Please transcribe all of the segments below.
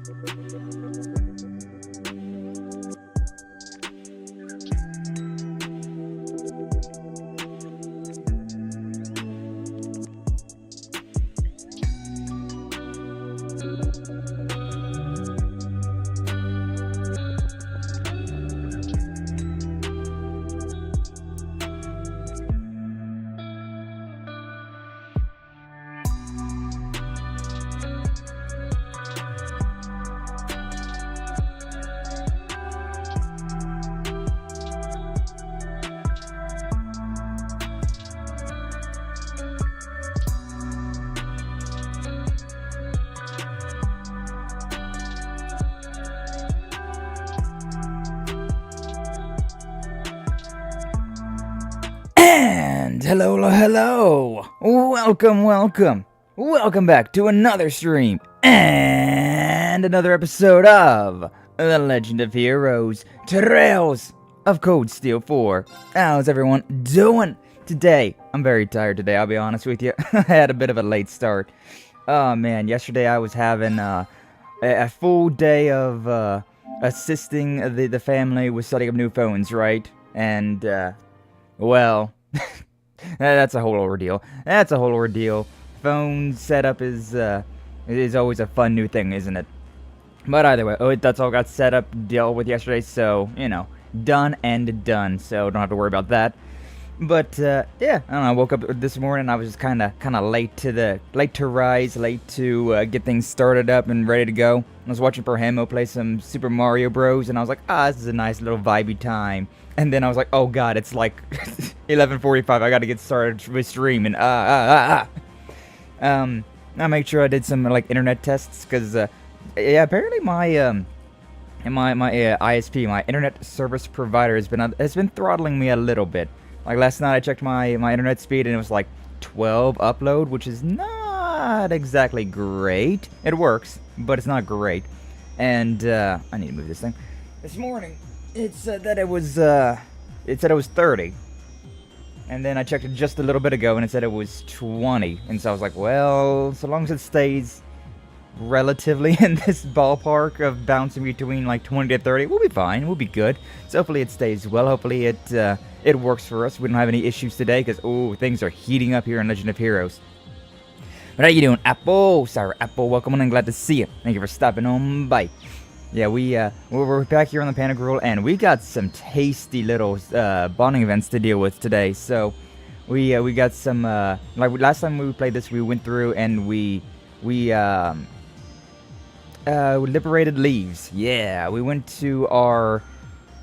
And hello, welcome back to another stream and another episode of The Legend of Heroes, Trails of Cold Steel 4. How's everyone doing today? I'm very tired today, I'll be honest with you. I had a bit of a late start. Oh man, yesterday I was having a full day of assisting the family with setting up new phones, right? And, well... That's a whole ordeal. Phone setup is always a fun new thing, isn't it? But either way, that's all got set up, dealt with yesterday, so, you know, done and done, so don't have to worry about that. But, yeah, I don't know, I woke up this morning, I was just kinda late to rise, late to get things started up and ready to go. I was watching Perhemo play some Super Mario Bros, and I was like, this is a nice little vibey time. And then I was like, oh god, it's like 11:45, I gotta get started with streaming, I made sure I did some, like, internet tests, because, yeah, apparently my ISP, my internet service provider, has been throttling me a little bit. Like, last night I checked my internet speed, and it was like 12 upload, which is not exactly great. It works, but it's not great. And, I need to move this thing. This morning, it said that it was 30. And then I checked it just a little bit ago, and it said it was 20. And so I was like, well, so long as it stays relatively in this ballpark of bouncing between like 20 to 30, we'll be fine, we'll be good. So hopefully it stays well, hopefully it works for us. We don't have any issues today, because, things are heating up here in Legend of Heroes. But how you doing, Apple? Sorry, Apple, welcome on, I'm glad to see you. Thank you for stopping on by. Yeah, we're back here on the Pantagruel, and we got some tasty little bonding events to deal with today. So we got some like last time we played this, we went through and we liberated Leeves. Yeah, we went to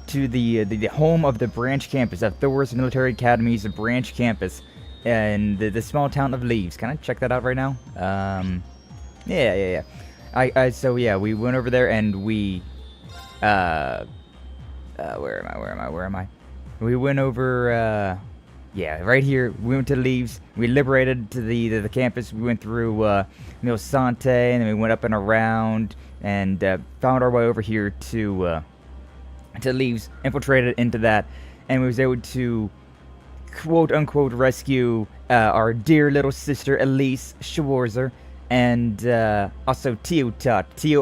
the home of the branch campus at Thors Military Academy's branch campus, and the small town of Leeves. Can I check that out right now? Yeah. So yeah, we went over there and we, where am I? We went over, yeah, right here. We went to Leeves. We liberated to the campus. We went through, Mille Sante, and then we went up and around, and, found our way over here to Leeves, infiltrated into that, and we was able to, quote-unquote, rescue, our dear little sister, Elise Schwarzer, and also Tio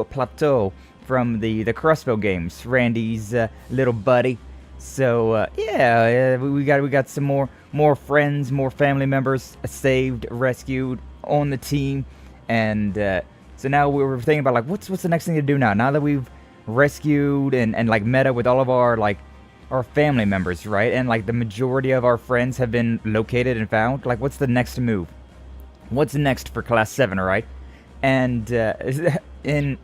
Plateau from the crossbow games, Randy's little buddy. So yeah, we got some more friends, more family members saved, rescued on the team, and so now we were thinking about like what's the next thing to do now that we've rescued and like met up with all of our our family members, right? And like the majority of our friends have been located and found. Like, what's the next move? What's next for Class 7, right? And in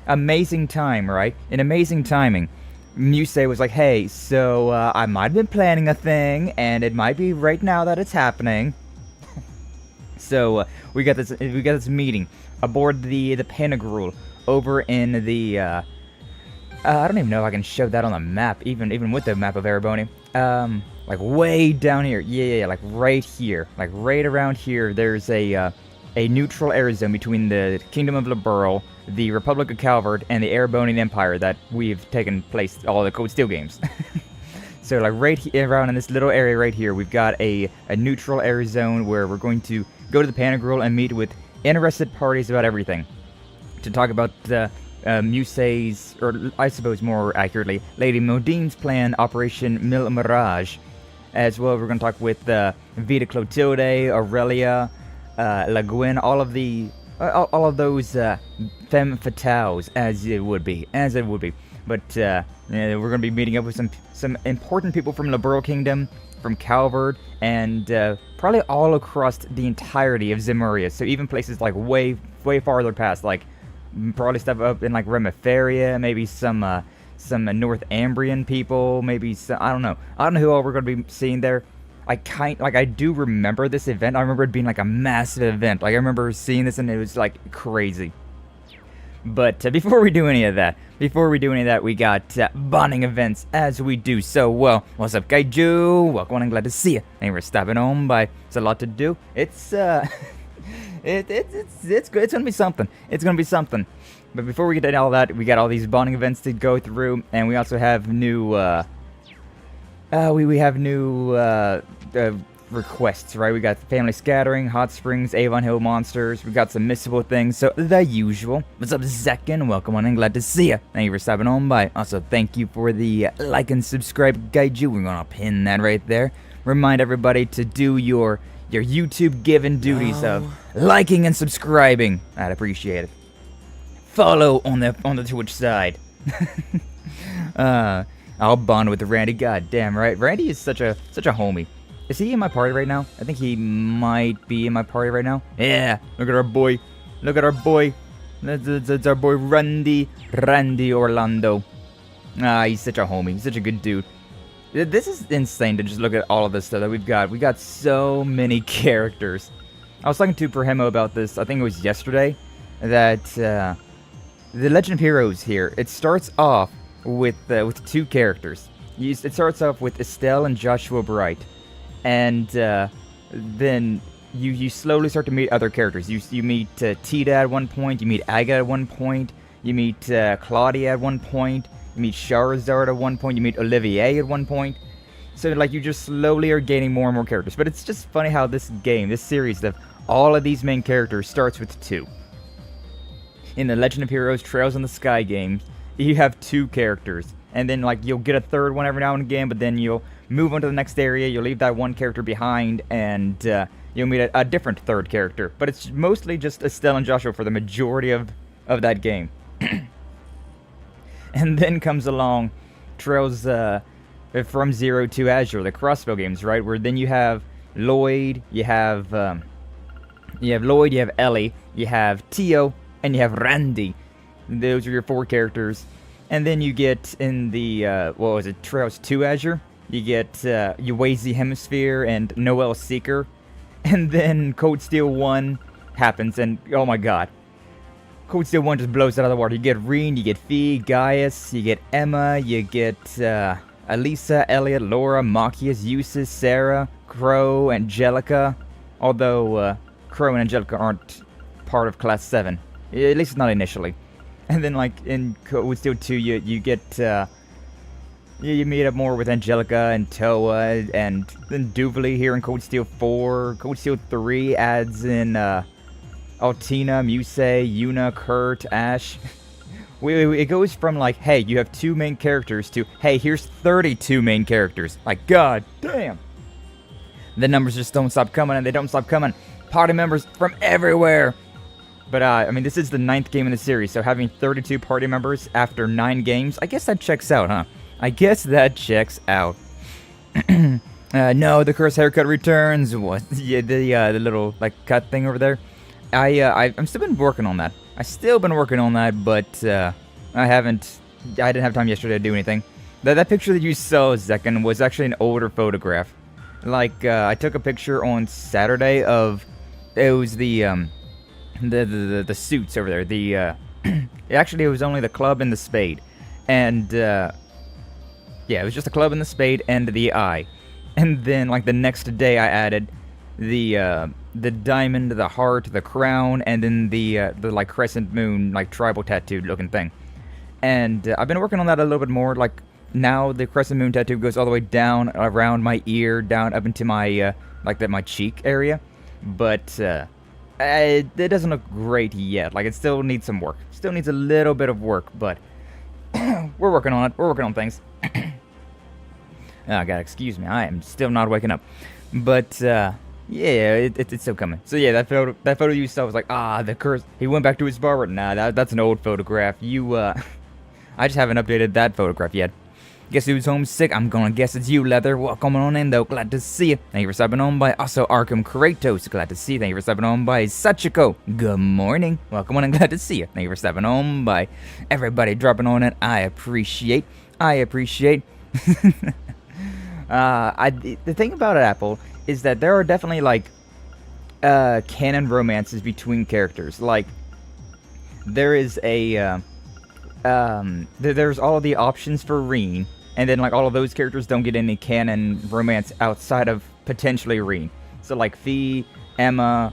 amazing time, right? In amazing timing, Muse was like, hey, so I might have been planning a thing, and it might be right now that it's happening. So we got this meeting aboard the Pantagruel over in the I don't even know if I can show that on the map, even with the map of Erebony. Like way down here, yeah, like right here, like right around here, there's a neutral area zone between the Kingdom of Liberal, the Republic of Calvert, and the Erebonian Empire that we've taken place all the Cold Steel games. So like right around in this little area right here, we've got a neutral area zone where we're going to go to the Pantagruel and meet with interested parties about everything, to talk about Musei's, or I suppose more accurately, Lady Modine's plan, Operation Mille Mirage. As well, we're going to talk with Vita Clotilde, Aurelia, La Gwen, all of those femme fatales, as it would be. But yeah, we're going to be meeting up with some important people from Liberal Kingdom, from Calvard, and probably all across the entirety of Zemuria. So even places like way farther past, like probably stuff up in like Remiferia, maybe some North Ambrian people, maybe some, I don't know who all we're going to be seeing there. I do remember this event. I remember it being like a massive event. Like I remember seeing this and it was like crazy. But before we do any of that, we got bonding events as we do so well. What's up, Kaiju? Welcome on and glad to see you. Thank you for stopping on by. It's a lot to do. It's it's good. It's gonna be something. But before we get to all that, we got all these bonding events to go through, and we also have new requests, right? We got Family Scattering, Hot Springs, Avon Hill Monsters. We got some missable things, so the usual. What's up, Zekin? Welcome on and glad to see you. Thank you for stopping on by. Also, thank you for the like and subscribe, Gaiju. We're gonna pin that right there. Remind everybody to do your YouTube given duties of liking and subscribing. I'd appreciate it. Follow on the Twitch side. I'll bond with Randy. God damn right. Randy is such a homie. Is he in my party right now? I think he might be in my party right now. Yeah, look at our boy. That's our boy Randy Orlando. He's such a homie. He's such a good dude. This is insane to just look at all of this stuff that we've got. We got so many characters. I was talking to Perhemo about this, I think it was yesterday, that the Legend of Heroes here, it starts off with 2 characters. It starts off with Estelle and Joshua Bright. And then you slowly start to meet other characters. You meet Tita at one point, you meet Aga at one point, you meet Claudia at one point, you meet Charizard at one point, you meet Olivier at one point. So like you just slowly are gaining more and more characters. But it's just funny how this series of all of these main characters starts with 2. In the Legend of Heroes Trails in the Sky games, you have 2 characters. And then like you'll get a third one every now and again, but then you'll move on to the next area, you'll leave that one character behind, and you'll meet a different third character. But it's mostly just Estelle and Joshua for the majority of that game. And then comes along Trails from Zero to Azure, the crossbow games, right? Where then you have Lloyd, you have Ellie, you have Tio, and you have Randy. Those are your 4 characters. And then you get in the, Trails to Azure? You get Uwazi Hemisphere and Noel Seeker. And then Code Steel 1 happens, and oh my god. Code Steel 1 just blows out of the water. You get Reen, you get Fee, Gaius, you get Emma, you get Elisa, Elliot, Laura, Machias, Eustace, Sarah, Crow, Angelica. Although Crow and Angelica aren't part of Class 7. At least not initially. And then, like, in Code Steel 2, you get, you meet up more with Angelica and Toa, and then Duvali here in Code Steel 4. Code Steel 3 adds in, Altina, Musei, Yuna, Kurt, Ash. It goes from, like, hey, you have 2 main characters to, hey, here's 32 main characters. Like, god damn. The numbers just don't stop coming, and they don't stop coming. Party members from everywhere. But, I mean, this is the 9th game in the series, so having 32 party members after 9 games, I guess that checks out, huh? I guess that checks out. No, the cursed haircut returns. What? Yeah, the little, like, cut thing over there. I'm still been working on that. But, I didn't have time yesterday to do anything. That picture that you saw, Zekin, was actually an older photograph. Like, I took a picture on Saturday of, it was the suits over there. Actually, it was only the club and the spade. And, yeah, it was just the club and the spade and the eye. And then, like, the next day I added the diamond, the heart, the crown, and then the like, crescent moon, like, tribal tattooed looking thing. And I've been working on that a little bit more. Like, now the crescent moon tattoo goes all the way down around my ear, down up into my, like, my cheek area. But, it doesn't look great yet. Like, it still needs some work. Still needs a little bit of work, but we're working on it. We're working on things. Oh, God, excuse me. I am still not waking up. But, yeah, it's still coming. So, yeah, that photo you saw was like, the curse. He went back to his barber. Nah, that's an old photograph. I just haven't updated that photograph yet. Guess who's homesick? I'm gonna guess it's you, Leather. Welcome on in, though. Glad to see you. Thank you for stopping on by. Also, Arkham Kratos. Glad to see you. Thank you for stopping on by. Sachiko. Good morning. Welcome on and glad to see you. Thank you for stopping on by. Everybody dropping on it. I appreciate. The thing about Apple is that there are definitely, like, canon romances between characters. Like, there is a, there's all the options for Reen, and then, like, all of those characters don't get any canon romance outside of potentially Reen. So, like, Fee, Emma,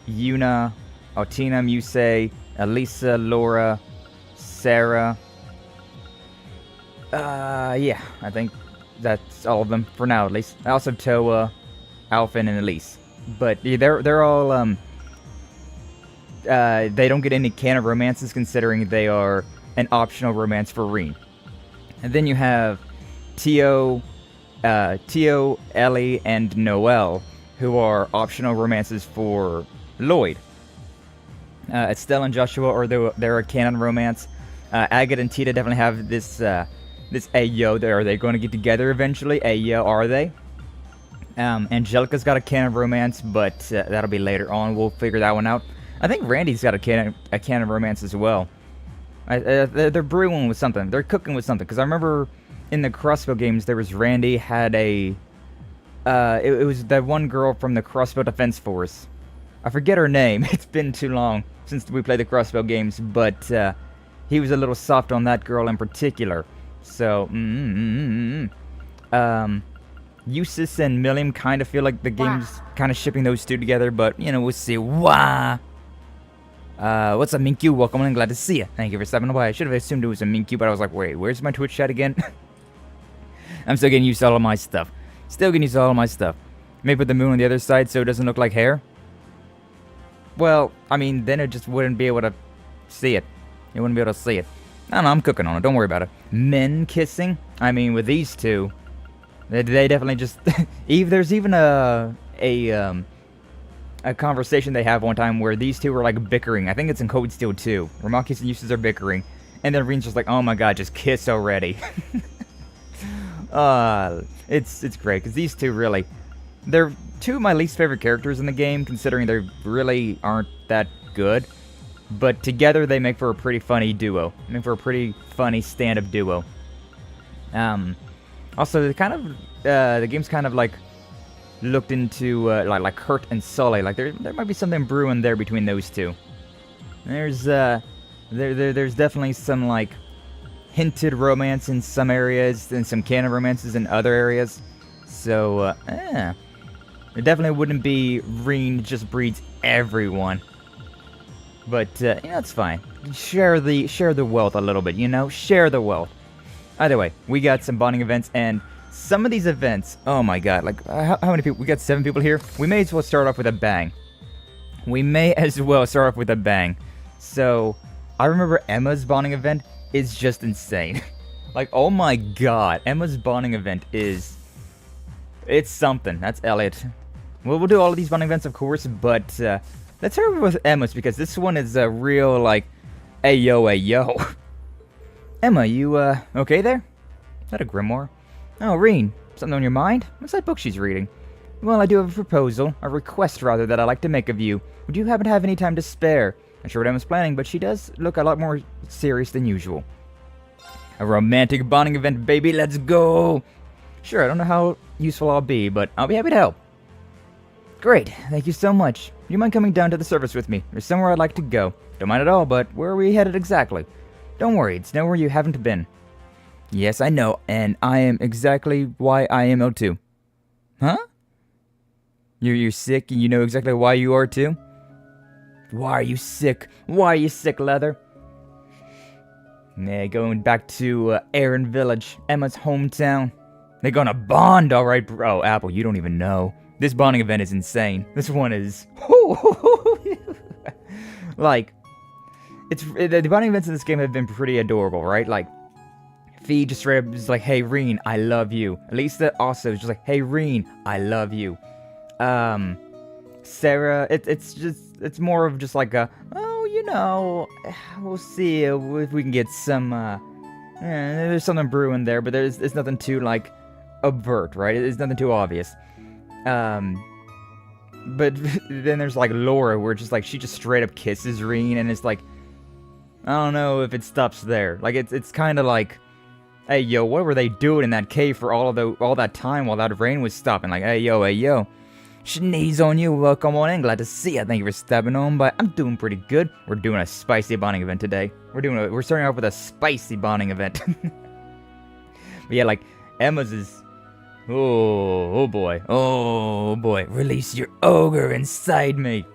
Yuna, Altina, Muse, Elisa, Laura, Sarah. Yeah, I think that's all of them for now, at least. Also Toa, Alphen, and Elise. But yeah, they're all they don't get any canon romances considering they are an optional romance for Reen. And then you have Tio, Ellie, and Noelle, who are optional romances for Lloyd. Estelle and Joshua they're a canon romance. Agate and Tita definitely have this Ayo. Are they going to get together eventually? Ayo, are they? Angelica's got a canon romance, but that'll be later on. We'll figure that one out. I think Randy's got a canon romance as well. They're brewing with something. They're cooking with something. Because I remember in the Crossbow games, there was Randy had a... it was that one girl from the Crossbow Defense Force. I forget her name. It's been too long since we played the Crossbow games. But he was a little soft on that girl in particular. So, Eustace and Milliam kind of feel like the game's kind of shipping those two together. But, you know, we'll see. Wah! What's up, Minkyu? Welcome and glad to see you. Thank you for stopping by. I should have assumed it was a Minkyu, but I was like, wait, where's my Twitch chat again? I'm still getting used to all of my stuff. Maybe put the moon on the other side so it doesn't look like hair? Well, I mean, then it just wouldn't be able to see it. You wouldn't be able to see it. I don't know, I'm cooking on it. Don't worry about it. Men kissing? I mean, with these two, they definitely just... There's even a conversation they have one time where these two are like bickering. I think it's in Code Steel 2, where Marcus and Eustace are bickering, and then Reen's just like, "Oh my god, just kiss already." It's great because these two really, they're two of my least favorite characters in the game, considering they really aren't that good. But together they make for a pretty funny duo. Make for a pretty funny stand-up duo. Also, the game's kind of like looked into like Kurt and Sully. Like there might be something brewing there between those two. There's definitely some like hinted romance in some areas and some canon romances in other areas. So it definitely wouldn't be Reen just breeds everyone. But you know, it's fine. Share the wealth a little bit, you know? Share the wealth. Either way, we got some bonding events, and some of these events, oh my god, like, how many people? We got 7 people here. We may as well start off with a bang. So, I remember Emma's bonding event is just insane. Like, oh my god, Emma's bonding event is... It's something. That's Elliot. We'll do all of these bonding events, of course, but let's start with Emma's, because this one is a real, like, ayo. Emma, you, okay there? Is that a grimoire? Oh, Reen, something on your mind? What's that book she's reading? Well, I do have a proposal, a request rather, that I'd like to make of you. Would you happen to have any time to spare? Not sure what Emma's planning, but she does look a lot more serious than usual. A romantic bonding event, baby, let's go! Sure, I don't know how useful I'll be, but I'll be happy to help. Great, thank you so much. You mind coming down to the surface with me? There's somewhere I'd like to go. Don't mind at all, but where are we headed exactly? Don't worry, it's nowhere you haven't been. Yes, I know, and I am exactly why I am ill too. Huh? You're sick and you know exactly why you are too? Why are you sick? Why are you sick, Leather? Yeah, going back to Aaron Village, Emma's hometown. They're gonna bond, alright, bro. Apple, you don't even know. This bonding event is insane. This one is... Like, the bonding events in this game have been pretty adorable, right? Like, Fee just straight up is like, hey, Reen, I love you. Elisa also is just like, hey, Reen, I love you. Sarah, it's more of just like a, oh, you know, we'll see if we can get some, there's something brewing there, but it's nothing too, like, overt, right? It's nothing too obvious. But then there's, like, Laura, where just, like, she just straight up kisses Reen, and it's like, I don't know if it stops there. Like, it's kind of like, hey, yo, what were they doing in that cave for all that time while that rain was stopping? Like, hey, yo. Sneeze on you, welcome on in, glad to see you. Thank you for stepping on by. I'm doing pretty good. We're doing a spicy bonding event today. We're starting off with a spicy bonding event. But yeah, like, Emma's is, oh boy, release your ogre inside me.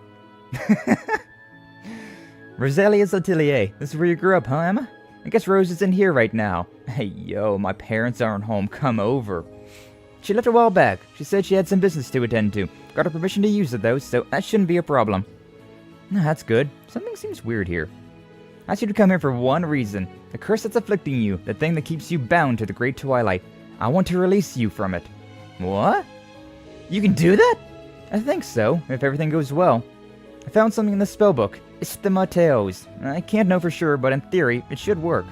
Roselia's Atelier, this is where you grew up, huh, Emma? I guess Rose is in here right now. Hey, yo, my parents aren't home, come over. She left a while back. She said she had some business to attend to. Got her permission to use it, though, so that shouldn't be a problem. No, that's good. Something seems weird here. I asked you to come here for one reason. The curse that's afflicting you, the thing that keeps you bound to the Great Twilight. I want to release you from it. What? You can do that? I think so, if everything goes well. I found something in the spellbook. It's the Mateos. I can't know for sure, but in theory, it should work.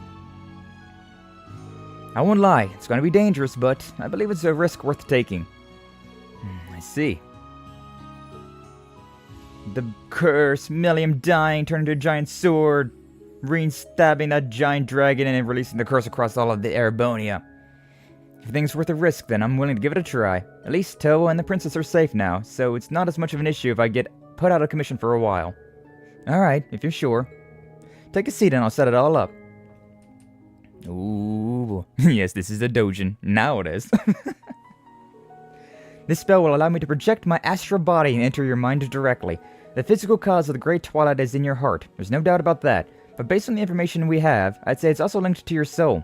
I won't lie, it's going to be dangerous, but I believe it's a risk worth taking. I see. The curse, Milliam dying, turned into a giant sword, Reen stabbing that giant dragon and releasing the curse across all of the Erebonia. If things worth a risk, then I'm willing to give it a try. At least Toa and the princess are safe now, so it's not as much of an issue if I get put out of commission for a while. Alright, if you're sure. Take a seat and I'll set it all up. Ooh, yes, this is a doujin. Now it is. This spell will allow me to project my astral body and enter your mind directly. The physical cause of the Great Twilight is in your heart. There's no doubt about that. But based on the information we have, I'd say it's also linked to your soul.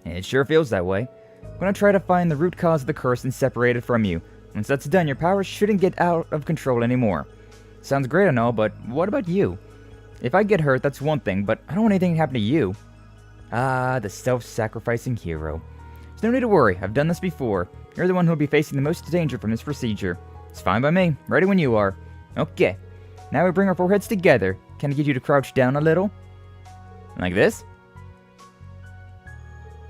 It sure feels that way. I'm going to try to find the root cause of the curse and separate it from you. Once that's done, your powers shouldn't get out of control anymore. Sounds great and all, but what about you? If I get hurt, that's one thing, but I don't want anything to happen to you. Ah, the self-sacrificing hero. There's no need to worry, I've done this before. You're the one who'll be facing the most danger from this procedure. It's fine by me, ready when you are. Okay, now we bring our foreheads together. Can I get you to crouch down a little? Like this?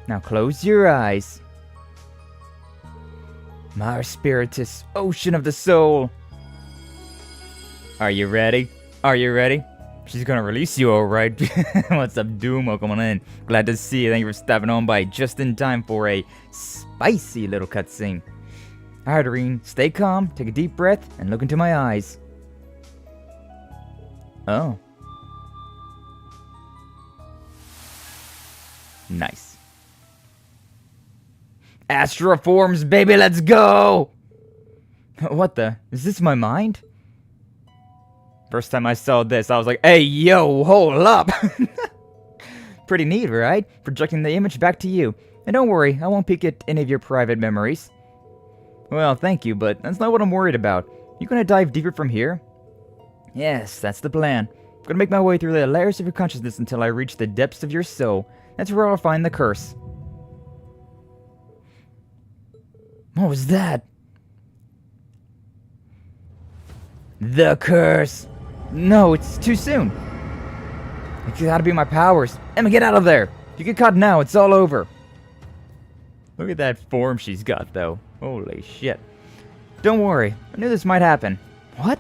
Now close your eyes. Mar Spiritus, ocean of the soul. Are you ready? Are you ready? She's gonna release you, alright. What's up, Doom? Welcome on in. Glad to see you. Thank you for stepping on by just in time for a spicy little cutscene. Alright, Reen, stay calm, take a deep breath, and look into my eyes. Oh. Nice. Astral forms, baby, let's go! What the? Is this my mind? First time I saw this, I was like, hey, yo, hold up! Pretty neat, right? Projecting the image back to you. And don't worry, I won't peek at any of your private memories. Well, thank you, but that's not what I'm worried about. You gonna dive deeper from here? Yes, that's the plan. I'm gonna make my way through the layers of your consciousness until I reach the depths of your soul. That's where I'll find the curse. What was that? The curse! No, it's too soon. It's gotta be my powers. Emma, get out of there! If you get caught now, it's all over. Look at that form she's got, though. Holy shit. Don't worry, I knew this might happen. What?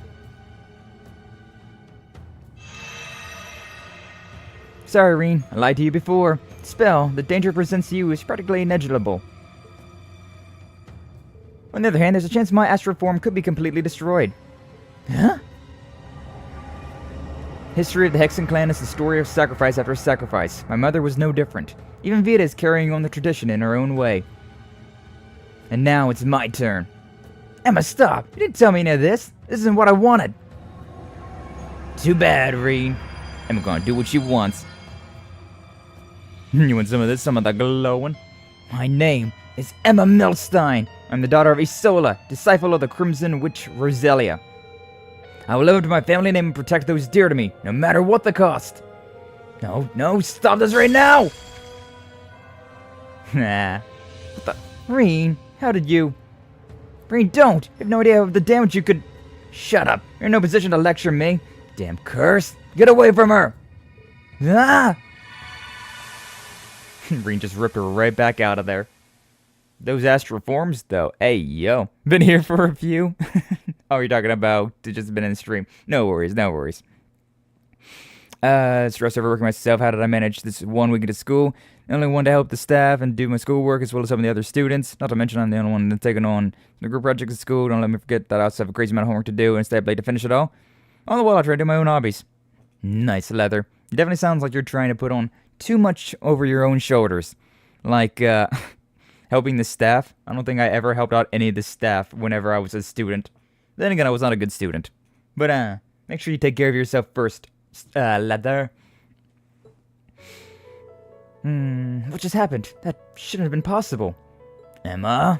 Sorry, Reen, I lied to you before. Spell, the danger it presents to you is practically negligible. On the other hand, there's a chance my astral form could be completely destroyed. Huh? History of the Hexen clan is the story of sacrifice after sacrifice. My mother was no different. Even Vita is carrying on the tradition in her own way. And now it's my turn. Emma, stop! You didn't tell me any of this. This isn't what I wanted. Too bad, Reen. Emma gonna do what she wants. You want some of this? Some of the glowing? My name is Emma Milstein. I'm the daughter of Isola, disciple of the Crimson Witch Roselia. I will live up to my family name and protect those dear to me, no matter what the cost. No, stop this right now! Nah. What the? Reen, how did you? Reen, don't! You have no idea of the damage you could... Shut up. You're in no position to lecture me. Damn curse. Get away from her! Ah! Reen just ripped her right back out of there. Those astral forms, though. Hey, yo. Been here for a few? Oh, you're talking about just been in the stream. No worries. Stressed over working myself. How did I manage this 1 week into school? The only one to help the staff and do my schoolwork as well as some of the other students. Not to mention I'm the only one taking on the group projects at school. Don't let me forget that I also have a crazy amount of homework to do and stay up late to finish it all. On the while, I try to do my own hobbies. Nice, Leather. It definitely sounds like you're trying to put on too much over your own shoulders. Like, helping the staff. I don't think I ever helped out any of the staff whenever I was a student. Then again, I was not a good student. But, make sure you take care of yourself first, Leather. What just happened? That shouldn't have been possible. Emma?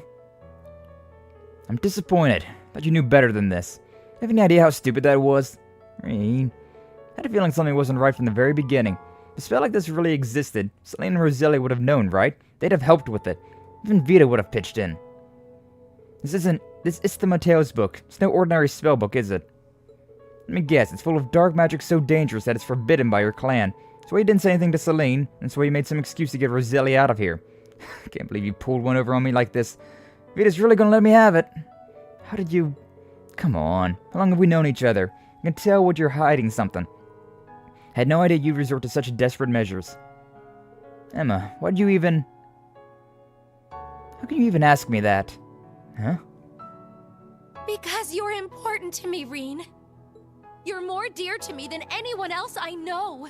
I'm disappointed. Thought you knew better than this. Have any idea how stupid that was? I had a feeling something wasn't right from the very beginning. If a spell like this really existed, Selene and Roselia would have known, right? They'd have helped with it. Even Vita would have pitched in. This is the Mateo's book. It's no ordinary spell book, is it? Let me guess, it's full of dark magic so dangerous that it's forbidden by your clan. That's why you didn't say anything to Selene, and that's why you made some excuse to get Roselia out of here. I can't believe you pulled one over on me like this. Vita's really gonna let me have it. How did you... Come on, how long have we known each other? I can tell what you're hiding something. I had no idea you'd resort to such desperate measures. Emma, why'd you even... How can you even ask me that? Huh? Because you're important to me, Reen. You're more dear to me than anyone else I know.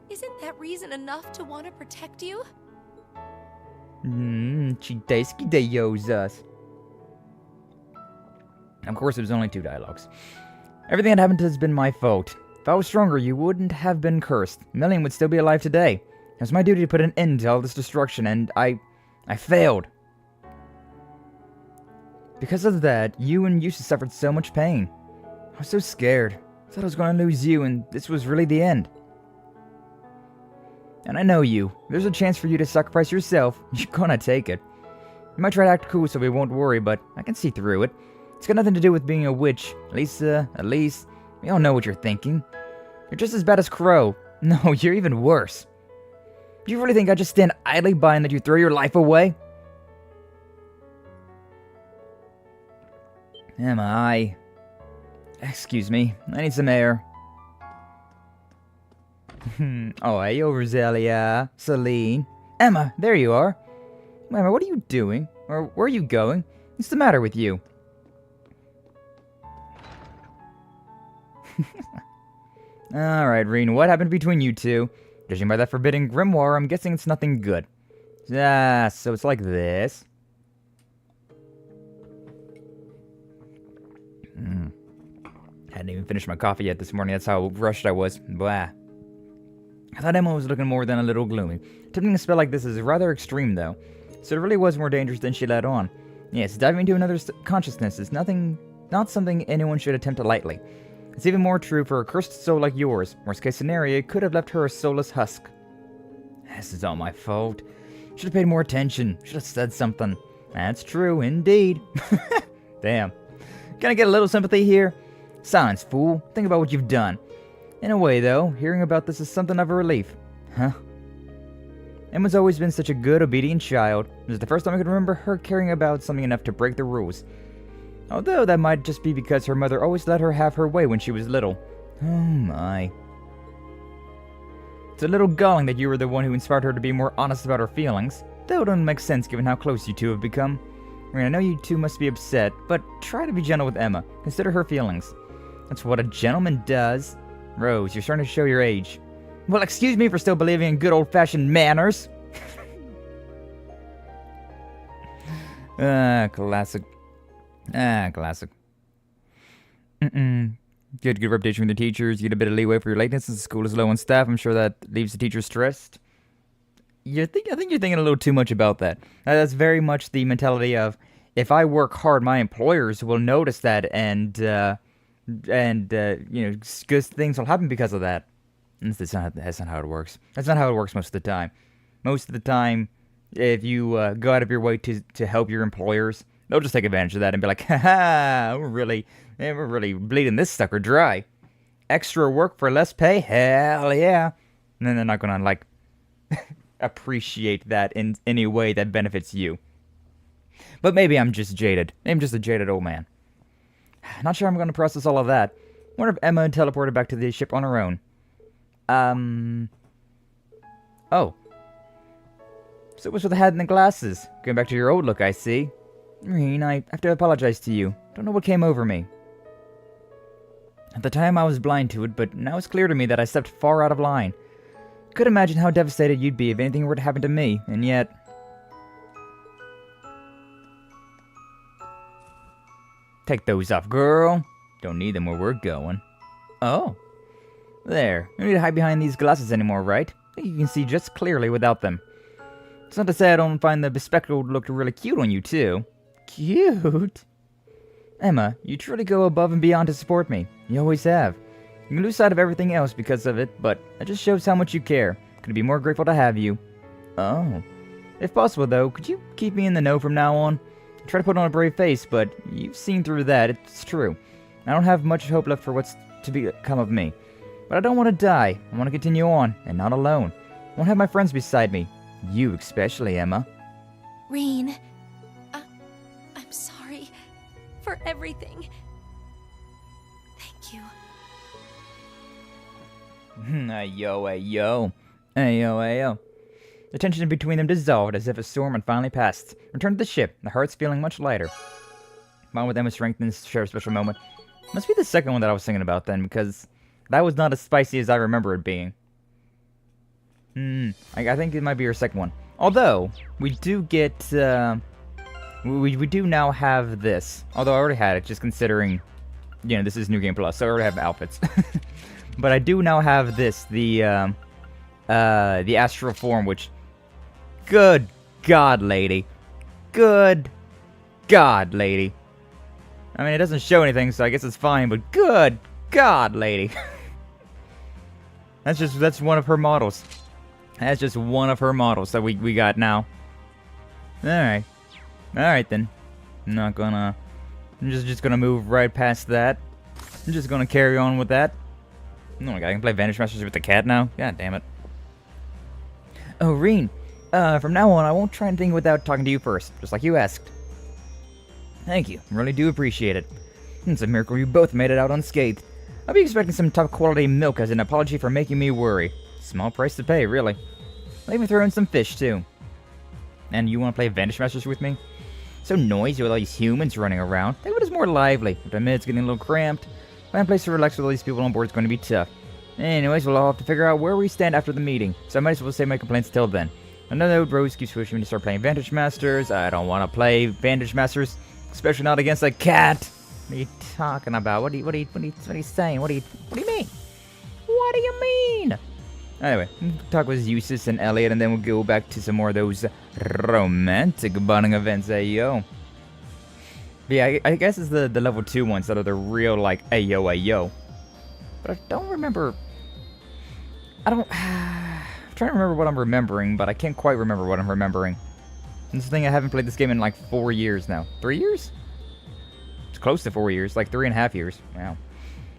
Isn't that reason enough to want to protect you? Chiteski de Yozas. Of course, it was only 2 dialogues. Everything that happened has been my fault. If I was stronger, you wouldn't have been cursed. Million would still be alive today. It was my duty to put an end to all this destruction, and I failed. Because of that, you and Yusha suffered so much pain. I was so scared. I thought I was going to lose you, and this was really the end. And I know you. If there's a chance for you to sacrifice yourself, you're gonna take it. You might try to act cool so we won't worry, but I can see through it. It's got nothing to do with being a witch. Lisa, Elise, we all know what you're thinking. You're just as bad as Crow. No, you're even worse. Do you really think I just stand idly by and let you throw your life away? Excuse me, I need some air. Oh, hey, Roselia, Selene. Emma, there you are. Emma, what are you doing? Or where are you going? What's the matter with you? Alright, Reen, what happened between you two? Judging by that forbidden grimoire, I'm guessing it's nothing good. So it's like this. Hadn't even finished my coffee yet this morning, that's how rushed I was. Blah. I thought Emma was looking more than a little gloomy. Attempting a spell like this is rather extreme, though. So it really was more dangerous than she let on. Yes, diving into another's consciousness is not something anyone should attempt lightly. It's even more true for a cursed soul like yours. Worst case scenario, it could have left her a soulless husk. This is all my fault. Should have paid more attention. Should have said something. That's true, indeed. Damn. Can I get a little sympathy here? Silence, fool. Think about what you've done. In a way, though, hearing about this is something of a relief. Huh? Emma's always been such a good, obedient child. This is the first time I could remember her caring about something enough to break the rules. Although that might just be because her mother always let her have her way when she was little. Oh my. It's a little galling that you were the one who inspired her to be more honest about her feelings. Though it doesn't make sense given how close you two have become. I mean, I know you two must be upset, but try to be gentle with Emma. Consider her feelings. That's what a gentleman does. Rose, you're starting to show your age. Well, excuse me for still believing in good old-fashioned manners. Classic. Classic. Good reputation with the teachers. You get a bit of leeway for your lateness since the school is low on staff. I'm sure that leaves the teachers stressed. I think you're thinking a little too much about that. That's very much the mentality of, if I work hard, my employers will notice that and and good things will happen because of that. That's not how it works. That's not how it works most of the time. Most of the time, if you go out of your way to help your employers, they'll just take advantage of that and be like, haha, we're really bleeding this sucker dry. Extra work for less pay? Hell yeah. And then they're not gonna like appreciate that in any way that benefits you. But maybe I'm just jaded. Maybe I'm just a jaded old man. Not sure I'm gonna process all of that. Wonder if Emma teleported back to the ship on her own. Oh. So what's with the hat and the glasses? Going back to your old look, I see. Reen, I have to apologize to you. Don't know what came over me. At the time I was blind to it, but now it's clear to me that I stepped far out of line. Could imagine how devastated you'd be if anything were to happen to me, and yet... Take those off, girl. Don't need them where we're going. Oh. There. No need to hide behind these glasses anymore, right? I think you can see just clearly without them. It's not to say I don't find the bespectacled look really cute on you, too. Cute? Emma, you truly go above and beyond to support me. You always have. You can lose sight of everything else because of it, but it just shows how much you care. Couldn't be more grateful to have you. Oh. If possible, though, could you keep me in the know from now on? I try to put on a brave face, but you've seen through that. It's true. I don't have much hope left for what's to become of me. But I don't want to die. I want to continue on, and not alone. I want to have my friends beside me. You especially, Emma. Reen, I'm sorry for everything. Thank you. Ayo, ayo. Ayo, ayo. The tension between them dissolved as if a storm had finally passed. Returned to the ship, the hearts feeling much lighter. Bond with Emma strengthened to share a special moment. Must be the second one that I was thinking about then, because that was not as spicy as I remember it being. I think it might be your second one. Although, we do get, we do now have this. Although I already had it, just considering, this is New Game Plus, so I already have outfits. But I do now have this, the astral form, which, good God, lady. Good God, lady. I mean, it doesn't show anything, so I guess it's fine, but good God, lady. That's one of her models. That's just one of her models that we got now. Alright. Alright then. I'm just gonna move right past that. I'm just gonna carry on with that. Oh my god, I can play Vanish Masters with the cat now? God damn it. Oh, Reen. From now on, I won't try anything without talking to you first, just like you asked. Thank you. I really do appreciate it. It's a miracle you both made it out unscathed. I'll be expecting some top quality milk as an apology for making me worry. Small price to pay, really. I'll even throw in some fish, too. And you want to play Vanish Masters with me? So noisy with all these humans running around. Think of it as more lively. If I admit it's getting a little cramped. Finding a place to relax with all these people on board is going to be tough. Anyways, we'll all have to figure out where we stand after the meeting. So I might as well save my complaints till then. Another Rose keeps pushing me to start playing Vantage Masters. I don't want to play Vantage Masters. Especially not against a cat. What are you talking about? What are you saying? What do you mean? What do you mean? Anyway, we'll talk with Eustace and Elliot, and then we'll go back to some more of those romantic bonding events, ayo. But yeah, I guess it's the level 2 ones that are the real, like, ayo. But I don't remember... I'm trying to remember what I'm remembering, but I can't quite remember what I'm remembering. This is the thing, I haven't played this game in like 4 years now. 3 years? It's close to 4 years, like 3.5 years. Wow.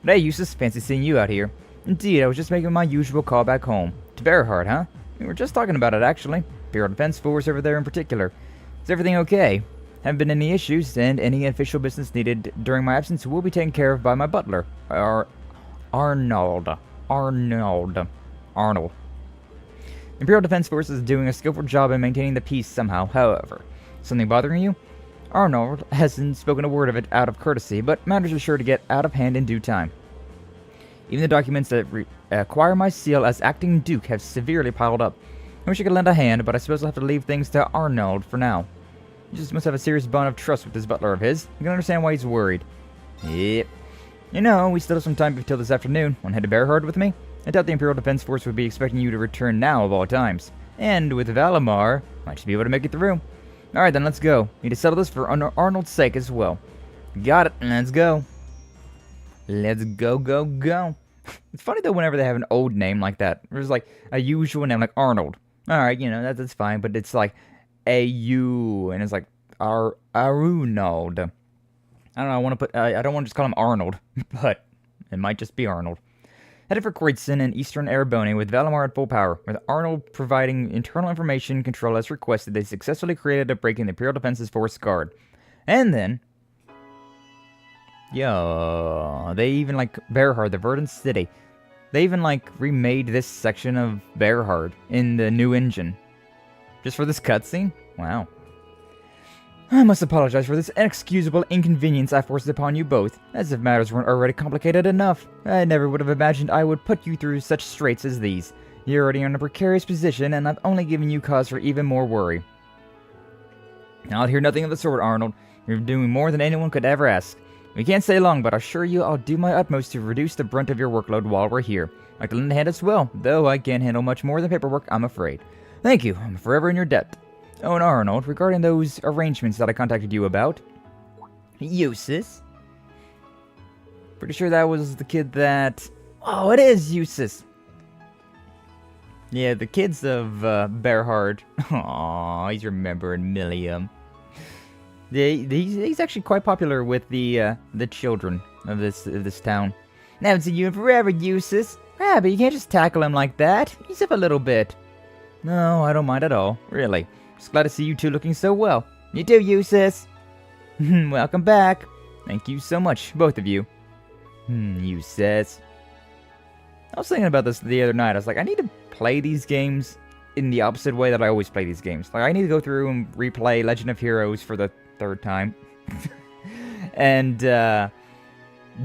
But hey, Eustace, fancy seeing you out here. Indeed, I was just making my usual call back home. To Bearheart, huh? We were just talking about it, actually. Imperial Defense Force over there in particular. Is everything okay? Haven't been any issues, and any official business needed during my absence will be taken care of by my butler. Arnold. Imperial Defense Force is doing a skillful job in maintaining the peace somehow, however. Something bothering you? Arnold hasn't spoken a word of it out of courtesy, but matters are sure to get out of hand in due time. Even the documents that acquire my seal as acting duke have severely piled up. I wish I could lend a hand, but I suppose I'll have to leave things to Arnold for now. He just must have a serious bond of trust with this butler of his. You can understand why he's worried. Yep. We still have some time until this afternoon. Want to head to Bearheart with me? I doubt the Imperial Defense Force would be expecting you to return now of all times. And with Valimar, might just be able to make it through. Alright then, let's go. Need to settle this for Arnold's sake as well. Got it, let's go. Let's go, go, go. It's funny though whenever they have an old name like that. There's like a usual name like Arnold. Alright, you know, that's fine, but it's like A-U, and it's like Arnold. I don't know, I don't want to just call him Arnold, but it might just be Arnold. Headed for Kreutzen in eastern Erebone with Valimar at full power. With Arnold providing internal information control as requested, they successfully created a break in the Imperial Defense's force guard. And then... Yo, they even like Bearhard, the Verdant City. They even like remade this section of Bearhard in the new engine. Just for this cutscene? Wow. I must apologize for this inexcusable inconvenience I forced upon you both, as if matters weren't already complicated enough. I never would have imagined I would put you through such straits as these. You're already in a precarious position, and I've only given you cause for even more worry. I'll hear nothing of the sort, Arnold. You're doing more than anyone could ever ask. We can't stay long, but I assure you I'll do my utmost to reduce the brunt of your workload while we're here. I'd like to lend a hand as well, though I can't handle much more than paperwork, I'm afraid. Thank you, I'm forever in your debt. Oh, and Arnold, regarding those arrangements that I contacted you about... Eustace? Pretty sure that was the kid that... Oh, it is Eustace! Yeah, the kids of Bearhard. Aww, he's remembering Milliam. He's actually quite popular with the children of this town. I haven't seen you in forever, Eustace. But you can't just tackle him like that. Ease up a little bit. No, I don't mind at all. Really. Just glad to see you two looking so well. You too, Eustace. Welcome back. Thank you so much, both of you. Eustace. I was thinking about this the other night. I was like, I need to play these games in the opposite way that I always play these games. Like, I need to go through and replay Legend of Heroes for the third time. And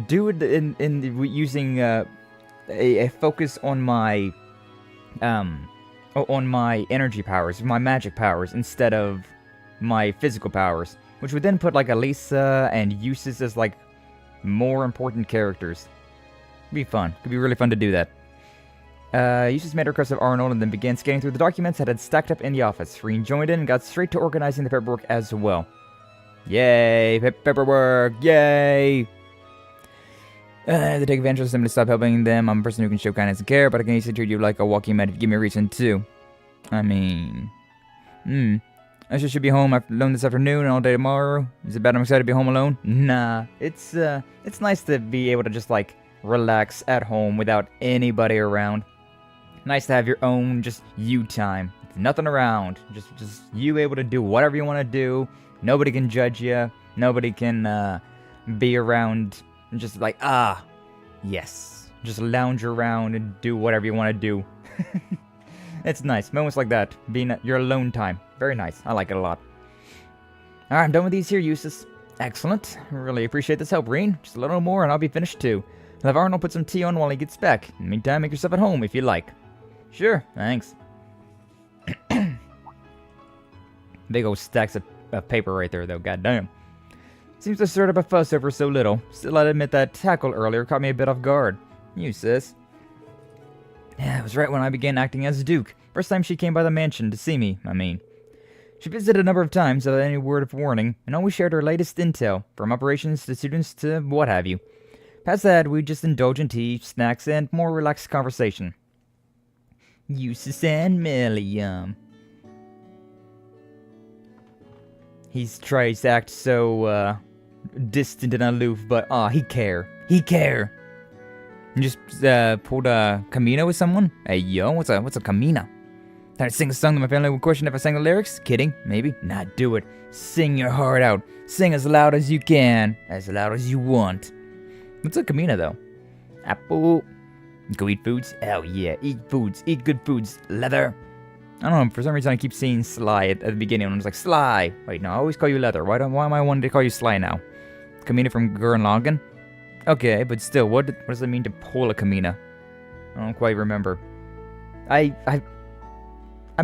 do it in using a focus on my energy powers, my magic powers, instead of my physical powers, which would then put like Elise and Eustace as like more important characters. It'd be fun. Could be really fun to do that. Eustace made a request of Arnold and then began scanning through the documents that had stacked up in the office. Reen joined in and got straight to organizing the paperwork as well. Yay! Paperwork! Yay! To take advantage of them to stop helping them. I'm a person who can show kindness and care, but I can easily treat you like a walking med if you give me a reason too. I mean... I should be home alone this afternoon and all day tomorrow. Is it bad I'm excited to be home alone? Nah. It's nice to be able to just, like, relax at home without anybody around. Nice to have your own, just you time. Nothing around. Just you able to do whatever you want to do. Nobody can judge you. Nobody can, be around and just like, yes. Just lounge around and do whatever you want to do. It's nice. Moments like that. Being your alone time. Very nice. I like it a lot. Alright, I'm done with these here, Eustace. Excellent. Really appreciate this help, Reen. Just a little more and I'll be finished too. I'll have Arnold put some tea on while he gets back. In the meantime, make yourself at home if you like. Sure, thanks. Big old stacks of paper right there, though. Goddamn. Seems to stir up a fuss over so little. Still, I'd admit that tackle earlier caught me a bit off guard. You, sis. Yeah, it was right when I began acting as Duke. First time she came by the mansion to see me, I mean. She visited a number of times without any word of warning, and always shared her latest intel, from operations to students to what have you. Past that, we'd just indulge in tea, snacks, and more relaxed conversation. Eustace and Milliam. He tries to act so, distant and aloof, but, he care. He care. You just, pulled a Camino with someone? Hey, yo, what's a Camino? Did I sing a song that my family would question if I sang the lyrics? Kidding? Maybe? Nah, do it. Sing your heart out. Sing as loud as you can. As loud as you want. What's a Camino, though? Apple. Go eat foods? Hell yeah. Eat foods. Eat good foods. Leather. I don't know, for some reason I keep saying Sly at the beginning, and I was like, Sly! Wait, no, I always call you Leather. Why am I wanting to call you Sly now? Camino from Gurren Lagann? Okay, but still, what does it mean to pull a Camino? I don't quite remember. I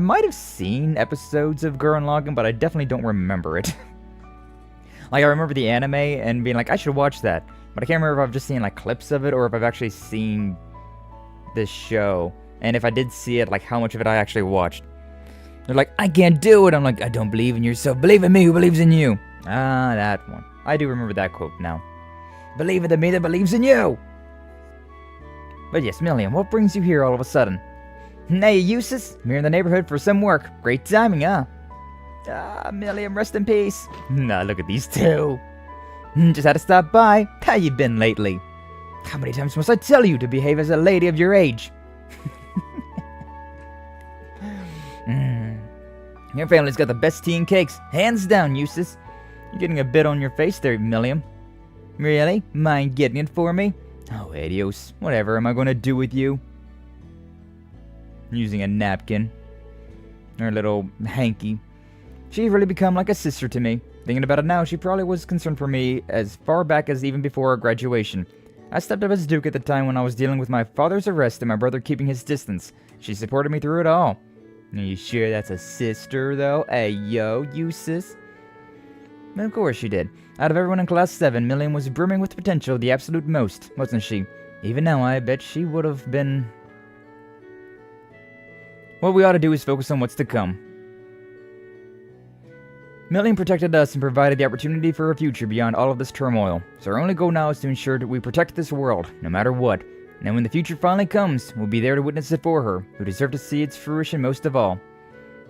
might have seen episodes of Gurren Lagann, but I definitely don't remember it. Like, I remember the anime and being like, I should watch that. But I can't remember if I've just seen, like, clips of it, or if I've actually seen this show. And if I did see it, like, how much of it I actually watched. They're like, I can't do it! I'm like, I don't believe in yourself. Believe in me who believes in you! Ah, that one. I do remember that quote now. Believe in the me that believes in you! But yes, Milliam, what brings you here all of a sudden? Hey, Eustace, I'm here in the neighborhood for some work. Great timing, huh? Milliam, rest in peace. Nah, look at these two. Just had to stop by. How you been lately? How many times must I tell you to behave as a lady of your age? Your family's got the best tea and cakes. Hands down, Eustace. You're getting a bit on your face there, Milliam. Really? Mind getting it for me? Oh, adios. Whatever am I gonna do with you? Using a napkin. Her little hanky. She's really become like a sister to me. Thinking about it now, she probably was concerned for me as far back as even before our graduation. I stepped up as Duke at the time when I was dealing with my father's arrest and my brother keeping his distance. She supported me through it all. Are you sure that's a sister, though? Hey, yo, Eustace? Of course she did. Out of everyone in Class 7, Milliam was brimming with potential the absolute most, wasn't she? Even now, I bet she would have been... What we ought to do is focus on what's to come. Milliam protected us and provided the opportunity for a future beyond all of this turmoil. So our only goal now is to ensure that we protect this world, no matter what. And when the future finally comes, we'll be there to witness it for her, who deserve to see its fruition most of all.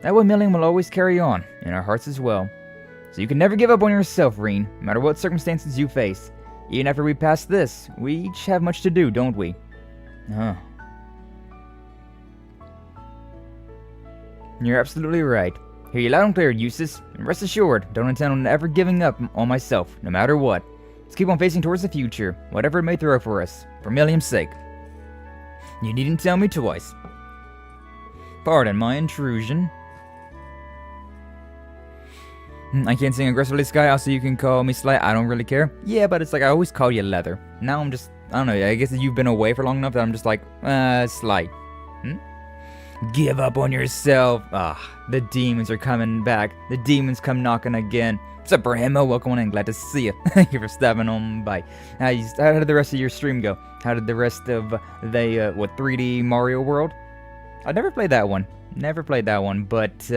That way Milliam will always carry on, in our hearts as well. So you can never give up on yourself, Reen, no matter what circumstances you face. Even after we pass this, we each have much to do, don't we? Huh. You're absolutely right. Hear you loud and clear, Eustace, and rest assured, don't intend on ever giving up on myself, no matter what. Let's keep on facing towards the future, whatever it may throw for us, for Milliam's sake. You needn't tell me twice. Pardon my intrusion. I can't sing aggressively, Sky, also you can call me Sly, I don't really care. Yeah, but it's like I always call you Leather. Now I'm just, I don't know, I guess you've been away for long enough that I'm just like, Sly. Give up on yourself. The demons are coming back. The demons come knocking again. What's up, Brahmo? Welcome on in. Glad to see you. Thank you for stopping on by. How did the rest of your stream go? How did the rest of the, 3D Mario World? I've never played that one. Never played that one, but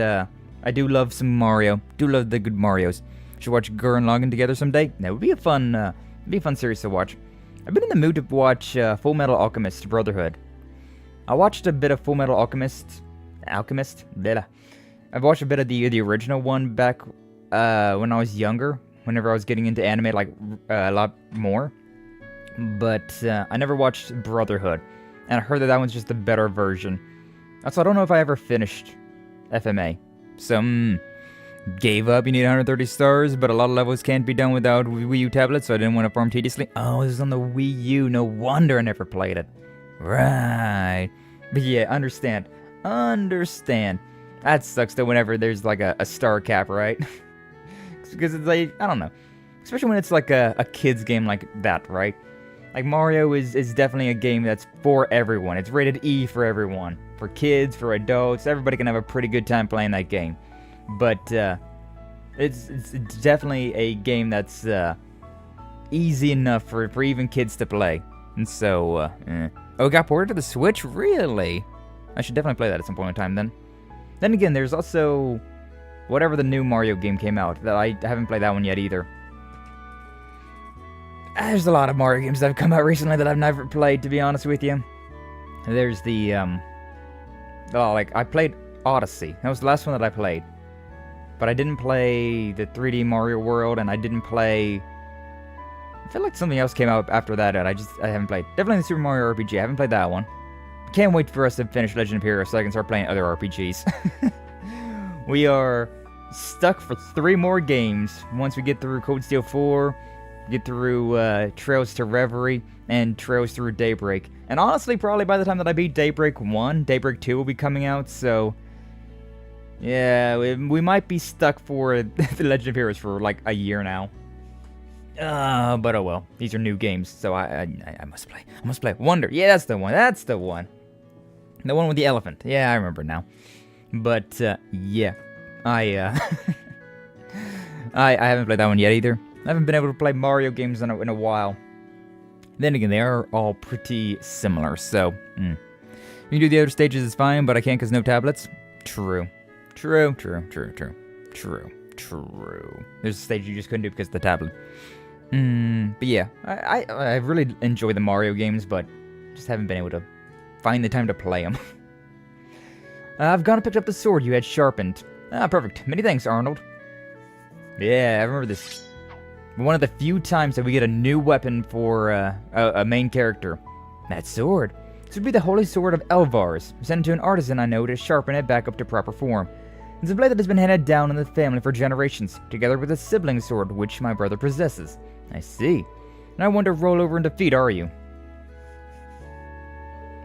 I do love some Mario. Do love the good Marios. Should watch Gur and Logan together someday. That would be a fun series to watch. I've been in the mood to watch Full Metal Alchemist Brotherhood. I watched a bit of Full Metal Alchemist. Blah. I've watched a bit of the original one back when I was younger. Whenever I was getting into anime like a lot more. But I never watched Brotherhood, and I heard that one's just a better version. Also, I don't know if I ever finished FMA. So, gave up. You need 130 stars, but a lot of levels can't be done without Wii U tablets, so I didn't want to farm tediously. Oh, this is on the Wii U. No wonder I never played it. Right. But yeah, understand. That sucks though whenever there's like a star cap, right? Because it's like, I don't know. Especially when it's like a kid's game like that, right? Like Mario is definitely a game that's for everyone. It's rated E for everyone. For kids, for adults, everybody can have a pretty good time playing that game. But it's definitely a game that's easy enough for even kids to play. And so, Oh, it got ported to the Switch? Really? I should definitely play that at some point in time then. Then again, there's also whatever the new Mario game came out. That I haven't played that one yet either. There's a lot of Mario games that have come out recently that I've never played, to be honest with you. There's the, I played Odyssey. That was the last one that I played. But I didn't play the 3D Mario World, and I didn't play... I feel like something else came out after that, and I haven't played. Definitely the Super Mario RPG, I haven't played that one. Can't wait for us to finish Legend of Heroes so I can start playing other RPGs. We are stuck for 3 more games once we get through Cold Steel 4, get through Trails to Reverie, and Trails Through Daybreak. And honestly, probably by the time that I beat Daybreak 1, Daybreak 2 will be coming out, so... Yeah, we might be stuck for the Legend of Heroes for like a year now. But oh well. These are new games, so I must play. I must play. Wonder. Yeah, that's the one. That's the one. The one with the elephant. Yeah, I remember now. But, yeah. I haven't played that one yet either. I haven't been able to play Mario games in a while. Then again, they are all pretty similar, so... You can do the other stages is fine, but I can't because no tablets. True. True. There's a stage you just couldn't do because of the tablet. But yeah, I really enjoy the Mario games, but just haven't been able to find the time to play them. I've gone and picked up the sword you had sharpened. Ah, perfect. Many thanks, Arnold. Yeah, I remember this. One of the few times that we get a new weapon for a main character. That sword. This would be the Holy Sword of Elvars. Sent it to an artisan I know to sharpen it back up to proper form. It's a blade that has been handed down in the family for generations, together with a sibling sword which my brother possesses. I see. Now I want to roll over and defeat, are you?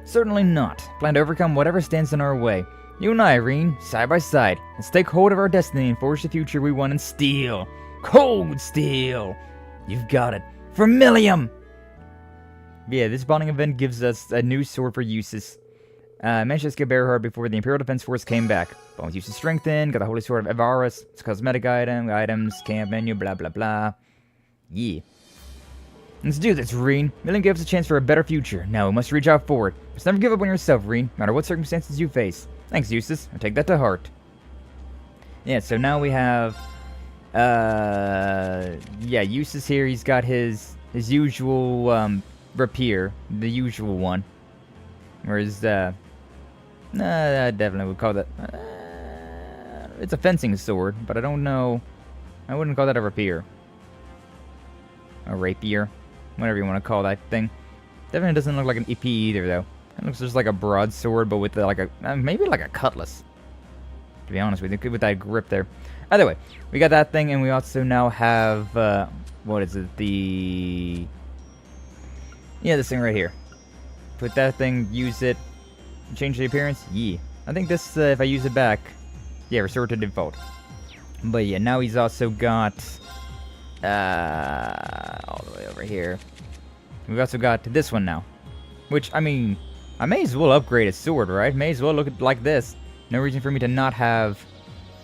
Certainly not. Plan to overcome whatever stands in our way. You and I, Irene, side by side, let's take hold of our destiny and forge the future we want in steel. Cold steel! You've got it. Vermilium! Yeah, this bonding event gives us a new sword for Eustace. Managed to escape Bearheart before the Imperial Defense Force came back. Bones used to strengthen, got the Holy Sword of Evaris, it's a cosmetic item, items, camp menu, blah blah blah. Yeah. Let's do this, Reen. Millen gave us a chance for a better future. Now we must reach out forward. Just never give up on yourself, Reen, no matter what circumstances you face. Thanks, Eustace. I take that to heart. Yeah, so now we have yeah, Eustace here, he's got his usual rapier, the usual one. Whereas I definitely would call that it's a fencing sword, but I don't know. I wouldn't call that a rapier. A rapier. Whatever you want to call that thing. Definitely doesn't look like an EP either, though. It looks just like a broadsword, but with like a maybe like a cutlass. To be honest with you, with that grip there. Either way, we got that thing, and we also now have what is it? This thing right here. Put that thing, use it, change the appearance. Yeah, I think this if I use it back, yeah, restore to default. But yeah, now he's also got all the way over here. We've also got this one now, which I mean, I may as well upgrade a sword, right? May as well look at like this. No reason for me to not have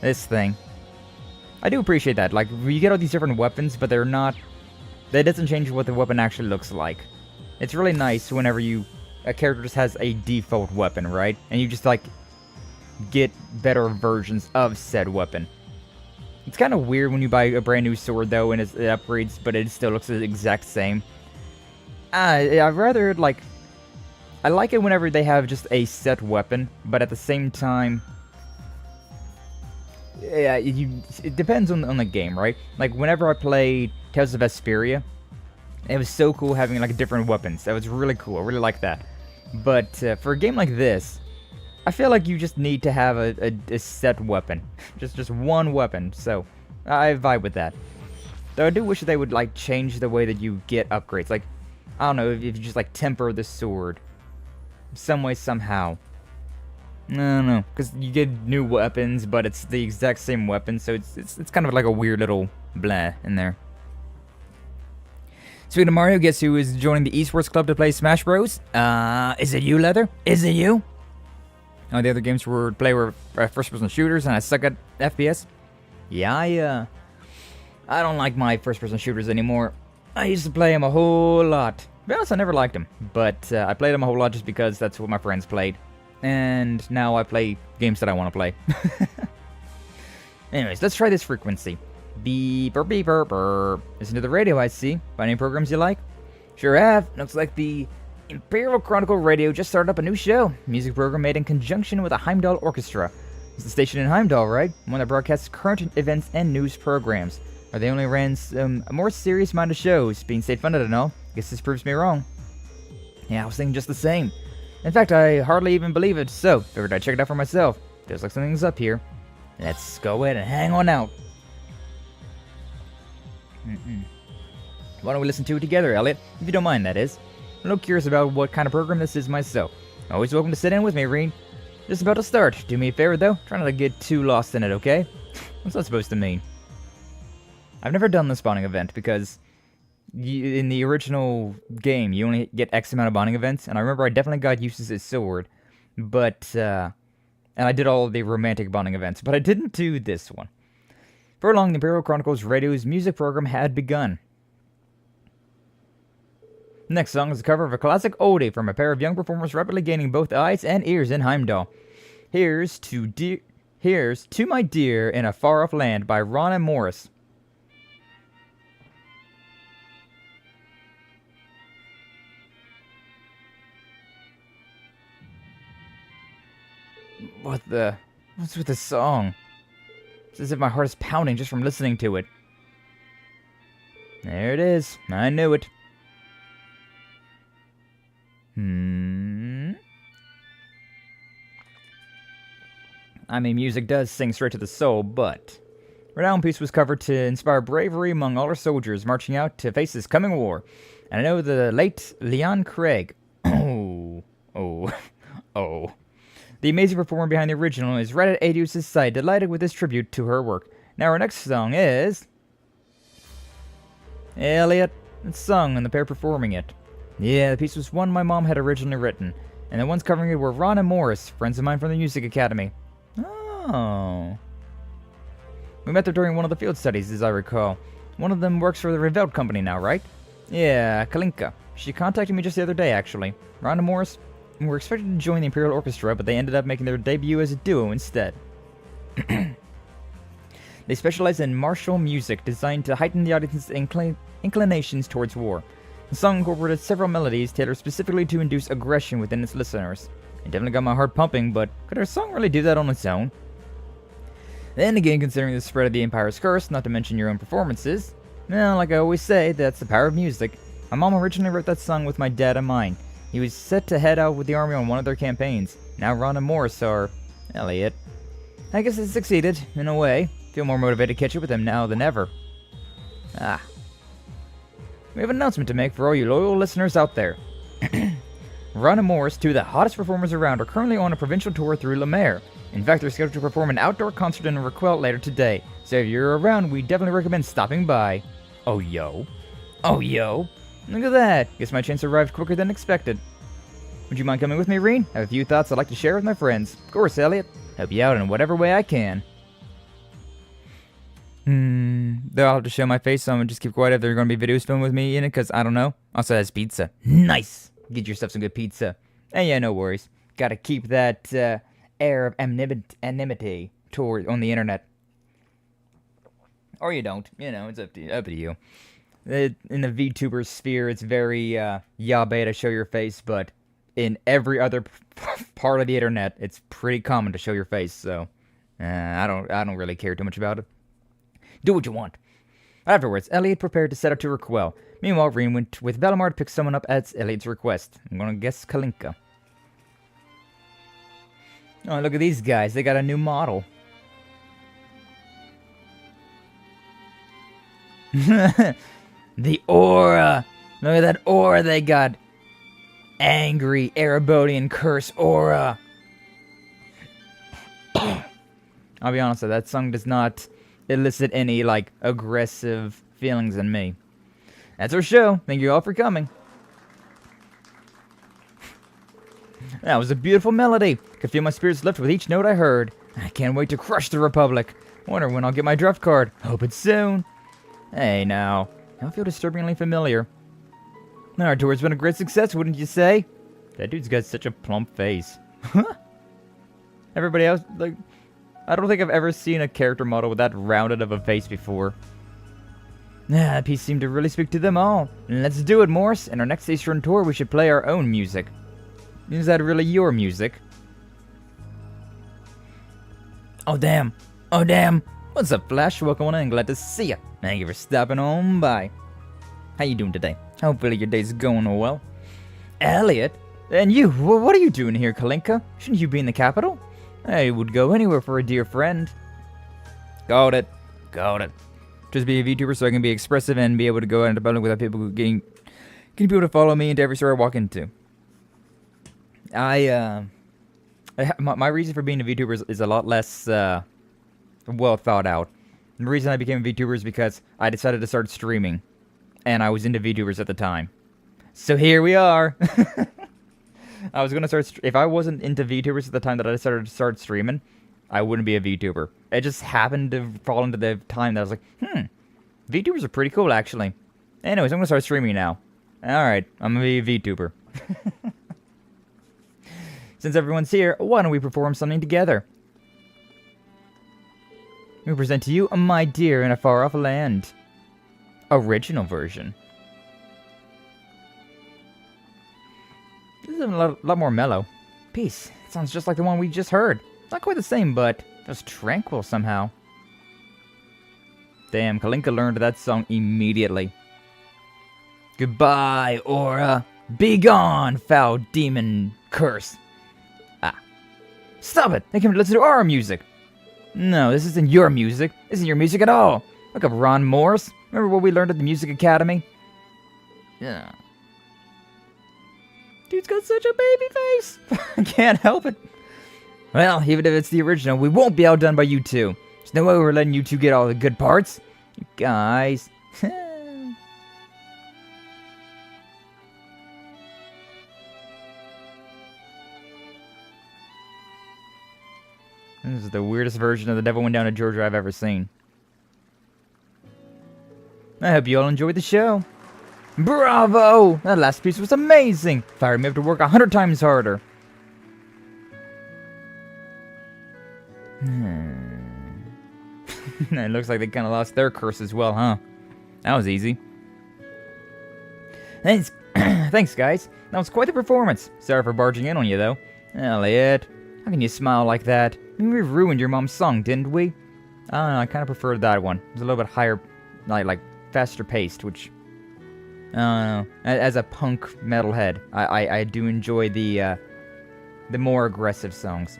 this thing. I do appreciate that. Like, you get all these different weapons, but they're not. That doesn't change what the weapon actually looks like. It's really nice whenever a character just has a default weapon, right? And you just like get better versions of said weapon. It's kind of weird when you buy a brand new sword though, and it upgrades, but it still looks the exact same. I'd rather like. I like it whenever they have just a set weapon, but at the same time, yeah, it depends on the game, right? Like whenever I played Tales of Vesperia, it was so cool having like different weapons. That was really cool. I really like that. But for a game like this, I feel like you just need to have a set weapon, just one weapon. So I vibe with that. Though I do wish they would like change the way that you get upgrades. Like I don't know if you just like temper the sword. Some way, somehow. No, because you get new weapons, but it's the exact same weapon, so it's kind of like a weird little blah in there. Speaking of Mario, guess who is joining the esports club to play Smash Bros? Is it you, Leather? Is it you? Oh, the other games were first-person shooters, and I suck at FPS. Yeah, I don't like my first-person shooters anymore. I used to play them a whole lot. To be honest, I never liked them, but I played them a whole lot just because that's what my friends played. And now I play games that I want to play. Anyways, let's try this frequency. Beeper, beeper, burr. Listen to the radio, I see. Find any programs you like? Sure have. Looks like the Imperial Chronicle Radio just started up a new show. Music program made in conjunction with the Heimdall Orchestra. It's the station in Heimdall, right? One that broadcasts current events and news programs. Are they only ran some more serious-minded shows, being state-funded and all? Guess this proves me wrong. Yeah, I was thinking just the same. In fact, I hardly even believe it, so figured I'd check it out for myself. Feels like something's up here. Let's go ahead and hang on out. Why don't we listen to it together, Elliot? If you don't mind, that is. I'm a little curious about what kind of program this is myself. Always welcome to sit in with me, Reen. Just about to start. Do me a favor, though. Try not to get too lost in it, okay? What's that supposed to mean? I've never done the spawning event because in the original game, you only get X amount of bonding events, and I remember I definitely got Eustace's sword, but, and I did all of the romantic bonding events, but I didn't do this one. For long, the Imperial Chronicles Radio's music program had begun. The next song is a cover of a classic oldie from a pair of young performers rapidly gaining both eyes and ears in Heimdall. Here's To My Dear in a Far Off Land by Ron and Morris. What's with this song? It's as if my heart is pounding just from listening to it. There it is. I knew it. I mean, music does sing straight to the soul, but Renown Piece was covered to inspire bravery among all our soldiers marching out to face this coming war. And I know the late Leon Craig. The amazing performer behind the original is right at Adios' side, delighted with this tribute to her work. Now our next song is Elliot. It's sung and the pair performing it. Yeah, the piece was one my mom had originally written, and the ones covering it were Ron and Morris, friends of mine from the Music Academy. Oh. We met there during one of the field studies, as I recall. One of them works for the Revolt company now, right? Yeah, Kalinka. She contacted me just the other day, actually. Ron and Morris were expected to join the Imperial Orchestra, but they ended up making their debut as a duo instead. They specialize in martial music designed to heighten the audience's inclinations towards war. The song incorporated several melodies tailored specifically to induce aggression within its listeners. It definitely got my heart pumping, but could our song really do that on its own? Then again, considering the spread of the Empire's curse, not to mention your own performances, well, like I always say, that's the power of music. My mom originally wrote that song with my dad in mind. He was set to head out with the army on one of their campaigns. Now Ron and Morris are Elliot. I guess it succeeded, in a way. Feel more motivated to catch up with him now than ever. We have an announcement to make for all you loyal listeners out there. Ron and Morris, two of the hottest performers around, are currently on a provincial tour through Le Maire. In fact, they're scheduled to perform an outdoor concert in Requel later today, so if you're around, we definitely recommend stopping by. Oh yo. Look at that. Guess my chance arrived quicker than expected. Would you mind coming with me, Reen? I have a few thoughts I'd like to share with my friends. Of course, Elliot. Help you out in whatever way I can. Though I'll have to show my face, so I'm gonna just keep quiet if there are gonna be videos filmed with me in it, because I don't know. Also has pizza. Nice! Get yourself some good pizza. And yeah, no worries. Gotta keep that air of anonymity on the internet. Or you don't. You know, it's up to you. In the VTuber sphere, it's very yabe to show your face, but in every other part of the internet, it's pretty common to show your face, so I don't really care too much about it. Do what you want. Afterwards, Elliot prepared to set out to Requel. Meanwhile, Reen went with Valimar to pick someone up at Elliot's request. I'm gonna guess Kalinka. Oh, look at these guys. They got a new model. The aura. Look at that aura they got. Angry Erebodian curse aura. I'll be honest, that song does not elicit any, like, aggressive feelings in me. That's our show. Thank you all for coming. That was a beautiful melody. Could feel my spirits lift with each note I heard. I can't wait to crush the Republic. Wonder when I'll get my draft card. Hope it's soon. Hey, now. I feel disturbingly familiar. Our tour's been a great success, wouldn't you say? That dude's got such a plump face. Everybody else, like, I don't think I've ever seen a character model with that rounded of a face before. That piece seemed to really speak to them all. Let's do it, Morse. In our next Eastern tour, we should play our own music. Is that really your music? Oh, damn. Oh, damn. What's up, Flash? Welcome on in. Glad to see ya. Thank you for stopping on by. How you doing today? Hopefully your day's going well. Elliot? And you, what are you doing here, Kalinka? Shouldn't you be in the capital? I would go anywhere for a dear friend. Got it. Just be a VTuber so I can be expressive and be able to go out into public without people getting people to follow me into every store I walk into. My reason for being a VTuber is a lot less well thought out. The reason I became a VTuber is because I decided to start streaming, and I was into VTubers at the time. So here we are. I was gonna start. If I wasn't into VTubers at the time that I decided to start streaming, I wouldn't be a VTuber. It just happened to fall into the time that I was like, VTubers are pretty cool, actually. Anyways, I'm gonna start streaming now. Alright, I'm gonna be a VTuber. Since everyone's here, why don't we perform something together? We present to you My Dear in a Far Off Land. Original version. This is a lot more mellow. Peace. Sounds just like the one we just heard. Not quite the same, but just tranquil somehow. Damn, Kalinka learned that song immediately. Goodbye, Aura. Be gone, foul demon curse. Ah. Stop it! They came to listen to our music. No, this isn't your music. This isn't your music at all. Look up Ron Morris. Remember what we learned at the Music Academy? Yeah. Dude's got such a baby face. I can't help it. Well, even if it's the original, we won't be outdone by you two. There's no way we're letting you two get all the good parts. You guys. This is the weirdest version of The Devil Went Down to Georgia I've ever seen. I hope you all enjoyed the show. Bravo! That last piece was amazing! Fired me up to work 100 times harder. It looks like they kind of lost their curse as well, huh? That was easy. Thanks, thanks guys. That was quite the performance. Sorry for barging in on you, though. Elliot, how can you smile like that? We ruined your mom's song, didn't we? I don't know, I kind of preferred that one. It was a little bit higher, like faster paced, which... I don't know. As a punk metalhead, I do enjoy the more aggressive songs.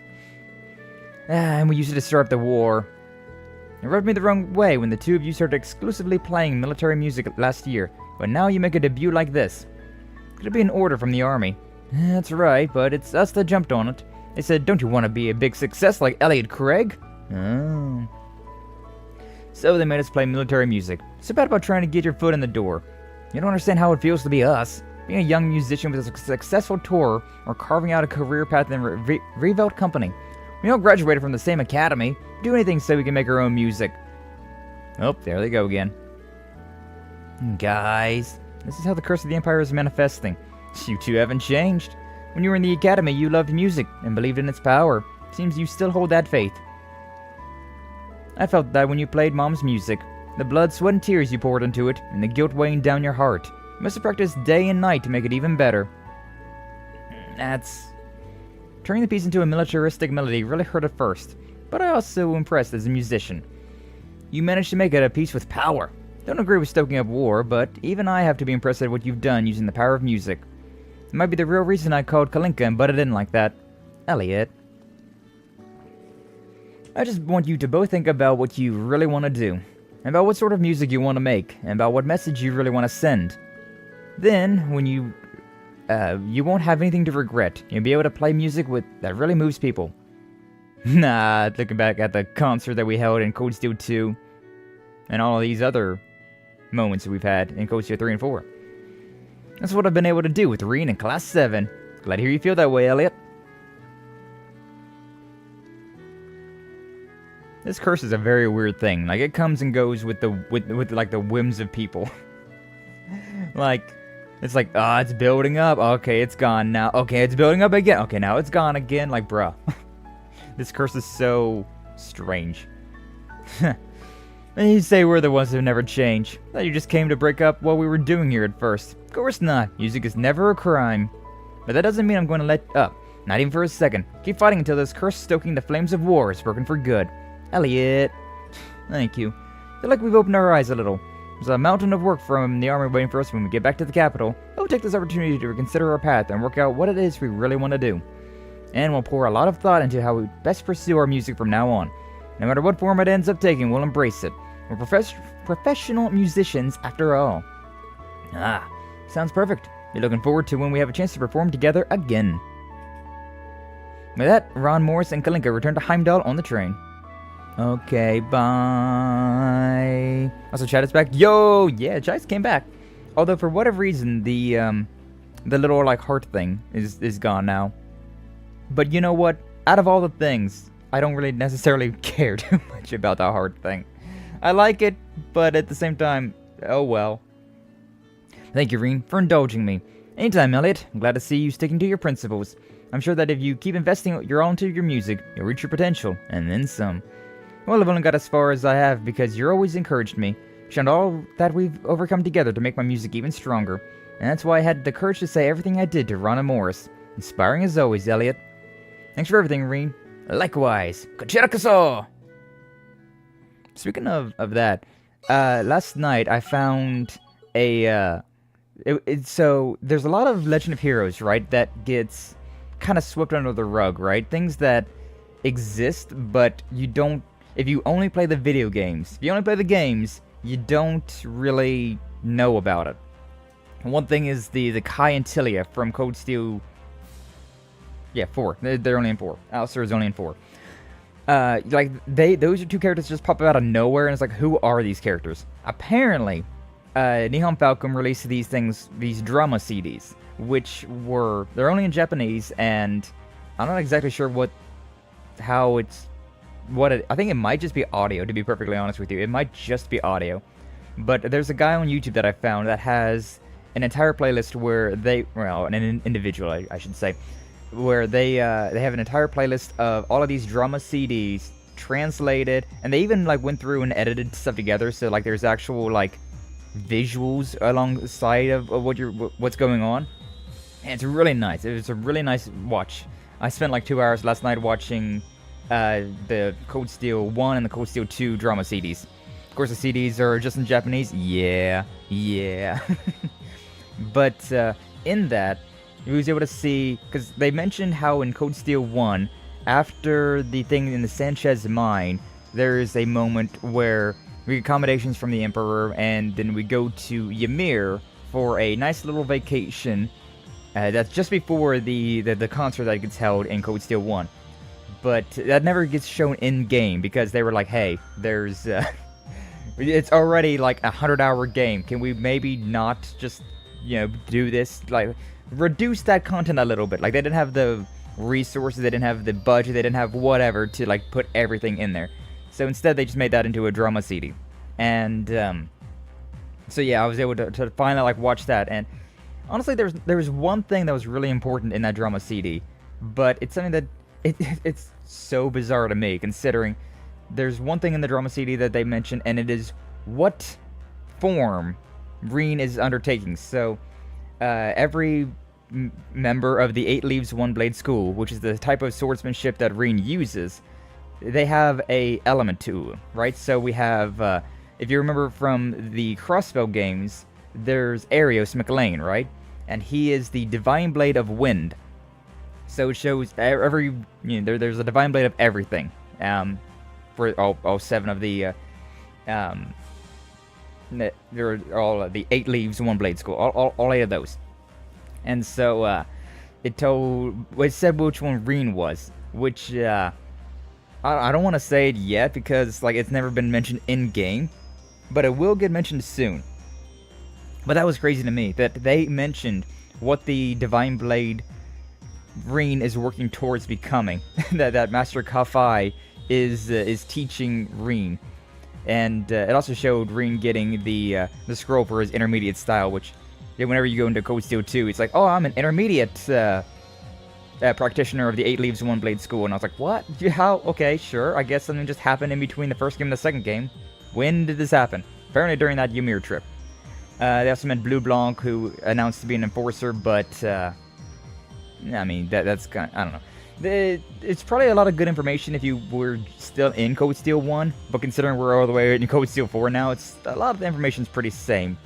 And we used it to start up the war. It rubbed me the wrong way when the two of you started exclusively playing military music last year, but now you make a debut like this. Could it be an order from the army? That's right, but it's us that jumped on it. They said, don't you want to be a big success like Elliot Craig? Oh. So they made us play military music. It's bad about trying to get your foot in the door. You don't understand how it feels to be us. Being a young musician with a successful tour or carving out a career path in a revamped company. We all graduated from the same academy. Do anything so we can make our own music. Oh, there they go again. Guys, this is how the curse of the Empire is manifesting. You two haven't changed. When you were in the academy, you loved music and believed in its power. Seems you still hold that faith. I felt that when you played Mom's music. The blood, sweat, and tears you poured into it, and the guilt weighing down your heart. You must have practiced day and night to make it even better. That's... Turning the piece into a militaristic melody really hurt at first, but I also impressed as a musician. You managed to make it a piece with power. Don't agree with stoking up war, but even I have to be impressed at what you've done using the power of music. It might be the real reason I called Kalinka and butted in like that. Elliot. I just want you to both think about what you really want to do. About what sort of music you want to make, and about what message you really want to send. Then, when you won't have anything to regret. You'll be able to play music that really moves people. Nah, looking back at the concert that we held in Cold Steel 2, and all of these other moments that we've had in Cold Steel 3 and 4. That's what I've been able to do with Reen in Class 7. Glad to hear you feel that way, Elliot. This curse is a very weird thing. Like, it comes and goes with like the whims of people. Like, it's like, ah, it's building up. Okay, it's gone now. Okay, it's building up again. Okay, now it's gone again. Like, bruh. This curse is so strange. And you say we're the ones who never change. That you just came to break up what we were doing here at first. Of course not. Music is never a crime. But that doesn't mean I'm going to let up. Not even for a second. Keep fighting until this curse stoking the flames of war is broken for good. Elliot. Thank you. I feel like we've opened our eyes a little. There's a mountain of work from the army waiting for us when we get back to the capital. We'll take this opportunity to reconsider our path and work out what it is we really want to do. And we'll pour a lot of thought into how we best pursue our music from now on. No matter what form it ends up taking, we'll embrace it. We're professional musicians after all. Ah, sounds perfect. Be looking forward to when we have a chance to perform together again. With that, Ron Morris and Kalinka return to Heimdall on the train. Okay, bye. Also, Chad is back. Yo, yeah, Chad came back. Although for whatever reason, the little like heart thing is gone now. But you know what? Out of all the things, I don't really necessarily care too much about the heart thing. I like it, but at the same time, oh well. Thank you, Reen, for indulging me. Anytime, Elliot. I'm glad to see you sticking to your principles. I'm sure that if you keep investing your all into your music, you'll reach your potential, and then some. Well, I've only got as far as I have because you're always encouraged me. Shown all that we've overcome together to make my music even stronger. And that's why I had the courage to say everything I did to Ron and Morris. Inspiring as always, Elliot. Thanks for everything, Reen. Likewise, Kochirakuso! Speaking of that, last night I found a, so there's a lot of Legend of Heroes, right, that gets kind of swept under the rug, right? Things that exist, but you don't, if you only play the video games, if you only play the games, you don't really know about it. And one thing is the Kai and Tilia from Code Steel. Yeah, 4. They're only in 4. Alistair is only in 4. Like, those are two characters just pop out of nowhere, and it's like, who are these characters? Apparently, Nihon Falcom released these things, these drama CDs, which were, they're only in Japanese, and I'm not exactly sure I think it might just be audio, to be perfectly honest with you. It might just be audio. But there's a guy on YouTube that I found that has an entire playlist where an individual, I should say, where they have an entire playlist of all of these drama CDs translated, and they even like went through and edited stuff together, so like there's actual like visuals alongside of what's going on, and it's really nice. It was a really nice watch. I spent like 2 hours last night watching the Code Steel 1 and the Code Steel 2 drama CDs. Of course, the CDs are just in Japanese. Yeah. But in that, you was able to see, because they mentioned how in Code Steel 1, after the thing in the Sanchez mine, there is a moment where we get accommodations from the Emperor, and then we go to Ymir for a nice little vacation. That's just before the concert that gets held in Code Steel 1. But that never gets shown in-game, because they were like, hey, there's... it's already like a 100-hour game. Can we maybe not just, do this? Like, reduce that content a little bit. Like, they didn't have the resources, they didn't have the budget, they didn't have whatever to like put everything in there. So instead they just made that into a drama CD. And so yeah, I was able to finally like watch that, and honestly there was one thing that was really important in that drama CD, but it's something that it's so bizarre to me, considering there's one thing in the drama CD that they mention, and it is what form Reen is undertaking. So every member of the 8 Leaves 1 Blade School, which is the type of swordsmanship that Reen uses, they have a element to, right? So we have, if you remember from the Crossbow games, there's Arios McLean, right? And he is the Divine Blade of Wind. So it shows there's a Divine Blade of everything, for all 7 of the, they're all the 8 Leaves 1 Blade School, all 8 of those. And so it said which one Reen was, which I don't want to say it yet because like it's never been mentioned in game, but it will get mentioned soon. But that was crazy to me that they mentioned what the Divine Blade Reen is working towards becoming. that Master Kafai is teaching Reen. And it also showed Reen getting the scroll for his intermediate style, which whenever you go into Code Steel 2, it's like, oh, I'm an intermediate practitioner of the 8 Leaves 1 Blade School. And I was like, what? How? Okay, sure. I guess something just happened in between the first game and the second game. When did this happen? Apparently during that Ymir trip. They also met Blue Blanc, who announced to be an enforcer, but I mean, that's kind of, I don't know. It's probably a lot of good information if you were still in Code Steel 1, but considering we're all the way in Code Steel 4 now, it's a lot of the information's pretty same.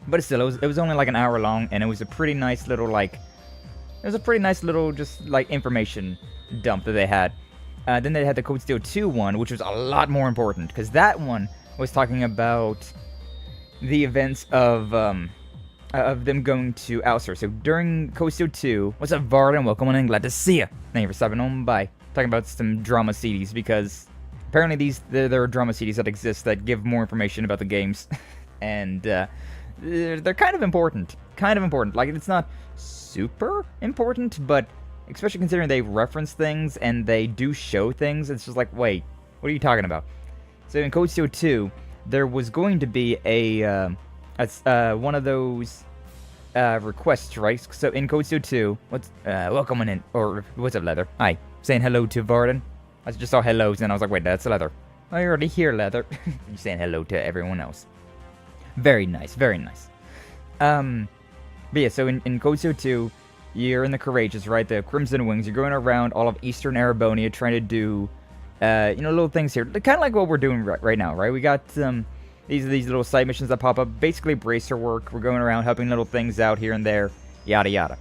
But still, it was only like an hour long, and it was a pretty nice little just like information dump that they had. Then they had the Code Steel 2 one, which was a lot more important, because that one was talking about the events of them going to Alcer. So during Code Steel 2, what's up, Varden? Welcome on in, glad to see you. Thank you for stopping on by. Talking about some drama CDs, because apparently there are drama CDs that exist that give more information about the games, and they're kind of important. Like, it's not super important, but especially considering they reference things and they do show things, it's just like, wait, what are you talking about? So in Code Steel 2, there was going to be one of those requests, right? So in Code Steel 2, welcome in, or what's up, Leather? Hi, saying hello to Varden. I just saw hellos and I was like, wait, that's Leather. I already hear Leather. You're saying hello to everyone else. Very nice, very nice. But yeah, so in Code Steel 2, you're in the Courageous, right? The Crimson Wings. You're going around all of Eastern Arabonia trying to do, little things here. Kind of like what we're doing right now, right? We got these little side missions that pop up. Basically bracer work. We're going around helping little things out here and there. Yada, yada.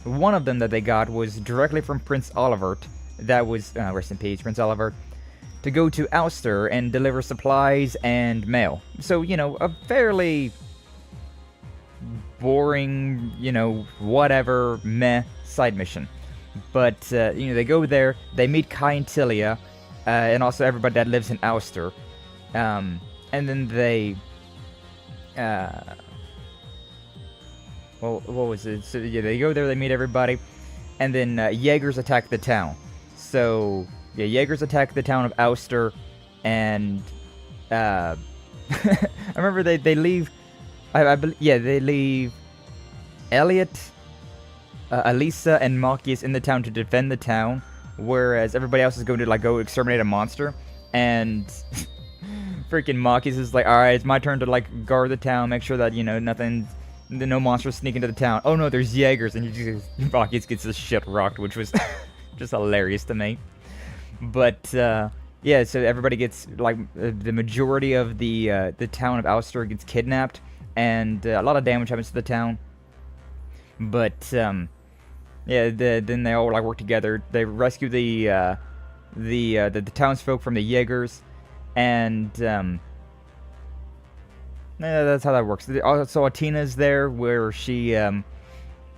One of them that they got was directly from Prince Olivert. That was, rest in peace, Prince Olivert. To go to Ulster and deliver supplies and mail. So, a fairly boring, whatever, meh side mission. But, they go there, they meet Kai and Tilia, and also everybody that lives in Ulster. And then they, well, what was it? So, yeah, they go there, they meet everybody, and then Jaegers attack the town. So, yeah, Jaegers attack the town of Ulster, and I remember they leave. They leave Elliot, Elisa, and Malchus in the town to defend the town, whereas everybody else is going to go exterminate a monster. And freaking Malchus is like, all right, it's my turn to guard the town, make sure that no monsters sneak into the town. Oh no, there's Jaegers, and Malchus gets his shit rocked, which was just hilarious to me. But yeah, so everybody gets the majority of the town of Ulster gets kidnapped, and a lot of damage happens to the town. But yeah, then they all work together. They rescue the townsfolk from the Jaegers, and yeah, that's how that works. Also, Atina's there, where she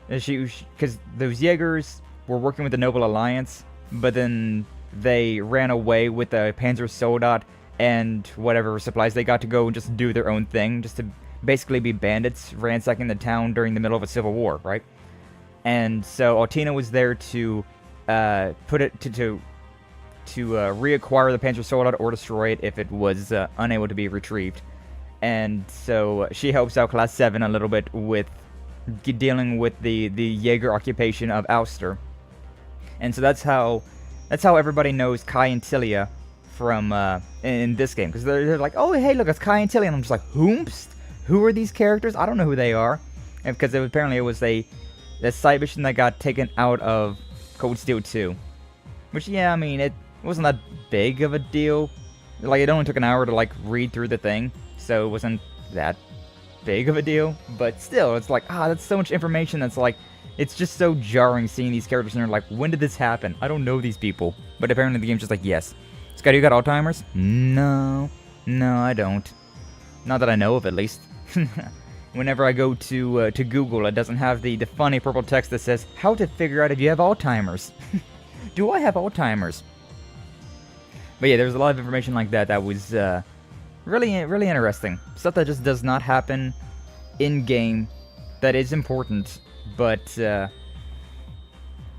because those Jaegers were working with the Noble Alliance, but then they ran away with the Panzer Soldat and whatever supplies they got to go and just do their own thing, just to basically be bandits ransacking the town during the middle of a civil war, right? And so Altina was there to reacquire the Panzer Soldat or destroy it if it was unable to be retrieved. And so she helps out Class 7 a little bit with dealing with the Jaeger occupation of Ulster. And so that's how everybody knows Kai and Tilia from in this game, because they're like, oh hey, look, it's Kai and Tilia, and I'm just like, who are these characters? I don't know who they are, and because apparently it was a side mission that got taken out of Cold Steel 2, which, yeah, I mean, it wasn't that big of a deal. It only took an hour to read through the thing, so it wasn't that big of a deal. But still, it's that's so much information. That's it's just so jarring seeing these characters, and you're like, when did this happen? I don't know these people. But apparently the game's just yes. Scotty, you got Alzheimer's? No, I don't. Not that I know of, at least. Whenever I go to Google, it doesn't have the funny purple text that says, how to figure out if you have Alzheimer's. Do I have Alzheimer's? But yeah, there's a lot of information like that that was really interesting. Stuff that just does not happen in-game that is important. But,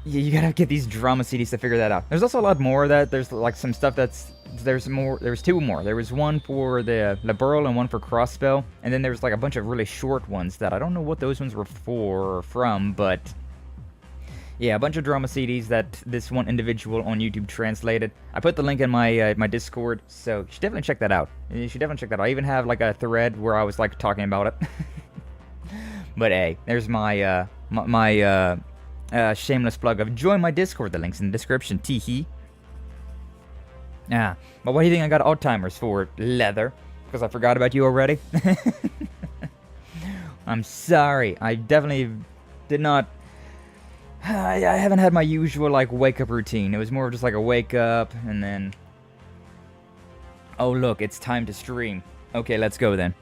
you gotta get these drama CDs to figure that out. There's also a lot more of that. There's, some stuff there's two more. There was one for the Liberal and one for Crossspell. And then there's, a bunch of really short ones that I don't know what those ones were from, but yeah, a bunch of drama CDs that this one individual on YouTube translated. I put the link in my Discord, so you should definitely check that out. I even have, a thread where I was, talking about it. But hey, there's my shameless plug of join my Discord. The link's in the description. Teehee. But what do you think I got Alzheimer's for, Leather? Because I forgot about you already? I'm sorry. I definitely did not. I haven't had my usual wake up routine. It was more of just a wake up and then, oh look, it's time to stream. Okay, let's go then.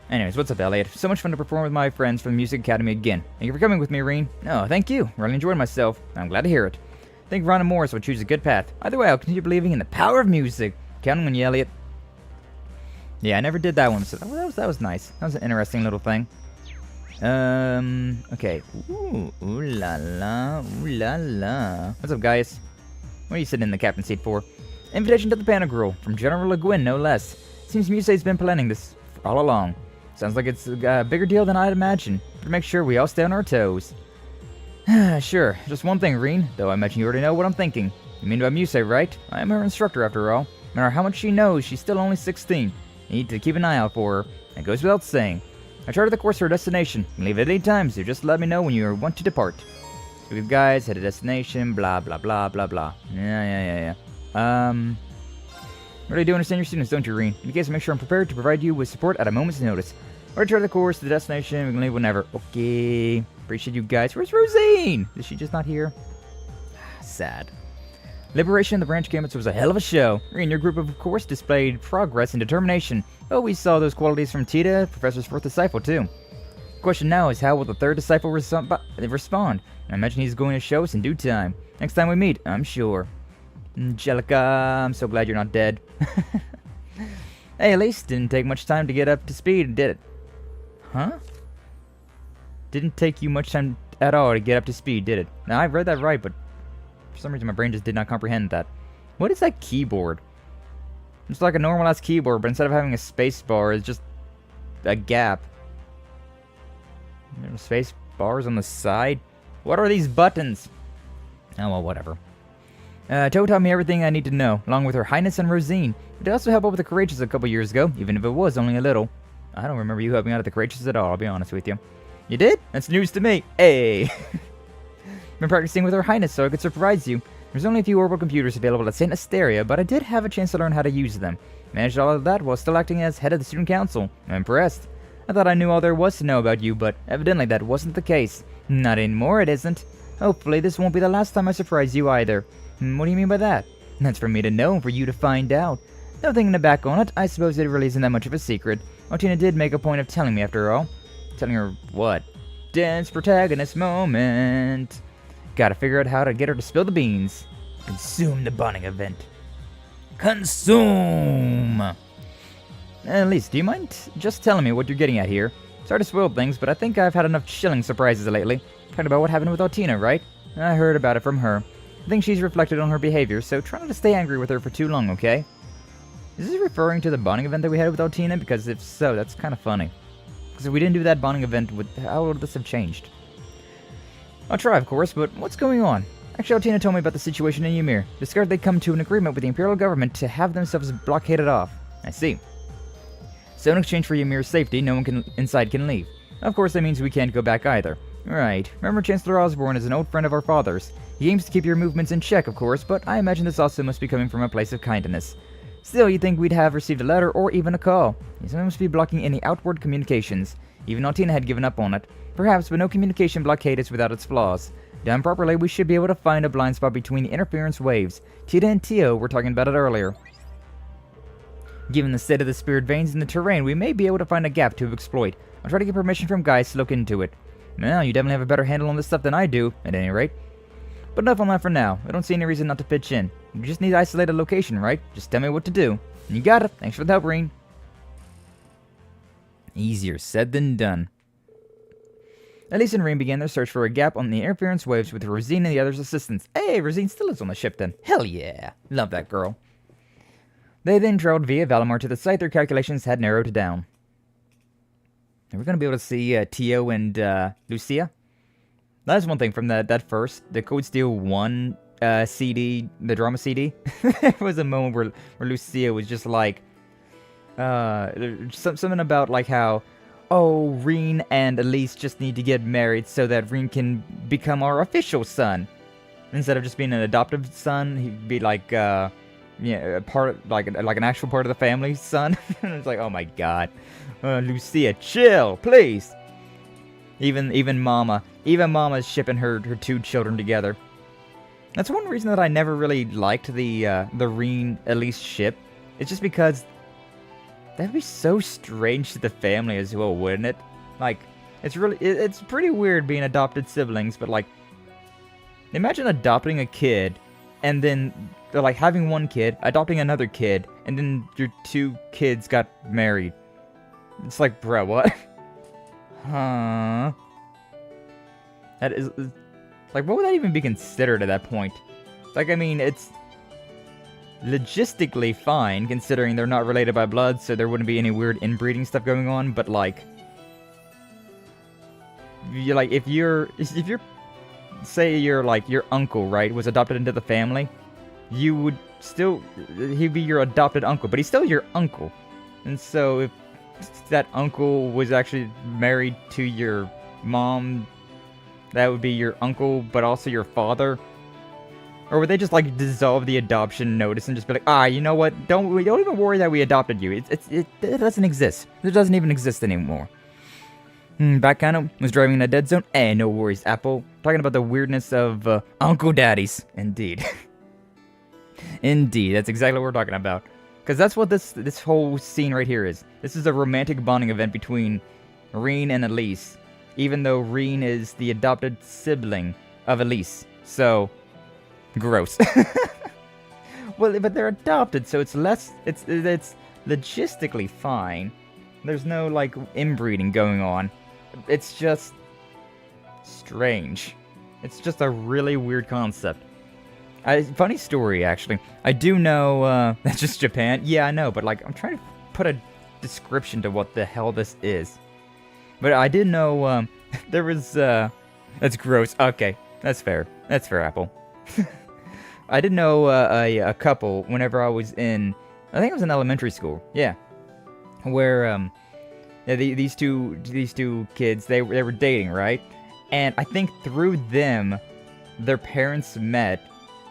Anyways, what's up, Elliot? So much fun to perform with my friends from the Music Academy again. Thank you for coming with me, Reen. No, thank you. Really enjoyed myself. I'm glad to hear it. I think Ron and Morris will choose a good path. Either way, I'll continue believing in the power of music. Counting on you, Elliot. Yeah, I never did that one, so that was nice. That was an interesting little thing. Okay. Ooh la la, ooh la la. What's up, guys? What are you sitting in the captain seat for? Invitation to the Pantagruel, from General Le Guin, no less. Seems Musei's been planning this all along. Sounds like it's a bigger deal than I'd imagined. To make sure we all stay on our toes. Sure, just one thing, Reen, though I imagine you already know what I'm thinking. You mean about Musei, right? I am her instructor, after all. No matter how much she knows, she's still only 16. You need to keep an eye out for her. It goes without saying. I charted the course for a destination. You can leave at any time, so just let me know when you want to depart. Speak of guides, head to destination, blah, blah, blah, blah, blah. Yeah. Really do understand your students, don't you, Reen? In case, make sure I'm prepared to provide you with support at a moment's notice. Or chart the course to the destination, we can leave whenever. Okay. Appreciate you guys. Where's Rosine? Is she just not here? Sad. Liberation of the branch campus was a hell of a show. Reen, your group of course displayed progress and determination. Oh, we saw those qualities from Tita, Professor's fourth disciple, too. The question now is how will the third disciple respond? I imagine he's going to show us in due time. Next time we meet, I'm sure. Angelica, I'm so glad you're not dead. Hey, Elise, didn't take much time to get up to speed, did it? Huh? Didn't take you much time at all to get up to speed, did it? Now, I read that right, but for some reason my brain just did not comprehend that. What is that keyboard? It's like a normal-ass keyboard, but instead of having a space bar, it's just a gap. There are space bars on the side? What are these buttons? Oh, well, whatever. Toe taught me everything I need to know, along with Her Highness and Rosine. It also helped out with the Courageous a couple years ago, even if it was only a little. I don't remember you helping out at the Courageous at all, I'll be honest with you. You did? That's news to me. Hey! Been practicing with Her Highness so I could surprise you. There's only a few orbital computers available at St. Asteria, but I did have a chance to learn how to use them. Managed all of that while still acting as head of the student council. I'm impressed. I thought I knew all there was to know about you, but evidently that wasn't the case. Not anymore, it isn't. Hopefully this won't be the last time I surprise you either. What do you mean by that? That's for me to know and for you to find out. No thinking back on it, I suppose it really isn't that much of a secret. Otina did make a point of telling me after all. Telling her what? Dense protagonist moment. Gotta figure out how to get her to spill the beans. Consume the bonding event. Consume! Elise, do you mind just telling me what you're getting at here? Sorry to spoil things, but I think I've had enough chilling surprises lately. Talking about what happened with Otina, right? I heard about it from her. I think she's reflected on her behavior, so try not to stay angry with her for too long, okay? Is this referring to the bonding event that we had with Otina? Because if so, that's kind of funny. Because if we didn't do that bonding event, how would this have changed? I'll try, of course, but what's going on? Actually, Otina told me about the situation in Ymir. Discovered they'd come to an agreement with the Imperial government to have themselves blockaded off. I see. So in exchange for Ymir's safety, no one inside can leave. Of course, that means we can't go back either. Right. Remember, Chancellor Osborne is an old friend of our father's. He aims to keep your movements in check, of course, but I imagine this also must be coming from a place of kindness. Still, you'd think we'd have received a letter or even a call. He must be blocking any outward communications. Even Otina had given up on it. Perhaps, but no communication blockade is without its flaws. Done properly, we should be able to find a blind spot between the interference waves. Tita and Tio were talking about it earlier. Given the state of the spirit veins in the terrain, we may be able to find a gap to exploit. I'll try to get permission from guys to look into it. Well, you definitely have a better handle on this stuff than I do, at any rate. But enough on that for now. I don't see any reason not to pitch in. You just need to isolate a location, right? Just tell me what to do. And you got it. Thanks for the help, Reen. Easier said than done. Elise and Reen began their search for a gap on the interference waves with Rosine and the others' assistants. Hey, Rosine still is on the ship then. Hell yeah. Love that girl. They then traveled via Valimar to the site their calculations had narrowed down. Are we going to be able to see Tio and Lucia? That's one thing from the Code Steel 1 CD, the drama CD. There was a moment where Lucia was just like, something about like how, oh, Reen and Elise just need to get married so that Reen can become our official son. Instead of just being an adoptive son, he'd be like, yeah, like an actual part of the family son. It's like, oh my god, Lucia, chill, please. Even Mama's shipping her two children together. That's one reason that I never really liked the Reen Elise ship. It's just because that'd be so strange to the family as well, wouldn't it? Like, it's pretty weird being adopted siblings, but like, imagine adopting a kid and then they're like having one kid, adopting another kid, and then your two kids got married. It's like, bro, what? Huh? That is, like, what would that even be considered at that point? Like, I mean, it's logistically fine, considering they're not related by blood, so there wouldn't be any weird inbreeding stuff going on, but like, if you're, say your uncle, right, was adopted into the family, you would still, he'd be your adopted uncle, but he's still your uncle. And so if that uncle was actually married to your mom, that would be your uncle, but also your father? Or would they just like dissolve the adoption notice and just be like, you know what? Don't even worry that we adopted you. It doesn't exist. It doesn't even exist anymore. Backcount was driving in a dead zone. No worries, Apple. Talking about the weirdness of Uncle Daddies. Indeed. Indeed, that's exactly what we're talking about. Because that's what this whole scene right here is. This is a romantic bonding event between Reen and Elise. Even though Reen is the adopted sibling of Elise. So, gross. Well, but they're adopted, so it's logistically fine. There's no, like, inbreeding going on. It's just strange. It's just a really weird concept. Funny story, actually. I do know, that's just Japan. Yeah, I know, but, like, I'm trying to put a description to what the hell this is. But I did know, there was, that's gross. Okay, that's fair. That's fair, Apple. I did know, a couple, whenever I was in, I think it was in elementary school. Yeah. Where, yeah, these two kids, they were dating, right? And I think through them, their parents met.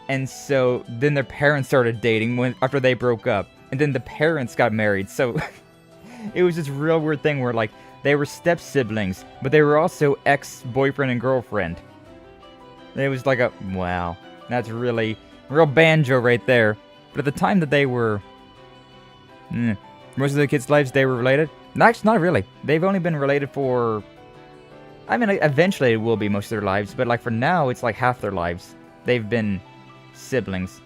And so then their parents started dating after they broke up. And then the parents got married. So it was this real weird thing where, like, they were step-siblings, but they were also ex-boyfriend and girlfriend. It was like a, wow, that's really, real banjo right there. But at the time that they were, most of the kids' lives, they were related. Actually, not really. They've only been related for, I mean, eventually it will be most of their lives. But, like, for now, it's like half their lives. They've been siblings.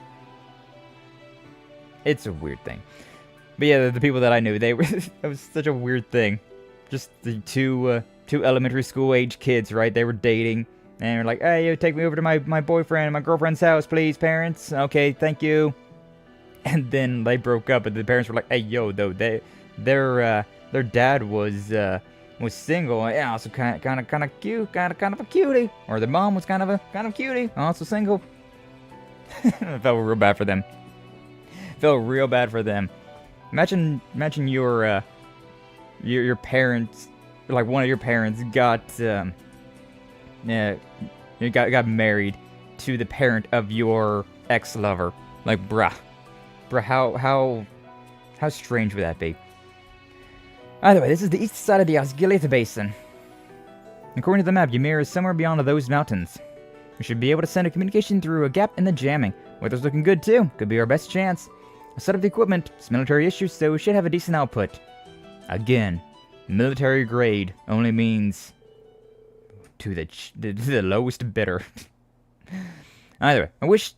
It's a weird thing. But yeah, the people that I knew, they were, it was such a weird thing. Just the two elementary school age kids, right? They were dating. And they're like, hey, yo, take me over to my boyfriend and my girlfriend's house, please, parents. Okay, thank you. And then they broke up, and the parents were like, hey, yo, though, their dad was single. Yeah, also kind of cute, kind of a cutie. Or the mom was kind of a cutie, also single. I felt real bad for them. Felt real bad for them. Imagine your parents, like one of your parents got married to the parent of your ex-lover. Like, bruh, how strange would that be? Either way, this is the east side of the Osgiliath Basin. According to the map, Ymir is somewhere beyond those mountains. We should be able to send a communication through a gap in the jamming. Weather's looking good too. Could be our best chance. I set up the equipment. It's military issues, so we should have a decent output. Again, military grade only means to the lowest bidder. Either way, I wish,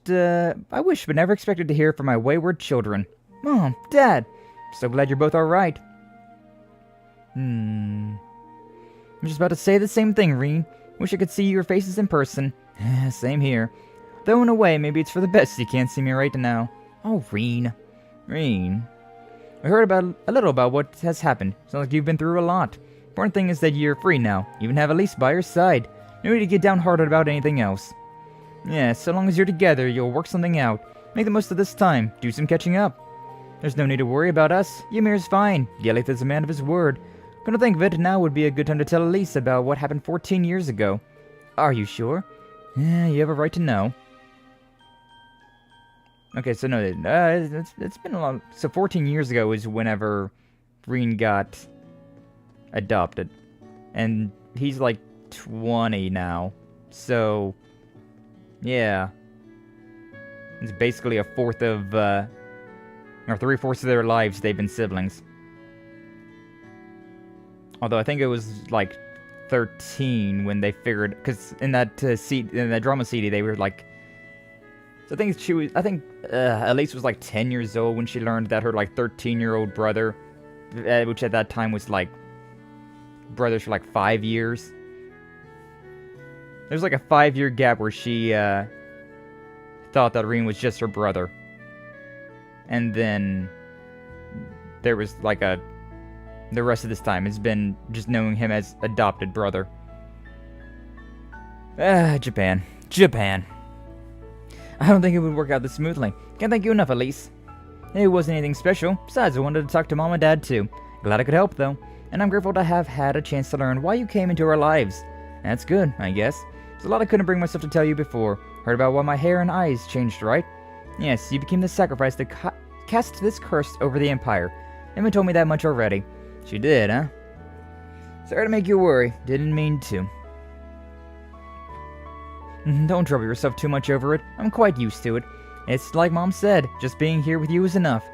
but never expected to hear from my wayward children. Mom, Dad, so glad you're both alright. I'm just about to say the same thing, Reen. Wish I could see your faces in person. Same here. Though in a way, maybe it's for the best you can't see me right now. Oh, Reen. I heard a little about what has happened. Sounds like you've been through a lot. Important thing is that you're free now. You even have Elise by your side. No need to get downhearted about anything else. Yeah, so long as you're together, you'll work something out. Make the most of this time. Do some catching up. There's no need to worry about us. Ymir's fine. Gelith is a man of his word. Come to think of it, now would be a good time to tell Elise about what happened 14 years ago. Are you sure? Yeah, you have a right to know. Okay, so no, it's been a long... So 14 years ago is whenever Reen got adopted. And he's like 20 now. So, yeah. It's basically a fourth of, or 3/4 of their lives they've been siblings. Although I think it was like 13 when they figured... Because in that in that drama CD, they were like... So I think Elise was like 10 years old when she learned that her like 13-year-old brother, which at that time was like brothers for like 5 years. There's like a 5-year gap where she thought that Reen was just her brother. And then there was like the rest of this time it's been just knowing him as adopted brother. Japan. I don't think it would work out this smoothly. Can't thank you enough, Elise. It wasn't anything special. Besides, I wanted to talk to Mom and Dad too. Glad I could help, though. And I'm grateful to have had a chance to learn why you came into our lives. That's good, I guess. There's a lot I couldn't bring myself to tell you before. Heard about why my hair and eyes changed, right? Yes, you became the sacrifice to cast this curse over the Empire. Emma told me that much already. She did, huh? Sorry to make you worry. Didn't mean to. Don't trouble yourself too much over it. I'm quite used to it. It's like Mom said, just being here with you is enough.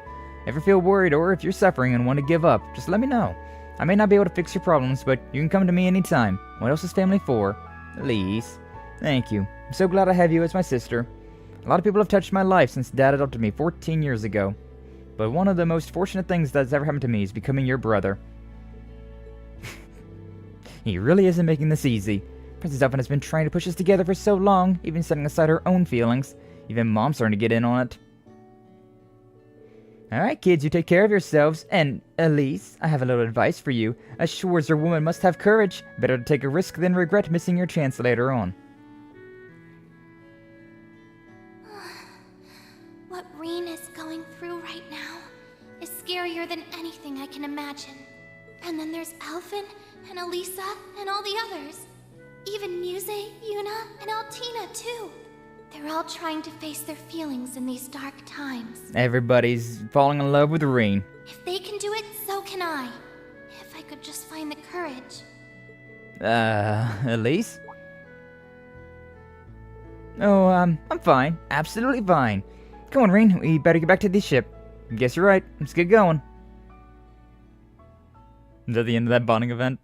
Ever feel worried or if you're suffering and want to give up, just let me know. I may not be able to fix your problems, but you can come to me anytime. What else is family for? Elise. Thank you. I'm so glad I have you as my sister. A lot of people have touched my life since Dad adopted me 14 years ago. But one of the most fortunate things that's ever happened to me is becoming your brother. He really isn't making this easy. Princess Elfin has been trying to push us together for so long, even setting aside her own feelings. Even Mom's starting to get in on it. Alright kids, you take care of yourselves, and Elise, I have a little advice for you. A Schwarzer woman must have courage. Better to take a risk than regret missing your chance later on. What Reen is going through right now is scarier than anything I can imagine. And then there's Elfin, and Elisa, and all the others. Even Muse, Yuna, and Altina too. They're all trying to face their feelings in these dark times. Everybody's falling in love with Reen. If they can do it, so can I. If I could just find the courage. Elise? Oh, I'm fine. Absolutely fine. Come on, Reen. We better get back to the ship. Guess you're right. Let's get going. Is that the end of that bonding event?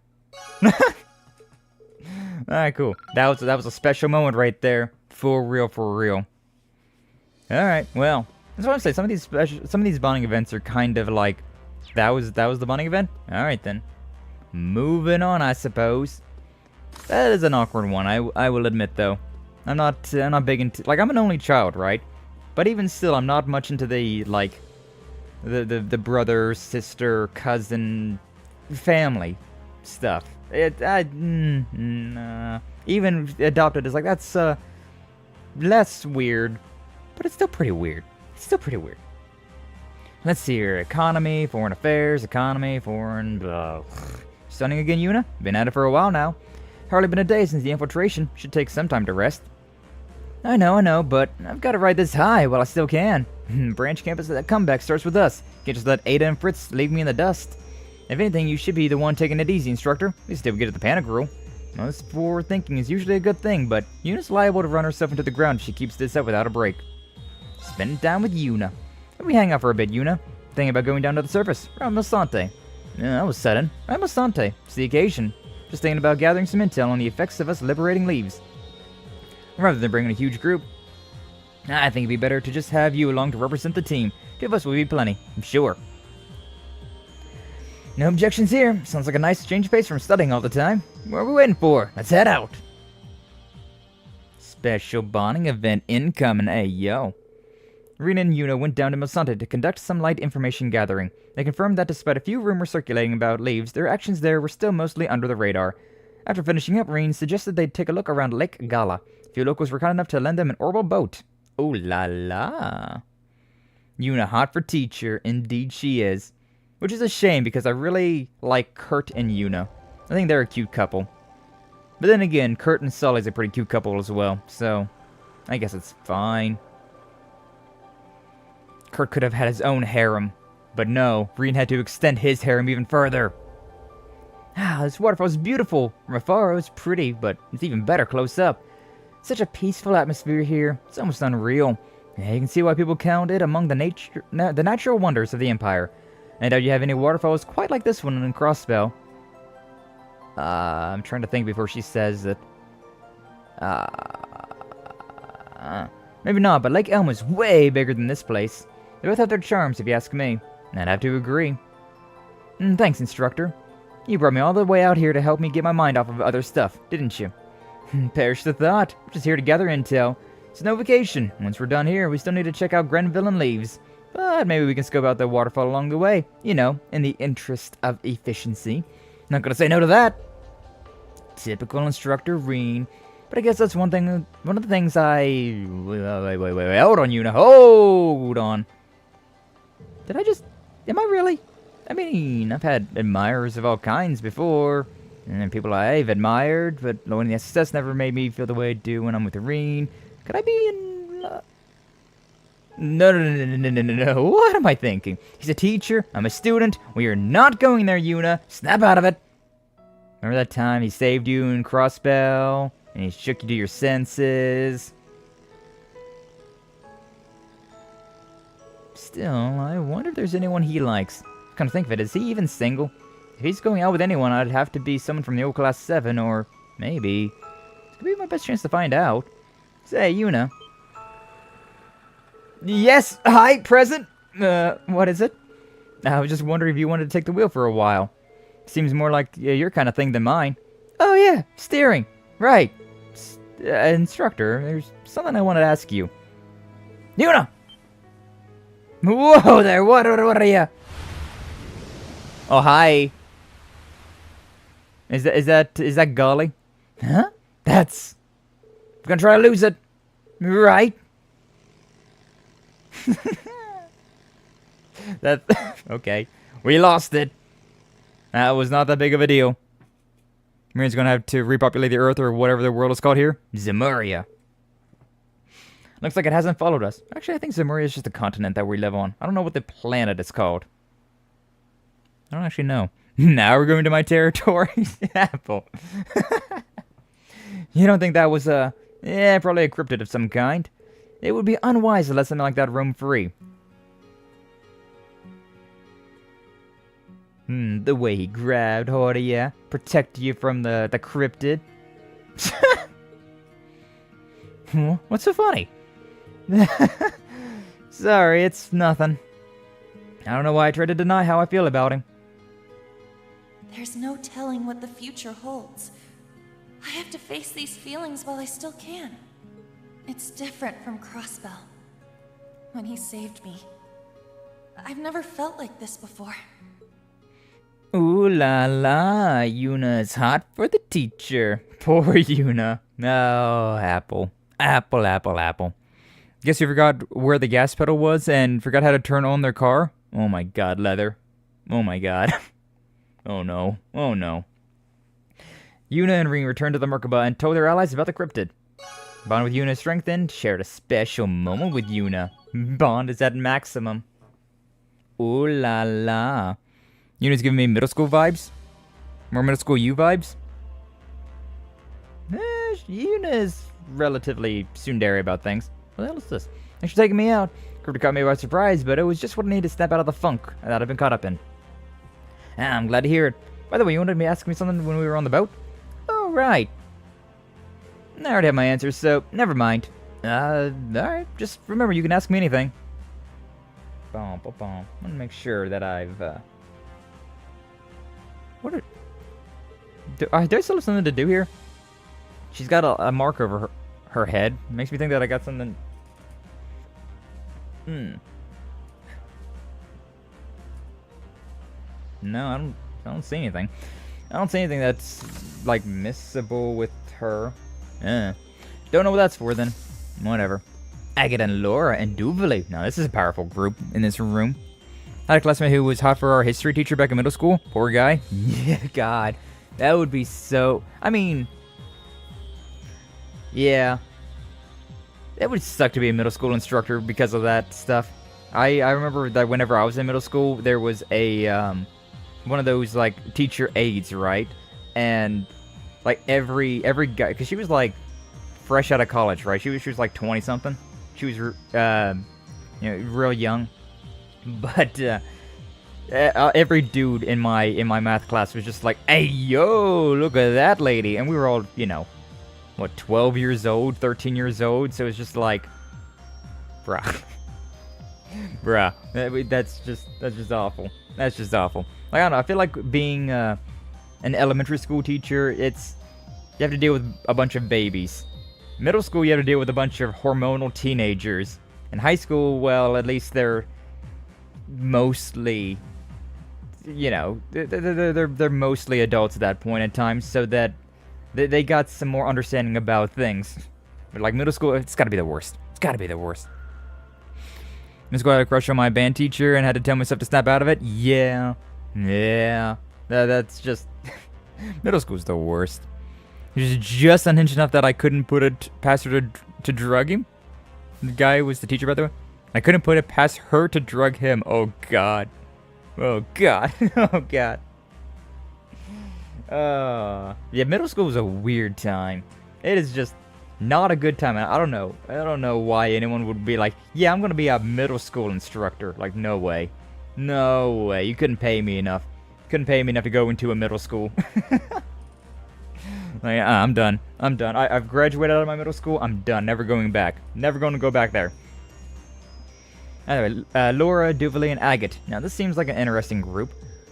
Alright, cool. That was a special moment right there. For real, for real. Alright, well. That's what I'm saying. Some of these bonding events are kind of like that was the bonding event? Alright then. Moving on, I suppose. That is an awkward one, I will admit though. I'm not big into, like, I'm an only child, right? But even still, I'm not much into the like the brother, sister, cousin, family stuff. Even adopted is like, that's less weird, but it's still pretty weird. Let's see here. Economy, foreign affairs, economy, foreign, blah. Stunning again, Yuna? Been at it for a while now. Hardly been a day since the infiltration. Should take some time to rest. I know, but I've got to ride this high while I still can. Branch campus, that comeback starts with us. Can't just let Ada and Fritz leave me in the dust. If anything, you should be the one taking it easy, instructor. At least till we get to the Pantagruel. Most forward thinking is usually a good thing, but Yuna's liable to run herself into the ground if she keeps this up without a break. Spending time with Yuna. Let me hang out for a bit, Yuna. Thinking about going down to the surface. Ramosante. Yeah, that was sudden. Ramosante. It's the occasion. Just thinking about gathering some intel on the effects of us liberating Leeves. Rather than bringing a huge group, I think it'd be better to just have you along to represent the team. Two of us will be plenty, I'm sure. No objections here. Sounds like a nice change of pace from studying all the time. What are we waiting for? Let's head out. Special bonding event incoming. Hey, yo. Rena and Yuna went down to Mosante to conduct some light information gathering. They confirmed that despite a few rumors circulating about Leeves, their actions there were still mostly under the radar. After finishing up, Reen suggested they'd take a look around Lake Gala. A few locals were kind enough to lend them an orbital boat. Oh la la. Yuna hot for teacher. Indeed she is. Which is a shame because I really like Kurt and Yuna. I think they're a cute couple. But then again, Kurt and Sully's a pretty cute couple as well. So, I guess it's fine. Kurt could have had his own harem. But no, Reen had to extend his harem even further. Ah, this waterfall is beautiful. From afar, it's pretty, but it's even better close up. Such a peaceful atmosphere here. It's almost unreal. Yeah, you can see why people count it among the natural wonders of the Empire. I doubt you have any waterfalls quite like this one in Crossbell. I'm trying to think before she says it. Maybe not, but Lake Elm is way bigger than this place. They both have their charms, if you ask me. I'd have to agree. Thanks, instructor. You brought me all the way out here to help me get my mind off of other stuff, didn't you? Perish the thought. We're just here to gather intel. It's no vacation. Once we're done here, we still need to check out Grenville and Leeves. But maybe we can scope out the waterfall along the way. You know, in the interest of efficiency. Not gonna say no to that. Typical instructor Reen. But I guess that's one of the things I... Wait. Hold on, Yuna. Hold on. Did I just... Am I really? I mean, I've had admirers of all kinds before, and then people I've admired, but winning the SSS never made me feel the way I do when I'm with Irene. Could I be in love? No. What am I thinking? He's a teacher. I'm a student. We are not going there, Yuna. Snap out of it. Remember that time he saved you in Crossbell, and he shook you to your senses? Still, I wonder if there's anyone he likes. Come to think of it, is he even single? If he's going out with anyone, I'd have to be someone from the old Class 7, or maybe... This could be my best chance to find out. Say, Yuna. Yes, hi, present. What is it? I was just wondering if you wanted to take the wheel for a while. Seems more like your kind of thing than mine. Oh yeah, steering. Right. Instructor, there's something I wanted to ask you. Yuna! Whoa there, what are you? Oh, hi. Is that Golly? Huh? That's... I'm gonna try to lose it. Right? That... Okay. We lost it. That was not that big of a deal. Marine's gonna have to repopulate the Earth or whatever the world is called here. Zemuria. Looks like it hasn't followed us. Actually, I think Zemuria is just a continent that we live on. I don't know what the planet is called. I don't actually know. Now we're going to my territory. Apple. You don't think that was probably a cryptid of some kind. It would be unwise to let something like that roam free. The way he grabbed Horia, protect you from the cryptid. What's so funny? Sorry, it's nothing. I don't know why I tried to deny how I feel about him. There's no telling what the future holds. I have to face these feelings while I still can. It's different from Crossbell. When he saved me. I've never felt like this before. Ooh la la, Yuna's hot for the teacher. Poor Yuna. Oh, Apple. Apple. Guess you forgot where the gas pedal was and forgot how to turn on their car? Oh my god, Leather. Oh my god. Oh no. Yuna and Ring returned to the Merkaba and told their allies about the cryptid. Bond with Yuna strengthened, shared a special moment with Yuna. Bond is at maximum. Ooh la la. Yuna's giving me middle school vibes? More middle school you vibes? Yuna is relatively tsundere about things. What the hell is this? Thanks for taking me out. Cryptid caught me by surprise, but it was just what I needed to snap out of the funk that I've been caught up in. I'm glad to hear it. By the way, you wanted me to ask me something when we were on the boat? Oh, right. I already have my answers, so never mind. Alright, just remember you can ask me anything. I want to make sure that I've, do I still have something to do here? She's got a mark over her head. Makes me think that I got something... No, I don't see anything. I don't see anything that's, like, missable with her. Don't know what that's for, then. Whatever. Agatha and Laura and Duvali. Now, this is a powerful group in this room. I had a classmate who was hot for our history teacher back in middle school. Poor guy. Yeah, God. That would be so... I mean... Yeah. It would suck to be a middle school instructor because of that stuff. I remember that whenever I was in middle school, there was a, one of those, like, teacher aides, right? And, like, every guy... Because she was, like, fresh out of college, right? She was like, 20-something. She was, real young. But, every dude in my math class was just like, hey, yo, look at that lady. And we were all, what, 12 years old, 13 years old? So it's just like, bruh. That's just awful. That's just awful. Like, I don't know, I feel like being an elementary school teacher, you have to deal with a bunch of babies. Middle school, you have to deal with a bunch of hormonal teenagers. In high school, well, at least they're mostly, they're mostly adults at that point in time, so that they got some more understanding about things. But like middle school, it's gotta be the worst. It's gotta be the worst. Middle school, I had a crush on my band teacher and had to tell myself to snap out of it. Yeah. Yeah, that's just... Middle school's the worst. He was just unhinged enough that I couldn't put it past her to drug him. The guy who was the teacher, by the way. I couldn't put it past her to drug him. Oh, God. Oh, God. Oh, God. Yeah, middle school was a weird time. It is just not a good time. I don't know. I don't know why anyone would be like, yeah, I'm going to be a middle school instructor. Like, no way. No way. You couldn't pay me enough. Couldn't pay me enough to go into a middle school. Like, I'm done. I'm done. I've graduated out of my middle school. I'm done. Never going back. Never going to go back there. Anyway, Laura, Duvalie, and Agate. Now, this seems like an interesting group.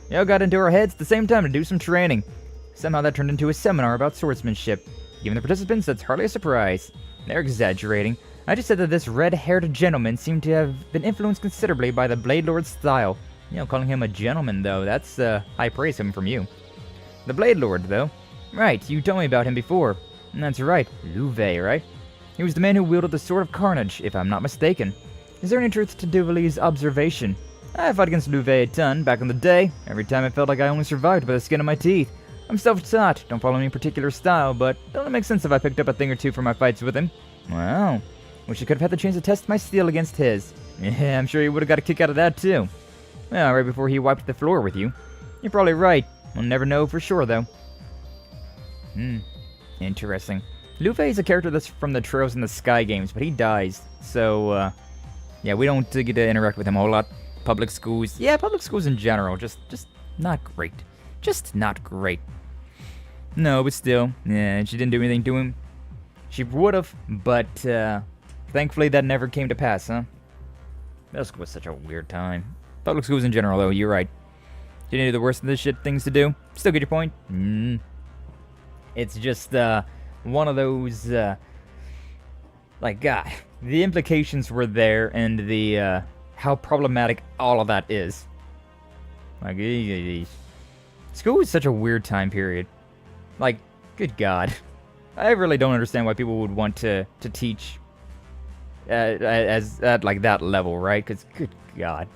They all got into our heads at the same time to do some training. Somehow that turned into a seminar about swordsmanship. Given the participants, that's hardly a surprise. They're exaggerating. I just said that this red-haired gentleman seemed to have been influenced considerably by the Blade Lord's style. You know, calling him a gentleman, though, that's high praise coming from you. The Blade Lord, though. Right, you told me about him before. That's right, Louvet, right? He was the man who wielded the Sword of Carnage, if I'm not mistaken. Is there any truth to Duvalie's observation? I fought against Louvet a ton back in the day. Every time I felt like I only survived by the skin of my teeth. I'm self-taught, don't follow any particular style, but don't it make sense if I picked up a thing or two from my fights with him? Wow. Wish I could have had the chance to test my steel against his. Yeah, I'm sure you would have got a kick out of that, too. Well, right before he wiped the floor with you. You're probably right. We'll never know for sure, though. Interesting. Louvet is a character that's from the Trails in the Sky games, but he dies. So, yeah, we don't get to interact with him a whole lot. Public schools. Yeah, public schools in general. Just not great. Just not great. No, but still. Yeah, she didn't do anything to him. She would have, but, thankfully that never came to pass, huh? Middle school was such a weird time. Public schools in general, though, you're right. Didn't do the worst of this shit things to do. Still get your point. It's just, one of those, like, God, the implications were there, and the, how problematic all of that is. Like, school is such a weird time period. Like, good God. I really don't understand why people would want to teach at like that level, right? Because, good God.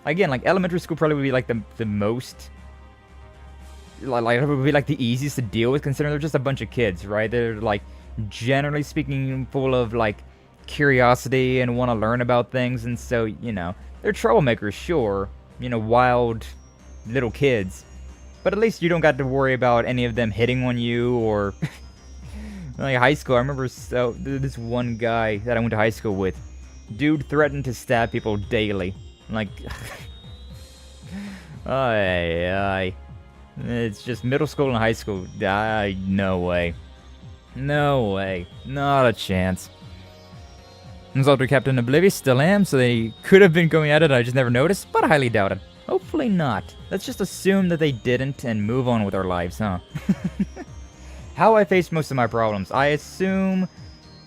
Again, like, elementary school probably would be like the most, like, it would be like the easiest to deal with, considering they're just a bunch of kids, right? They're, like, generally speaking, full of, like, curiosity and want to learn about things, and so, you know, they're troublemakers, sure, you know, wild little kids, but at least you don't got to worry about any of them hitting on you, or, like, high school. I remember this one guy that I went to high school with, dude threatened to stab people daily, like, it's just middle school and high school. No way. No way. Not a chance. I was also Captain Oblivious, still am, so they could have been going at it, I just never noticed, but I highly doubt it. Hopefully not. Let's just assume that they didn't and move on with our lives, huh? How I face most of my problems. I assume,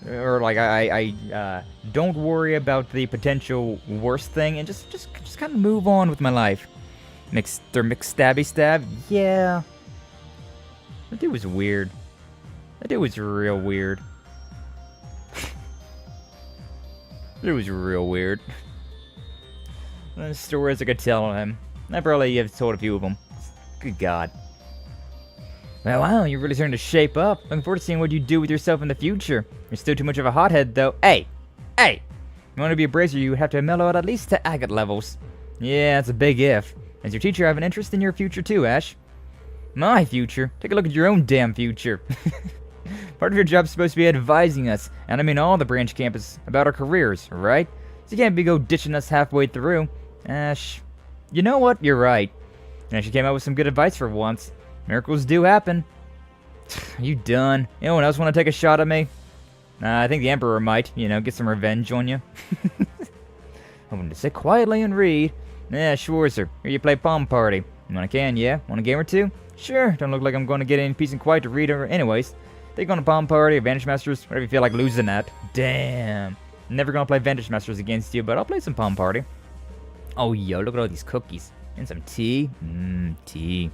or like I don't worry about the potential worst thing and just kind of move on with my life. Mixed stabby stab? Yeah. That dude was weird. That dude was real weird. It was real weird. The stories I could tell him. I probably have told a few of them. Good God. Well, wow, you're really starting to shape up. Looking forward to seeing what you do with yourself in the future. You're still too much of a hothead, though. Hey! Hey! You want to be a bracer, you have to mellow out at least to agate levels. Yeah, that's a big if. As your teacher, I have an interest in your future too, Ash. My future? Take a look at your own damn future. Part of your job's supposed to be advising us, and I mean all the branch campus, about our careers, right? So you can't be ditching us halfway through. Ash, you know what? You're right. Ash, you came out with some good advice for once. Miracles do happen. You done? Anyone else want to take a shot at me? I think the Emperor might, you know, get some revenge on you. I want to sit quietly and read. Yeah, sure, sir. Here you play Palm Party. When I can, yeah? Want a game or two? Sure, don't look like I'm going to get any peace and quiet to read over anyways. Take on a Palm Party or Vantage Masters, whatever you feel like losing at. Damn. Never gonna play Vantage Masters against you, but I'll play some Palm Party. Oh, yo, look at all these cookies. And some tea. Tea.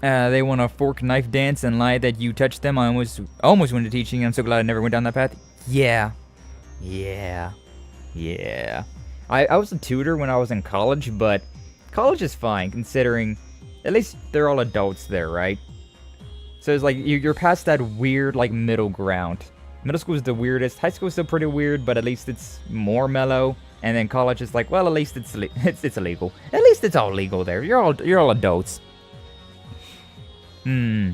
They want a fork knife dance and lie that you touched them. I almost went to teaching. I'm so glad I never went down that path. Yeah. I was a tutor when I was in college, but college is fine, considering at least they're all adults there, right? So it's like you're past that weird like middle ground. Middle school is the weirdest. High school is still pretty weird, but at least it's more mellow. And then college is like, well, at least it's illegal. At least it's all legal there. You're all adults. I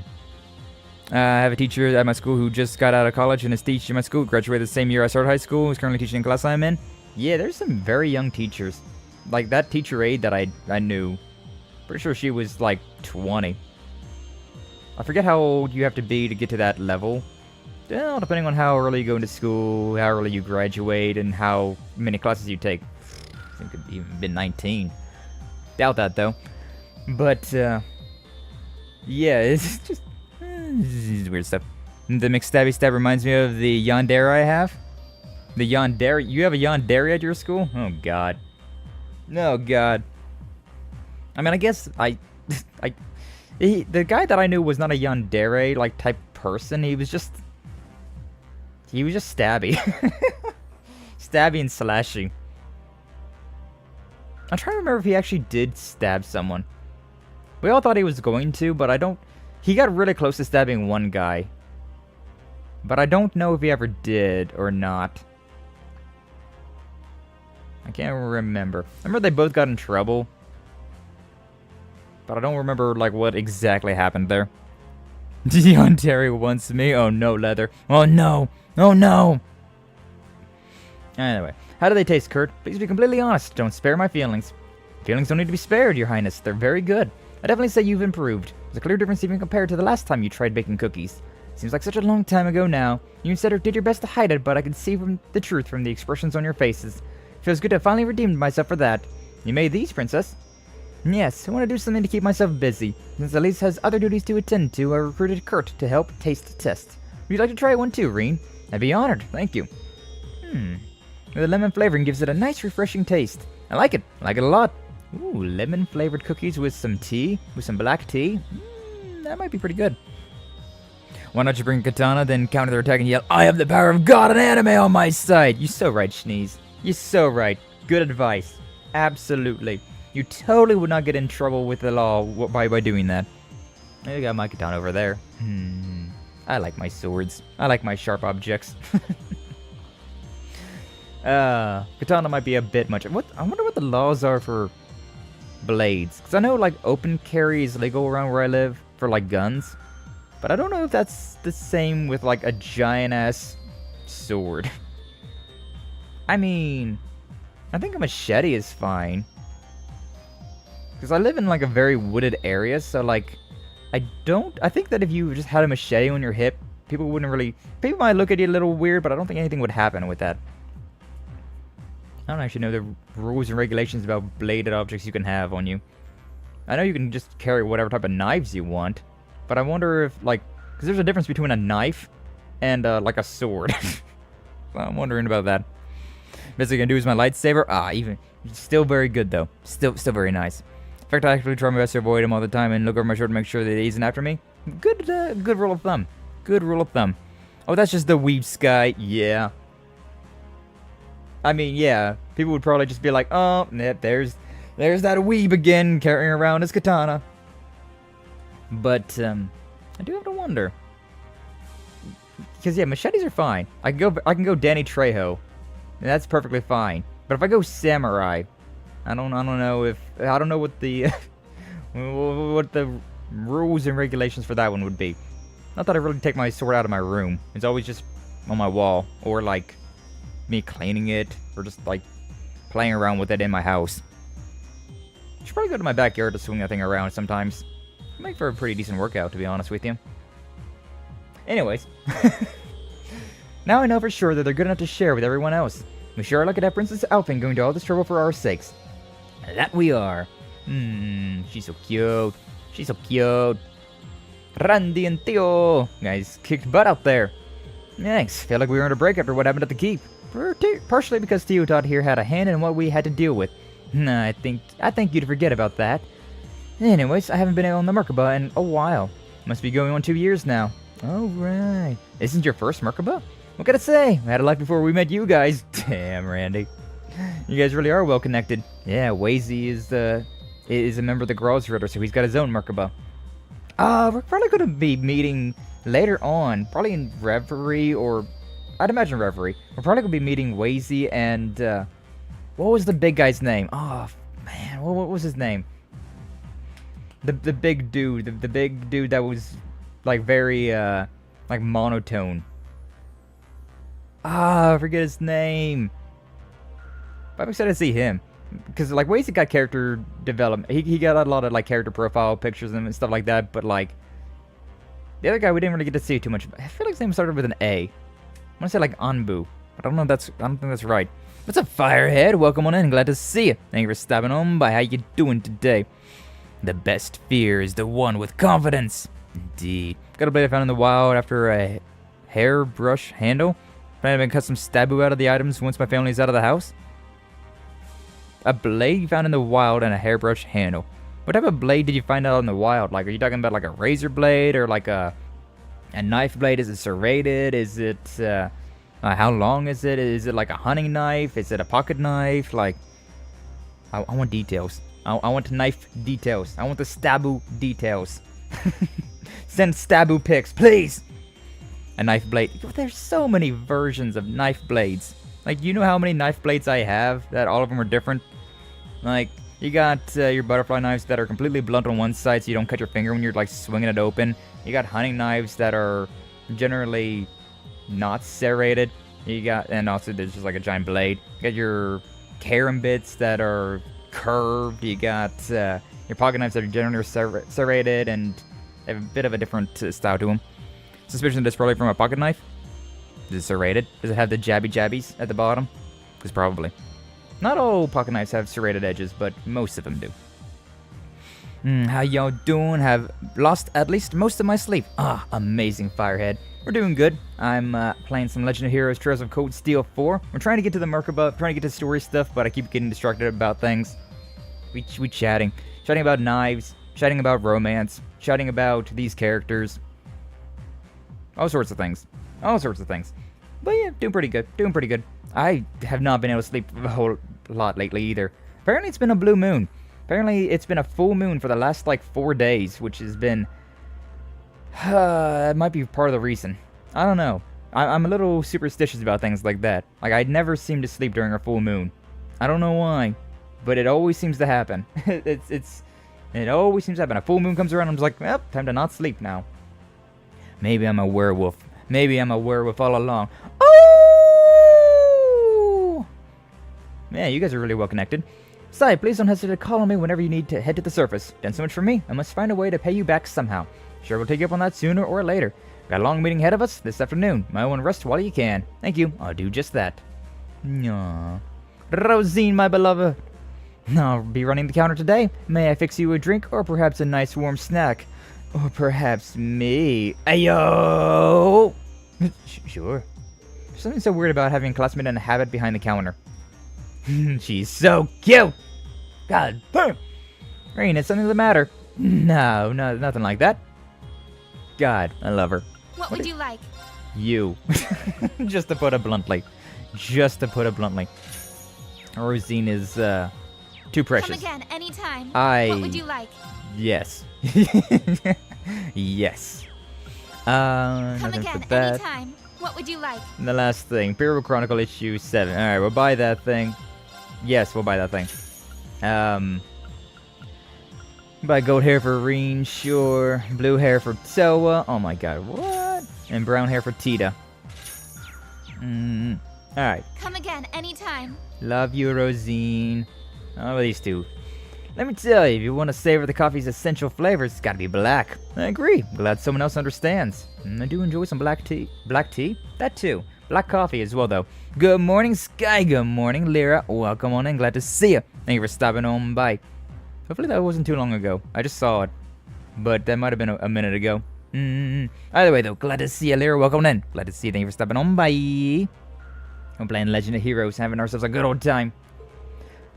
have a teacher at my school who just got out of college and is teaching my school. Graduated the same year I started high school. He's currently teaching the class I'm in. Yeah, there's some very young teachers. Like that teacher aide that I knew. Pretty sure she was like 20. I forget how old you have to be to get to that level. Well, depending on how early you go into school, how early you graduate, and how many classes you take. I think it could even been 19. Doubt that though. But yeah, it's just weird stuff. The McStabby Stab reminds me of the Yandere I have. The Yandere? You have a Yandere at your school? Oh god. No god. I mean, I guess the guy that I knew was not a Yandere like type person. He was just stabby. Stabby and slashy. I'm trying to remember if he actually did stab someone. We all thought he was going to, but I don't... He got really close to stabbing one guy. But I don't know if he ever did or not. I can't remember. I remember they both got in trouble. But I don't remember, like, what exactly happened there. Dion Terry wants me. Oh no, Leather. Oh no. Oh no. Anyway, how do they taste, Kurt? Please be completely honest. Don't spare my feelings. Feelings don't need to be spared, Your Highness. They're very good. I definitely say you've improved. There's a clear difference even compared to the last time you tried baking cookies. Seems like such a long time ago now. You instead did your best to hide it, but I can see the truth from the expressions on your faces. Feels good to have finally redeemed myself for that. You made these, Princess? Yes, I want to do something to keep myself busy. Since Elise has other duties to attend to, I recruited Kurt to help taste test. Would you like to try one too, Reen? I'd be honored, thank you. The lemon flavoring gives it a nice, refreshing taste. I like it a lot. Ooh, lemon-flavored cookies with some tea, with some black tea. That might be pretty good. Why don't you bring Katana, then counter their attack and yell, I have the power of God and anime on my side! You're so right, Schneeze. You're so right. Good advice. Absolutely. You totally would not get in trouble with the law by doing that. I got my katana over there. I like my swords. I like my sharp objects. Katana might be a bit much. I wonder what the laws are for blades. Because I know, like, open carry is legal around where I live for, like, guns. But I don't know if that's the same with, like, a giant-ass sword. I mean, I think a machete is fine. Because I live in, like, a very wooded area, so, like, I think that if you just had a machete on your hip, people might look at you a little weird, but I don't think anything would happen with that. I don't actually know the rules and regulations about bladed objects you can have on you. I know you can just carry whatever type of knives you want, but I wonder if, like, because there's a difference between a knife and, like, a sword. So I'm wondering about that. Best I can do is my lightsaber. Still very good, though. Still very nice. In fact, I actually try my best to avoid him all the time and look over my shoulder to make sure that he isn't after me. Good rule of thumb. Good rule of thumb. Oh, that's just the Weebs guy. Yeah. I mean, yeah. People would probably just be like, oh, there's that weeb again carrying around his katana. But, I do have to wonder. Because, yeah, machetes are fine. I can go Danny Trejo. And that's perfectly fine. But if I go samurai, I don't know what the what the rules and regulations for that one would be. Not that I really take my sword out of my room. It's always just on my wall, or like me cleaning it, or just like playing around with it in my house. I should probably go to my backyard to swing that thing around sometimes. It'd make for a pretty decent workout, to be honest with you. Anyways, now I know for sure that they're good enough to share with everyone else. We sure are lucky to have Princess Alpine going to all this trouble for our sakes. That we are. She's so cute. She's so cute. Randy and Tio. Guys kicked butt out there. Thanks. Feel like we were on a break after what happened at the keep. Partially because Tio Todd here had a hand in what we had to deal with. Nah, I think you'd forget about that. Anyways, I haven't been on the Merkaba in a while. Must be going on 2 years now. Oh, right. Isn't your first Merkaba? What can I say? I had a life before we met you guys. Damn, Randy. You guys really are well connected. Yeah, Wazy is a member of the Grossritter, so he's got his own Merkaba. We're probably going to be meeting later on, probably in Reverie, or I'd imagine Reverie. We're probably going to be meeting Wazy and, what was the big guy's name? Oh, man, what was his name? The big dude, the big dude that was, like, very, like, monotone. I forget his name. But I'm excited to see him. Because, like, Wazy got character development. He got a lot of, like, character profile pictures and stuff like that. But, like, the other guy we didn't really get to see too much. I feel like his name started with an A. I want to say, like, Anbu. But I don't think that's right. What's up, Firehead? Welcome on in. Glad to see you. Thank you for stopping on by. How you doing today? The best fear is the one with confidence. Indeed. Got a blade I found in the wild after a hairbrush handle. Planning to cut some stabu out of the items once my family's out of the house. A blade you found in the wild and a hairbrush handle. What type of blade did you find out in the wild? Like, are you talking about like a razor blade or like a knife blade? Is it serrated? Is it, how long is it? Is it like a hunting knife? Is it a pocket knife? Like, I want details. I want knife details. I want the stabu details. Send stabu pics, please! A knife blade. There's so many versions of knife blades. Like, you know how many knife blades I have? That all of them are different? Like, you got your butterfly knives that are completely blunt on one side so you don't cut your finger when you're, like, swinging it open. You got hunting knives that are generally not serrated. You got, and also there's just, like, a giant blade. You got your karambits that are curved. You got your pocket knives that are generally serrated and have a bit of a different style to them. Suspicion that it's probably from a pocket knife. Is it serrated? Does it have the jabbies at the bottom? Because probably. Not all pocket knives have serrated edges, but most of them do. How y'all doing? Have lost at least most of my sleep. Amazing, Firehead. We're doing good. I'm playing some Legend of Heroes Trails of Cold Steel 4. We're trying to get to the Merkaba, trying to get to story stuff, but I keep getting distracted about things. We chatting. Chatting about knives, chatting about romance, chatting about these characters. All sorts of things. But yeah, doing pretty good. I have not been able to sleep a whole lot lately either. Apparently it's been a blue moon. Apparently it's been a full moon for the last, like, 4 days, which has been... it might be part of the reason. I don't know. I'm a little superstitious about things like that. Like, I never seem to sleep during a full moon. I don't know why, but it always seems to happen. It always seems to happen. A full moon comes around, I'm just like, well, time to not sleep now. Maybe I'm a werewolf. Maybe I'm a werewolf all along. Oh! Man, you guys are really well connected. Sai, please don't hesitate to call on me whenever you need to head to the surface. Done so much for me. I must find a way to pay you back somehow. Sure, we'll take you up on that sooner or later. Got a long meeting ahead of us this afternoon. Might want to rest while you can. Thank you. I'll do just that. Aww. Rosine, my beloved. I'll be running the counter today. May I fix you a drink or perhaps a nice warm snack? Or perhaps me. Ayo! Sure. There's something so weird about having a classmate in a habit behind the counter. She's so cute! God damn! Rain, is something the matter? No, nothing like that. God, I love her. What would you like? You. Just to put it bluntly. Rosine is, too precious. Come again, anytime. What would you like? Yes. Yes. Come again, anytime. What would you like? And the last thing, Imperial Chronicle issue 7. Alright, we'll buy that thing. Yes, we'll buy that thing. Buy gold hair for Reen, sure. Blue hair for Toa. Oh my god, what? And brown hair for Tita. Alright. Come again, anytime. Love you, Rosine. Oh, these two. Let me tell you, if you want to savor the coffee's essential flavors, it's gotta be black. I agree. Glad someone else understands. I do enjoy some black tea. Black tea? That too. Black coffee as well, though. Good morning, Sky. Good morning, Lyra. Welcome on in. Glad to see you. Thank you for stopping on by. Hopefully that wasn't too long ago. I just saw it. But that might have been a minute ago. Either way, though, glad to see you, Lyra. Welcome in. Glad to see you. Thank you for stopping on by. I'm playing Legend of Heroes, having ourselves a good old time.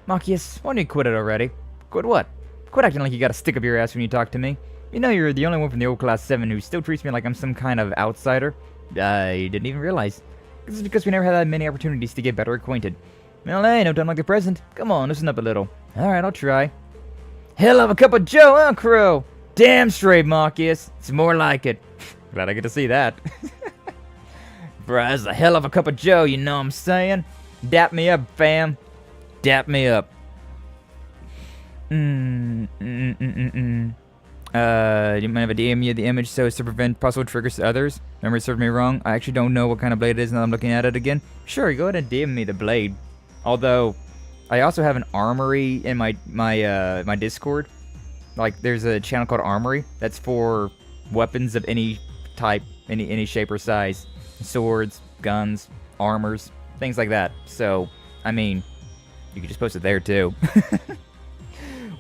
Machias, why don't you quit it already? Quit what? Quit acting like you got a stick up your ass when you talk to me. You know you're the only one from the old class 7 who still treats me like I'm some kind of outsider. I didn't even realize. This is because we never had that many opportunities to get better acquainted. Well, hey, no time like the present. Come on, listen up a little. Alright, I'll try. Hell of a cup of joe, huh, Crow? Damn straight, Marcus. It's more like it. Glad I get to see that. Bruh, that's a hell of a cup of joe, you know what I'm saying? Dap me up, fam. Dap me up. You might have a DM you the image so as to prevent possible triggers to others. Memory served me wrong. I actually don't know what kind of blade it is now I'm looking at it again. Sure, go ahead and DM me the blade. Although, I also have an armory in my Discord. Like, there's a channel called Armory that's for weapons of any type, any shape or size. Swords, guns, armors, things like that. So, I mean, you can just post it there too.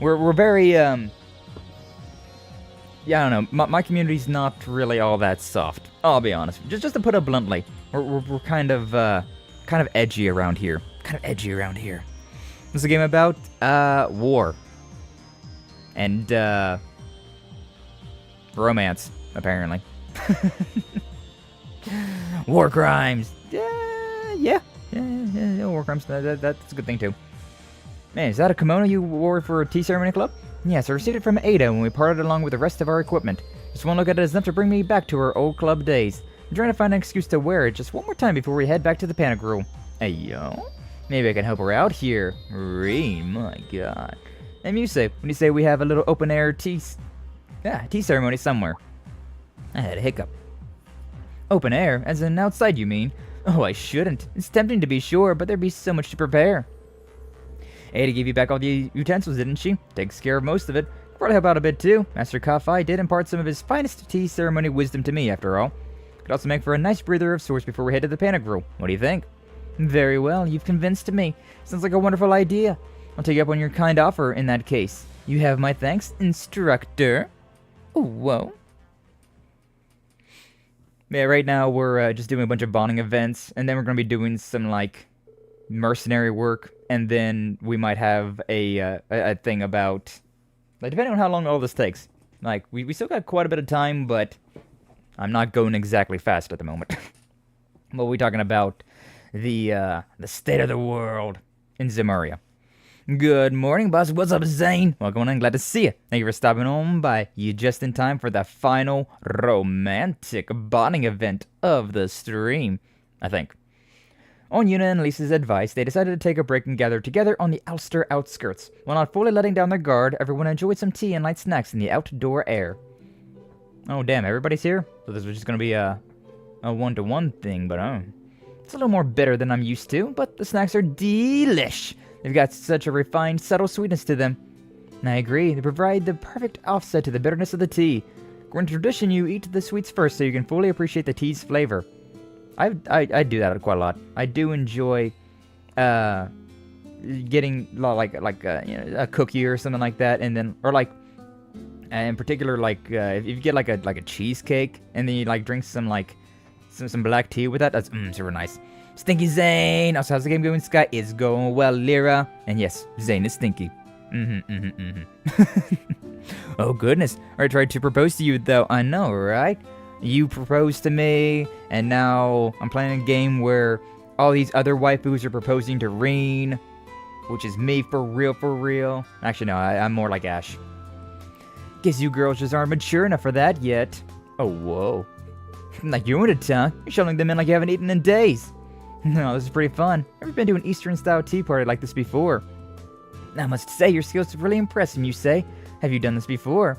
we're very yeah, I don't know. My community's not really all that soft. I'll be honest. Just to put it bluntly, we're kind of edgy around here. What's the game about? War. And, romance, apparently. War crimes. Yeah, war crimes. That's a good thing, too. Man, is that a kimono you wore for a tea ceremony club? Yes, I received it from Ada when we parted along with the rest of our equipment. Just one look at it is enough to bring me back to our old club days. I'm trying to find an excuse to wear it just one more time before we head back to the Pantagruel. Hey, yo. Maybe I can help her out here. My god. And you say, when you say we have a little open-air tea ceremony somewhere. I had a hiccup. Open air? As in outside, you mean? Oh, I shouldn't. It's tempting to be sure, but there'd be so much to prepare. Ada gave you back all the utensils, didn't she? Takes care of most of it. Probably help out a bit, too. Master Kafai did impart some of his finest tea ceremony wisdom to me, after all. Could also make for a nice breather of sorts before we head to the Pantagruel. What do you think? Very well, you've convinced me. Sounds like a wonderful idea. I'll take you up on your kind offer in that case. You have my thanks, instructor. Ooh, whoa. Yeah, right now we're just doing a bunch of bonding events, and then we're going to be doing some, like, mercenary work, and then we might have a thing about, like, depending on how long all this takes. Like, we still got quite a bit of time, but I'm not going exactly fast at the moment. What are we talking about? The state of the world in Zemuria. Good morning, boss. What's up, Zane? Welcome on. Glad to see you. Thank you for stopping on by. You just in time for the final romantic bonding event of the stream, I think. On Yuna and Lisa's advice, they decided to take a break and gather together on the Ulster outskirts. While not fully letting down their guard, everyone enjoyed some tea and light snacks in the outdoor air. Oh, damn. Everybody's here? So this was just going to be a one-to-one thing, but it's a little more bitter than I'm used to, but the snacks are delish. They've got such a refined, subtle sweetness to them. And I agree, they provide the perfect offset to the bitterness of the tea. According to tradition, you eat the sweets first so you can fully appreciate the tea's flavor. I do that quite a lot. I do enjoy getting like a cookie or something like that, and then in particular if you get like a cheesecake and then you like drink some black tea with that, that's super nice. Stinky Zane! Also, how's the game going, Sky? It's going well, Lyra. And yes, Zane is stinky. Oh, goodness. I tried to propose to you, though. I know, right? You proposed to me, and now I'm playing a game where all these other waifus are proposing to Reen, which is me for real. Actually, no, I'm more like Ash. Guess you girls just aren't mature enough for that yet. Oh, whoa. Like you want to talk? You're shuttling them in like you haven't eaten in days. No, this is pretty fun. Never been to an Eastern-style tea party like this before. I must say, your skills are really impressive, you say. Have you done this before?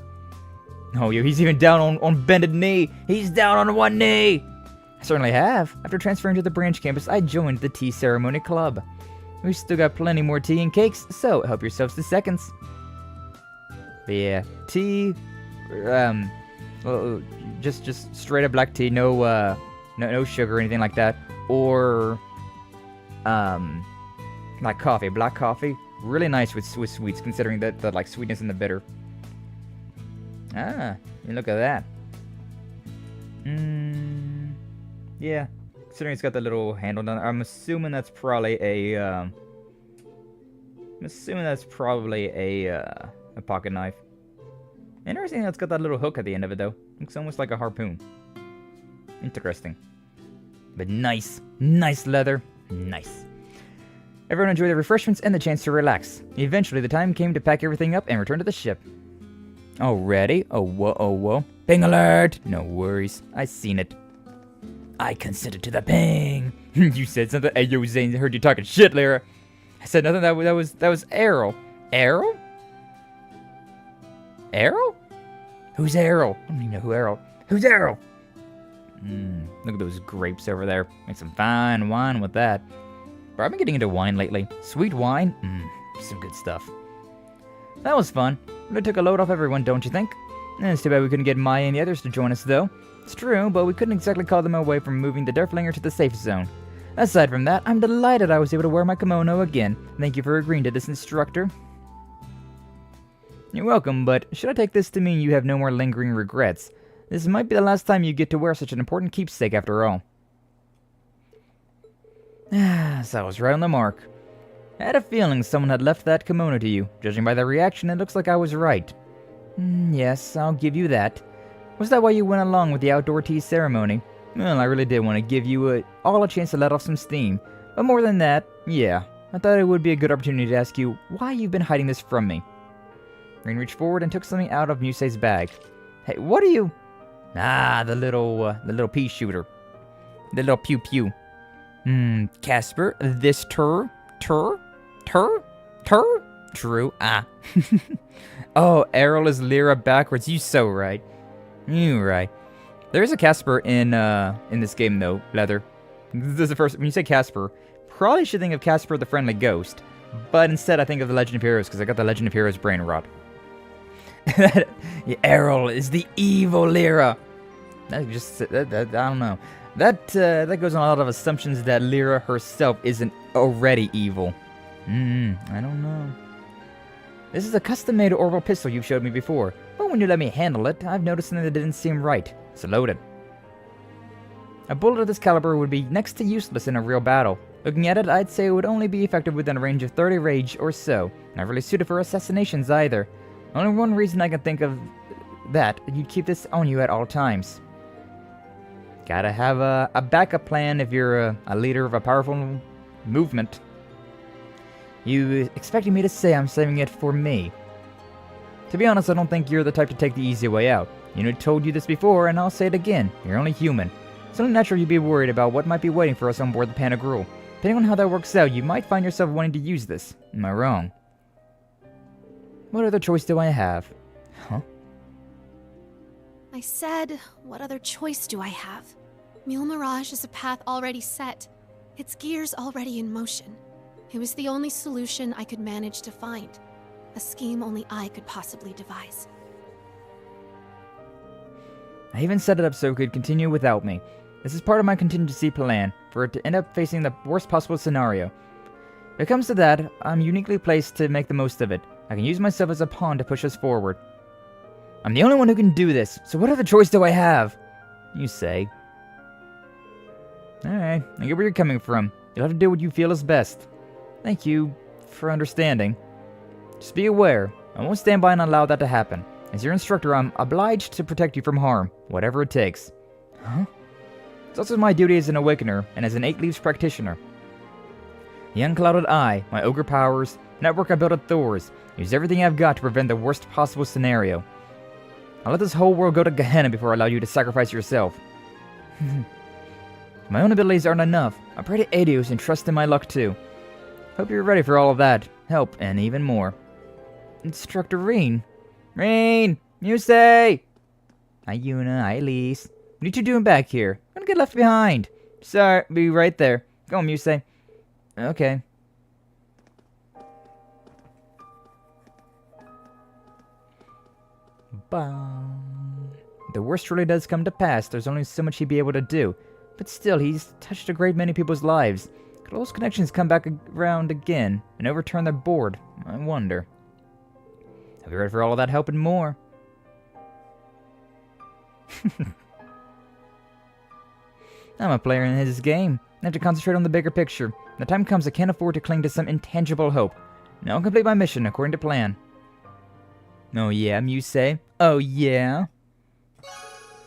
Oh, yo, he's even down on bended knee. He's down on one knee. I certainly have. After transferring to the branch campus, I joined the tea ceremony club. We've still got plenty more tea and cakes, so help yourselves to seconds. But yeah, tea, just straight up black tea, no sugar or anything like that. Or, like coffee, black coffee. Really nice with sweets, considering the like sweetness and the bitter. Ah, look at that. Yeah, considering it's got the little handle down there, I'm assuming that's probably a pocket knife. Interesting that it's got that little hook at the end of it, though. Looks almost like a harpoon. Interesting. But nice leather. Nice. Everyone enjoyed the refreshments and the chance to relax. Eventually, the time came to pack everything up and return to the ship. Already? Oh, whoa, oh, whoa. Ping alert! No worries. I seen it. I consented to the ping. You said something? Hey, yo, Zane, I heard you talking shit, Lyra. I said nothing. That was Errol. Errol? Errol? Who's Errol? I don't even know who Errol. Who's Errol? Look at those grapes over there. Make some fine wine with that. But I've been getting into wine lately. Sweet wine? Some good stuff. That was fun. It took a load off everyone, don't you think? It's too bad we couldn't get Maya and the others to join us, though. It's true, but we couldn't exactly call them away from moving the Derflinger to the safe zone. Aside from that, I'm delighted I was able to wear my kimono again. Thank you for agreeing to this, instructor. You're welcome, but should I take this to mean you have no more lingering regrets? This might be the last time you get to wear such an important keepsake after all. So I was right on the mark. I had a feeling someone had left that kimono to you. Judging by the reaction, it looks like I was right. Yes, I'll give you that. Was that why you went along with the outdoor tea ceremony? Well, I really did want to give you all a chance to let off some steam. But more than that, yeah, I thought it would be a good opportunity to ask you why you've been hiding this from me. Rain reached forward and took something out of Musei's bag. Hey, what are you? Ah, the little pea shooter. The little pew-pew. Casper, this True? Ah. Oh, Errol is Lyra backwards. You so right. You right. There is a Casper in this game though, Leather. This is the first. When you say Casper, probably should think of Casper the Friendly Ghost, but instead I think of the Legend of Heroes because I got the Legend of Heroes brain rot. Yeah, Errol is the evil Lyra. I don't know. That goes on a lot of assumptions that Lyra herself isn't already evil. I don't know. This is a custom-made orbital pistol you've showed me before, but when you let me handle it, I've noticed something that didn't seem right. It's loaded. A bullet of this caliber would be next to useless in a real battle. Looking at it, I'd say it would only be effective within a range of 30 rage or so. Not really suited for assassinations either. Only one reason I can think of that you'd keep this on you at all times. Gotta have a backup plan if you're a leader of a powerful movement. You expecting me to say I'm saving it for me? To be honest, I don't think you're the type to take the easy way out. You know, I told you this before, and I'll say it again. You're only human. It's only natural you'd be worried about what might be waiting for us on board the Pantagruel. Depending on how that works out, you might find yourself wanting to use this. Am I wrong? What other choice do I have? Huh? I said, what other choice do I have? Mille Mirage is a path already set. Its gears already in motion. It was the only solution I could manage to find. A scheme only I could possibly devise. I even set it up so it could continue without me. This is part of my contingency plan, for it to end up facing the worst possible scenario. If it comes to that, I'm uniquely placed to make the most of it. I can use myself as a pawn to push us forward. I'm the only one who can do this, so what other choice do I have? You say. Alright, I get where you're coming from. You'll have to do what you feel is best. Thank you for understanding. Just be aware, I won't stand by and allow that to happen. As your instructor, I'm obliged to protect you from harm, whatever it takes. Huh? It's also my duty as an Awakener and as an 8 Leaves practitioner. The Unclouded Eye, my ogre powers, network I built at Thors, use everything I've got to prevent the worst possible scenario. I'll let this whole world go to Gehenna before I allow you to sacrifice yourself. My own abilities aren't enough. I pray to Adios and trust in my luck too. Hope you're ready for all of that, help, and even more. Instructor Reen. Reen! Musei! Hi Yuna, hi Elise. What are you two doing back here? I'm gonna get left behind. Sorry, be right there. Go on, Musei. Okay. Bum. The worst really does come to pass. There's only so much he'd be able to do. But still, he's touched a great many people's lives. Could all those connections come back around again and overturn their board? I wonder. I'll be ready for all of that help and more. I'm a player in his game. I have to concentrate on the bigger picture. When the time comes, I can't afford to cling to some intangible hope. Now I'll complete my mission according to plan. Oh yeah, Musei? Oh yeah?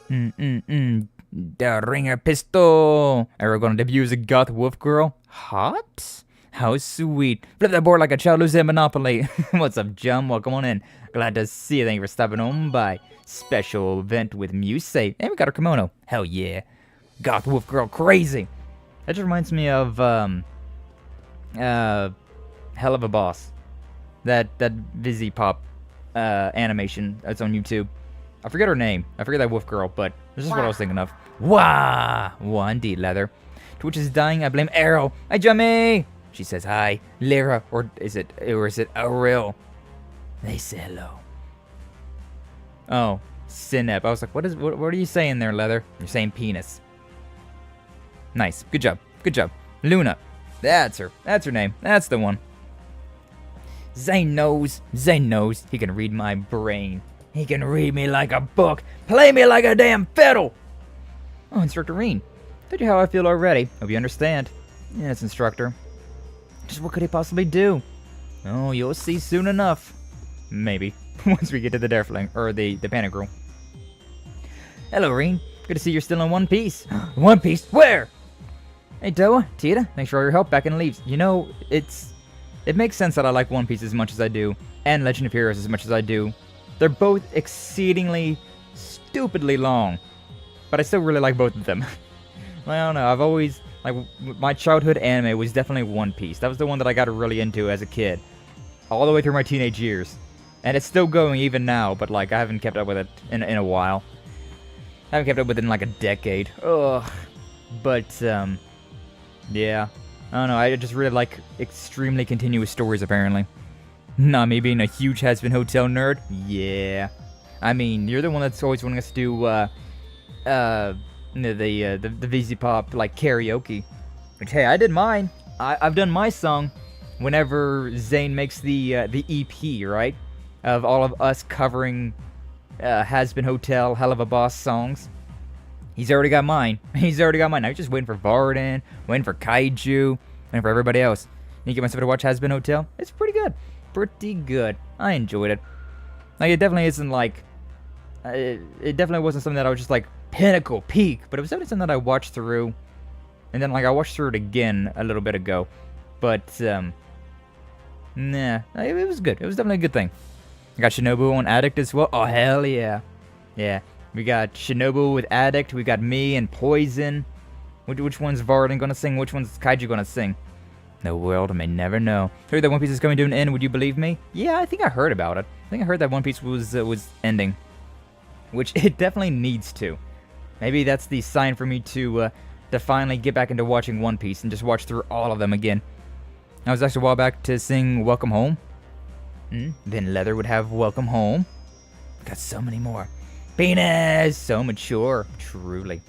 The Ringer Pistol! Are we gonna debut as a goth wolf girl? Hot? How sweet. Flip that board like a child losing Monopoly. What's up, Jum? Welcome on in. Glad to see you. Thank you for stopping on by. Special event with Muse. And we got our kimono. Hell yeah. Goth Wolf Girl crazy. That just reminds me of, Hell of a Boss. That Vizzy Pop, animation that's on YouTube. I forget her name. I forget that wolf girl, but this is what I was thinking of. Wah! Wah, indeed, Leather. Twitch is dying. I blame Arrow. Hi, Jummy! She says hi. Lyra, or is it Ariel? They say hello. Oh, Synep. I was like, what are you saying there, Leather? You're saying penis. Nice. Good job. Good job. Luna. That's her. That's her name. That's the one. Zane knows. Zane knows. He can read my brain. He can read me like a book. Play me like a damn fiddle. Oh, Instructor Reen. Told you how I feel already. Hope you understand. Yes, Instructor. Just what could he possibly do? Oh, you'll see soon enough. Maybe. Once we get to the Darefling, or the Pantagruel. Hello, Reen. Good to see you're still in One Piece. One Piece? Where? Hey, Doa, Tita, thanks for all your help back in Leeves. You know, it makes sense that I like One Piece as much as I do, and Legend of Heroes as much as I do. They're both exceedingly, stupidly long, but I still really like both of them. I don't know, I've always, like, my childhood anime was definitely One Piece. That was the one that I got really into as a kid, all the way through my teenage years. And it's still going even now, but, like, I haven't kept up with it in a while. I haven't kept up with it in, like, a decade. Ugh. But, yeah. I don't know, I just really like extremely continuous stories, apparently. Not me being a huge Has-Been Hotel nerd? Yeah. I mean, you're the one that's always wanting us to do, the VZ Pop, like, karaoke. Which, hey, I did mine. I've done my song whenever Zane makes the EP, right? Of all of us covering, Has-Been Hotel, Hell of a Boss songs. He's already got mine. He's already got mine. Now he's just waiting for Varden, waiting for Kaiju, waiting for everybody else. You get myself to watch Has-Been Hotel? It's pretty good. Pretty good. I enjoyed it. Like, it definitely isn't like... it definitely wasn't something that I was just like, pinnacle, peak. But it was definitely something that I watched through. And then, like, I watched through it again a little bit ago. But, nah. It was good. It was definitely a good thing. I got Shinobu on Addict as well. Oh, hell yeah. Yeah. We got Shinobu with Addict. We got me and Poison. Which one's Varden gonna sing? Which one's Kaiju gonna sing? The world may never know. Heard that One Piece is coming to an end. Would you believe me? Yeah, I think I heard about it. I think I heard that One Piece was ending. Which it definitely needs to. Maybe that's the sign for me to finally get back into watching One Piece and just watch through all of them again. I was actually a while back to sing Welcome Home. Then Leather would have Welcome Home. Got so many more. Penis! So mature. Truly.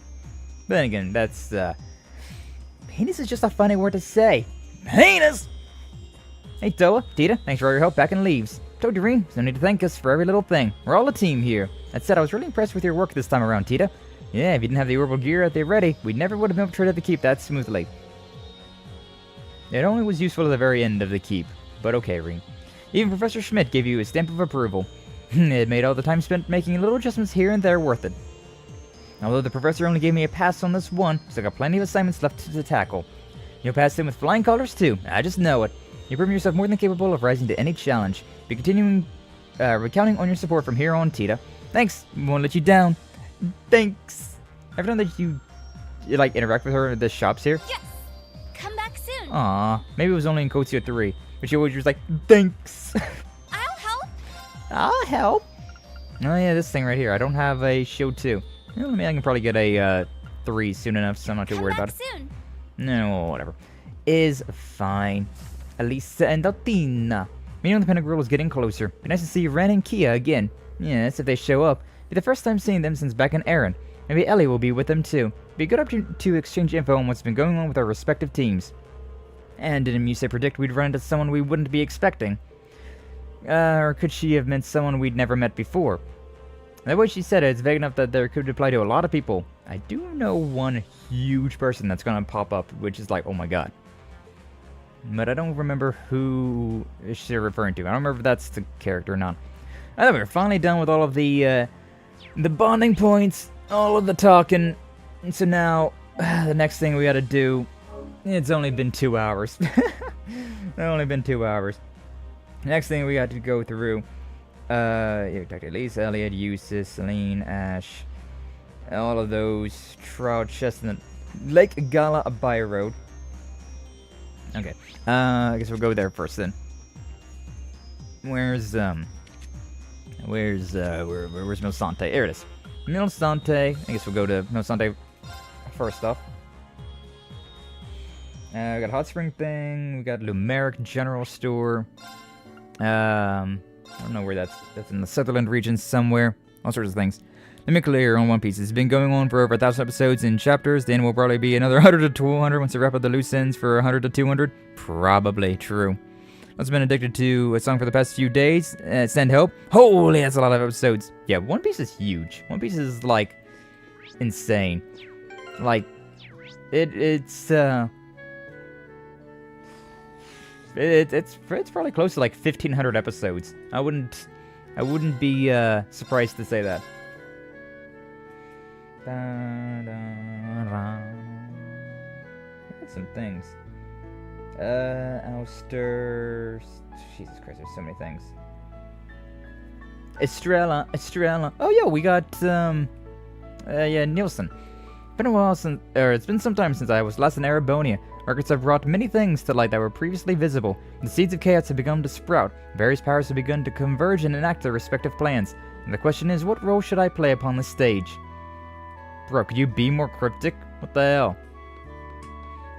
But then again, that's, penis is just a funny word to say. Penis! Hey, Toa, Tita, thanks for all your help back in Leeves. Told you, Reen, no need to thank us for every little thing. We're all a team here. That said, I was really impressed with your work this time around, Tita. Yeah, if you didn't have the orbital gear at the ready, we never would have been able to trade out the keep that smoothly. It only was useful at the very end of the keep. But okay, Reen. Even Professor Schmidt gave you a stamp of approval. It made all the time spent making little adjustments here and there worth it. Although the professor only gave me a pass on this one, still got plenty of assignments left to tackle. You'll pass in with flying colors too, I just know it. You've proven yourself more than capable of rising to any challenge. Be continuing, recounting on your support from here on, Tita. Thanks, won't let you down. Thanks. Every time that you like, interact with her at the shops here. Yes! Come back soon. Aw, maybe it was only in Kotsuya 3, but she always was like, thanks. I'll help. I'll help. Oh yeah, this thing right here. I don't have a Show 2. I mean, I can probably get a 3 soon enough, so I'm not too worried about it. Soon. No, whatever. Is fine. Elise and Tio. Meeting on the Pantagruel is getting closer. Be nice to see Ren and Kia again. Yes, if they show up. Be the first time seeing them since back in Aaron. Maybe Ellie will be with them too. Be a good opportunity to exchange info on what's been going on with our respective teams. And didn't Muse predict we'd run into someone we wouldn't be expecting? Or could she have meant someone we'd never met before? The way she said it, it's vague enough that there could apply to a lot of people. I do know one huge person that's gonna pop up, which is like, oh my god. But I don't remember who she's referring to. I don't remember if that's the character or not. I thought we were finally done with all of the bonding points, all of the talking. And so now, the next thing we gotta do, it's only been 2 hours. It's only been 2 hours. Next thing we got to go through, yeah, Dr. Elise, Elliot, Eustace, Celine, Ash, all of those, Trout, Chestnut, Lake Gala, Abaya Road. Okay, I guess we'll go there first then. Where's Mille Sante? Here it is. Mille Sante. I guess we'll go to Mille Sante first off. We got a hot spring thing. We got Lumeric General Store. I don't know where that's in the Sutherland region somewhere. All sorts of things. Let me clear on One Piece. It's been going on for over 1,000 episodes in chapters. Then will probably be another 100 to 200 once they wrap up the loose ends for 100 to 200. Probably true. I've been addicted to a song for the past few days. Send Help. Holy, that's a lot of episodes. Yeah, One Piece is huge. One Piece is, like, insane. Like, it's probably close to, like, 1,500 episodes. I wouldn't be, surprised to say that. Some things. Ouster. Jesus Christ, there's so many things. Estrella. Oh, yeah, we got, yeah, Nielsen. Been a while since, it's been some time since I was last in Arabonia. Records have brought many things to light that were previously visible. The seeds of chaos have begun to sprout. Various powers have begun to converge and enact their respective plans. And the question is, what role should I play upon the stage? Bro, could you be more cryptic? What the hell?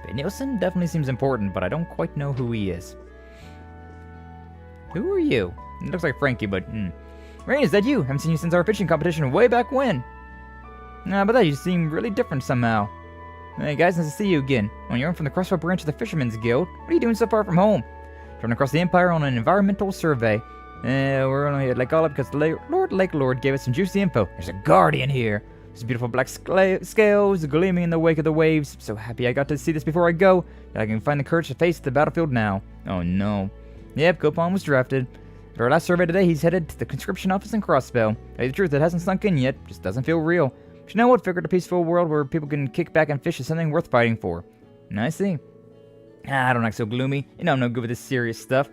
But Nielsen definitely seems important, but I don't quite know who he is. Who are you? It looks like Frankie, but Rain, is that you? Haven't seen you since our fishing competition way back when. But that you seem really different somehow. Hey guys, nice to see you again. Well, you're from the Crossbow branch of the Fisherman's Guild. What are you doing so far from home? Traveling across the Empire on an environmental survey. We're only at Lake Olive because Lake Lord gave us some juicy info. There's a guardian here. There's beautiful black scales gleaming in the wake of the waves. I'm so happy I got to see this before I go. That I can find the courage to face the battlefield now. Oh no. Yep, Copon was drafted. At our last survey today, he's headed to the conscription office in Crossbow. Tell you the truth, it hasn't sunk in yet. Just doesn't feel real. But you know what? Figured a peaceful world where people can kick back and fish is something worth fighting for. I see. I don't act so gloomy. You know I'm no good with this serious stuff.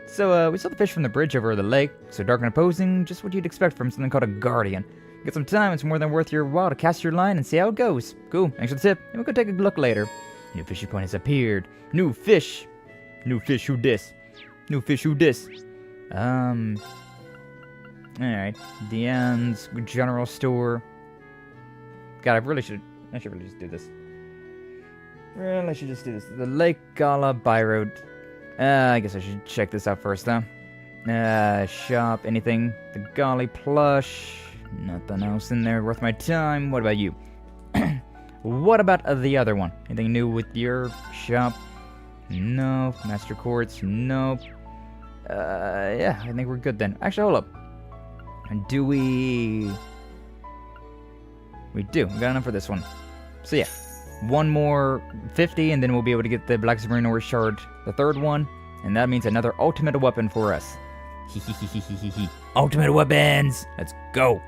So, we saw the fish from the bridge over the lake. So dark and opposing, just what you'd expect from something called a guardian. Get some time, it's more than worth your while to cast your line and see how it goes. Cool, thanks for the tip, and we'll go take a look later. New fishy point has appeared. New fish. New fish, who dis? New fish, who dis? Alright. Diane's general store. God, I should really just do this. Really, I should just do this. The Lake Gala Byroad. I guess I should check this out first, huh? Shop, anything. The Golly plush. Nothing else in there worth my time. What about you? What about the other one? Anything new with your shop? No. Master Quartz? Nope. Yeah, I think we're good then. Actually, hold up. Do we... We do. We got enough for this one. So yeah. One more 50, and then we'll be able to get the Black Submarine Ore Shard, the third one. And that means another ultimate weapon for us. Ultimate weapons! Let's go!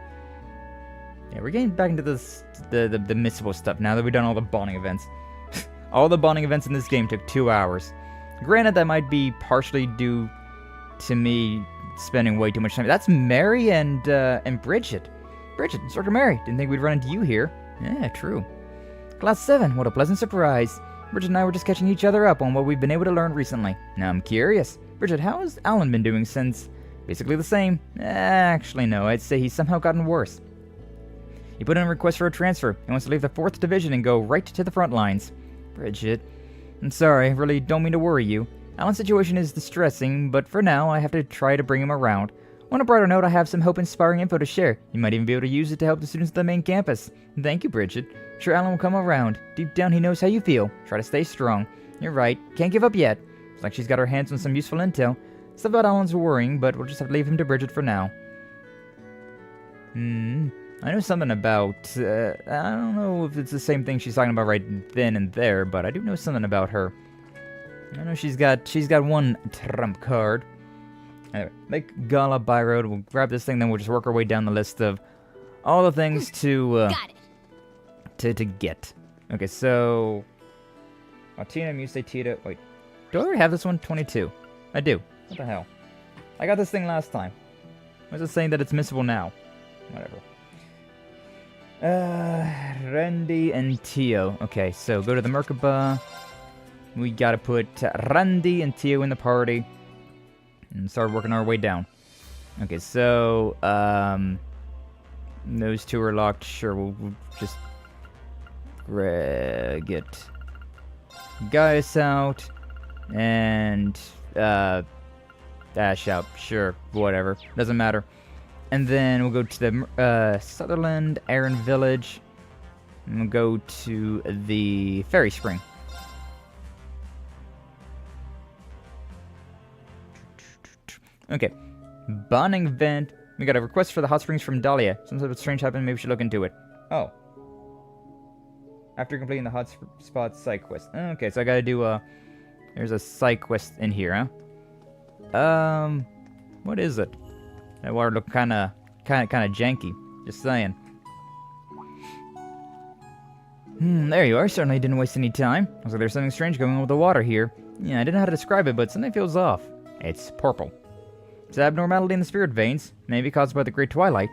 Yeah, we're getting back into this, the missable stuff now that we've done all the bonding events. All the bonding events in this game took 2 hours. Granted, that might be partially due to me spending way too much time. That's Mary and Bridget. Bridget, Instructor Mary. Didn't think we'd run into you here. Yeah, true. Class 7, what a pleasant surprise. Bridget and I were just catching each other up on what we've been able to learn recently. Now I'm curious. Bridget, how has Alan been doing since... Basically the same. Actually, no. I'd say he's somehow gotten worse. He put in a request for a transfer. He wants to leave the 4th Division and go right to the front lines. Bridget, I'm sorry. I really don't mean to worry you. Alan's situation is distressing, but for now, I have to try to bring him around. On a brighter note, I have some hope-inspiring info to share. You might even be able to use it to help the students at the main campus. Thank you, Bridget. Sure, Alan will come around. Deep down, he knows how you feel. Try to stay strong. You're right. Can't give up yet. It's like she's got her hands on some useful intel. Stuff about Alan's worrying, but we'll just have to leave him to Bridget for now. I know something about, I don't know if it's the same thing she's talking about right then and there, but I do know something about her. I know she's got one trump card. Anyway, Lake Gala Byroad. We'll grab this thing, then we'll just work our way down the list of all the things to, to get. Okay, so... Altina, Muse, Tita... Wait. Do I already have this one? 22. I do. What the hell? I got this thing last time. Why is it saying that it's missable now? Whatever. Randy and Tio. Okay, so go to the Merkaba. We gotta put Randy and Tio in the party. And start working our way down. Okay, so, those two are locked. Sure, we'll just get Gaius out. And, Ash out. Sure, whatever. Doesn't matter. And then we'll go to the Sutherland Aaron Village. And we'll go to the Fairy Spring. Okay. Bonding event. We got a request for the hot springs from Dahlia. Something strange happened. Maybe we should look into it. Oh. After completing the hot spot side quest. Okay, so I gotta do there's a side quest in here, huh? What is it? That water looked kind of janky. Just saying. There you are. Certainly didn't waste any time. Looks like there's something strange going on with the water here. Yeah, I didn't know how to describe it, but something feels off. It's purple. It's an abnormality in the spirit veins, maybe caused by the Great Twilight.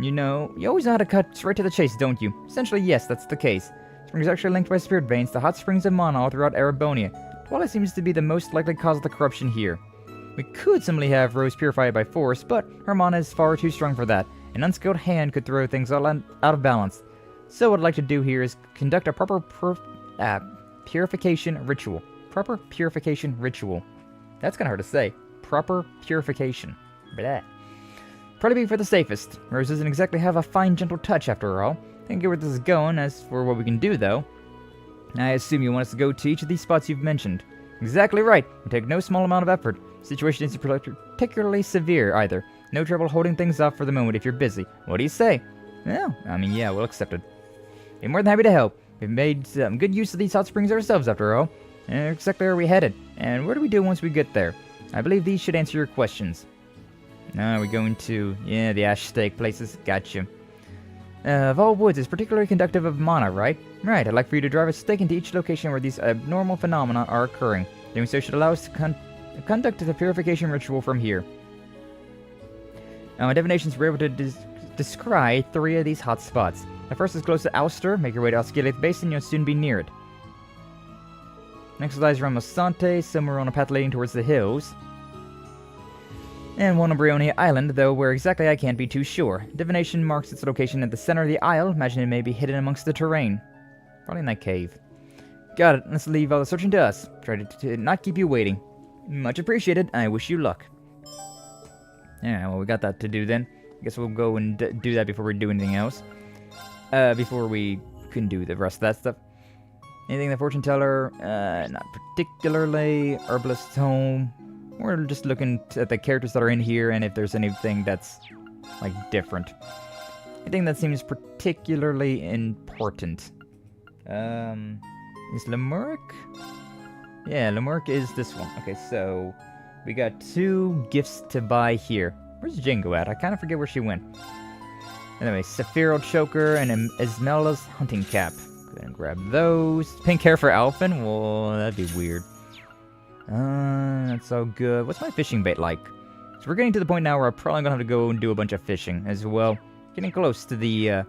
You know, you always know how to cut straight to the chase, don't you? Essentially, yes, that's the case. Springs are actually linked by spirit veins to hot springs of mana all throughout Erebonia. Twilight seems to be the most likely cause of the corruption here. We could simply have Rose purify it by force, but her mana is far too strong for that. An unskilled hand could throw things all out of balance. So what I'd like to do here is conduct a proper purification ritual. Proper purification ritual. That's kind of hard to say. Proper purification. Blah. Probably be for the safest. Rose doesn't exactly have a fine, gentle touch after all. I can get where this is going. As for what we can do, though, I assume you want us to go to each of these spots you've mentioned. Exactly right. It'll take no small amount of effort. The situation isn't particularly severe, either. No trouble holding things off for the moment if you're busy. What do you say? Well, I mean, yeah, we'll accept it. Be more than happy to help. We've made some good use of these hot springs ourselves, after all. And exactly where are we headed? And what do we do once we get there? I believe these should answer your questions. We're going to, the ash stake places. Gotcha. Of all woods is particularly conductive of mana, right? Right, I'd like for you to drive a stake into each location where these abnormal phenomena are occurring. Doing so should allow us to conduct the purification ritual from here. Divinations were able to descry 3 of these hot spots. The first is close to Alster. Make your way to Osculate Basin, you'll soon be near it. Next lies around Mosante, somewhere on a path leading towards the hills. And one on Brionia Island, though where exactly I can't be too sure. Divination marks its location at the center of the isle. Imagine it may be hidden amongst the terrain. Probably in that cave. Got it. Let's leave all the searching to us. Try to not keep you waiting. Much appreciated. I wish you luck. Yeah, well, we got that to do then. I guess we'll go and do that before we do anything else. Before we can do the rest of that stuff. Anything in the fortune teller? Not particularly. Herbalist's home. We're just looking at the characters that are in here and if there's anything that's, like, different. Anything that seems particularly important. Is Lemuric? Yeah, Lemuric is this one. Okay, so we got 2 gifts to buy here. Where's Jingo at? I kind of forget where she went. Anyway, Sephiral Choker and Esmela's Hunting Cap. Go ahead and grab those. Pink hair for Alphen? Well, that'd be weird. That's all good. What's my fishing bait like? So we're getting to the point now where I'm probably gonna have to go and do a bunch of fishing as well. Getting close to the,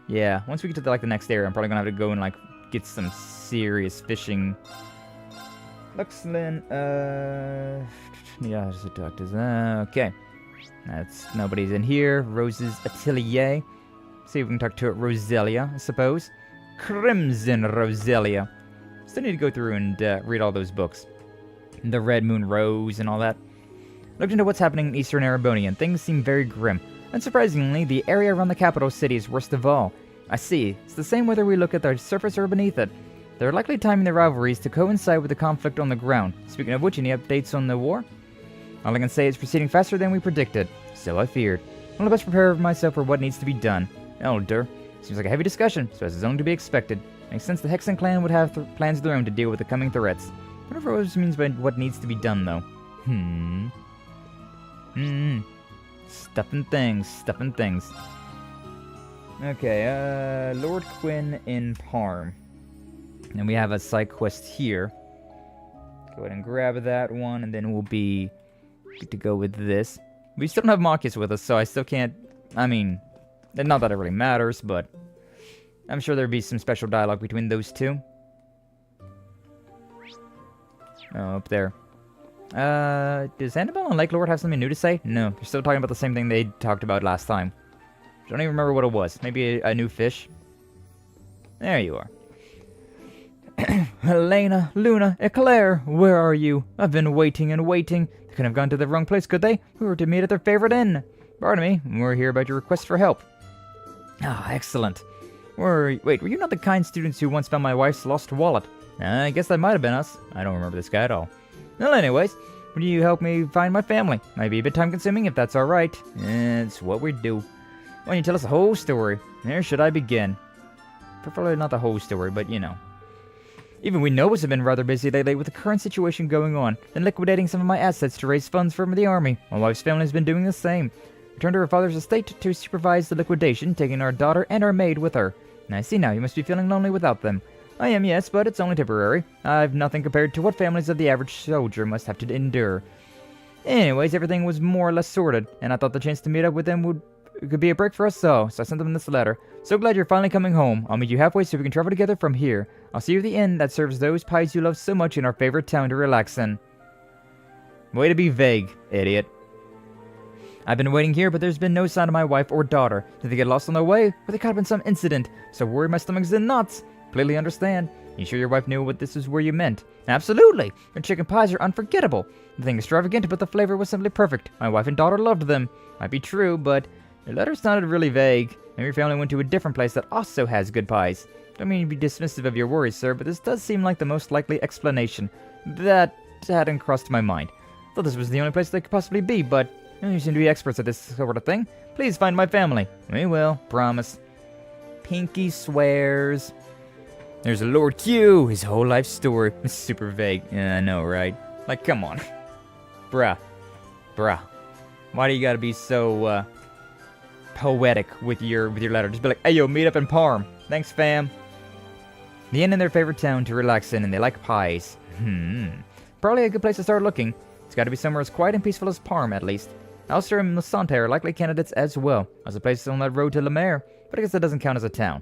yeah, once we get to the, like, the next area, I'm probably gonna have to go and, like, get some serious fishing. Luxlin, yeah, just a doctor's, okay. That's, nobody's in here. Rose's Atelier. See if we can talk to Roselia, I suppose. Crimson Roselia. Still need to go through and read all those books. The Red Moon Rose and all that. Looked into what's happening in Eastern Erebonia, and things seem very grim. Unsurprisingly, the area around the capital city is worst of all. I see. It's the same whether we look at the surface or beneath it. They're likely timing the rivalries to coincide with the conflict on the ground. Speaking of which, any updates on the war? All I can say is proceeding faster than we predicted. So I feared. I'll best prepare myself for what needs to be done. Elder. Seems like a heavy discussion, so as is only to be expected. Makes sense the Hexen clan would have plans of their own to deal with the coming threats. Whatever Rose means by what needs to be done, though. Stuffing things. Okay, Lord Quinn in Parm. And we have a side quest here. Go ahead and grab that one, and then we'll be good to go with this. We still don't have Marcus with us, so I still can't... I mean, not that it really matters, but I'm sure there'd be some special dialogue between those two. Oh, up there. Does Annabelle and Lake Lord have something new to say? No, they're still talking about the same thing they talked about last time. I don't even remember what it was. Maybe a new fish? There you are. Elena, Luna, Eclair, where are you? I've been waiting and waiting. They couldn't have gone to the wrong place, could they? We were to meet at their favorite inn. Pardon me, we're here about your request for help. Ah, excellent. Wait, were you not the kind students who once found my wife's lost wallet? I guess that might have been us. I don't remember this guy at all. Well, anyways, will you help me find my family? Might be a bit time-consuming if that's alright. It's what we do. Why don't you tell us the whole story? Where should I begin? Preferably not the whole story, but you know. Even we know have been rather busy lately with the current situation going on, and liquidating some of my assets to raise funds for the army. My wife's family has been doing the same. Returned to her father's estate to supervise the liquidation, taking our daughter and our maid with her. And I see now, you must be feeling lonely without them. I am, yes, but it's only temporary. I've nothing compared to what families of the average soldier must have to endure. Anyways, everything was more or less sorted, and I thought the chance to meet up with them could be a break for us all, so I sent them this letter. So glad you're finally coming home. I'll meet you halfway so we can travel together from here. I'll see you at the inn that serves those pies you love so much in our favorite town to relax in. Way to be vague, idiot. I've been waiting here, but there's been no sign of my wife or daughter. Did they get lost on their way? Or they caught up in some incident? So worried my stomach's in knots. Completely understand. You sure your wife knew what this was where you meant? Absolutely! Your chicken pies are unforgettable. The thing extravagant, but the flavor was simply perfect. My wife and daughter loved them. Might be true, but your letter sounded really vague. Maybe your family went to a different place that also has good pies. Don't mean to be dismissive of your worries, sir, but this does seem like the most likely explanation. That hadn't crossed my mind. Thought this was the only place they could possibly be, but you seem to be experts at this sort of thing. Please find my family. We will, promise. Pinky swears. There's Lord Q, his whole life story. It's super vague. Yeah, I know, right? Like, come on. Bruh. Why do you gotta be so, poetic with your letter? Just be like, hey, yo, meet up in Parm. Thanks, fam. The inn in their favorite town to relax in, and they like pies. Probably a good place to start looking. It's gotta be somewhere as quiet and peaceful as Parm, at least. Ulster and Musante are likely candidates as well. There's a place on that road to Le Maire, but I guess that doesn't count as a town.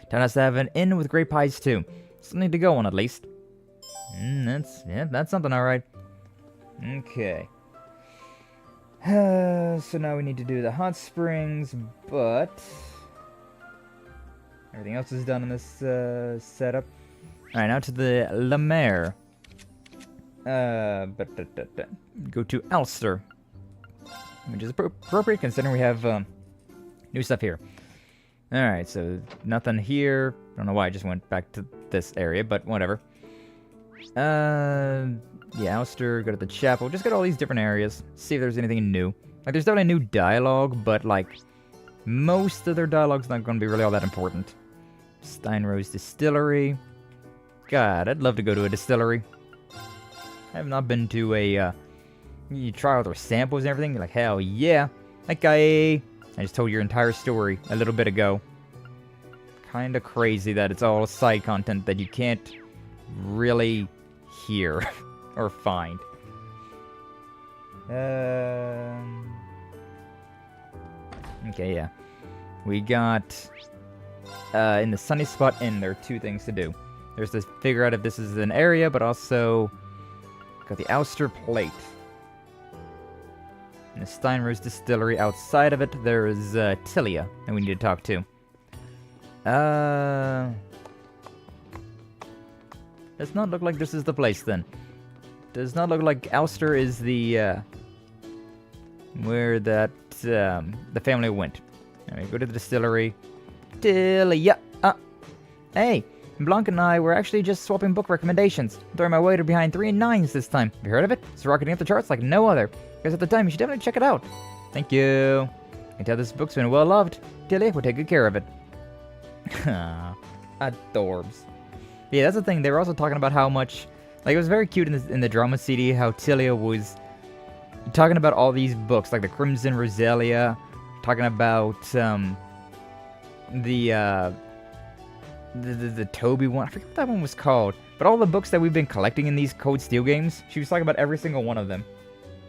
Town has to have an inn with great pies, too. Something to go on, at least. That's something, alright. Okay. So now we need to do the hot springs, but everything else is done in this setup. Alright, now to the Le Maire. Go to Ulster, which is appropriate considering we have new stuff here. Alright, so nothing here. Don't know why I just went back to this area, but whatever. Yeah, Ulster, go to the chapel. Just go to all these different areas. See if there's anything new. Like, there's definitely new dialogue, but, like, most of their dialogue's not going to be really all that important. Steinrose Distillery. God, I'd love to go to a distillery. I have not been to a, you try all their samples and everything. You're like, hell yeah. Like, I just told your entire story a little bit ago. Kinda crazy that it's all side content that you can't really hear or find. Okay, yeah. We got, in the Sunny Spot Inn, there are two things to do. There's to figure out if this is an area, but also got the Ulster Plate. And the Steinrose Distillery. Outside of it, there is Tilia that we need to talk to. Does not look like this is the place then. Does not look like Ulster is the where that the family went. Alright, go to the distillery. Tilia. Hey, Blanc and I were actually just swapping book recommendations. Throwing my waiter behind 3 9s this time. Have you heard of it? It's rocketing up the charts like no other. Because at the time, you should definitely check it out. Thank you. I can tell this book's been well loved. Tilly will take good care of it. Adorbs. Yeah, that's the thing. They were also talking about how much, like, it was very cute in the drama CD how Tilia was talking about all these books, like the Crimson Rosalia, talking about the the Toby one. I forget what that one was called. But all the books that we've been collecting in these Code Steel games, she was talking about every single one of them.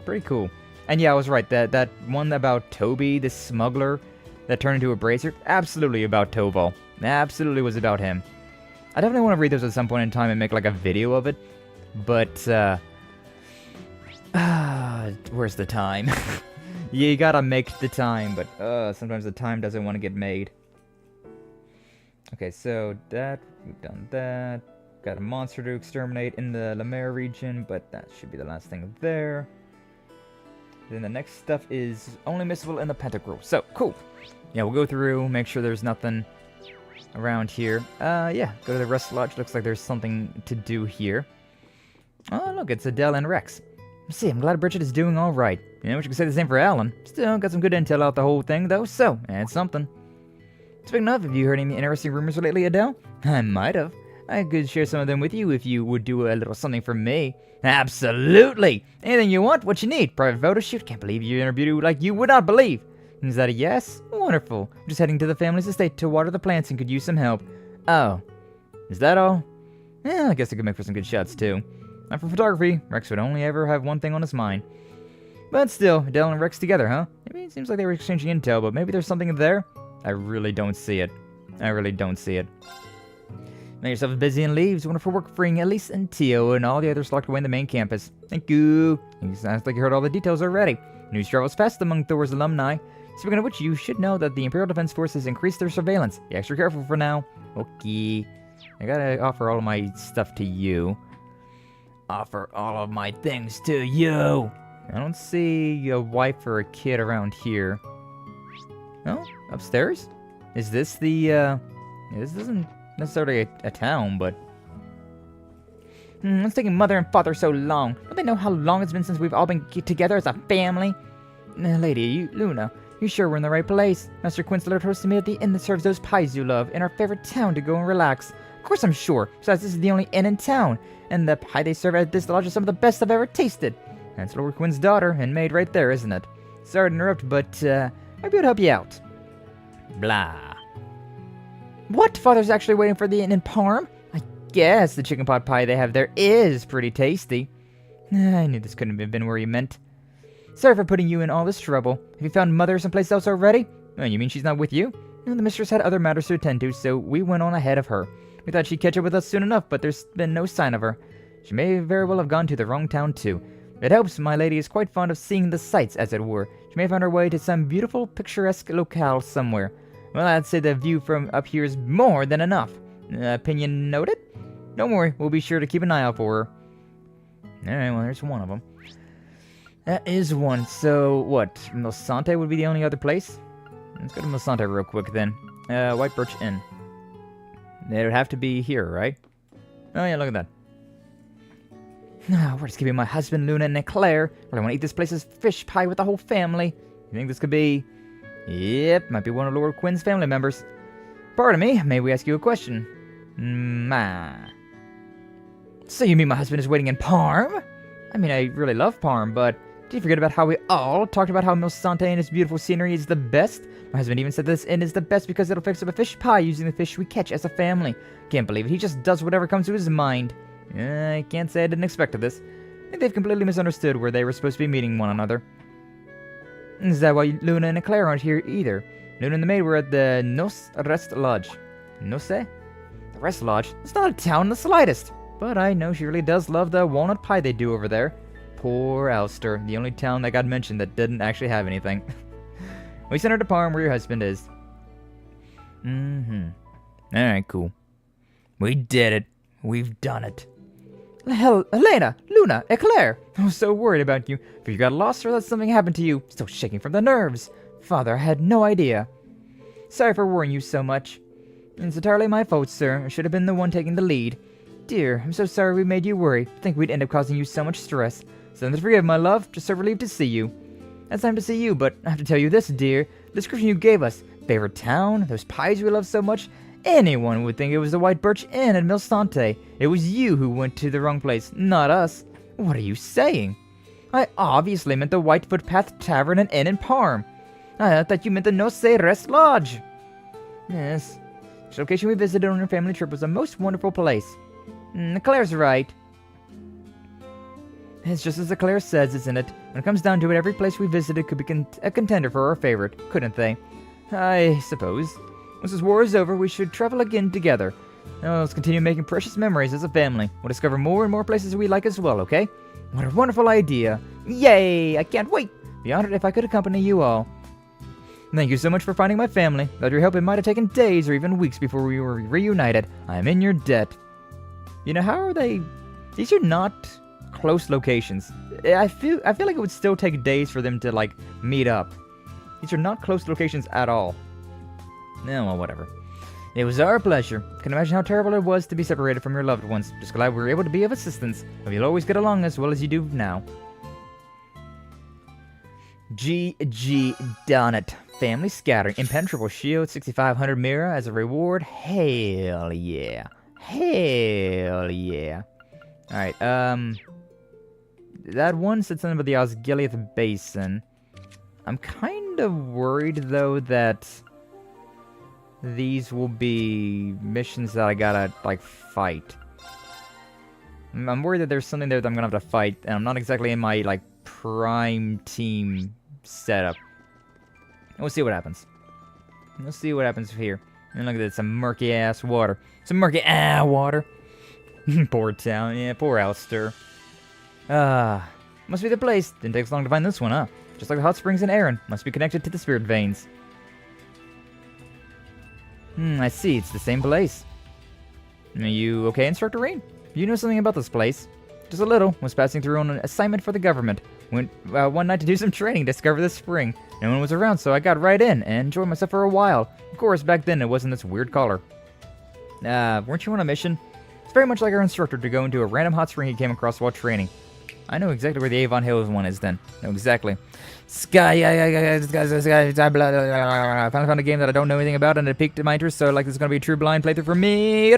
Pretty cool. And yeah, I was right. That one about Toby, the smuggler that turned into a bracer, absolutely about Toval. Absolutely was about him. I definitely want to read those at some point in time and make like a video of it. But, where's the time? You gotta make the time, but sometimes the time doesn't want to get made. Okay, so we've done that. Got a monster to exterminate in the La Mer region, but that should be the last thing there. Then the next stuff is only missable in the Pantagruel. So, cool. Yeah, we'll go through, make sure there's nothing around here. Yeah, go to the Rest Lodge. Looks like there's something to do here. Oh, look, it's Adele and Rex. See, I'm glad Bridget is doing all right. You know, we could say the same for Alan. Still, got some good intel out the whole thing, though, so, it's something. Speaking of, have you heard any interesting rumors lately, Adele? I might have. I could share some of them with you if you would do a little something for me. Absolutely! Anything you want, what you need. Private photo shoot. Can't believe you interviewed like you would not believe. Is that a yes? Wonderful. I'm just heading to the family's estate to water the plants and could use some help. Oh. Is that all? Yeah, I guess I could make for some good shots, too. Not for photography. Rex would only ever have one thing on his mind. But still, Adele and Rex together, huh? Maybe it seems like they were exchanging intel, but maybe there's something there? I really don't see it. I really don't see it. Make yourself busy in Leeves. Wonderful work freeing Elise and Tio and all the others locked away in the main campus. Thank you. Sounds like you heard all the details already. News travels fast among Thors alumni. Speaking of which, you should know that the Imperial Defense Forces increased their surveillance. Be extra careful for now. Okay. I gotta offer all of my stuff to you. Offer all of my things to you. I don't see a wife or a kid around here. No? Upstairs? Is this the, this isn't necessarily a town, but... What's taking Mother and Father so long? Don't they know how long it's been since we've all been together as a family? Lady, Luna, you sure we're in the right place? Master Quinceler hosted me at the inn that serves those pies you love, in our favorite town to go and relax. Of course I'm sure. Besides, this is the only inn in town, and the pie they serve at this lodge is some of the best I've ever tasted. That's Lord Quinn's daughter, and maid right there, isn't it? Sorry to interrupt, but, I'd be able to help you out. Blah. What? Father's actually waiting for the inn in Parm? I guess the chicken pot pie they have there is pretty tasty. I knew this couldn't have been where you meant. Sorry for putting you in all this trouble. Have you found Mother someplace else already? Oh, you mean she's not with you? No, the mistress had other matters to attend to, so we went on ahead of her. We thought she'd catch up with us soon enough, but there's been no sign of her. She may very well have gone to the wrong town, too. It helps, my lady is quite fond of seeing the sights, as it were. She may have found her way to some beautiful, picturesque locale somewhere. Well, I'd say the view from up here is more than enough. Opinion noted? Don't worry, we'll be sure to keep an eye out for her. Alright, well, there's one of them. That is one. So, what? Milsante would be the only other place? Let's go to Milsante real quick, then. White Birch Inn. It would have to be here, right? Oh, yeah, look at that. We're just giving my husband, Luna, and Eclair. I want to eat this place's fish pie with the whole family. You think this could be... Yep, might be one of Lord Quinn's family members. Pardon me, may we ask you a question? So you mean my husband is waiting in Parm? I mean, I really love Parm, but did you forget about how we all talked about how Milsante and its beautiful scenery is the best? My husband even said this inn is the best because it'll fix up a fish pie using the fish we catch as a family. Can't believe it, he just does whatever comes to his mind. I can't say I didn't expect this. I think they've completely misunderstood where they were supposed to be meeting one another. Is that why Luna and Eclair aren't here either? Luna and the maid were at the Nos Rest Lodge. Nose? The Rest Lodge? It's not a town in the slightest. But I know she really does love the walnut pie they do over there. Poor Alster, the only town that got mentioned that didn't actually have anything. We sent her to Parm where your husband is. Alright, cool. We did it. We've done it. Helena, Luna, Eclair. I was so worried about you. If you got lost or that something happened to you. Still shaking from the nerves. Father, I had no idea. Sorry for worrying you so much. It's entirely my fault, sir. I should have been the one taking the lead. Dear, I'm so sorry we made you worry. I think we'd end up causing you so much stress. Something to forgive, my love. Just so relieved to see you. It's time to see you, but I have to tell you this, dear. The description you gave us. Favorite town, those pies we love so much. Anyone would think it was the White Birch Inn at Milsante. It was you who went to the wrong place, not us. What are you saying? I obviously meant the White Footpath Tavern and Inn in Parm. I thought you meant the Nose Rest Lodge. Yes. Each location we visited on our family trip was a most wonderful place. Claire's right. It's just as Claire says, isn't it? When it comes down to it, every place we visited could be a contender for our favorite, couldn't they? I suppose. Once this war is over, we should travel again together. Now let's continue making precious memories as a family. We'll discover more and more places we like as well, okay? What a wonderful idea. Yay! I can't wait. Be honored if I could accompany you all. Thank you so much for finding my family. Without your help, it might have taken days or even weeks before we were reunited. I am in your debt. You know, how are they... These are not close locations. I feel like it would still take days for them to, like, meet up. These are not close locations at all. Well, whatever. It was our pleasure. Can imagine how terrible it was to be separated from your loved ones. Just glad we were able to be of assistance. But you'll always get along as well as you do now. GG done it. Family scattering. Impenetrable shield. 6500 mirror as a reward. Hell yeah. Hell yeah. Alright, that one said something about the Osgiliath Basin. I'm kind of worried, though, that these will be missions that I gotta, like, fight. I'm worried that there's something there that I'm gonna have to fight, and I'm not exactly in my, like, prime team setup. We'll see what happens. We'll see what happens here. And look at this, some murky-ass water. Some murky-ass water. Poor town, yeah, poor Alistair. Must be the place. Didn't take us long to find this one, huh? Just like the hot springs in Aaron. Must be connected to the spirit veins. I see. It's the same place. Are you okay, Instructor Rain? You know something about this place? Just a little. Was passing through on an assignment for the government. Went one night to do some training to discover this spring. No one was around, so I got right in and enjoyed myself for a while. Of course, back then it wasn't this weird color. Weren't you on a mission? It's very much like our instructor to go into a random hot spring he came across while training. I know exactly where the Avon Hills one is then. No, exactly. Finally found a game that I don't know anything about and it piqued my interest, so like this is going to be a true blind playthrough for me.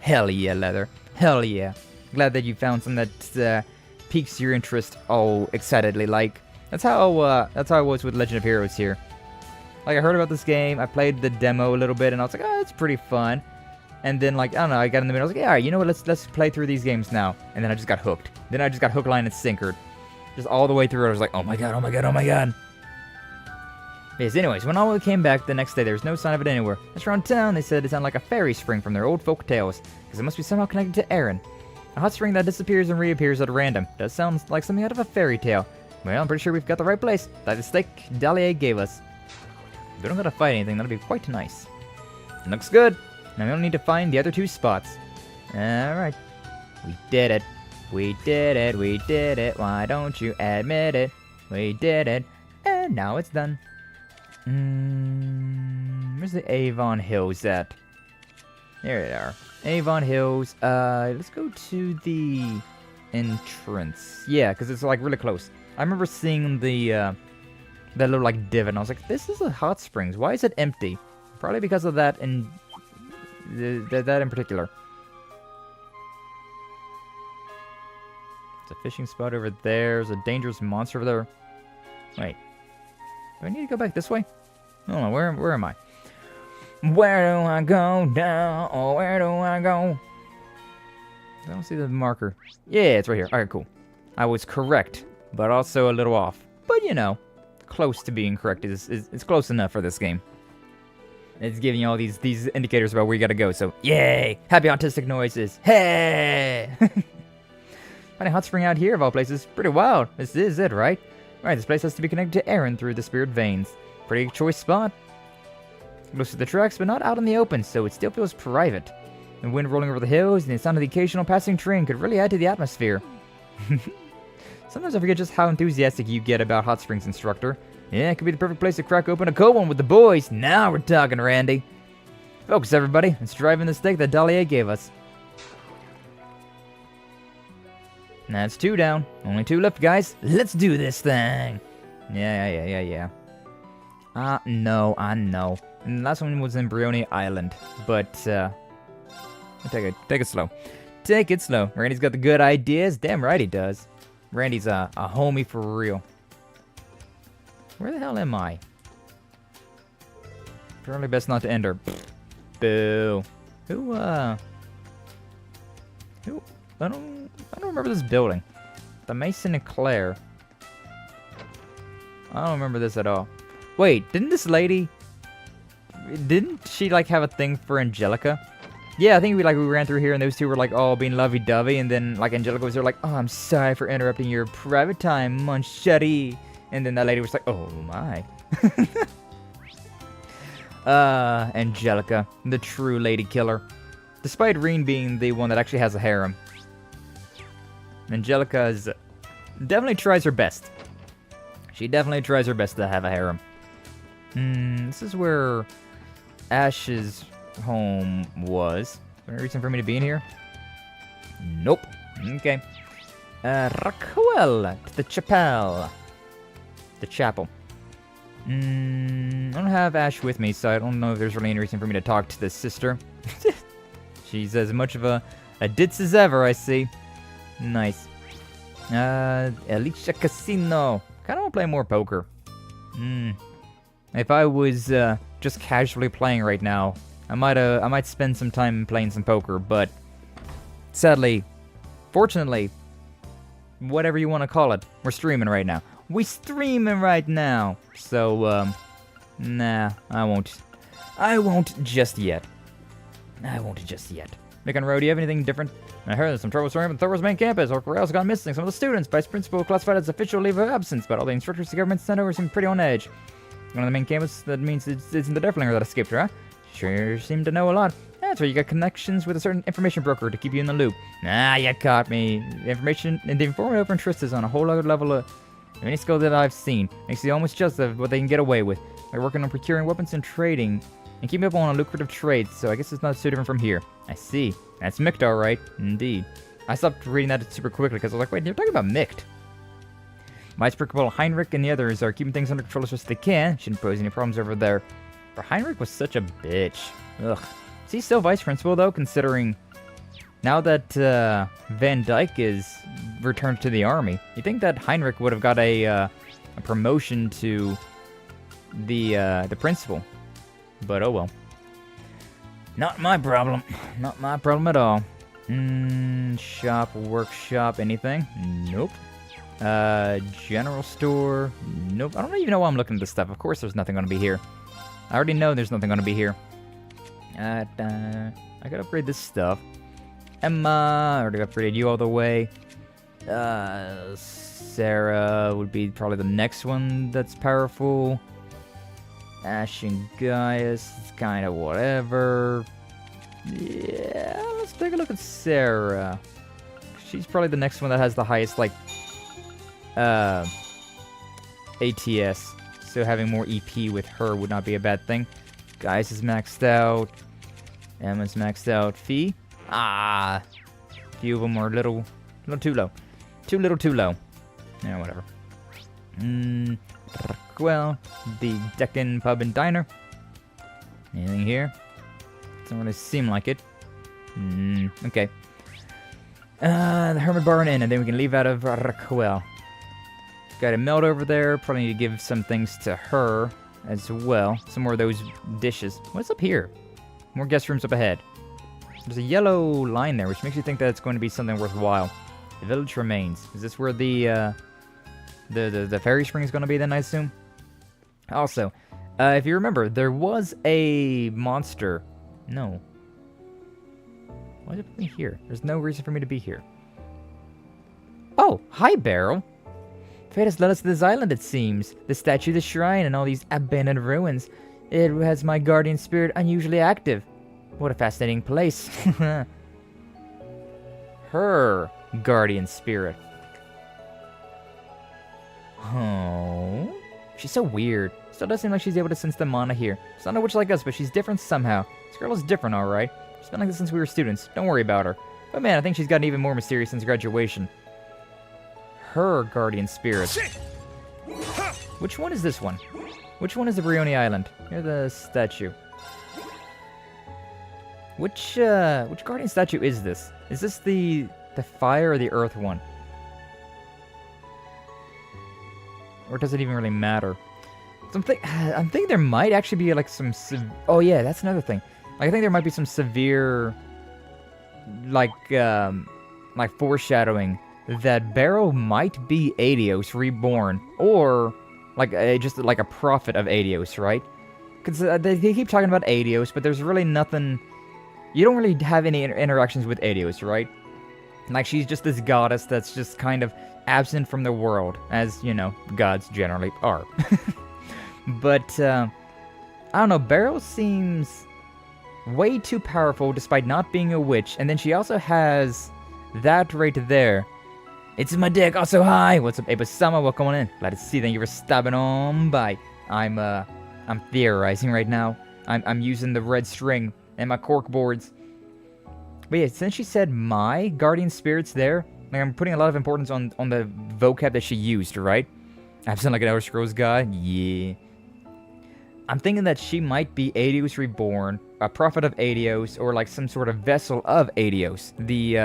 Hell yeah, Leather. Hell yeah. Glad that you found something that piques your interest all excitedly. Like, that's how I was with Legend of Heroes here. Like, I heard about this game, I played the demo a little bit, and I was like, oh, it's pretty fun. And then, like, I don't know, I got in the middle, I was like, yeah, alright, you know what, let's play through these games now. And then I just got hooked. Then I just got hook, line, and sinkered. Just all the way through it, I was like, oh my god, oh my god, oh my god. Yes, anyways, when all came back the next day, there was no sign of it anywhere. Just around town, they said it sounded like a fairy spring from their old folk tales, because it must be somehow connected to Aaron. A hot spring that disappears and reappears at random. Does sound like something out of a fairy tale. Well, I'm pretty sure we've got the right place. Like the steak Dahlia gave us. We don't gotta fight anything, that'll be quite nice. Looks good. Now we only need to find the other two spots. Alright. We did it. We did it. We did it. Why don't you admit it? We did it. And now it's done. Where's the Avon Hills at? There they are. Avon Hills. Let's go to the entrance. Yeah, because it's like really close. I remember seeing the that little like divot and I was like, this is a hot springs. Why is it empty? Probably because of that and that in particular. It's a fishing spot over there. There's a dangerous monster over there. Wait. Do I need to go back this way? Hold on, where am I? Where do I go now? Oh, where do I go? I don't see the marker. Yeah, it's right here. Alright, cool. I was correct, but also a little off. But, you know, close to being correct. It's close enough for this game. It's giving you all these indicators about where you gotta go, so yay! Happy autistic noises. Hey! Finding a hot spring out here, of all places, pretty wild. This is it, right? Alright, this place has to be connected to Aaron through the spirit veins. Pretty choice spot. Close to the tracks, but not out in the open, so it still feels private. The wind rolling over the hills and the sound of the occasional passing train could really add to the atmosphere. Sometimes I forget just how enthusiastic you get about hot springs, instructor. Yeah, it could be the perfect place to crack open a cold one with the boys. Now we're talking, Randy. Focus, everybody. Let's drive in the steak that Dahlia gave us. That's 2 down. Only 2 left, guys. Let's do this thing. Yeah. No, I know. And the last one was in Brioni Island. But, take it slow. Take it slow. Randy's got the good ideas. Damn right he does. Randy's a homie for real. Where the hell am I? Apparently best not to enter. Boo. Who, I don't remember this building. The Mason and Claire. I don't remember this at all. Wait, didn't she, like, have a thing for Angelica? Yeah, I think we ran through here and those two were, like, all being lovey-dovey, and then, like, Angelica was there like, oh, I'm sorry for interrupting your private time, Monchetti. And then that lady was like, oh, my. Angelica, the true lady killer. Despite Reen being the one that actually has a harem. Angelica definitely tries her best. She definitely tries her best to have a harem. This is where Ash's home was. Is there any reason for me to be in here? Nope. Okay. Raquel to the chapel. The chapel. I don't have Ash with me, so I don't know if there's really any reason for me to talk to this sister. She's as much of a ditz as ever, I see. Nice. Elise Casino. Kinda wanna play more poker. If I was just casually playing right now, I might spend some time playing some poker, but sadly, fortunately, whatever you want to call it, we're streaming right now. We streaming right now. So nah, I won't just yet. Mick Road, do you have anything different? I heard there's some trouble storming Thors main campus. Or else gone missing. Some of the students, vice principal classified as official leave of absence, but all the instructors the government sent over seem pretty on edge. One of the main campus, that means it's in the Deathlinger that escaped her, huh? Sure seem to know a lot. That's where you got connections with a certain information broker to keep you in the loop. Ah, you caught me. The information and the informative interest is on a whole other level of any skill that I've seen. Makes you almost just of what they can get away with. They're working on procuring weapons and trading, and keeping up on a lucrative trade, so I guess it's not so different from here. I see. That's Micht, alright. Indeed. I stopped reading that super quickly because I was like, wait, you're talking about Micht. Vice Principal Heinrich and the others are keeping things under control as best they can. Shouldn't pose any problems over there. But Heinrich was such a bitch. Ugh. Is he still Vice Principal, though, considering now that Van Dyke is returned to the army? You think that Heinrich would have got a promotion to the principal? But oh well. Not my problem. Not my problem at all. Shop, workshop, anything? Nope. General store? Nope. I don't even know why I'm looking at this stuff. Of course there's nothing going to be here. I already know there's nothing going to be here. I gotta upgrade this stuff. Emma, I already upgraded you all the way. Sarah would be probably the next one that's powerful. Ash and Gaius, it's kind of whatever. Yeah, let's take a look at Sarah. She's probably the next one that has the highest, like, ATS. So having more EP with her would not be a bad thing. Gaius is maxed out. Emma's maxed out. Fee? Ah. A few of them are a little too low. Too low. Yeah, whatever. Well, the Deccan Pub and Diner. Anything here? Doesn't really seem like it. Okay. The Hermit Bar and Inn, and then we can leave out of Raquel. Got a melt over there. Probably need to give some things to her as well. Some more of those dishes. What's up here? More guest rooms up ahead. There's a yellow line there, which makes you think that it's going to be something worthwhile. The village remains. Is this where the fairy spring is going to be then, I assume? Also, if you remember, there was a monster. No. Why did it put me here? There's no reason for me to be here. Oh, hi, Beryl. Fate has led us to this island, it seems. The statue, the shrine, and all these abandoned ruins. It has my guardian spirit unusually active. What a fascinating place. Her guardian spirit. Oh. She's so weird. Still does seem like she's able to sense the mana here. She's not a witch like us, but she's different somehow. This girl is different, alright. She's been like this since we were students. Don't worry about her. But man, I think she's gotten even more mysterious since graduation. Her guardian spirit. Which one is this one? Which one is the Brioni Island? Here's the statue. Which guardian statue is this? Is this the fire or the earth one? Or does it even really matter? I'm thinking there might actually be like some... Oh yeah, that's another thing. Like, I think there might be some severe, like foreshadowing that Beryl might be Adios reborn, or like just like a prophet of Adios, right? Because they keep talking about Adios, but there's really nothing. You don't really have any interactions with Adios, right? Like, she's just this goddess that's just kind of absent from the world, as, you know, gods generally are. But, I don't know, Beryl seems way too powerful despite not being a witch, and then she also has that right there. It's my dick, also hi! What's up, Abasama? Welcome on in. Glad to see you. Thank you for stopping on by. I'm theorizing right now. I'm using the red string and my cork boards. But yeah, since she said my guardian spirits there, like, I'm putting a lot of importance on the vocab that she used, right? I sound like an Elder Scrolls guy? Yeah. I'm thinking that she might be Adios reborn, a prophet of Adios, or like some sort of vessel of Adios. The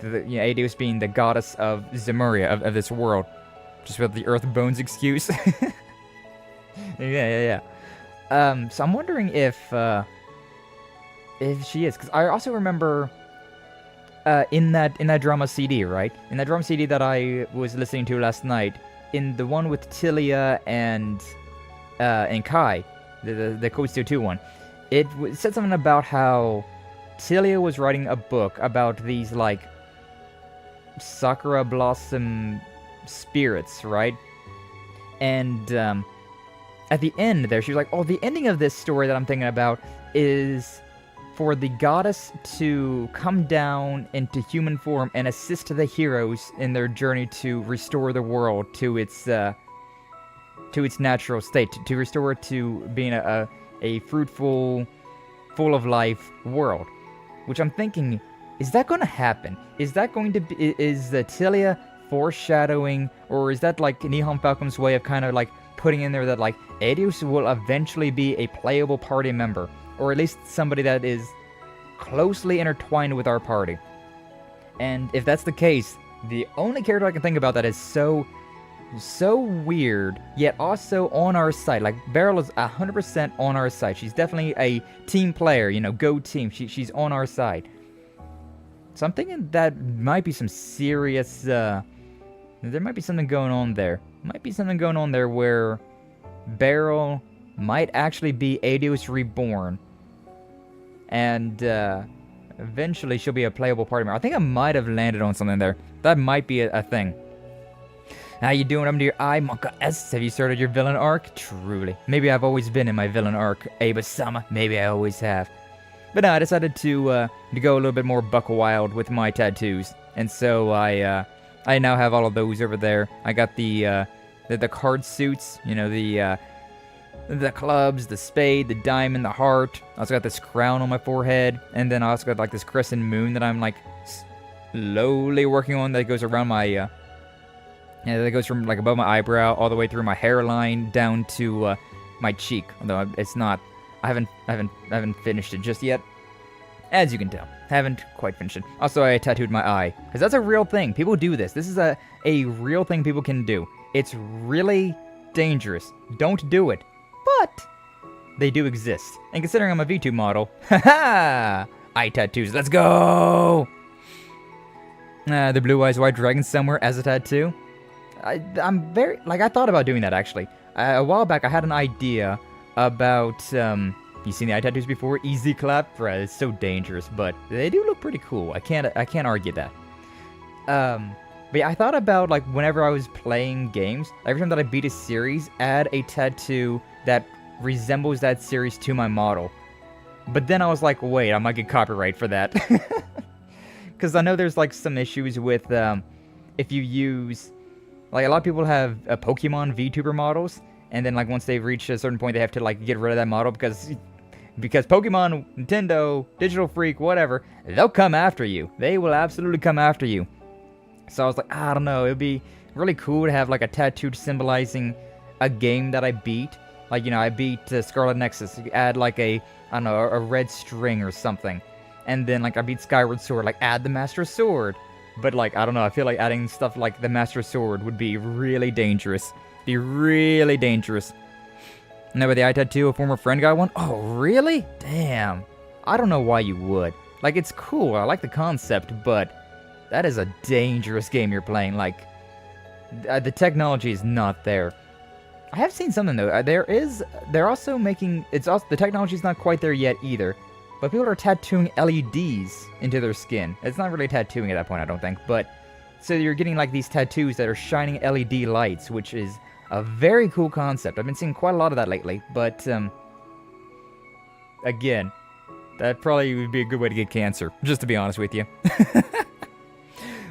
Adios being the goddess of Zemuria, of this world. Just with the earth bones excuse. Yeah. So I'm wondering if she is, because I also remember in that drama CD, right? In that drama CD that I was listening to last night, in the one with Tilia and Kai, the Code Steel 2 one, it said something about how Tilia was writing a book about these like Sakura Blossom spirits, right? And at the end there, she was like, oh, the ending of this story that I'm thinking about is for the goddess to come down into human form and assist the heroes in their journey to restore the world to its natural state, to restore it to being a fruitful, full of life world. Which I'm thinking, is that going to happen? Is that going to be, is Tilia foreshadowing, or is that like Nihon Falcom's way of kind of like putting in there that like Adios will eventually be a playable party member, or at least somebody that is closely intertwined with our party? And if that's the case, the only character I can think about that is so weird, yet also on our side. Like, Beryl is 100% on our side. She's definitely a team player, you know, go team. She's on our side. So I'm thinking that might be some serious, there might be something going on there. Might be something going on there where Beryl might actually be Adios reborn. And, eventually she'll be a playable party member. I think I might have landed on something there. That might be a thing. How you doing? I'm to your eye, Monka S. Have you started your villain arc? Truly. Maybe I've always been in my villain arc, Abasama. Maybe I always have. But no, I decided to go a little bit more buck wild with my tattoos. And so I now have all of those over there. I got the card suits, you know, the clubs, the spade, the diamond, the heart. I also got this crown on my forehead. And then I also got like this crescent moon that I'm like slowly working on that goes around my that goes from like above my eyebrow all the way through my hairline down to my cheek. Although it's not, I haven't finished it just yet. As you can tell, haven't quite finished it. Also, I tattooed my eye, because that's a real thing. People do this. This is a real thing people can do. It's really dangerous. Don't do it. But they do exist. And considering I'm a VTuber model, haha! Eye tattoos, let's go! The blue eyes white dragon somewhere as a tattoo. I'm very, like, I thought about doing that actually. A while back I had an idea about, you seen the eye tattoos before? Easy clap? Right, it's so dangerous, but they do look pretty cool. I can't argue that. But yeah, I thought about, like, whenever I was playing games, every time that I beat a series, add a tattoo that resembles that series to my model. But then I was like, wait, I might get copyright for that. Because I know there's, like, some issues with, if you use, like, a lot of people have Pokemon VTuber models, and then, like, once they've reached a certain point, they have to, like, get rid of that model because Pokemon, Nintendo, Digital Freak, whatever, they'll come after you. They will absolutely come after you. So I was like, I don't know, it'd be really cool to have like a tattoo symbolizing a game that I beat. Like, you know, I beat Scarlet Nexus. You add like I don't know, a red string or something. And then like I beat Skyward Sword, like add the Master Sword. But like, I don't know, I feel like adding stuff like the Master Sword would be really dangerous. Be really dangerous. Never the eye tattoo, a former friend got one? Oh, really? Damn. I don't know why you would. Like, it's cool, I like the concept, but that is a dangerous game you're playing. Like, the technology is not there. I have seen something, though. They're also making, the technology's not quite there yet either, but people are tattooing LEDs into their skin. It's not really tattooing at that point, I don't think, but, so you're getting, like, these tattoos that are shining LED lights, which is a very cool concept. I've been seeing quite a lot of that lately, but, again, that probably would be a good way to get cancer, just to be honest with you.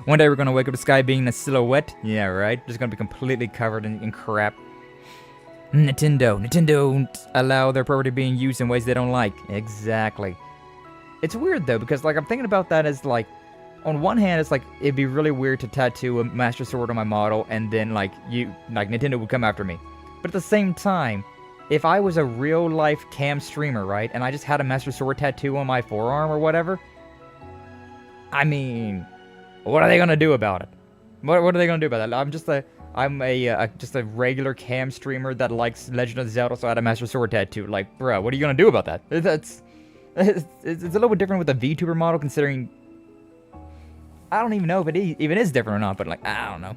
One day we're gonna wake up the sky being a silhouette. Yeah, right? Just gonna be completely covered in crap. Nintendo don't allow their property being used in ways they don't like. Exactly. It's weird, though, because, like, I'm thinking about that as, like, on one hand, it's like, it'd be really weird to tattoo a Master Sword on my model, and then, like, Nintendo would come after me. But at the same time, if I was a real-life cam streamer, right, and I just had a Master Sword tattoo on my forearm or whatever, I mean, what are they gonna do about it? What are they gonna do about that? I'm just a regular cam streamer that likes Legend of Zelda, so I had a Master Sword tattoo. Like, bro, what are you gonna do about that? It's a little bit different with the VTuber model, considering I don't even know if it even is different or not. But like, I don't know.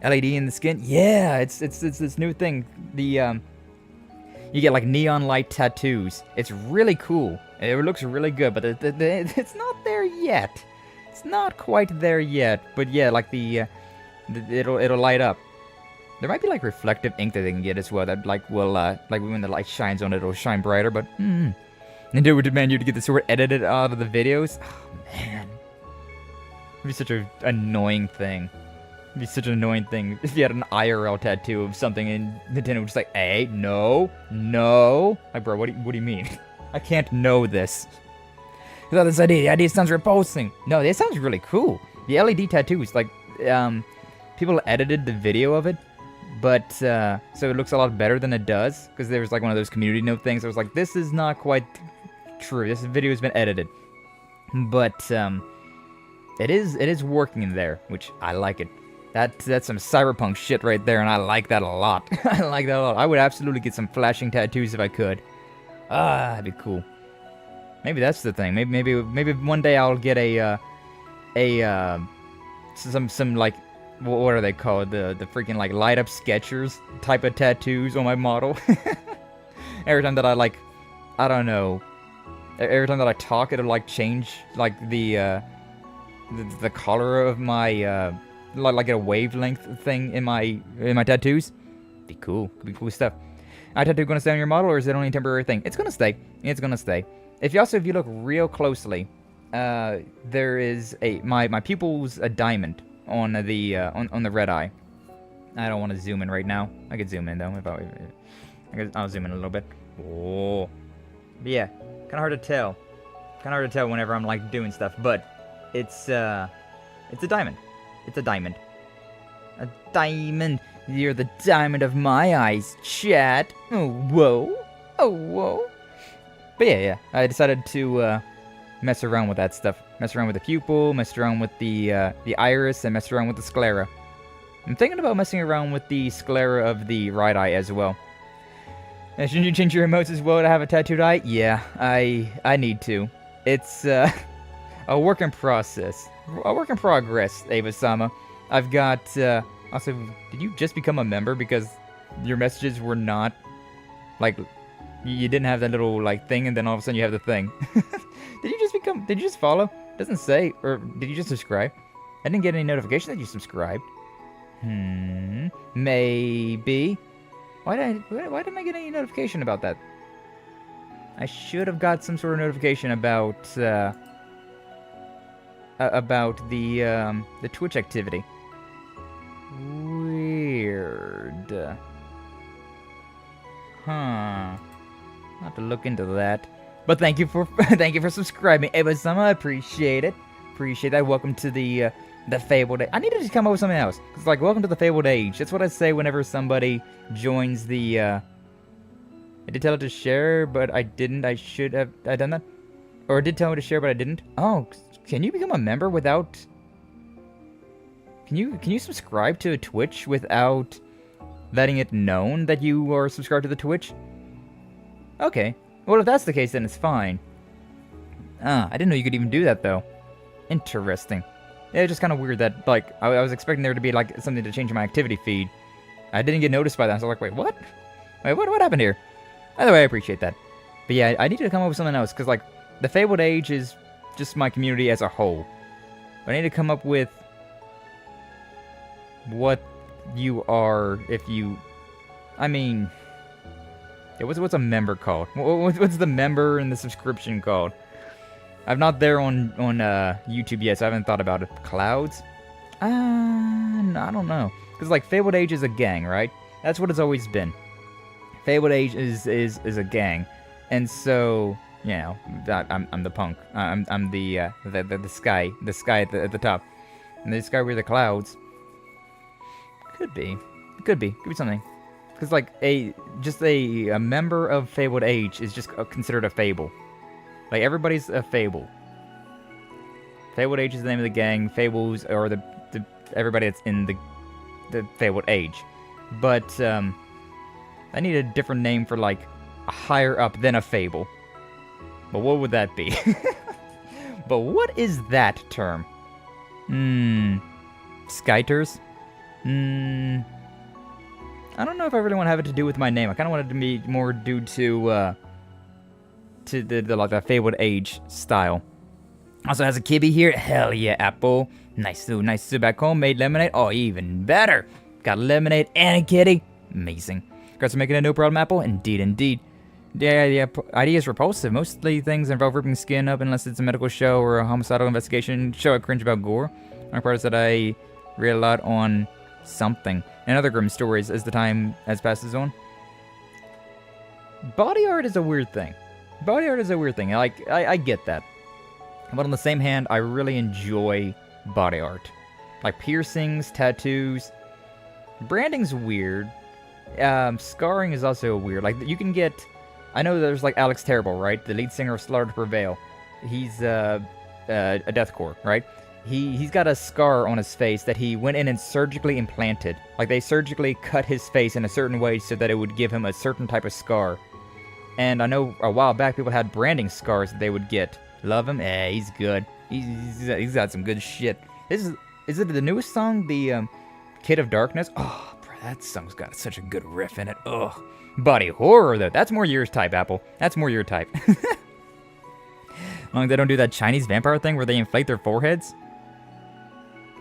LED in the skin, yeah, it's this new thing. You get like neon light tattoos. It's really cool. It looks really good, but it's not there yet. It's not quite there yet. But yeah, like it'll light up. There might be like reflective ink that they can get as well that like will like when the light shines on it, it'll shine brighter. But Nintendo would demand you to get the sword edited out of the videos. Oh man, it'd be such an annoying thing. It'd be such an annoying thing if you had an IRL tattoo of something and Nintendo was just like, hey, no. Like, bro, what do you mean? I can't know this. Without this idea, the idea sounds repulsing. No, this sounds really cool. The LED tattoos, like, people edited the video of it, but, so it looks a lot better than it does, because there was, like, one of those community note things that was like, this is not quite true. This video has been edited. But, it is working in there, which I like it. That's some cyberpunk shit right there, and I like that a lot. I like that a lot. I would absolutely get some flashing tattoos if I could. That'd be cool. Maybe that's the thing. Maybe one day I'll get some like, what are they called? The freaking like light up sketchers type of tattoos on my model. Every time that I like, I don't know. Every time that I talk, it'll like change like the color of my like a wavelength thing in my tattoos. Be cool. Could be cool stuff. Eye tattoo gonna stay on your model, or is it only a temporary thing? It's gonna stay. It's gonna stay. If you look real closely, there is my pupil's a diamond on the on the red eye. I don't want to zoom in right now. I could zoom in though I'll zoom in a little bit. Oh, but yeah, kind of hard to tell. Kind of hard to tell whenever I'm like doing stuff, but it's a diamond. It's a diamond. A diamond. You're the diamond of my eyes, chat. Oh whoa. Oh whoa. But yeah, I decided to mess around with that stuff. Mess around with the pupil, mess around with the iris, and mess around with the sclera. I'm thinking about messing around with the sclera of the right eye as well. Shouldn't you change your emotes as well to have a tattooed eye? Yeah, I need to. It's a work in process. A work in progress, Ava-sama. I've got, also, did you just become a member because your messages were not, like, you didn't have that little, like, thing, and then all of a sudden you have the thing? Did you just follow? Doesn't say, or did you just subscribe? I didn't get any notification that you subscribed. Maybe. Why didn't I get any notification about that? I should have got some sort of notification about the Twitch activity. Weird. Huh. I'll have to look into that. But thank you for subscribing, Ava-sama. I appreciate it. Appreciate that. Welcome to the Fabled Age. I need to just come up with something else. It's like, welcome to the Fabled Age. That's what I say whenever somebody joins the, I did tell it to share, but I didn't. I should have done that. Or I did tell me to share, but I didn't. Oh, can you become a member without... Can you subscribe to a Twitch without letting it known that you are subscribed to the Twitch? Okay. Well, if that's the case, then it's fine. I didn't know you could even do that, though. Interesting. Yeah, it's just kind of weird that, like, I was expecting there to be, like, something to change my activity feed. I didn't get noticed by that, so I was like, wait, what? Wait, what happened here? Either way, I appreciate that. But yeah, I need to come up with something else, because, like, the Fabled Age is just my community as a whole. But I need to come up with what you are if you... I mean... Yeah, what's a member called? What's the member and the subscription called? I'm not there on YouTube yet, so I haven't thought about it. Clouds? No, I don't know. Because, like, Fabled Age is a gang, right? That's what it's always been. Fabled Age is a gang. And so, you know, I'm the punk. I'm the sky at the top. And the sky with the clouds. Could be something. Because, like, just a member of Fabled Age is just considered a fable. Like, everybody's a fable. Fabled Age is the name of the gang. Fables are the everybody that's in the Fabled Age. But, I need a different name for, like, a higher up than a fable. But what would that be? But what is that term? Skyters? I don't know if I really want to have it to do with my name. I kind of want it to be more due to the like that Fabled Age style. Also has a kibby here. Hell yeah, Apple. Nice back home. Made lemonade. Oh, even better. Got lemonade and a kitty. Amazing. Congrats for making a no problem, Apple. Indeed. Yeah, the idea is repulsive. Mostly things involve ripping skin up unless it's a medical show or a homicidal investigation. Show I cringe about gore. My part is that I read a lot on something and other grim stories as the time passes on. Body art is a weird thing. Like, I get that. But on the same hand, I really enjoy body art. Like piercings, tattoos. Branding's weird. Scarring is also weird. Like, you can get... I know there's, like, Alex Terrible, right? The lead singer of Slaughter to Prevail. He's, a deathcore, right? He's got a scar on his face that he went in and surgically implanted. Like, they surgically cut his face in a certain way so that it would give him a certain type of scar. And I know a while back people had branding scars that they would get. Love him? He's good. He's got some good shit. Is it the newest song, the Kid of Darkness? Oh, bro, that song's got such a good riff in it. Ugh. Body horror, though. That's more your type, Apple. That's more your type. As long as they don't do that Chinese vampire thing where they inflate their foreheads.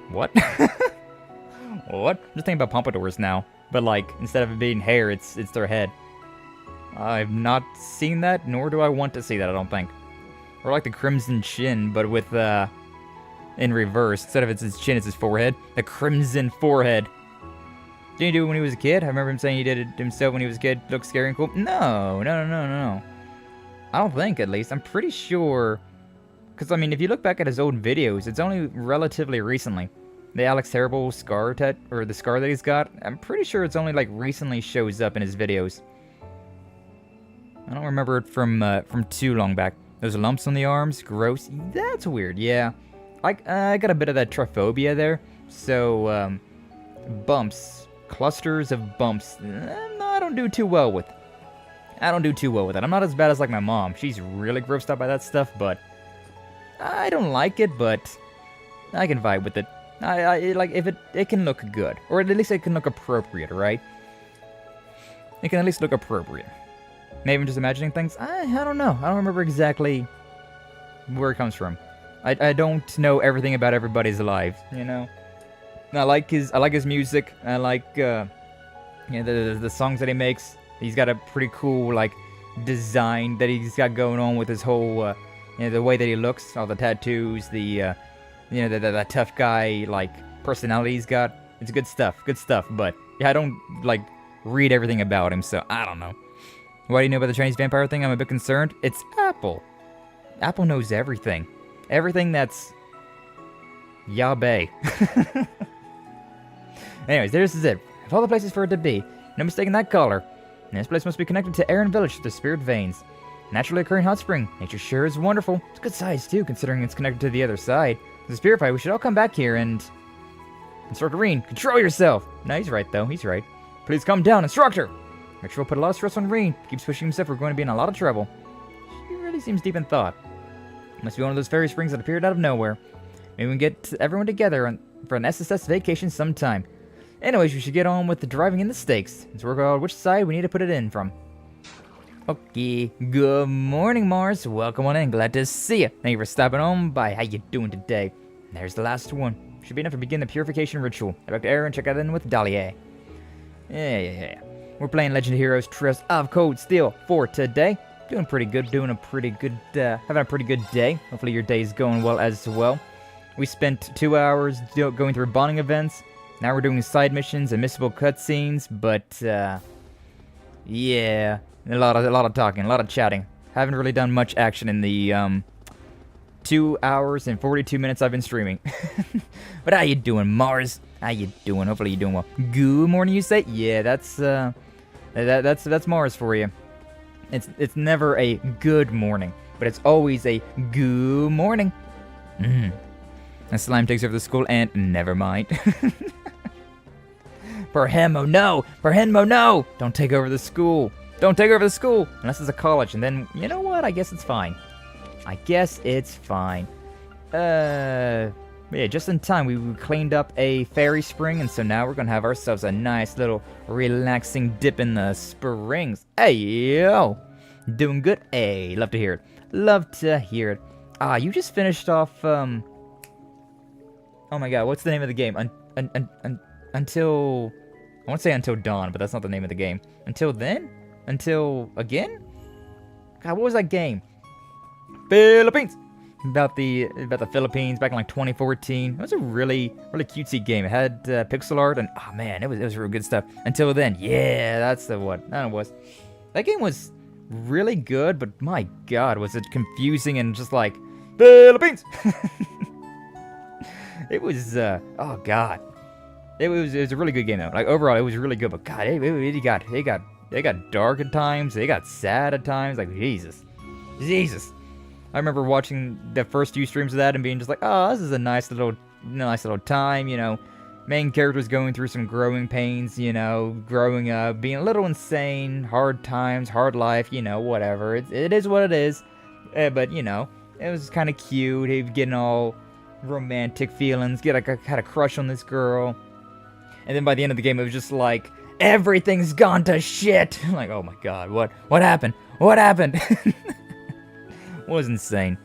What? What? I'm just thinking about pompadours now. But, like, instead of it being hair, it's their head. I've not seen that, nor do I want to see that, I don't think. Or like the Crimson Chin, but with, in reverse. Instead of it's his chin, it's his forehead. The Crimson Forehead. Didn't he do it when he was a kid? I remember him saying he did it himself when he was a kid. Looked scary and cool. No. I don't think, at least. I'm pretty sure... Because, I mean, if you look back at his old videos, it's only relatively recently. The Alex Terrible scar or the scar that he's got, I'm pretty sure it's only, like, recently shows up in his videos. I don't remember it from too long back. Those lumps on the arms, gross. That's weird, yeah. I got a bit of that trypophobia there. So, bumps. Clusters of bumps. I don't do too well with. I'm not as bad as, like, my mom. She's really grossed out by that stuff, but... I don't like it, but I can vibe with it. I like, if it can look good. Or at least it can look appropriate, right? It can at least look appropriate. Maybe I'm just imagining things. I don't know. I don't remember exactly where it comes from. I don't know everything about everybody's lives, you know? I like his music. I like the songs that he makes. He's got a pretty cool, like, design that he's got going on with his whole, the way that he looks, all the tattoos, the tough guy, like, personality he's got. It's good stuff, but, yeah, I don't, like, read everything about him, so I don't know. Why do you know about the Chinese vampire thing? I'm a bit concerned. It's Apple. Apple knows everything. Everything that's... Yabe. Anyways, this is it. Of all the places for it to be, no mistaking that color. This place must be connected to Aaron Village through the spirit veins. Naturally occurring hot spring. Nature sure is wonderful. It's good size, too, considering it's connected to the other side. The spirit fight, we should all come back here and... Instructor Reen, control yourself! No, he's right, though. He's right. Please come down, Instructor! Ritual put a lot of stress on Reen. Keeps pushing himself. We're going to be in a lot of trouble. She really seems deep in thought. Must be one of those fairy springs that appeared out of nowhere. Maybe we can get everyone together for an SSS vacation sometime. Anyways, we should get on with the driving in the stakes. Let's work out which side we need to put it in from. Okay, good morning, Mars. Welcome on in. Glad to see you. Thank you for stopping on by. How you doing today? There's the last one. Should be enough to begin the purification ritual. Head back to Aaron and check out in with Dahlia. Yeah. We're playing Legend of Heroes Trials of Cold Steel for today. Doing pretty good. Having a pretty good day. Hopefully your day's going well as well. We spent 2 hours going through bonding events. Now we're doing side missions and missable cutscenes, but yeah, a lot of talking, a lot of chatting. Haven't really done much action in the 2 hours and 42 minutes I've been streaming. But how you doing, Mars? How you doing? Hopefully you're doing well. Good morning, you say? Yeah, that's Mars for you. It's never a good morning, but it's always a good morning. And Slime takes over the school, and never mind. Perhemo, no! Don't take over the school. Unless it's a college, and then, you know what? I guess it's fine. Yeah, just in time, we cleaned up a fairy spring, and so now we're gonna have ourselves a nice little relaxing dip in the springs. Hey, yo! Doing good? Hey, love to hear it. Ah, you just finished off, oh my god, what's the name of the game? Until... I want to say Until Dawn, but that's not the name of the game. Until then? Until again? God, what was that game? Philippines! About the Philippines back in like 2014. It was a really cutesy game. It had pixel art and oh man, it was real good stuff. Until then, yeah, that's the one. That was. That game was really good, but my god, was it confusing and just like Philippines. It was oh god. It was a really good game though. Like overall, it was really good, but god, it got dark at times. It got sad at times. Like Jesus. I remember watching the first few streams of that and being just like, oh, this is a nice little time, you know. Main character's going through some growing pains, you know, growing up, being a little insane, hard times, hard life, you know, whatever. It is what it is. But, you know, it was kind of cute. He was getting all romantic feelings, had a crush on this girl. And then by the end of the game, it was just like, everything's gone to shit. I'm like, oh my god, what happened? Was insane.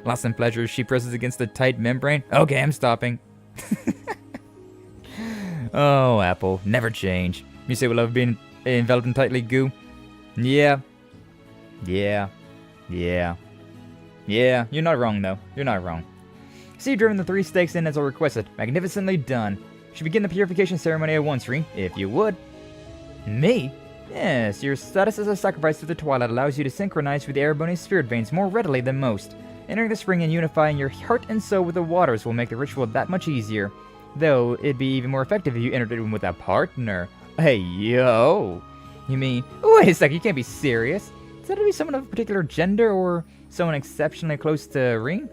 Loss and pleasure. She presses against the tight membrane. Okay, I'm stopping. Oh, Apple, never change. You say we love being enveloped in tightly goo. Yeah. You're not wrong though. You're not wrong. See you driven the 3 stakes in as I requested. Magnificently done. Should begin the purification ceremony at once, Reen, if you would. Me? Yes, your status as a sacrifice to the Twilight allows you to synchronize with the Ereboni's spirit veins more readily than most. Entering the spring and unifying your heart and soul with the waters will make the ritual that much easier. Though, it'd be even more effective if you entered it with a partner. Hey, yo! You mean, wait a second, you can't be serious. Is that to be someone of a particular gender or someone exceptionally close to Reen?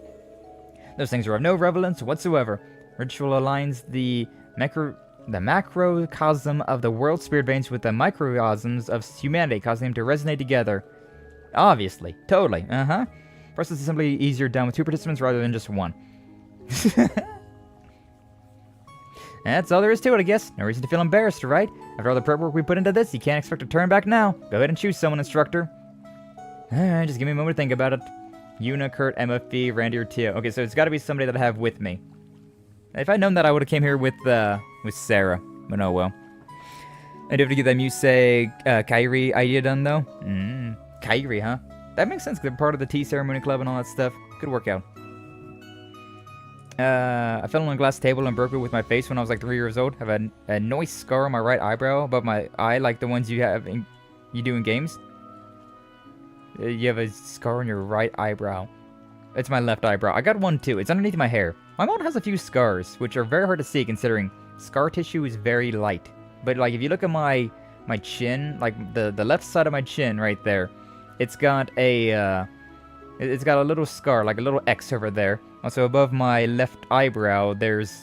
Those things are of no relevance whatsoever. Ritual aligns the macrocosm of the world's spirit veins with the microcosms of humanity, causing them to resonate together. Obviously. Totally. Process is simply easier done with 2 participants rather than just 1. That's all there is to it, I guess. No reason to feel embarrassed, right? After all the prep work we put into this, you can't expect to turn back now. Go ahead and choose someone, instructor. Alright, just give me a moment to think about it. Yuna, Kurt, MFB, Randy, or Tio. Okay, so it's gotta be somebody that I have with me. If I'd known that, I would have came here with Sarah. But oh well. I do have to get that Musei Kairi idea done, though. Kairi, huh? That makes sense, 'cause they're part of the tea ceremony club and all that stuff. Good workout. I fell on a glass table and broke it with my face when I was like 3 years old. I have a nice scar on my right eyebrow above my eye, like the ones you do in games. You have a scar on your right eyebrow. It's my left eyebrow. I got one too. It's underneath my hair. My mom has a few scars, which are very hard to see considering scar tissue is very light. But like if you look at my chin, like the left side of my chin right there, it's got a little scar, like a little X over there. Also above my left eyebrow, there's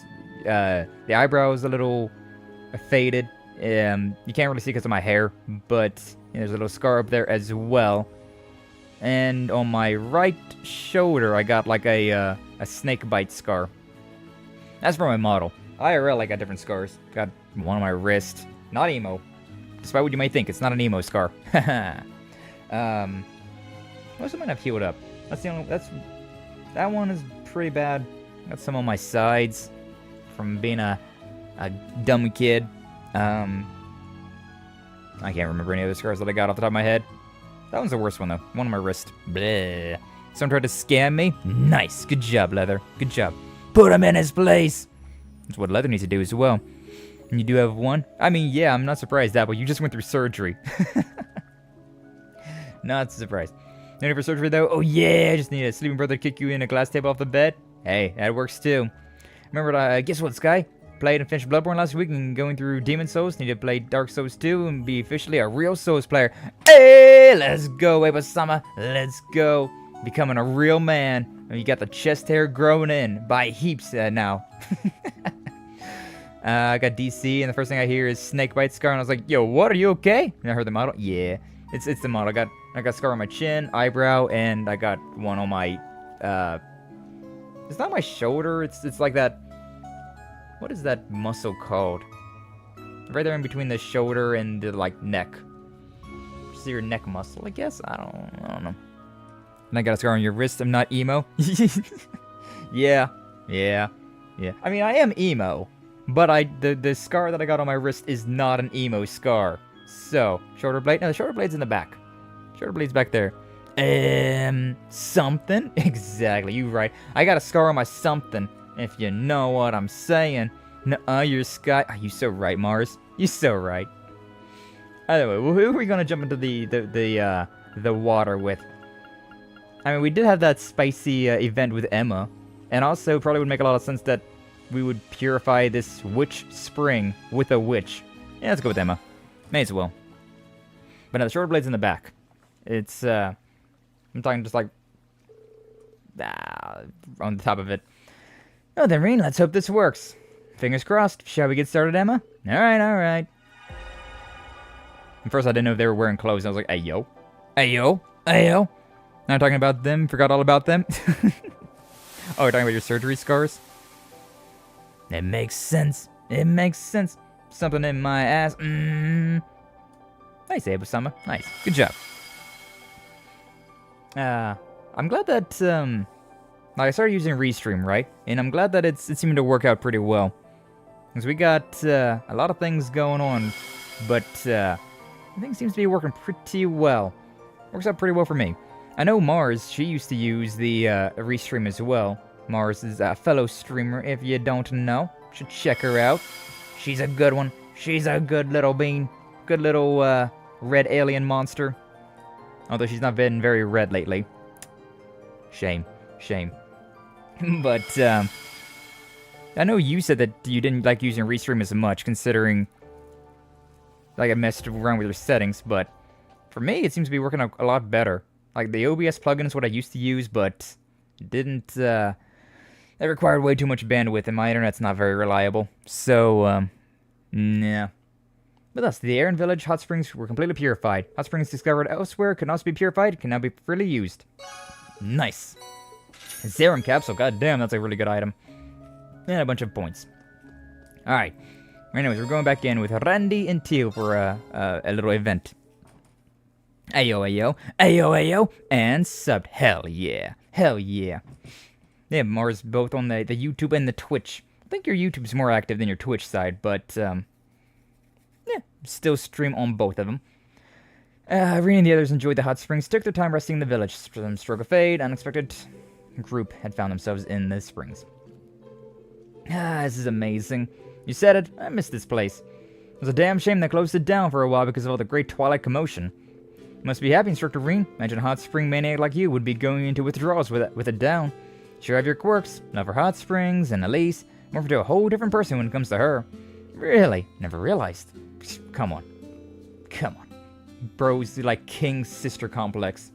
the eyebrow is a little faded, You can't really see because of my hair, but there's a little scar up there as well. And on my right shoulder, I got like a snake bite scar. That's for my model. IRL, I got different scars. Got one on my wrist. Not emo. Despite what you might think, it's not an emo scar. Most of mine have healed up. That's the only. That one is pretty bad. Got some on my sides from being a dumb kid. I can't remember any other scars that I got off the top of my head. That one's the worst one though. One on my wrist. Bleh. Someone tried to scam me. Nice. Good job, Leather. Good job. Put him in his place. That's what Leather needs to do as well. And you do have one? I mean, yeah, I'm not surprised, Apple. You just went through surgery. Not surprised. No need for surgery, though? Oh, yeah, I just need a sleeping brother to kick you in a glass table off the bed. Hey, that works, too. Remember, guess what, Sky? Played and finished Bloodborne last week and going through Demon Souls. Need to play Dark Souls 2 and be officially a real Souls player. Hey, let's go, Eba-sama. Let's go. Becoming a real man. You got the chest hair growing in by heaps now. I got DC, and the first thing I hear is snakebite scar, and I was like, "Yo, what? Are you okay?" And I heard the model. Yeah, it's the model. I got scar on my chin, eyebrow, and I got one on my. It's not my shoulder. It's like that. What is that muscle called? Right there in between the shoulder and the like neck. See your neck muscle, I guess. I don't know. And I got a scar on your wrist. I'm not emo. Yeah. I mean, I am emo. But the scar that I got on my wrist is not an emo scar. So, shoulder blade? No, the shoulder blade's in the back. Shoulder blade's back there. Something? Exactly, you right. I got a scar on my something, if you know what I'm saying. Nuh-uh, you're Sky. Oh, you so right, Mars. You so right. Anyway, who are we gonna jump into the water with? I mean, we did have that spicy event with Emma. And also, probably would make a lot of sense that we would purify this witch spring with a witch. Yeah, let's go with Emma. May as well. But now the shoulder blade's in the back. It's, I'm talking just like, on the top of it. Oh, then, Reen, let's hope this works. Fingers crossed. Shall we get started, Emma? Alright. At first, I didn't know if they were wearing clothes. I was like, hey, yo. Now I'm talking about them. Forgot all about them. Oh, you're talking about your surgery scars? It makes sense. Something in my ass. Nice, Eba-sama. Nice. Good job. I'm glad that, I started using Restream, right? And I'm glad that it seemed to work out pretty well. Because we got, a lot of things going on. But, everything seems to be working pretty well. Works out pretty well for me. I know Mars, she used to use the, Restream as well. Mars is a fellow streamer, if you don't know. Should check her out. She's a good one. She's a good little bean. Good little, red alien monster. Although she's not been very red lately. Shame. But, I know you said that you didn't like using Restream as much, considering, like, I messed around with your settings, but for me, it seems to be working a lot better. Like, the OBS plugin is what I used to use, but it didn't, it required way too much bandwidth, and my internet's not very reliable. So, nah. But thus, the air and village hot springs were completely purified. Hot springs discovered elsewhere could also be purified, can now be freely used. Nice. Serum capsule, goddamn, that's a really good item. And a bunch of points. Alright. Anyways, we're going back in with Randy and Tio for a little event. Ayo, and subbed. Hell yeah. Yeah, Mars both on the YouTube and the Twitch. I think your YouTube's more active than your Twitch side, but, yeah, still stream on both of them. Reen and the others enjoyed the hot springs, took their time resting in the village. Some stroke of fate, unexpected group had found themselves in the springs. This is amazing. You said it, I missed this place. It was a damn shame they closed it down for a while because of all the great Twilight commotion. You must be happy, Instructor Reen. Imagine a hot spring maniac like you would be going into withdrawals with it down. Sure have your quirks, love for hot springs, and Elise, morphed to a whole different person when it comes to her. Really? Never realized. Come on. Bros, like king-sister complex.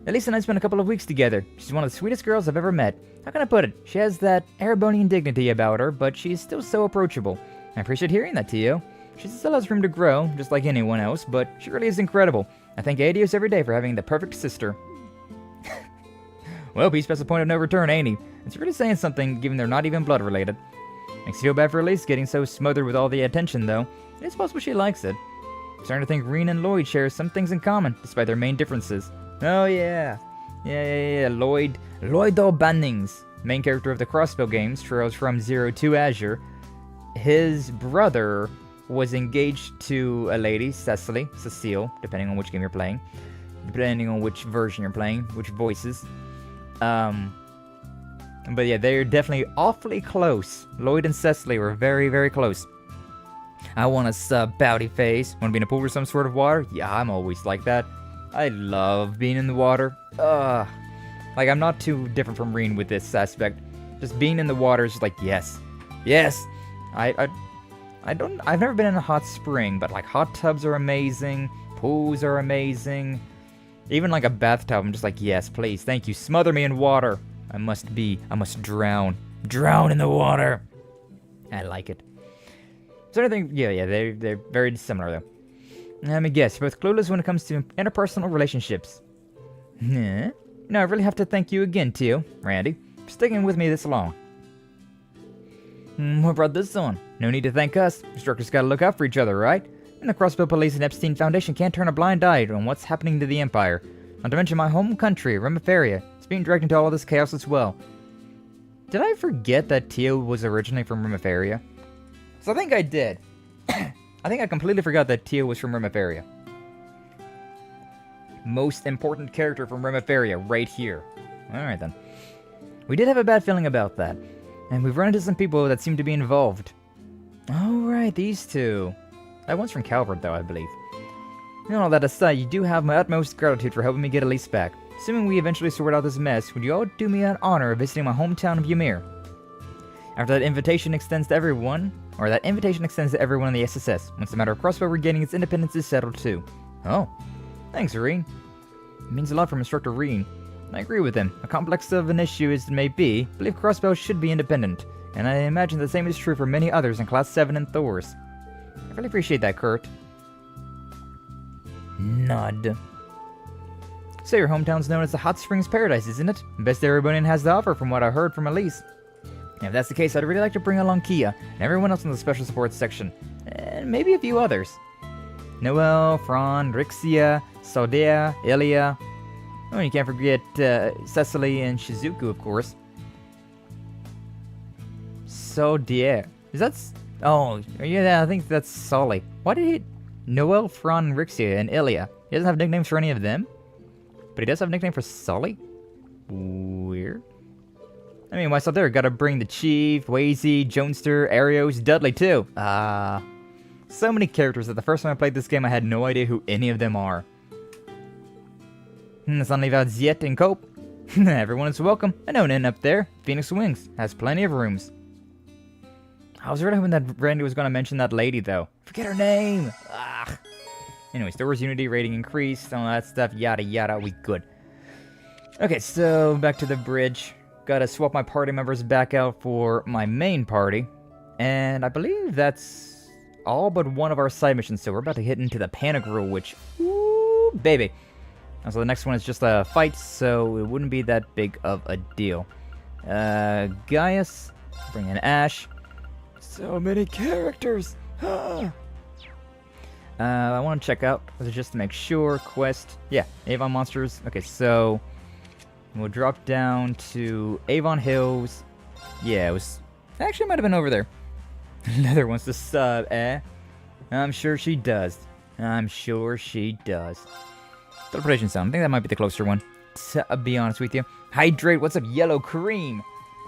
Elise and I spent a couple of weeks together. She's one of the sweetest girls I've ever met. How can I put it? She has that Erebonian dignity about her, but she's still so approachable. I appreciate hearing that, Tio. She still has room to grow, just like anyone else, but she really is incredible. I thank Adios every day for having the perfect sister. Well, he's past the point of no return, ain't he? It's really saying something, given they're not even blood related. Makes you feel bad for Elise getting so smothered with all the attention, though. It's possible she likes it. I'm starting to think Reen and Lloyd share some things in common, despite their main differences. Oh yeah. Yeah. Lloyd Bannings, main character of the Crossbow games, trails from Zero to Azure. His brother was engaged to a lady, Cecile, depending on which game you're playing. Depending on which version you're playing, which voices. But yeah, they're definitely awfully close. Lloyd and Cecily were very, very close. I want a sub bowdy face. Want to be in a pool or some sort of water? Yeah, I'm always like that. I love being in the water. Like, I'm not too different from Reen with this aspect. Just being in the water is just like, yes. I've never been in a hot spring, but like hot tubs are amazing. Pools are amazing. Even like a bathtub, I'm just like, yes, please, thank you. Smother me in water. I must drown. Drown in the water. I like it. So I think, yeah, they're very similar though. Let me guess, you're both clueless when it comes to interpersonal relationships. No, I really have to thank you again, Tio, Randy, for sticking with me this long. What brought this on? No need to thank us. Instructors gotta look out for each other, right? And the Crossbow Police and Epstein Foundation can't turn a blind eye on what's happening to the Empire. Not to mention my home country, Remiferia. It's being dragged into all this chaos as well. Did I forget that Tio was originally from Remiferia? So I think I did. I think I completely forgot that Tio was from Remiferia. Most important character from Remiferia, right here. Alright then. We did have a bad feeling about that. And we've run into some people that seem to be involved. Alright, these two. That one's from Calvert, though, I believe. And all that aside, you do have my utmost gratitude for helping me get Elise back. Assuming we eventually sort out this mess, would you all do me an honor of visiting my hometown of Ymir? After that invitation extends to everyone, in the SSS, once the matter of Crossbow regaining its independence is settled too. Oh, thanks, Reen. It means a lot from Instructor Reen. I agree with him. A complex of an issue as it may be, I believe Crossbow should be independent, and I imagine the same is true for many others in Class 7 and Thors. I really appreciate that, Kurt. Nod. So your hometown's known as the Hot Springs Paradise, isn't it? Best everyone has to offer from what I heard from Elise. And if that's the case, I'd really like to bring along Kia and everyone else in the special support section. And maybe a few others. Noel, Fran, Rixia, Saudea, Elia. Oh, and you can't forget Cecily and Shizuku, of course. Saudea. Is that... Oh, yeah, I think that's Solly. Why did he... Noel, Fran, Rixia, and Elia. He doesn't have nicknames for any of them? But he does have a nickname for Sully? Weird. I mean, why stop there? Gotta bring the Chief, Wazy, Jonester, Arios, Dudley too. So many characters that the first time I played this game I had no idea who any of them are. Let's not leave out Ziet and Cope. Everyone is welcome. I know an inn up there. Phoenix Wings. Has plenty of rooms. I was really hoping that Randy was gonna mention that lady though. Forget her name! Ugh. Anyways, there was Unity rating increased, all that stuff, yada yada, we good. Okay, so back to the bridge. Gotta swap my party members back out for my main party. And I believe that's all but one of our side missions, so we're about to hit into the Pantagruel, which, ooh, baby. So the next one is just a fight, so it wouldn't be that big of a deal. Gaius, bring in Ash. So many characters! I want to check out, just to make sure, quest, yeah, Avon Monsters. Okay, so we'll drop down to Avon Hills. Yeah, it was, actually might have been over there. Leather wants to sub, eh? I'm sure she does. Teleportation sound, I think that might be the closer one, to be honest with you. Hydrate, what's up, Yellow Cream?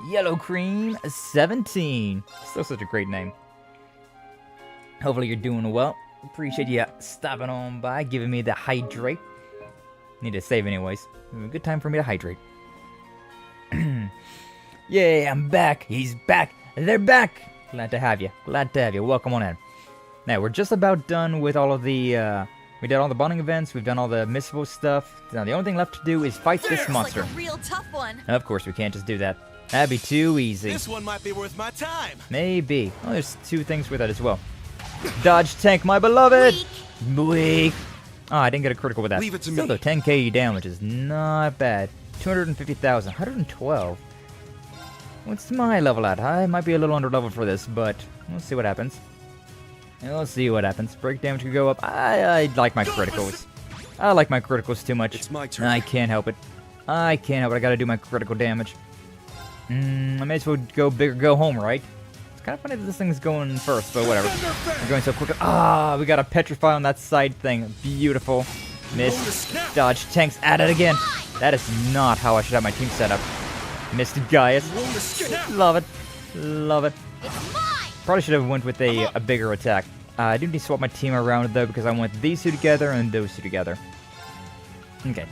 Yellow Cream 17. Still such a great name. Hopefully you're doing well. Appreciate you stopping on by, giving me the Hydrate. Need to save anyways. Good time for me to hydrate. Yay, I'm back. He's back. They're back. Glad to have you. Welcome on in. Now, we're just about done with all of the, we did all the bonding events. We've done all the missable stuff. Now, the only thing left to do is fight this monster. Like a real tough one. Of course, we can't just do that. That'd be too easy. This one might be worth my time. Maybe. Oh, there's two things with it as well. Dodge tank, my beloved. Weak. Weak. Oh, I didn't get a critical with that. Leave it to Still me. though, 10k damage is not bad. 250,000, 112. What's my level at? I might be a little under level for this, but we'll see what happens. We'll see what happens. Break damage could go up. I like my criticals. I like my criticals too much. It's my turn. I can't help it. I can't help it. I gotta do my critical damage. I may as well go big or go home, right? It's kind of funny that this thing's going first, but whatever. We're going so quick. Ah, we got a petrify on that side thing. Beautiful. Miss. Dodge tanks at it again. That is not how I should have my team set up. Missed Gaius. Love it. Love it. It's mine. Probably should have went with a bigger attack. I do need to swap my team around though because I want these two together and those two together. Okay.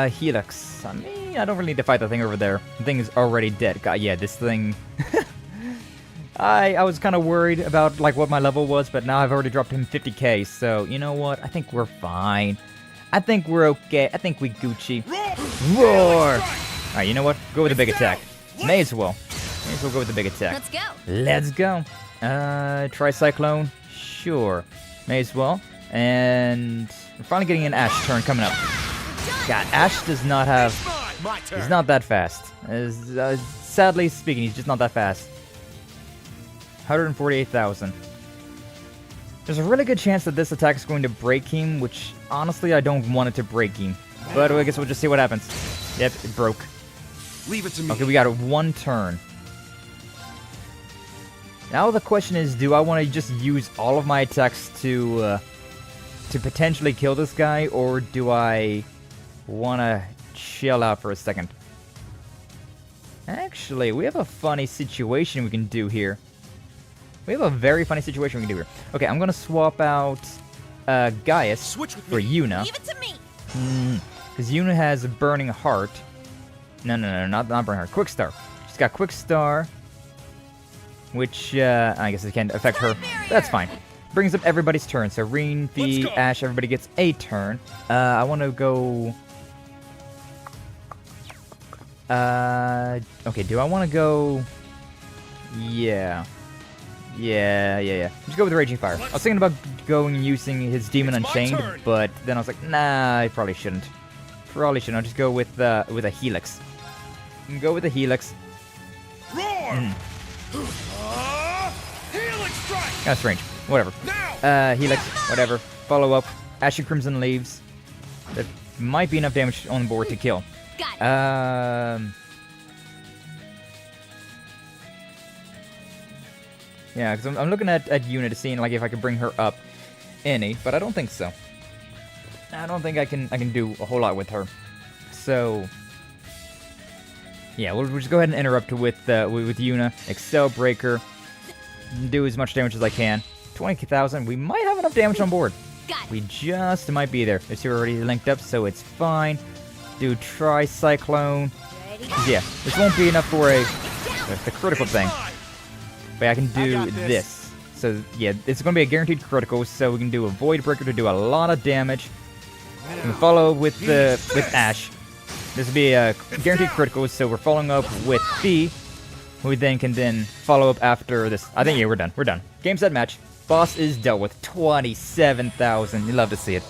Helix. I mean, I don't really need to fight the thing over there. The thing is already dead. God, yeah, this thing. I was kind of worried about like what my level was, but now I've already dropped him 50k. So you know what? I think we're fine. I think we're okay. I think we Gucci. Roar! Alright, you know what? Go with the big attack. May as well. May as well go with the big attack. Let's go. Let's go. Tricyclone. Sure. May as well. And we're finally getting an Ash turn coming up. God, Ash does not have... My turn. He's not that fast. Sadly speaking, he's just not that fast. 148,000. There's a really good chance that this attack is going to break him, which honestly I don't want it to break him. But I guess we'll just see what happens. Yep, it broke. Leave it to me. Okay, we got one turn. Now the question is, do I want to just use all of my attacks to potentially kill this guy, or do I want to chill out for a second? Actually, we have a funny situation we can do here. We have a very funny situation we can do here. Okay, I'm gonna swap out Gaius Switch with for me. Yuna. Leave it to me. Because Yuna has a Burning Heart. No, not Burning Heart. Quick Star. She's got Quick Star, which I guess it can't affect her. That's fine. Brings up everybody's turn. So Reen, Fee, Ash, everybody gets a turn. I want to go... okay, do I want to go... Yeah. Just go with Raging Fire. I was thinking about going and using his Demon Unchained, but then I was like, nah, I probably shouldn't. I'll just go with a Helix. Go with a Helix. Roar! Helix strike! That's strange. Whatever. Helix, whatever. Follow up. Ashy Crimson Leaves. That might be enough damage on the board to kill. Got it. Yeah, because I'm looking at Yuna to see like if I can bring her up any, but I don't think so. I don't think I can do a whole lot with her. So yeah, we'll just go ahead and interrupt with Yuna. Excel Breaker. Do as much damage as I can. 20,000. We might have enough damage on board. Got it. We just might be there. It's already linked up, so it's fine. Do Tricyclone. Ready? Yeah, this won't be enough for the critical thing. But I can do this. So yeah, it's going to be a guaranteed critical, so we can do a Void Breaker to do a lot of damage. We can follow with Ash. This will be a guaranteed critical, so we're following up with Fee, who we then can follow up after this. I think, yeah, we're done. We're done. Game, set, match. Boss is dealt with. 27,000. You love to see it.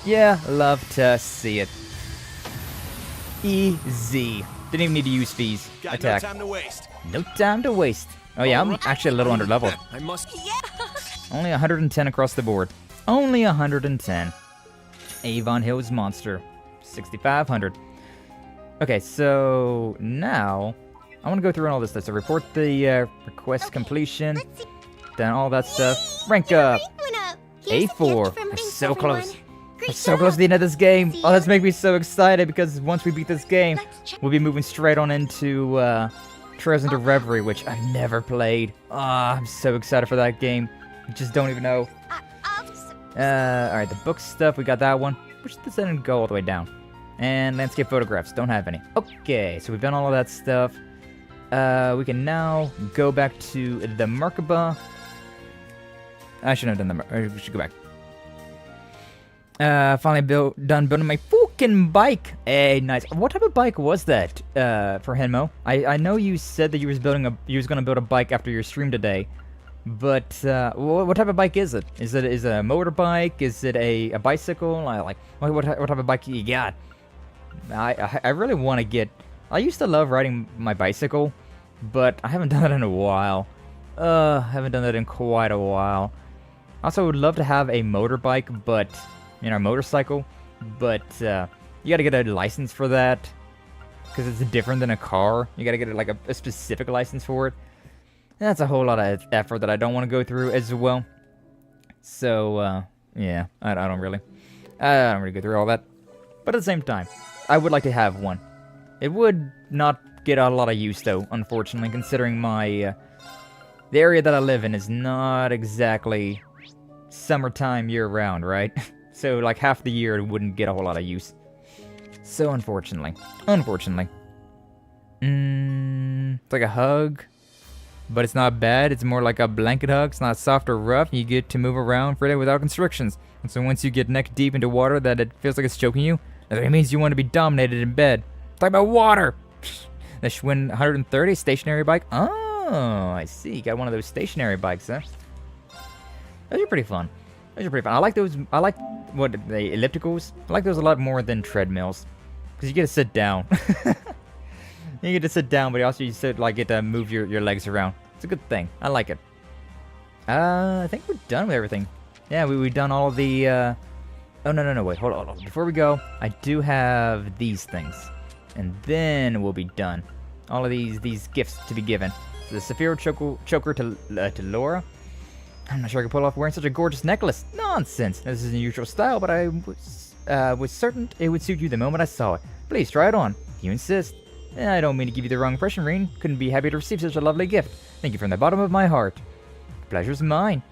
Yeah, love to see it. Easy. Didn't even need to use Fee's attack. No time to waste. No time to waste. Oh yeah, I'm actually a little under leveled. I must. Only 110 across the board. Only 110. Avon Hills Monster. 6,500. Okay, so now I want to go through all this stuff. So report the request completion. Then all that stuff. Rank up. A4. We're so close. We're so close to the end of this game. Oh, that's making me so excited because once we beat this game, we'll be moving straight on into Trails into Reverie, which I've never played. Ah, I'm so excited for that game. I just don't even know. Alright, the book stuff, we got that one. Which doesn't go all the way down. And landscape photographs, don't have any. Okay, so we've done all of that stuff. We can now go back to the Merkaba. I shouldn't have done the we should go back. Finally done building my fucking bike. Hey, nice. What type of bike was that for Henmo? I know you said that you was gonna build a bike after your stream today, But what type of bike is it? Is it a motorbike? Is it a bicycle? What type of bike you got? I really want to get. I used to love riding my bicycle, but I haven't done that in a while. Haven't done that in quite a while. Also, would love to have a motorbike, but a motorcycle. But you gotta get a license for that because it's different than a car. You gotta get like a specific license for it. That's a whole lot of effort that I don't want to go through as well. So yeah, I don't really go through all that. But at the same time, I would like to have one. It would not get a lot of use though, unfortunately, considering my the area that I live in is not exactly summertime year-round, right? So like half the year it wouldn't get a whole lot of use. So unfortunately. It's like a hug, but it's not bad. It's more like a blanket hug. It's not soft or rough. You get to move around freely without constrictions. And so once you get neck deep into water that it feels like it's choking you, that means you want to be dominated in bed. Talk about water. The Schwinn 130 stationary bike. Oh, I see. You got one of those stationary bikes, huh? Those are pretty fun. I like those. I like what the ellipticals. I like those a lot more than treadmills, because you get to sit down. You get to sit down, but also get to move your legs around. It's a good thing. I like it. I think we're done with everything. Yeah, we've done all the. Oh no! Wait, hold on. Before we go, I do have these things, and then we'll be done. All of these gifts to be given. So the Saphira choker to Laura. I'm not sure I can pull off wearing such a gorgeous necklace. Nonsense. This is a usual style, but I was certain it would suit you the moment I saw it. Please try it on. If you insist. I don't mean to give you the wrong impression, Reen. Couldn't be happy to receive such a lovely gift. Thank you from the bottom of my heart. The pleasure's mine.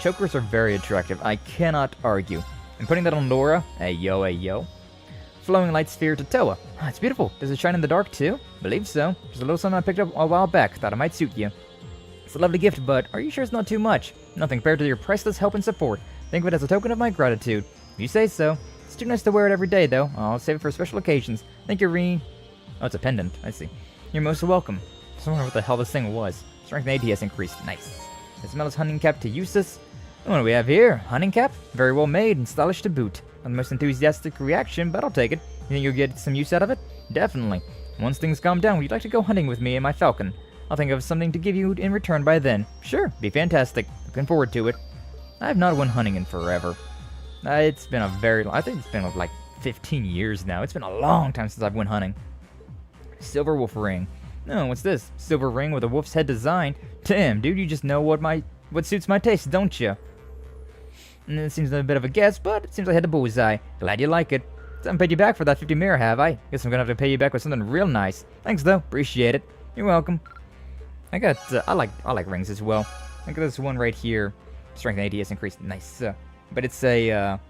Chokers are very attractive. I cannot argue. And putting that on Laura. Hey yo. Flowing light sphere to Toa. Oh, it's beautiful. Does it shine in the dark too? Believe so. There's a little something I picked up a while back. Thought it might suit you. It's a lovely gift, but are you sure it's not too much? Nothing compared to your priceless help and support. Think of it as a token of my gratitude. If you say so. It's too nice to wear it every day, though. I'll save it for special occasions. Thank you, Reen. Oh, it's a pendant. I see. You're most welcome. I just wonder what the hell this thing was. Strength and AD has increased. Nice. It smells hunting cap to Eustace. What do we have here? Hunting cap? Very well made and stylish to boot. Not the most enthusiastic reaction, but I'll take it. You think you'll get some use out of it? Definitely. Once things calm down, would you like to go hunting with me and my falcon? I'll think of something to give you in return by then. Sure, be fantastic. Looking forward to it. I have not went hunting in forever. It's been a very long... I think it's been like 15 years now. It's been a long time since I've went hunting. Silver wolf ring. No, what's this? Silver ring with a wolf's head design? Damn, dude, you just know what suits my taste, don't you? And it seems a bit of a guess, but it seems I hit the bullseye. Glad you like it. I haven't paid you back for that 50 mirror, have I? Guess I'm gonna have to pay you back with something real nice. Thanks, though. Appreciate it. You're welcome. I like rings as well. I got this one right here. Strength and AD has increased. Nice. But it's a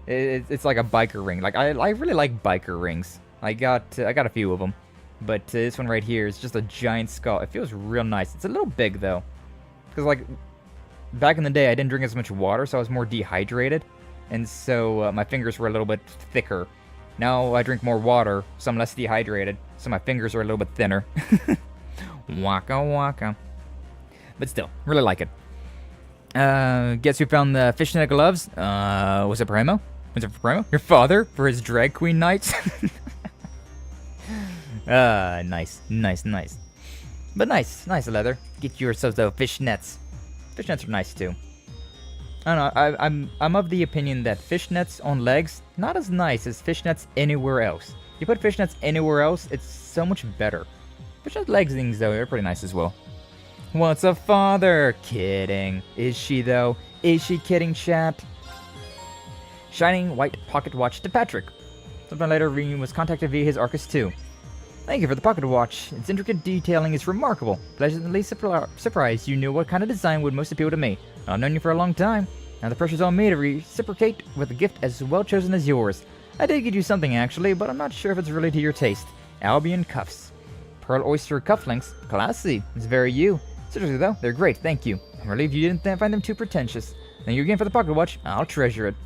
it's like a biker ring. Like I really like biker rings. I got a few of them. But this one right here is just a giant skull. It feels real nice. It's a little big though, because like back in the day I didn't drink as much water, so I was more dehydrated, and so my fingers were a little bit thicker. Now I drink more water, so I'm less dehydrated, so my fingers are a little bit thinner. Waka waka. But still, really like it. Guess who found the fishnet gloves? Was it Primo? Was it for Primo? Your father? For his drag queen nights? Nice. But nice leather. Get yourselves those fishnets. Fishnets are nice too. I don't know, I'm of the opinion that fishnets on legs, not as nice as fishnets anywhere else. You put fishnets anywhere else, it's so much better. Fishnet leggings though, they're pretty nice as well. What's a father? Kidding. Is she though? Is she kidding, chat? Shining white pocket watch to Patrick. Sometime later, Reen was contacted via his Arcus 2. Thank you for the pocket watch. Its intricate detailing is remarkable. Pleasantly surprised you knew what kind of design would most appeal to me. I've known you for a long time. Now the pressure's on me to reciprocate with a gift as well chosen as yours. I did get you something actually, but I'm not sure if it's really to your taste. Albion cuffs. Pearl oyster cufflinks. Classy. It's very you. Seriously though, they're great, thank you. I'm relieved you didn't find them too pretentious. Thank you again for the pocket watch. I'll treasure it.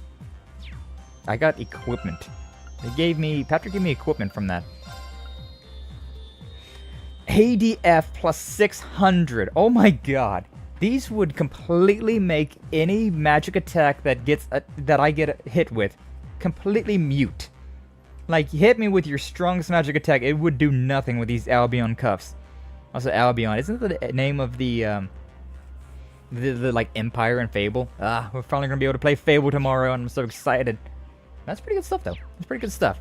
I got equipment. Patrick gave me equipment from that. ADF plus 600. Oh my god. These would completely make any magic attack that I get hit with completely mute. Like, hit me with your strongest magic attack, it would do nothing with these Albion cuffs. Also, Albion, isn't that the name of the like Empire in Fable? We're finally gonna be able to play Fable tomorrow, and I'm so excited. That's pretty good stuff, though. That's pretty good stuff.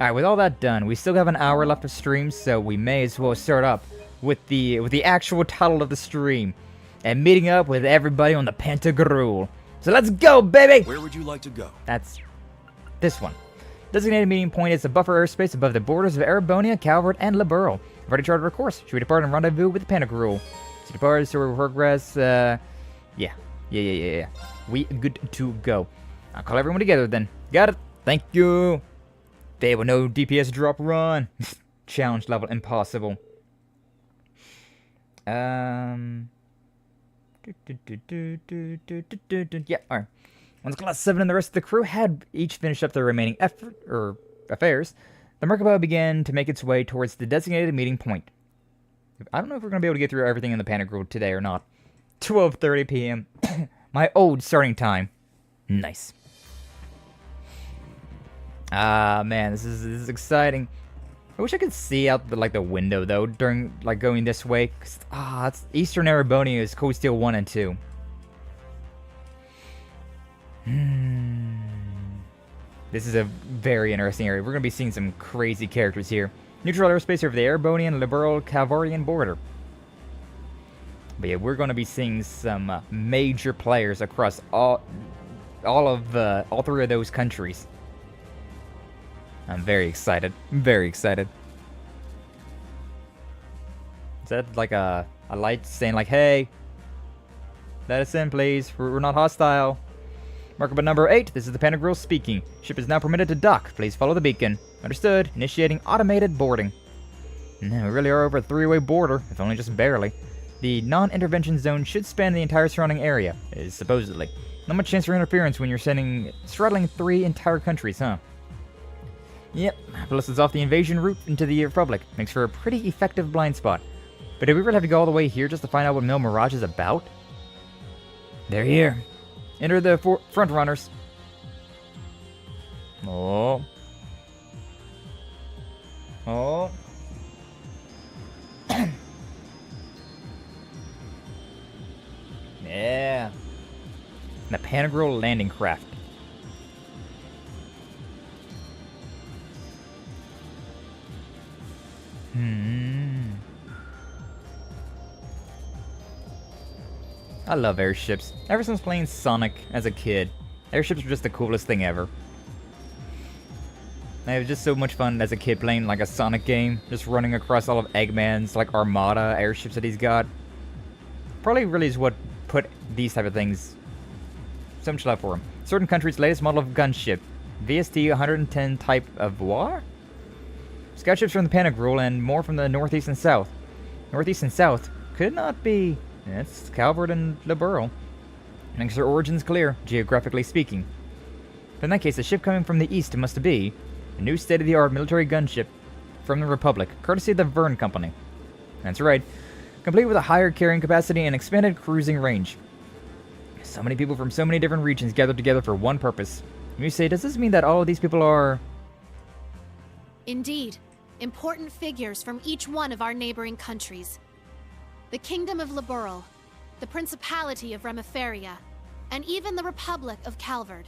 Alright, with all that done, we still have an hour left of stream, so we may as well start up with the actual title of the stream and meeting up with everybody on the Pantagruel. So let's go, baby! Where would you like to go? That's this one. Designated meeting point is a buffer airspace above the borders of Erebonia, Calvert, and Liberal. I've already charted our course. Should we depart and rendezvous with the Pantagruel? To depart, so we progress, yeah. We good to go. I'll call everyone together then. Got it. Thank you. There will no DPS drop run. Challenge level impossible. Yeah, alright. Once Class 7 and the rest of the crew had each finished up their remaining affairs, the Merkaba began to make its way towards the designated meeting point. I don't know if we're going to be able to get through everything in the Pantagruel today or not. 12:30 p.m. My old starting time. Nice. Man, this is exciting. I wish I could see out the window though during going this way. It's Eastern Erebonia is Cold Steel 1 and 2. This is a very interesting area. We're gonna be seeing some crazy characters here. Neutral airspace over the Erebonian Liberal Calvardian border. But yeah, we're gonna be seeing some major players across all three of those countries. I'm very excited. Very excited. Is that like a light saying like, hey, let us in please, we're not hostile. Merkaba number 8, this is the Pantagruel speaking. Ship is now permitted to dock. Please follow the beacon. Understood. Initiating automated boarding. We really are over a 3-way border, if only just barely. The non-intervention zone should span the entire surrounding area, supposedly. Not much chance for interference when you're straddling 3 entire countries, huh? Yep, plus it's off the invasion route into the Republic. Makes for a pretty effective blind spot. But did we really have to go all the way here just to find out what Mille Mirage is about? They're here. Enter the front runners. Oh. Yeah. The Pantagruel landing craft. I love airships. Ever since playing Sonic as a kid, airships were just the coolest thing ever. It was just so much fun as a kid playing like a Sonic game, just running across all of Eggman's like Armada airships that he's got. Probably really is what put these type of things so much love for him. Certain countries' latest model of gunship, VST 110 type of war? Scout ships from the Pantagruel and more from the northeast and south. Northeast and south could not be. It's Calvert and Liberal. Makes their origins clear, geographically speaking. But in that case, the ship coming from the east must be a new state-of-the-art military gunship from the Republic, courtesy of the Verne Company. That's right, complete with a higher carrying capacity and expanded cruising range. So many people from so many different regions gathered together for one purpose. You say, does this mean that all of these people are... Indeed, important figures from each one of our neighboring countries. The Kingdom of Liberal, the Principality of Remiferia, and even the Republic of Calvard.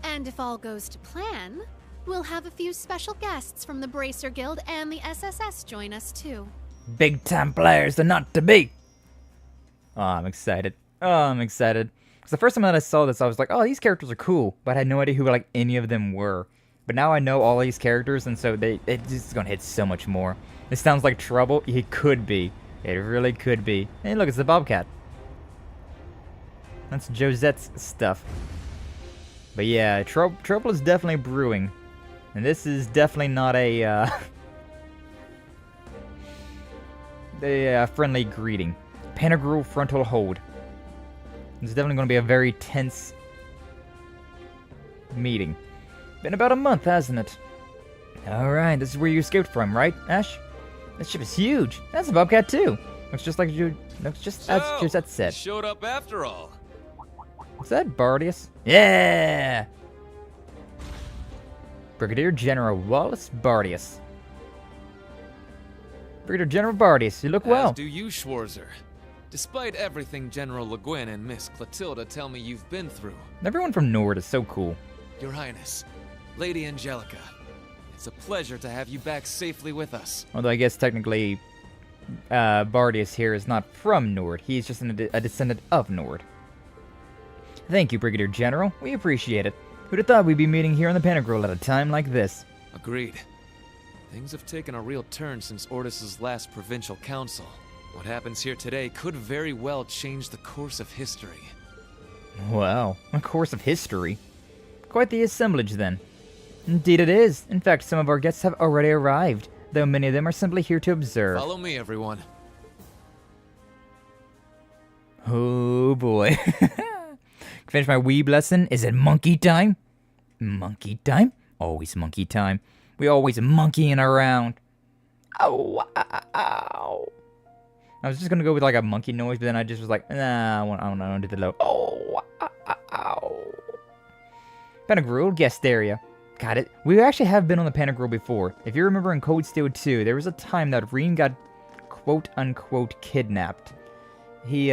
And if all goes to plan, we'll have a few special guests from the Bracer Guild and the SSS join us too. Big time players are not to beat! Oh, I'm excited. Because the first time that I saw this, I was like, oh, these characters are cool, but I had no idea who like any of them were. But now I know all these characters, and so it's just gonna hit so much more. This sounds like trouble. It could be. It really could be. Hey, look, it's the Bobcat. That's Josette's stuff. But yeah, trouble is definitely brewing. And this is definitely not a friendly greeting. Pantagruel frontal hold. It's definitely going to be a very tense meeting. Been about a month, hasn't it? Alright, this is where you escaped from, right, Ash? This ship is huge. That's a Bobcat too. Looks just like Looks just So, as that said. showed up after all. Is that Bardius? Yeah! Brigadier General Wallace Bardius. Brigadier General Bardius, you look well. As do you, Schwarzer. Despite everything General Le Guin and Miss Clotilda tell me you've been through. Everyone from Nord is so cool. Your Highness, Lady Angelica, it's a pleasure to have you back safely with us. Although I guess technically Bardius here is not from Nord. He's just a descendant of Nord. Thank you, Brigadier General. We appreciate it. Who'd have thought we'd be meeting here on the Pantagruel at a time like this? Agreed. Things have taken a real turn since Ordis's last provincial council. What happens here today could very well change the course of history. Wow, a course of history. Quite the assemblage, then. Indeed it is. In fact, some of our guests have already arrived, though many of them are simply here to observe. Follow me, everyone. Oh, boy. Finish my weeb lesson. Is it monkey time? Monkey time? Always monkey time. We always monkeying around. Ow, ow, ow. I was just gonna go with like a monkey noise, but then I just was like, nah, I want to do the low. Oh, ow, ow, ow. Pantagruel guest area. Got it. We actually have been on the Pantagruel before. If you remember in Cold Steel 2, there was a time that Reen got quote unquote kidnapped. He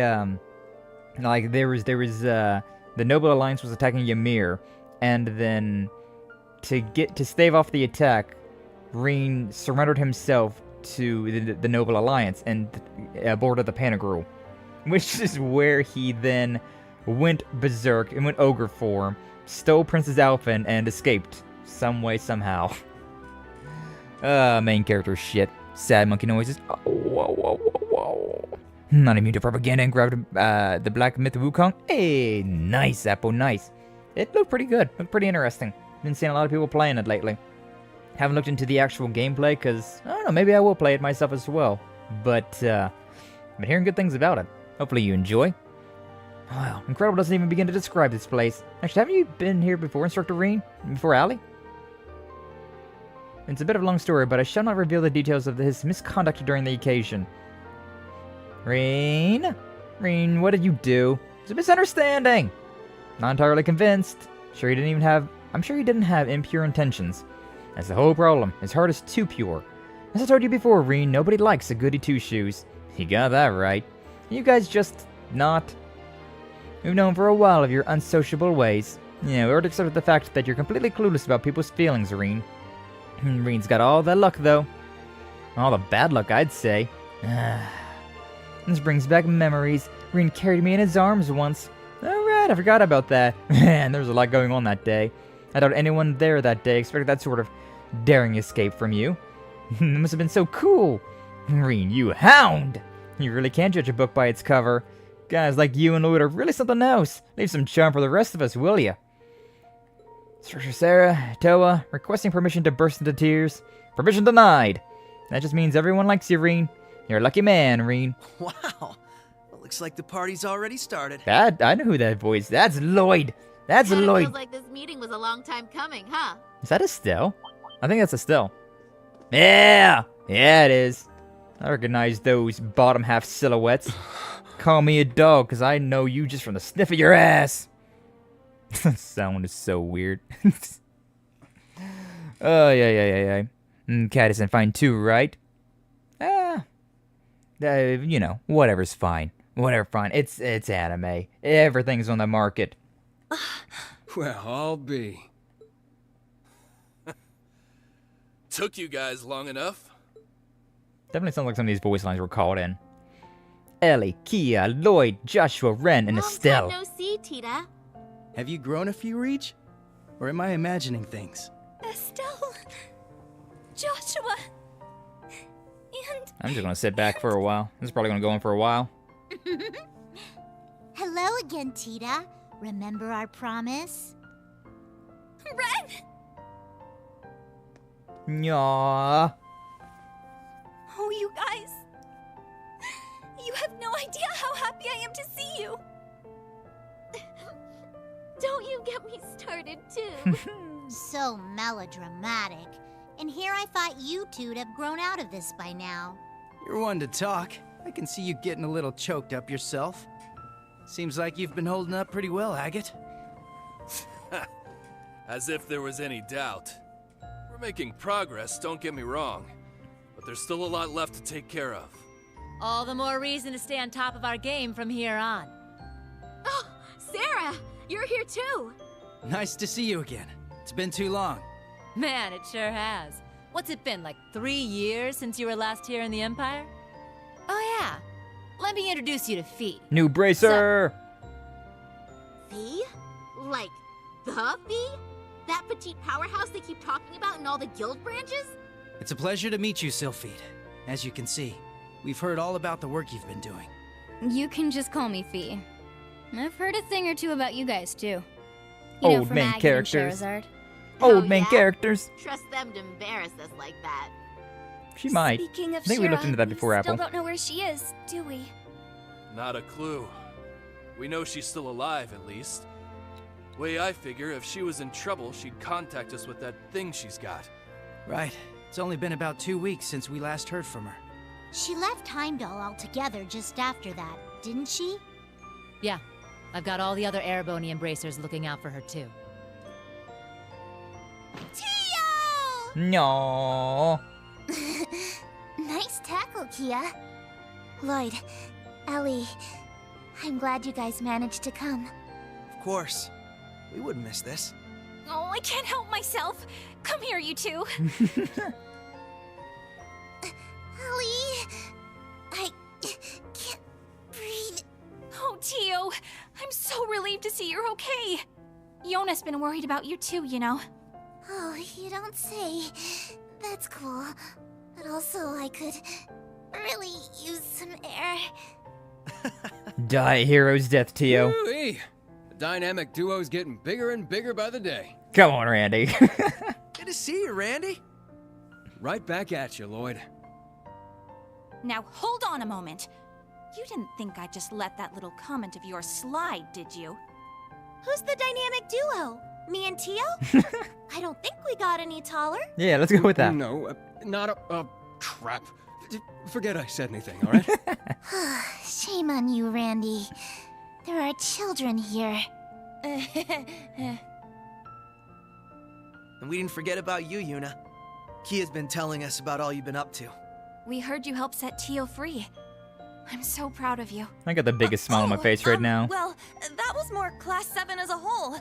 like there was the Noble Alliance was attacking Ymir, and then to stave off the attack, Reen surrendered himself to the Noble Alliance and boarded the Pantagruel, which is where he then went berserk and went ogre form, stole Princess Alphen, and escaped some way, somehow. Main character shit. Sad monkey noises. Oh, whoa, whoa, whoa, whoa. Not immune to propaganda and grabbed the Black Myth Wukong. Hey, nice, Apple, nice. It looked pretty good. Looked pretty interesting. Been seeing a lot of people playing it lately. Haven't looked into the actual gameplay because, I don't know, maybe I will play it myself as well. But, I've been hearing good things about it. Hopefully you enjoy. Wow, incredible doesn't even begin to describe this place. Actually, haven't you been here before, Instructor Reen? Before Allie? It's a bit of a long story, but I shall not reveal the details of his misconduct during the occasion. Reen? Reen, what did you do? It's a misunderstanding! Not entirely convinced. I'm sure he didn't have impure intentions. That's the whole problem. His heart is too pure. As I told you before, Reen, nobody likes a goody two-shoes. You got that right. You guys just not. We've known for a while of your unsociable ways. Yeah, we already accepted the fact that you're completely clueless about people's feelings, Reen. Reen's got all the luck, though. All the bad luck, I'd say. This brings back memories. Reen carried me in his arms once. Alright, I forgot about that. Man, there was a lot going on that day. I doubt anyone there that day expected that sort of daring escape from you. It must have been so cool. Reen, you hound! You really can't judge a book by its cover. Guys like you and Lloyd are really something else. Leave some charm for the rest of us, will ya? Sorcerer Sarah, Toa, requesting permission to burst into tears. Permission denied. That just means everyone likes you, Reen. You're a lucky man, Reen. Wow. Well, looks like the party's already started. I know who that voice. That's Lloyd. That's Lloyd. Feels like this meeting was a long time coming, huh? Is that Estelle? I think that's Estelle. Yeah! Yeah, it is. I recognize those bottom half silhouettes. Call me a dog, because I know you just from the sniff of your ass. That sound is so weird. Oh, yeah. Cat isn't fine too, right? You know, whatever's fine. Whatever, fine. It's anime. Everything's on the market. Well, I'll be. Took you guys long enough. Definitely sounds like some of these voice lines were called in. Ellie, Kia, Lloyd, Joshua, Ren, and Estelle. Long time no see, Tita. Have you grown a few, Reach? Or am I imagining things? Estelle, Joshua, and I'm just gonna sit back for a while. This is probably gonna go on for a while. Hello again, Tita. Remember our promise? Ren! Nyah. Oh, you guys. You have no idea how happy I am to see you. Don't you get me started, too. So melodramatic. And here I thought you two'd have grown out of this by now. You're one to talk. I can see you getting a little choked up yourself. Seems like you've been holding up pretty well, Agate. As if there was any doubt. We're making progress, don't get me wrong. But there's still a lot left to take care of. All the more reason to stay on top of our game from here on. Oh, Sarah, you're here too. Nice to see you again. It's been too long. Man, it sure has. What's it been, like 3 years since you were last here in the Empire? Oh yeah, let me introduce you to Fee. New bracer! Fee? Like, the Fee? That petite powerhouse they keep talking about in all the guild branches? It's a pleasure to meet you, Sylphide. As you can see, we've heard all about the work you've been doing. You can just call me Fee. I've heard a thing or two about you guys, too. Old from main Agate and characters. Charizard. Old Oh, main yeah? characters. Trust them to embarrass us like that. She might. Speaking of I think we looked Shira, into that before, we Apple. still don't know where she is, do we? Not a clue. We know she's still alive, at least. Way I figure, if she was in trouble, she'd contact us with that thing she's got. Right. It's only been about 2 weeks since we last heard from her. She left Heimdall altogether just after that, didn't she? Yeah, I've got all the other Erebonian bracers looking out for her too. Tio! No. Nice tackle, Kia. Lloyd, Ellie, I'm glad you guys managed to come. Of course. We wouldn't miss this. Oh, I can't help myself. Come here, you two. Ellie, I can't breathe. Oh, Tio, I'm so relieved to see you're okay. Yona's been worried about you too, you know. Oh, you don't say. That's cool. But also, I could really use some air. Die hero's death, Tio. Woo-wee. The dynamic duo's getting bigger and bigger by the day. Come on, Randy. Good to see you, Randy. Right back at you, Lloyd. Now hold on a moment. You didn't think I'd just let that little comment of yours slide, did you? Who's the dynamic duo? Me and Tio? I don't think we got any taller. Yeah, let's go with that. No, not a... crap. Forget I said anything, alright? Shame on you, Randy. There are children here. And we didn't forget about you, Yuna. Kia's been telling us about all you've been up to. We heard you helped set Tio free. I'm so proud of you. I got the biggest smile on my face right now. Well, that was more Class 7 as a whole.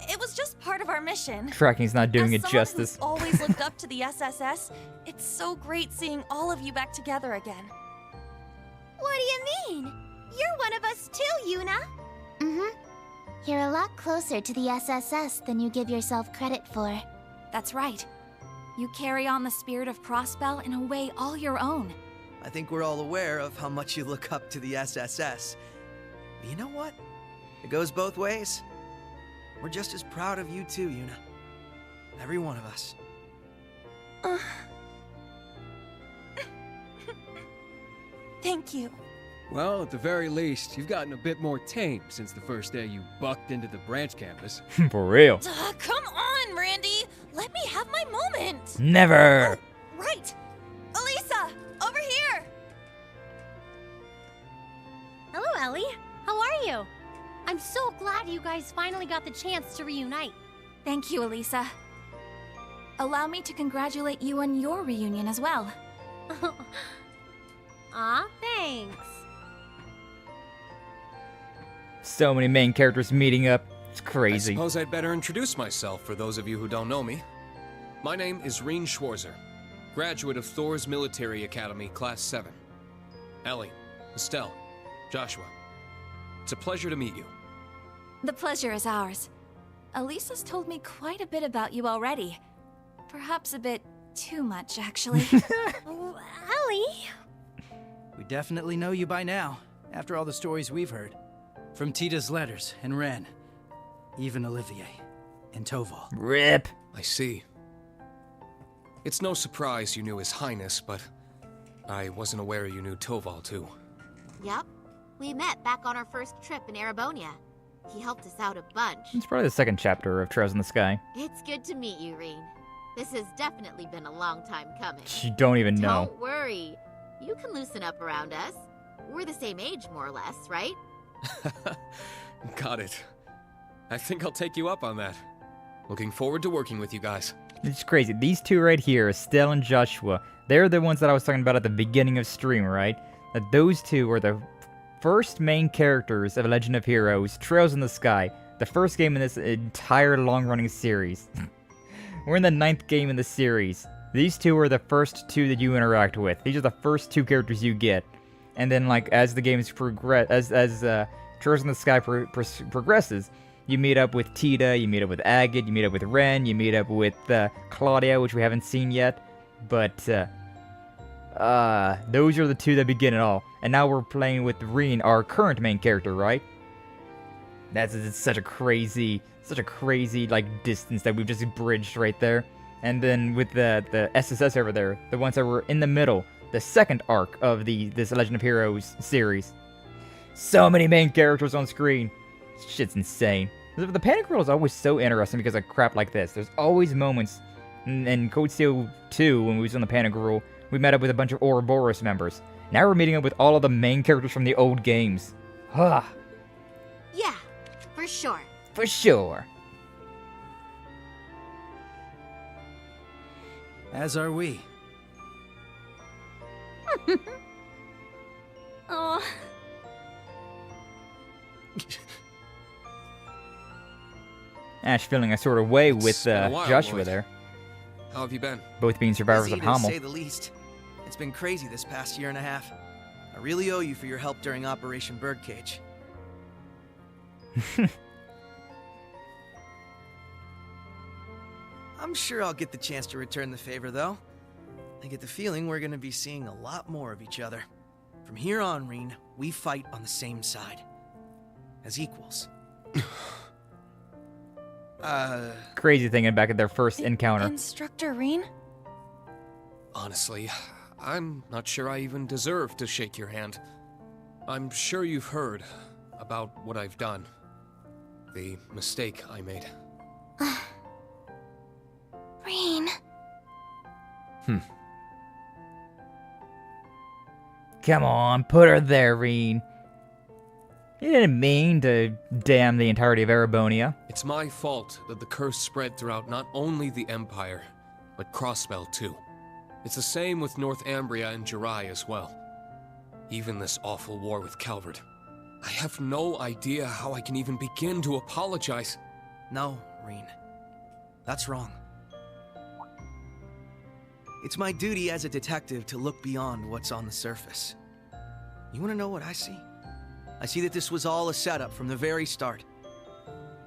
It was just part of our mission. Tracking's not doing it justice. As someone who's always looked up to the SSS, it's so great seeing all of you back together again. What do you mean? You're one of us too, Yuna. Mm-hmm. You're a lot closer to the SSS than you give yourself credit for. That's right. You carry on the spirit of Prospel in a way all your own. I think we're all aware of how much you look up to the SSS. But you know what? It goes both ways. We're just as proud of you too, Yuna. Every one of us. Thank you. Well, at the very least, you've gotten a bit more tame since the first day you bucked into the branch campus. For real. Come on, Randy! Let me have my moment! Never. Oh, right! Elisa! Over here! Hello, Ellie. How are you? I'm so glad you guys finally got the chance to reunite. Thank you, Elisa. Allow me to congratulate you on your reunion as well. Aw, thanks. So many main characters meeting up. It's crazy. I suppose I'd better introduce myself for those of you who don't know me. My name is Reen Schwarzer, graduate of Thors Military Academy, Class 7. Ellie, Estelle, Joshua. It's a pleasure to meet you. The pleasure is ours. Elisa's told me quite a bit about you already. Perhaps a bit too much, actually. Oh, Ellie? We definitely know you by now, after all the stories we've heard. From Tita's letters and Ren. Even Olivier and Toval. Rip. I see. It's no surprise you knew His Highness, but I wasn't aware you knew Toval too. Yup. We met back on our first trip in Erebonia. He helped us out a bunch. It's probably the second chapter of Trails in the Sky. It's good to meet you, Reen. This has definitely been a long time coming. You don't even know. Don't worry. You can loosen up around us. We're the same age, more or less, right? Got it. I think I'll take you up on that. Looking forward to working with you guys. It's crazy. These two right here, Estelle and Joshua, they're the ones that I was talking about at the beginning of stream, right? That those two are the first main characters of Legend of Heroes, Trails in the Sky, the first game in this entire long-running series. We're in the 9th game in the series. These two are the first two that you interact with. These are the first two characters you get. And then, like, as the games progress, as Trails in the Sky progresses, you meet up with Tita, you meet up with Agate, you meet up with Ren, you meet up with Claudia, which we haven't seen yet. But, those are the two that begin it all. And now we're playing with Reen, our current main character, right? It's such a crazy, like, distance that we've just bridged right there. And then with the SSS over there, the ones that were in the middle, the second arc of this Legend of Heroes series. So many main characters on screen. Shit's insane. The Pantagruel is always so interesting because of crap like this. There's always moments in Code Steel 2 when we was on the Pantagruel, we met up with a bunch of Ouroboros members. Now we're meeting up with all of the main characters from the old games. Yeah, for sure. For sure. As are we. Oh. Ash feeling a sort of way with It's been a while, Joshua Lloyd. there. How have you been? Both being survivors Busy, of to Hamel. say the least. It's been crazy this past year and a half. I really owe you for your help during Operation Birdcage. I'm sure I'll get the chance to return the favor, though. I get the feeling we're gonna be seeing a lot more of each other. From here on, Reen, we fight on the same side. As equals. Crazy thinking back at their first encounter. Instructor Reen? Honestly, I'm not sure I even deserve to shake your hand. I'm sure you've heard about what I've done. The mistake I made. Reen. Come on, put her there, Reen. You didn't mean to damn the entirety of Erebonia. It's my fault that the curse spread throughout not only the Empire, but Crossbell too. It's the same with North Ambria and Jirai as well. Even this awful war with Calvard. I have no idea how I can even begin to apologize. No, Reen. That's wrong. It's my duty as a detective to look beyond what's on the surface. You want to know what I see? I see that this was all a setup from the very start.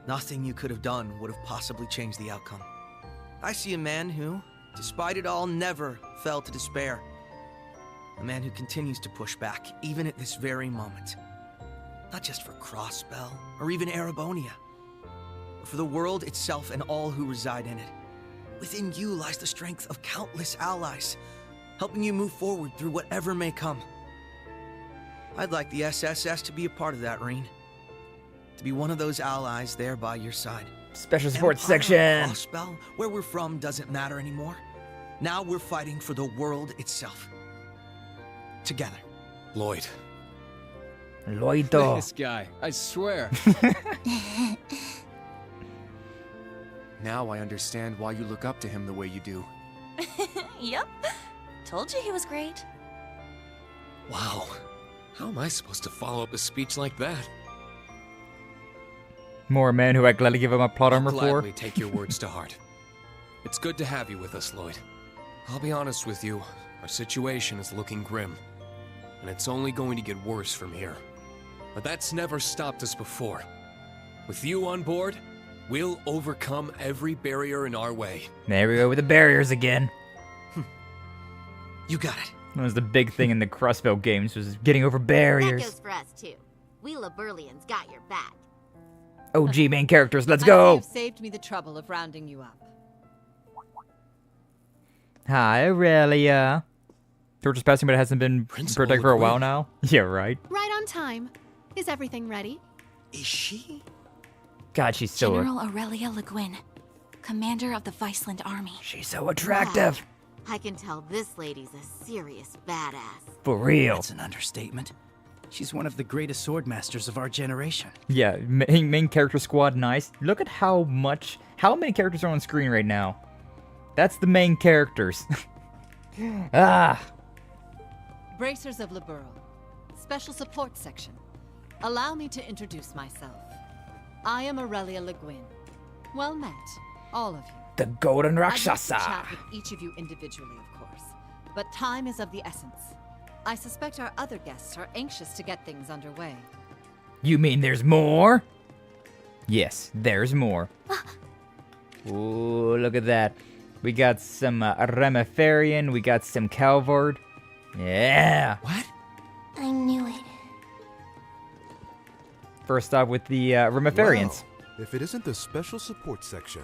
Nothing you could have done would have possibly changed the outcome. I see a man who, despite it all, never fell to despair. A man who continues to push back, even at this very moment. Not just for Crossbell, or even Erebonia, but for the world itself and all who reside in it. Within you lies the strength of countless allies, helping you move forward through whatever may come. I'd like the SSS to be a part of that, Reen. To be one of those allies there by your side. Special support Empire, section. Crossbell, where we're from doesn't matter anymore. Now we're fighting for the world itself. Together. Lloyd. Lloydo. This guy, I swear. Now I understand why you look up to him the way you do. Yep. Told you he was great. Wow. How am I supposed to follow up a speech like that? More men who I'd gladly give him a plot I'll armor for. gladly take your words to heart. It's good to have you with us, Lloyd. I'll be honest with you, our situation is looking grim. And it's only going to get worse from here. But that's never stopped us before. With you on board, we'll overcome every barrier in our way. There we go with the barriers again. You got it. That was the big thing in the Crossbell games, was getting over That barriers. goes for us, too. We Liberlians got your back. OG main characters, let's I see go! you've saved me the trouble of rounding you up. Hi, Aurelia. George is passing, but it hasn't been protected for a while now. Yeah, right. Right on time. Is everything ready? Is she? God, she's so... General Aurelia Le Guin, commander of the Viceland Army. She's so attractive. Wow. I can tell this lady's a serious badass. For real. That's an understatement. She's one of the greatest sword masters of our generation. Yeah, main character squad, nice. Look at how many characters are on screen right now. That's the main characters. Ah! Bracers of Liberal. Special Support Section. Allow me to introduce myself. I am Aurelia Le Guin. Well met, all of you. The Golden I'd like to Rakshasa! chat with each of you individually, of course. But time is of the essence. I suspect our other guests are anxious to get things underway. You mean there's more? Yes, there's more. Ooh, look at that. We got some Remiferian, we got some Calvard. Yeah! What? I knew it. First off with the Remiferians. Well, if it isn't the special support section,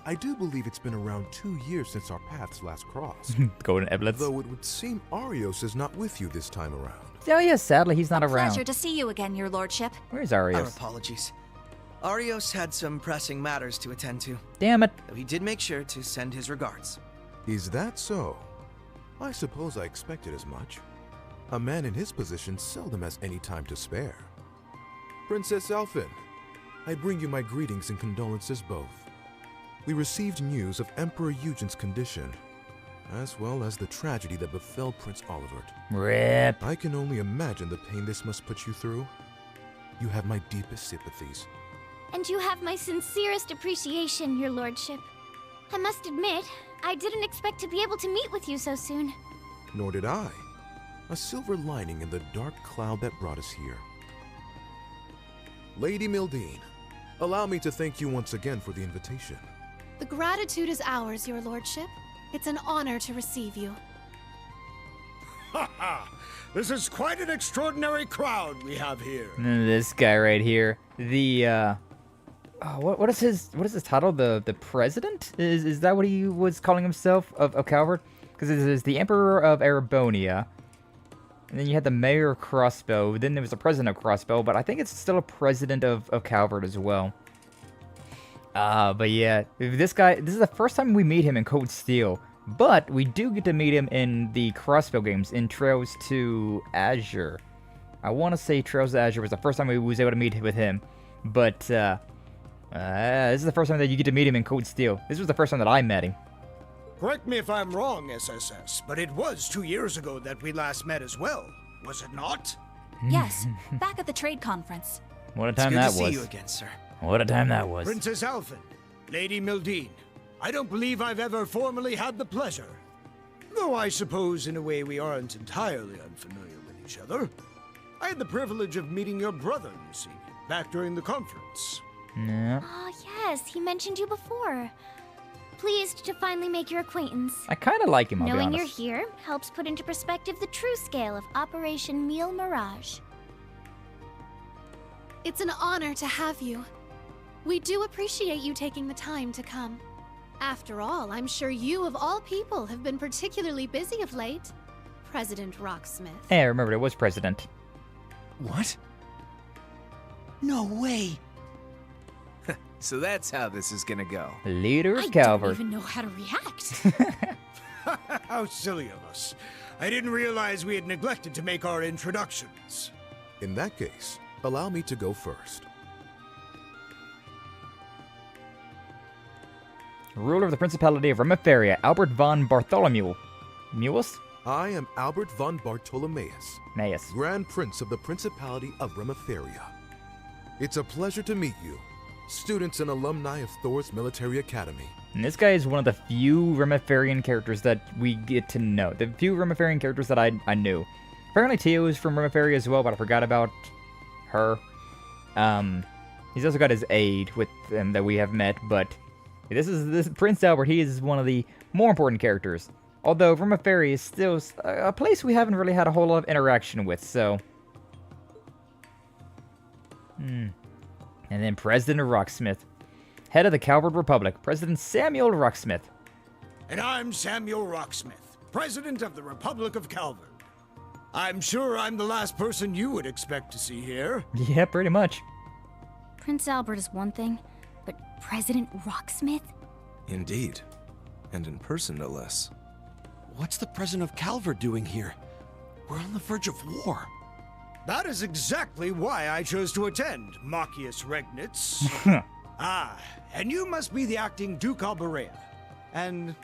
I do believe it's been around 2 years since our paths last crossed. Golden Eblets. Though it would seem Arios is not with you this time around. Oh yeah, sadly he's not around. Pleasure to see you again, your lordship. Where's Our Arios? apologies. Arios had some pressing matters to attend to. Damn it. Though he did make sure to send his regards. Is that so? I suppose I expected as much. A man in his position seldom has any time to spare. Princess Alphen, I bring you my greetings and condolences both. We received news of Emperor Eugen's condition, as well as the tragedy that befell Prince Olivert. RIP. I can only imagine the pain this must put you through. You have my deepest sympathies. And you have my sincerest appreciation, your lordship. I must admit, I didn't expect to be able to meet with you so soon. Nor did I. A silver lining in the dark cloud that brought us here. Lady Mildine, allow me to thank you once again for the invitation. The gratitude is ours, your lordship. It's an honor to receive you. Ha ha! This is quite an extraordinary crowd we have here. This guy right here. The what is his title? The president? Is that what he was calling himself of Calvard? Because it is the Emperor of Arabonia. And then you had the Mayor of Crossbow. Then there was the President of Crossbow, but I think it's still a President of Calvard as well. But yeah, this is the first time we meet him in Cold Steel. But we do get to meet him in the Crossbow games, in Trails to Azure. I want to say Trails to Azure was the first time we was able to meet with him. But this is the first time that you get to meet him in Cold Steel. This was the first time that I met him. Correct me if I'm wrong, SSS, but it was 2 years ago that we last met as well, was it not? Yes, back at the trade conference. What a time that was. It's good to see you again, sir. What a time that was. Princess Alphen, Lady Mildine, I don't believe I've ever formally had the pleasure. Though I suppose in a way we aren't entirely unfamiliar with each other. I had the privilege of meeting your brother, you see, back during the conference. Yeah. Ah, yes, he mentioned you before. Pleased to finally make your acquaintance. I kind of like him, I'll be Knowing honest. you're here helps put into perspective the true scale of Operation Mille Mirage. It's an honor to have you. We do appreciate you taking the time to come. After all, I'm sure you of all people have been particularly busy of late. President Rocksmith. Hey, I remember it was President. What? No way! So that's how this is gonna go. Leader of I Calvard. don't even know how to react. How silly of us. I didn't realize we had neglected to make our introductions. In that case, allow me to go first. Ruler of the Principality of Remiferia, Albert von Bartholomew. Mewis? I am Albert von Bartolomeus, Grand Prince of the Principality of Remiferia. It's a pleasure to meet you, students and alumni of Thors Military Academy. And this guy is one of the few Remiferian characters that we get to know. The few Remiferian characters that I knew. Apparently Tio is from Remiferia as well, but I forgot about her. He's also got his aide with him that we have met, but this Prince Albert, he is one of the more important characters. Although Remiferia is still a place we haven't really had a whole lot of interaction with, so... And then President Rocksmith. Head of the Calvard Republic, President Samuel Rocksmith. And I'm Samuel Rocksmith, President of the Republic of Calvard. I'm sure I'm the last person you would expect to see here. Yeah, pretty much. Prince Albert is one thing, but President Rocksmith? Indeed. And in person, no less. What's the President of Calvard doing here? We're on the verge of war. That is exactly why I chose to attend, Machius Regnitz. And you must be the acting Duke Alberea. And,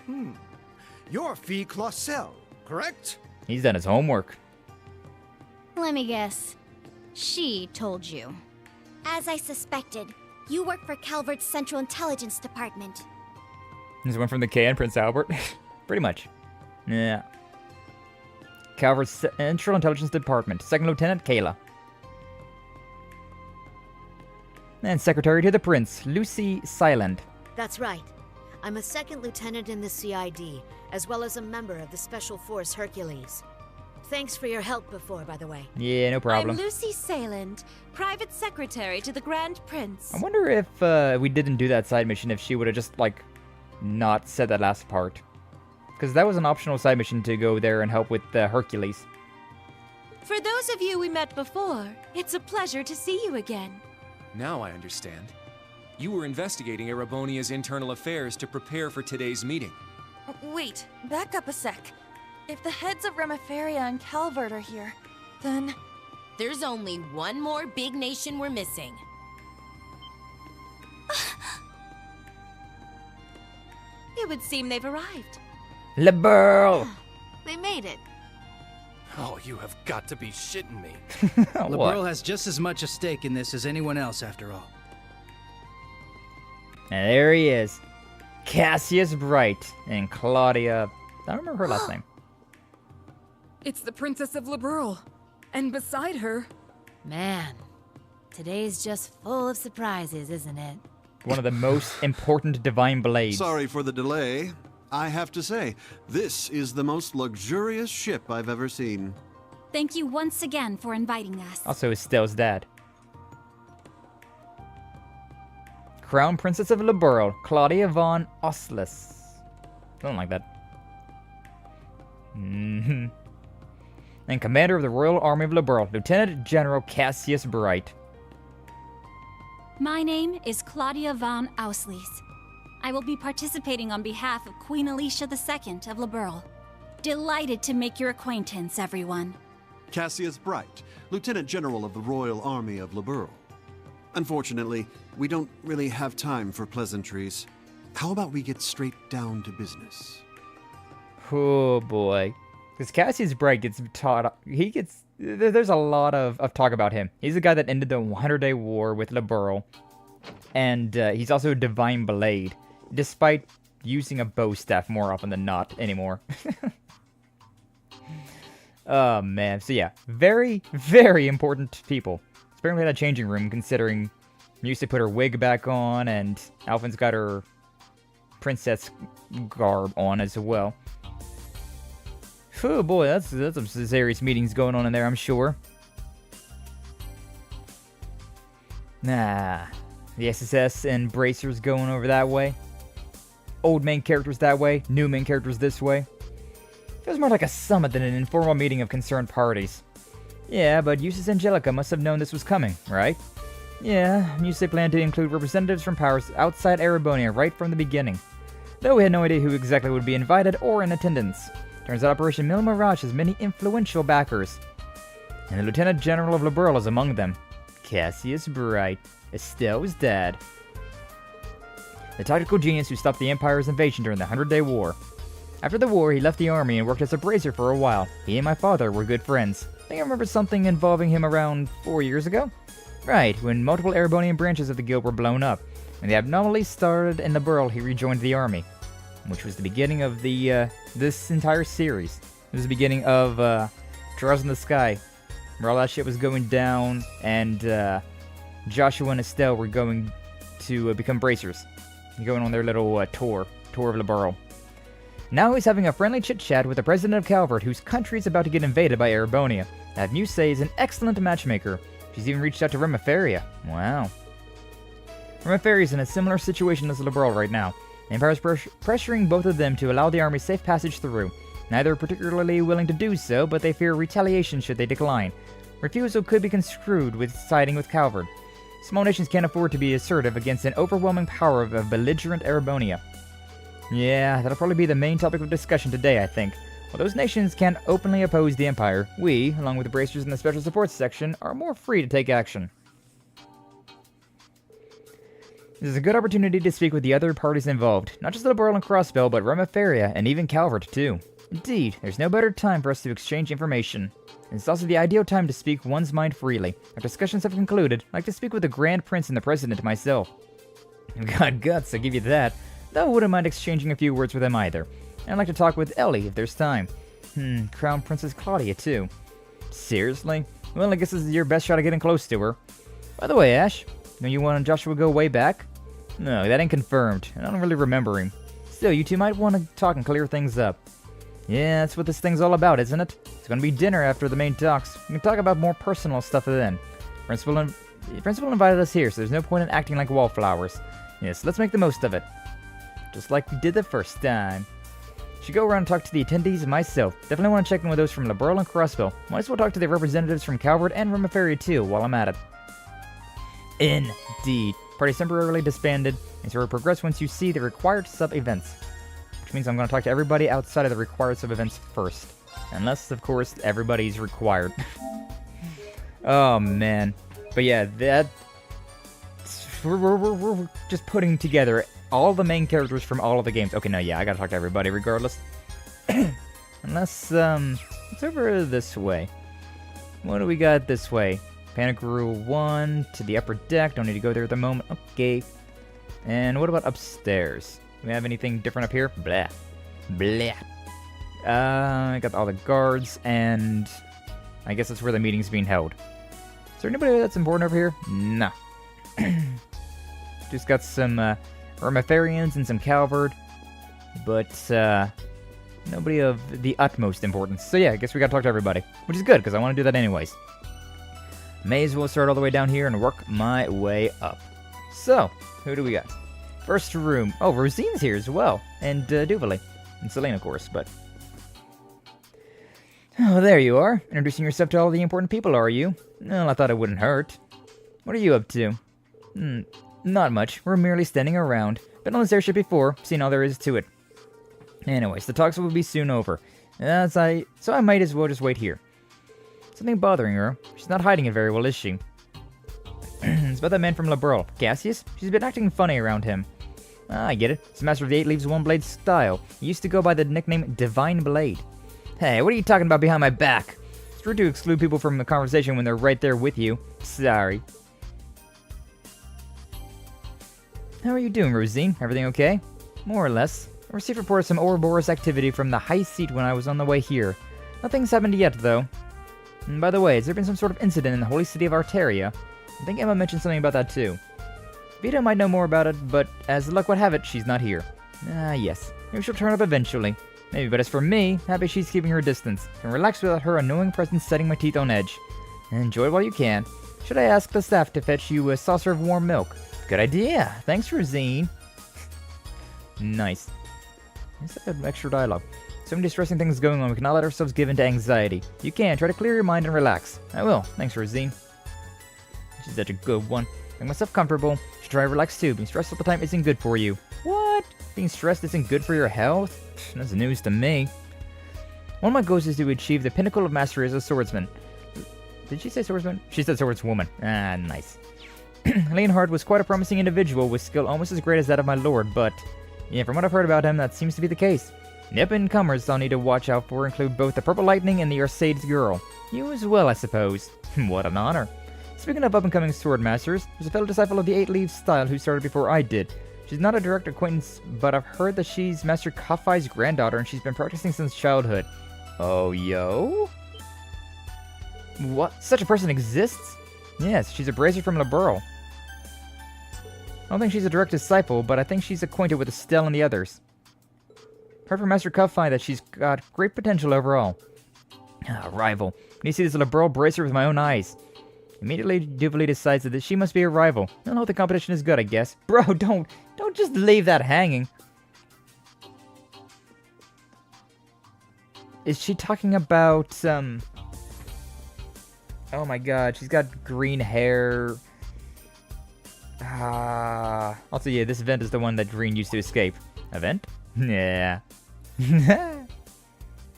you're Fee Clausel, correct? He's done his homework. Let me guess. She told you. As I suspected, you work for Calvard's Central Intelligence Department. This one from the K and Prince Albert? Pretty much. Yeah. Calvard's Central Intelligence Department. Second Lieutenant Kayla. And Secretary to the Prince, Lucy Silent. That's right. I'm a second lieutenant in the CID, as well as a member of the Special Force Hercules. Thanks for your help before, by the way. Yeah, no problem. I'm Lucy Sayland, private secretary to the Grand Prince. I wonder if we didn't do that side mission, if she would have just, like, not said that last part. Because that was an optional side mission to go there and help with Hercules. For those of you we met before, it's a pleasure to see you again. Now I understand. You were investigating Erebonia's internal affairs to prepare for today's meeting. Wait, back up a sec. If the heads of Remiferia and Calvard are here, then... There's only one more big nation we're missing. It would seem they've arrived. LeBurl! They made it. Oh, you have got to be shitting me. LeBurl has just as much a stake in this as anyone else, after all. And there he is. Cassius Bright and Claudia... I don't remember her last name. It's the Princess of LeBurl. And beside her... Man, today's just full of surprises, isn't it? One of the most important divine blades. Sorry for the delay. I have to say, this is the most luxurious ship I've ever seen. Thank you once again for inviting us. Also, Estelle's dad. Crown Princess of LeBurl, Claudia von Oslis. Something like that. And Commander of the Royal Army of LeBurl, Lieutenant General Cassius Bright. My name is Claudia von Auslis. I will be participating on behalf of Queen Alicia II of LeBurl. Delighted to make your acquaintance, everyone. Cassius Bright, Lieutenant General of the Royal Army of LeBurl. Unfortunately, we don't really have time for pleasantries. How about we get straight down to business? Oh boy. Because Cassius Bright gets taught... There's a lot of talk about him. He's the guy that ended the 100-Day War with LeBurl. And he's also a Divine Blade. Despite using a bow staff more often than not anymore. Oh man. So yeah. Very, very important people. Apparently in a changing room, considering Musa put her wig back on, and Alphen's got her princess garb on as well. Oh boy, that's some serious meetings going on in there, I'm sure. Nah, the SSS and Bracers going over that way. Old main characters that way, new main characters this way. Feels more like a summit than an informal meeting of concerned parties. Yeah, but Eustace Angelica must have known this was coming, right? Yeah, Musa planned to include representatives from powers outside Erebonia right from the beginning. Though we had no idea who exactly would be invited or in attendance. Turns out Operation Mille Mirage has many influential backers. And the Lieutenant General of LeBurl is among them. Cassius Bright, Estelle's dad. The tactical genius who stopped the Empire's invasion during the 100-Day War. After the war, he left the army and worked as a bracer for a while. He and my father were good friends. I think I remember something involving him around 4 years ago? Right, when multiple Erebonian branches of the guild were blown up. When the abnormalities started in LeBurl, he rejoined the army. Which was the beginning of the, this entire series. It was the beginning of, Trials in the Sky. Where all that shit was going down, and, Joshua and Estelle were going to become bracers. Going on their little, tour of LeBurl. Now he's having a friendly chit-chat with the president of Calvard, whose country is about to get invaded by Erebonia. That Musa is an excellent matchmaker. She's even reached out to Remiferia. Wow. Remiferia is in a similar situation as LeBurl right now. The Empire is pressuring both of them to allow the army safe passage through. Neither are particularly willing to do so, but they fear retaliation should they decline. Refusal could be construed with siding with Calvard. Small nations can't afford to be assertive against an overwhelming power of a belligerent Erebonia. Yeah, that'll probably be the main topic of discussion today, I think. While those nations can't openly oppose the Empire, we, along with the bracers in the Special Support section, are more free to take action. This is a good opportunity to speak with the other parties involved, not just Liberal and Crossbell, but Remiferia and even Calvert too. Indeed, there's no better time for us to exchange information. It's also the ideal time to speak one's mind freely. Our discussions have concluded. I'd like to speak with the Grand Prince and the President myself. I've got guts, I'll give you that, though I wouldn't mind exchanging a few words with him either. And I'd like to talk with Ellie if there's time. Crown Princess Claudia too. Seriously? Well, I guess this is your best shot at getting close to her. By the way, Ash, know you and Joshua go way back? No, that ain't confirmed. I don't really remember him. Still, you two might want to talk and clear things up. Yeah, that's what this thing's all about, isn't it? It's gonna be dinner after the main talks. We can talk about more personal stuff then. Principal invited us here, so there's no point in acting like wallflowers. Yes, let's make the most of it. Just like we did the first time. Should go around and talk to the attendees myself. Definitely want to check in with those from Liberal and Crossbell. Might as well talk to the representatives from Calvert and Remiferia too while I'm at it. Indeed. Party's temporarily disbanded, and so will progress once you see the required sub-events. Which means I'm going to talk to everybody outside of the required sub-events first. Unless, of course, everybody's required. Oh, man. But yeah, we're just putting together all the main characters from all of the games. Okay, no, yeah, I gotta talk to everybody regardless. Unless, it's over this way. What do we got this way? Pantagruel 1 to the upper deck. Don't need to go there at the moment. Okay. And what about upstairs? Do we have anything different up here? Blah. Blah. I got all the guards, and I guess that's where the meeting's being held. Is there anybody that's important over here? No. Just got some Remiferians and some Calvert, but nobody of the utmost importance. So yeah, I guess we gotta talk to everybody, which is good, because I want to do that anyways. May as well start all the way down here and work my way up. So, who do we got? First room. Oh, Rosine's here as well. And Duvali. And Selene, of course, but... Oh, there you are. Introducing yourself to all the important people, are you? Well, I thought it wouldn't hurt. What are you up to? Not much. We're merely standing around. Been on this airship before, seen all there is to it. Anyways, the talks will be soon over. So I might as well just wait here. Something bothering her. She's not hiding it very well, is she? It's about that man from Liberal. Cassius? She's been acting funny around him. I get it. He's master of the 8 Leaves One Blade style. He used to go by the nickname Divine Blade. Hey, what are you talking about behind my back? It's rude to exclude people from the conversation when they're right there with you. Sorry. How are you doing, Rosine? Everything okay? More or less. I received report of some Ouroboros activity from the High Seat when I was on the way here. Nothing's happened yet, though. And by the way, has there been some sort of incident in the holy city of Arteria? I think Emma mentioned something about that too. Vita might know more about it, but as luck would have it, she's not here. Yes. Maybe she'll turn up eventually. Maybe, but as for me, happy she's keeping her distance. Can relax without her annoying presence setting my teeth on edge. Enjoy it while you can. Should I ask the staff to fetch you a saucer of warm milk? Good idea. Thanks, Rosine. Nice. Is that extra dialogue? So many distressing things going on, we cannot let ourselves give in to anxiety. You can, try to clear your mind and relax. I will. Thanks, Rosine. She's such a good one. Make myself comfortable. Should try to relax too. Being stressed all the time isn't good for you. What? Being stressed isn't good for your health? That's news to me. One of my goals is to achieve the pinnacle of mastery as a swordsman. Did she say swordsman? She said swordswoman. Ah, nice. Leonhard was quite a promising individual with skill almost as great as that of my lord, but... yeah, from what I've heard about him, that seems to be the case. The up-and-comers I'll need to watch out for include both the Purple Lightning and the Arsade's girl. You as well, I suppose. What an honor. Speaking of up-and-coming sword masters, there's a fellow disciple of the 8 Leaves style who started before I did. She's not a direct acquaintance, but I've heard that she's Master Kafai's granddaughter and she's been practicing since childhood. Oh, yo? What? Such a person exists? Yes, she's a brazier from Liberal. I don't think she's a direct disciple, but I think she's acquainted with Estelle and the others. Heard from Master Kafai that she's got great potential overall. Rival. When you see this Liberal bracer with my own eyes. Immediately, Duvali decides that she must be a rival. I don't know if the competition is good, I guess. Bro, don't just leave that hanging. Is she talking about, oh my god, she's got green hair. Also, yeah, this event is the one that Green used to escape. Event? Yeah.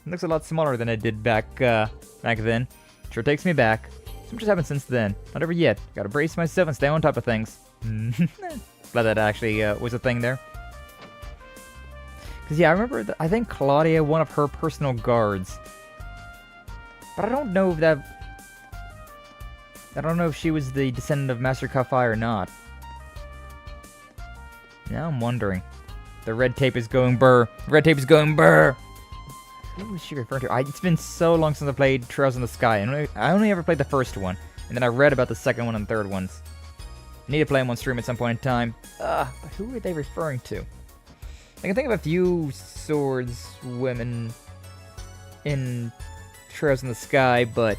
It looks a lot smaller than it did back then. Sure takes me back. So much has happened since then. Not over yet. Gotta brace myself and stay on top of things. Glad that actually was a thing there. Because, yeah, I remember, I think Claudia, one of her personal guards. But I don't know if that... I don't know if she was the descendant of Master Kafai or not. Now I'm wondering. The red tape is going burr. Red tape is going burr! Who was she referring to? It's been so long since I played Trails in the Sky. I only ever played the first one. And then I read about the second one and third ones. I need to play them on stream at some point in time. But who are they referring to? I can think of a few swords women in Trails in the Sky, but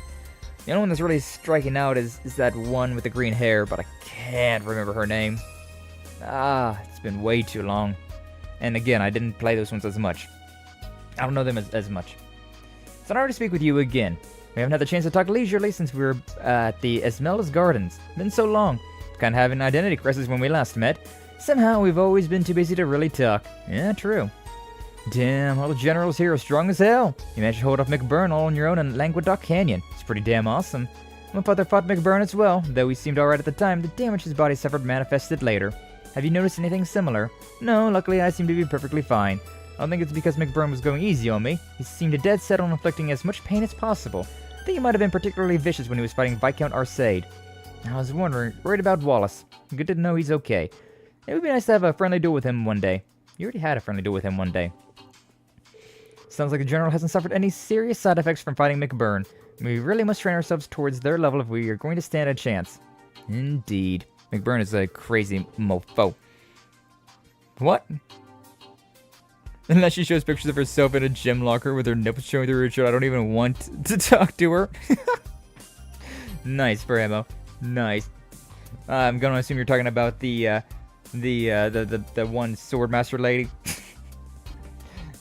the only one that's really striking out is that one with the green hair, but I can't remember her name. It's been way too long. And again, I didn't play those ones as much. I don't know them as much. It's an honor to speak with you again. We haven't had the chance to talk leisurely since we were at the Esmeralda's Gardens. Been so long. Kind of having an identity crisis when we last met. Somehow we've always been too busy to really talk. Yeah, true. Damn, all the generals here are strong as hell. You managed to hold off McBurn all on your own in Languedoc Canyon. It's pretty damn awesome. My father fought McBurn as well, though he seemed alright at the time. The damage his body suffered manifested later. Have you noticed anything similar? No, luckily I seem to be perfectly fine. I don't think it's because McBurn was going easy on me. He seemed dead set on inflicting as much pain as possible. I think he might have been particularly vicious when he was fighting Viscount Arcade. I was worried about Wallace. Good to know he's okay. It would be nice to have a friendly duel with him one day. You already had a friendly duel with him one day. Sounds like the General hasn't suffered any serious side effects from fighting McBurn. We really must train ourselves towards their level if we are going to stand a chance. Indeed. McBurn is a crazy mofo. What? Unless she shows pictures of herself in a gym locker with her nipples showing through her shirt, I don't even want to talk to her. Nice, Bramo. Nice. I'm gonna assume you're talking about the one swordmaster lady.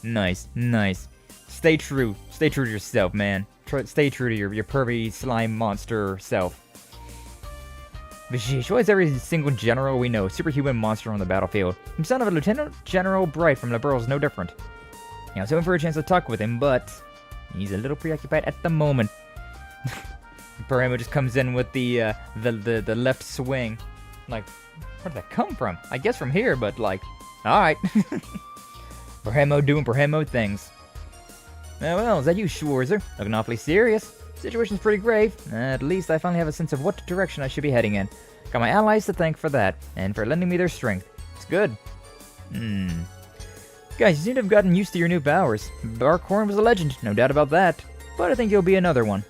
Nice, nice. Stay true to yourself, man. Stay true to your pervy slime monster self. But sheesh, why is every single general we know superhuman monster on the battlefield? The son of a Lieutenant General Bright from Liberal is no different. I was hoping for a chance to talk with him, but he's a little preoccupied at the moment. Bramo just comes in with the left swing. Like, where did that come from? I guess from here, but like, alright. Bramo doing Bramo things. Well, is that you, Schwarzer? Looking awfully serious. Situation's pretty grave. At least I finally have a sense of what direction I should be heading in. Got my allies to thank for that, and for lending me their strength. It's good. Guys, you seem to have gotten used to your new powers. Barkhorn was a legend, no doubt about that. But I think you'll be another one.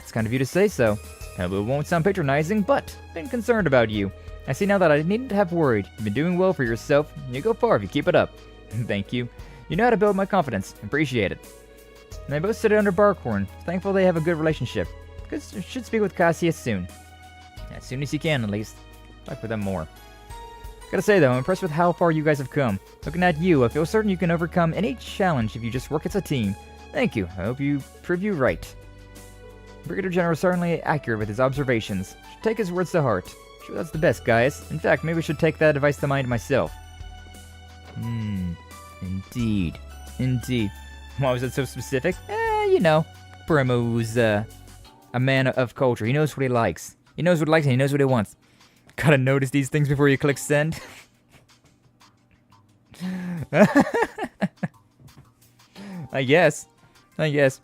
It's kind of you to say so. It won't sound patronizing, but been concerned about you. I see now that I needn't have worried. You've been doing well for yourself. You go far if you keep it up. Thank you. You know how to build my confidence. Appreciate it. And they both studied under Barkhorn. Thankful they have a good relationship. Should speak with Cassius soon. As soon as you can, at least. Talk with them more. Gotta say though, I'm impressed with how far you guys have come. Looking at you, I feel certain you can overcome any challenge if you just work as a team. Thank you. I hope you prove you right. Brigadier General is certainly accurate with his observations. Should take his words to heart. Sure, that's the best, guys. In fact, maybe I should take that advice to mind myself. Indeed. Indeed. Why was it so specific? You know. Bramo's a man of culture. He knows what he likes. He knows what he likes and he knows what he wants. Gotta notice these things before you click send. I guess. Nice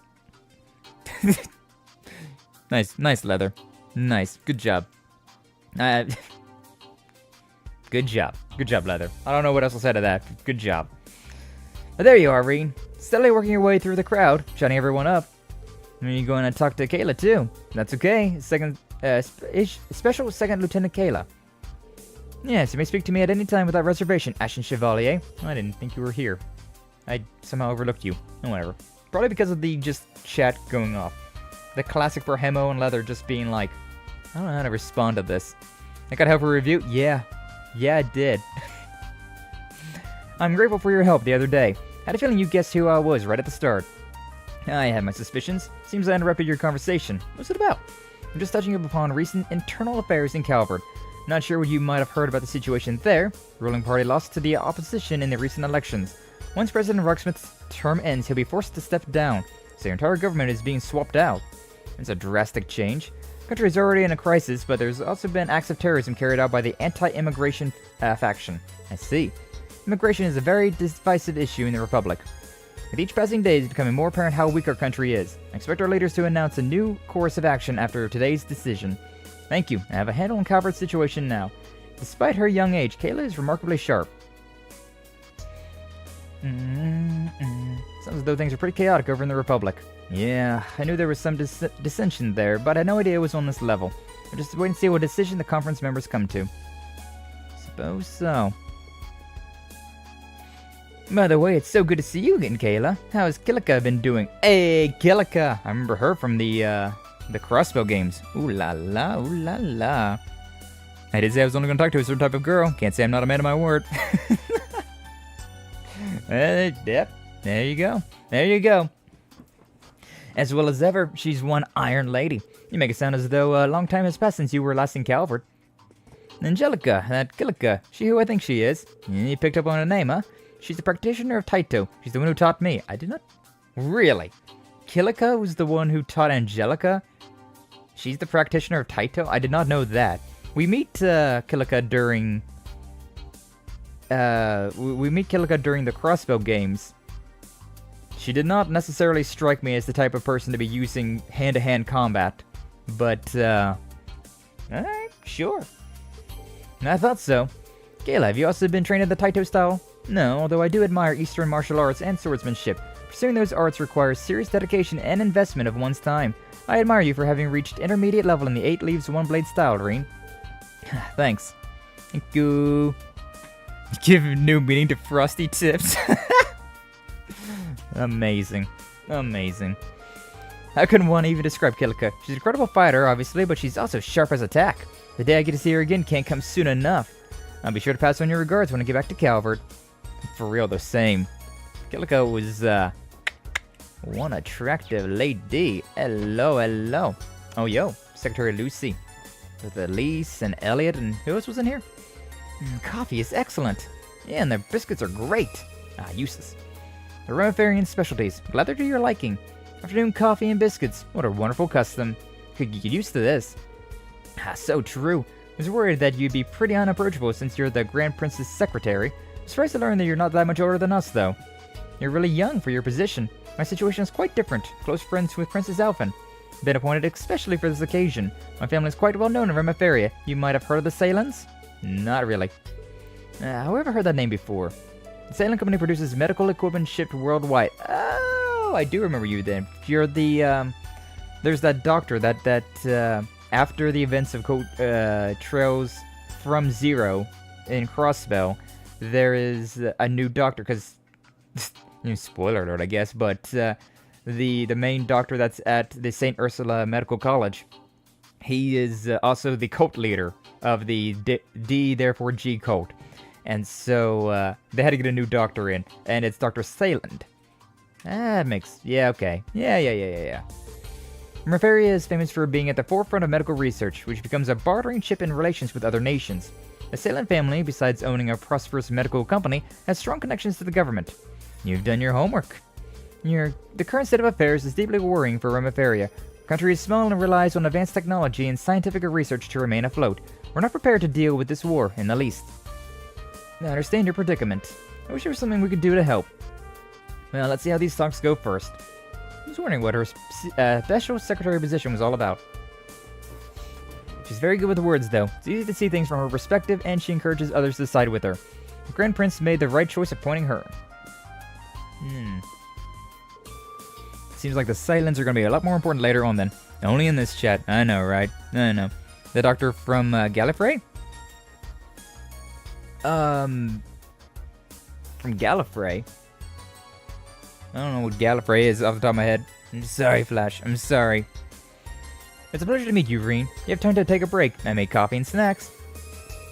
leather. Nice. Good job. Good job, leather. I don't know what else I'll say to that. Good job. But there you are, Reen. Steadily working your way through the crowd, shutting everyone up. And you're going to talk to Kayla too. That's okay. Special Second Lieutenant Kayla. Yes, you may speak to me at any time without reservation, Ashen Chevalier. I didn't think you were here. I somehow overlooked you. Whatever. Probably because of the just chat going off. The classic Brahemo and Leather just being like, I don't know how to respond to this. I got help for a review? Yeah, I did. I'm grateful for your help the other day. Had a feeling you guessed who I was right at the start. I had my suspicions. Seems I interrupted your conversation. What's it about? I'm just touching up upon recent internal affairs in Calvert. Not sure what you might have heard about the situation there. The ruling party lost to the opposition in the recent elections. Once President Rocksmith's term ends, he'll be forced to step down, so your entire government is being swapped out. It's a drastic change. The country is already in a crisis, but there's also been acts of terrorism carried out by the anti-immigration faction. I see. Immigration is a very divisive issue in the Republic. With each passing day, it's becoming more apparent how weak our country is. I expect our leaders to announce a new course of action after today's decision. Thank you. I have a handle on Calvert's situation now. Despite her young age, Kayla is remarkably sharp. Sounds as though things are pretty chaotic over in the Republic. Yeah, I knew there was some dissension there, but I had no idea it was on this level. We'll just wait and see what decision the conference members come to. Suppose so. By the way, it's so good to see you again, Kayla. How has Kilika been doing? Hey, Kilika! I remember her from the crossbow games. Ooh la la, ooh la la. I did say I was only going to talk to a certain type of girl. Can't say I'm not a man of my word. Yep, there you go. There you go. As well as ever, she's one iron lady. You make it sound as though a long time has passed since you were last in Calvert. Angelica, that Kilika, she who I think she is. You picked up on her name, huh? She's the practitioner of Taito. She's the one who taught me. I did not... Really? Kilika was the one who taught Angelica? She's the practitioner of Taito? I did not know that. We meet Kilika during... we meet Kilika during the crossbow games. She did not necessarily strike me as the type of person to be using hand-to-hand combat. But, sure. I thought so. Kayla, have you also been trained in the Taito style? No, although I do admire Eastern martial arts and swordsmanship. Pursuing those arts requires serious dedication and investment of one's time. I admire you for having reached intermediate level in the 8 Leaves 1 Blade style, Reen. Thanks. Thank you. Give new meaning to frosty tips. Amazing. Amazing. How can one even describe Kilika? She's an incredible fighter, obviously, but she's also sharp as a tack. The day I get to see her again can't come soon enough. I'll be sure to pass on your regards when I get back to Calvert. For real, the same. Kilika was, one attractive lady. Hello, hello. Oh, yo, Secretary Lucy. With Elise and Elliot, and who else was in here? Coffee is excellent. Yeah, and their biscuits are great. Useless. The Remiferian specialties. Glad they're to your liking. Afternoon coffee and biscuits. What a wonderful custom. Could get used to this. So true. I was worried that you'd be pretty unapproachable since you're the Grand Prince's secretary. I'm surprised to learn that you're not that much older than us, though. You're really young for your position. My situation is quite different. Close friends with Princess Alphen. Been appointed especially for this occasion. My family is quite well known in Remiferia. You might have heard of the Salins? Not really. However, heard that name before. The Salin Company produces medical equipment shipped worldwide. Oh, I do remember you then. You're the, there's that doctor that after the events of Trails from Zero in Crossbell, there is a new doctor, because, spoiler alert, I guess, but the main doctor that's at the St. Ursula Medical College, he is also the cult leader of the D therefore G cult. And so they had to get a new doctor in, and it's Dr. Sayland. That makes... yeah, okay. Yeah. Meriferia is famous for being at the forefront of medical research, which becomes a bartering chip in relations with other nations. The Sayland family, besides owning a prosperous medical company, has strong connections to the government. You've done your homework. The current state of affairs is deeply worrying for Remiferia. The country is small and relies on advanced technology and scientific research to remain afloat. We're not prepared to deal with this war in the least. I understand your predicament. I wish there was something we could do to help. Well, let's see how these talks go first. I was wondering what her special secretary position was all about. She's very good with words, though. It's easy to see things from her perspective, and she encourages others to side with her. The Grand Prince made the right choice appointing her. Seems like the Silence are going to be a lot more important later on then. Only in this chat. I know, right? I know. The doctor from Gallifrey? From Gallifrey? I don't know what Gallifrey is off the top of my head. I'm sorry, Flash. I'm sorry. It's a pleasure to meet you, Reen. You have time to take a break. I made coffee and snacks.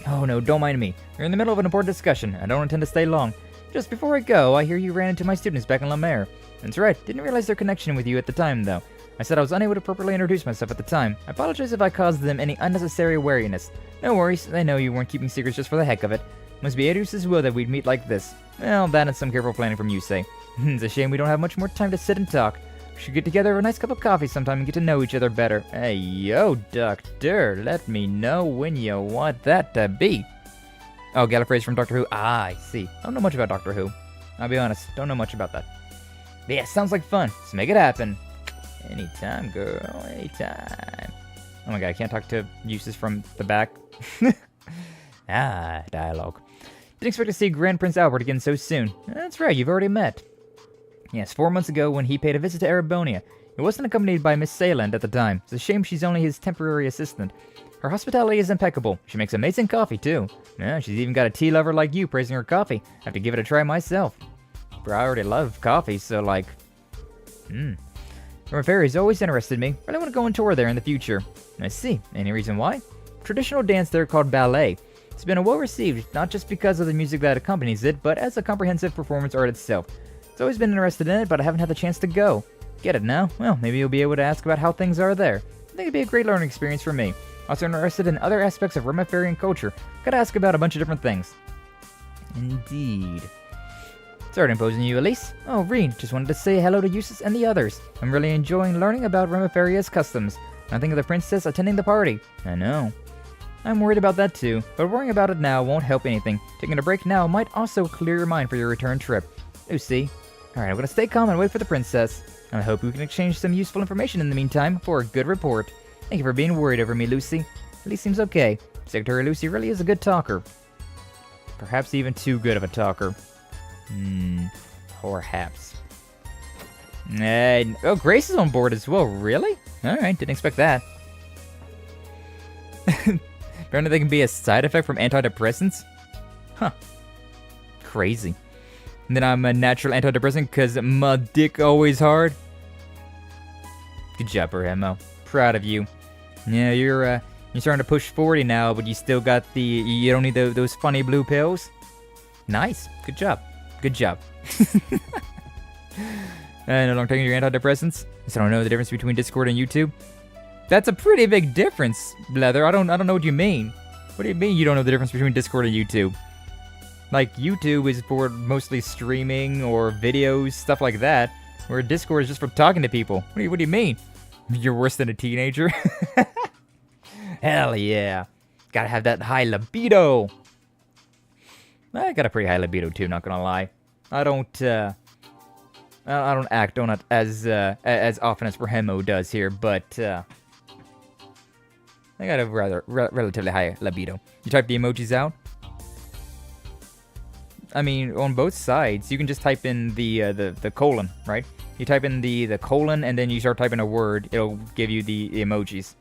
Oh no, don't mind me. You're in the middle of an important discussion. I don't intend to stay long. Just before I go, I hear you ran into my students back in La Mer. That's right. Didn't realize their connection with you at the time, though. I said I was unable to properly introduce myself at the time. I apologize if I caused them any unnecessary wariness. No worries. I know you weren't keeping secrets just for the heck of it. Must be Arius' will that we'd meet like this. Well, that and some careful planning from Yusei. It's a shame we don't have much more time to sit and talk. We should get together over a nice cup of coffee sometime and get to know each other better. Hey, yo, Doctor, let me know when you want that to be. Oh, Gallifrey's from Doctor Who. Ah, I see. I don't know much about Doctor Who. I'll be honest, don't know much about that. But yeah, sounds like fun. Let's make it happen. Anytime, girl, anytime. Oh my god, I can't talk to Eustace from the back. Dialogue. Didn't expect to see Grand Prince Albert again so soon. That's right, you've already met. Yes, 4 months ago when he paid a visit to Erebonia. He wasn't accompanied by Miss Sayland at the time. It's a shame she's only his temporary assistant. Her hospitality is impeccable. She makes amazing coffee, too. Yeah, she's even got a tea lover like you praising her coffee. I have to give it a try myself. Bro, I already love coffee, so like... Fairy's always interested me. Really want to go on tour there in the future. I see. Any reason why? Traditional dance there called ballet. It's been well received, not just because of the music that accompanies it, but as a comprehensive performance art itself. It's always been interested in it, but I haven't had the chance to go. Get it now? Well, maybe you'll be able to ask about how things are there. I think it'd be a great learning experience for me. Also interested in other aspects of Remiferian culture. Gotta ask about a bunch of different things. Indeed. Sorry imposing you, Elise. Oh, Reen, just wanted to say hello to Eustace and the others. I'm really enjoying learning about Remiferia's customs. I think of the princess attending the party. I know. I'm worried about that too, but worrying about it now won't help anything. Taking a break now might also clear your mind for your return trip. Lucy. Alright, I'm gonna stay calm and wait for the princess. I hope we can exchange some useful information in the meantime for a good report. Thank you for being worried over me, Lucy. Elise seems okay. Secretary Lucy really is a good talker. Perhaps even too good of a talker. Perhaps. Oh, Grace is on board as well. Really? Alright, didn't expect that. Apparently they can be a side effect from antidepressants? Huh. Crazy. And then I'm a natural antidepressant because my dick always hard. Good job, Remo. Proud of you. Yeah, you're starting to push 40 now, but you still got the... You don't need those funny blue pills? Nice. Good job. Good job. No longer taking your antidepressants? So I don't know the difference between Discord and YouTube? That's a pretty big difference, Leather. I don't know what you mean. What do you mean you don't know the difference between Discord and YouTube? Like, YouTube is for mostly streaming or videos, stuff like that, where Discord is just for talking to people. What do you mean? You're worse than a teenager? Hell yeah. Gotta have that high libido. I got a pretty high libido too, not gonna lie. I don't act on it as often as Remo does here, but I got a rather relatively high libido. You type the emojis out. I mean, on both sides, you can just type in the colon, right? You type in the colon, and then you start typing a word. It'll give you the emojis.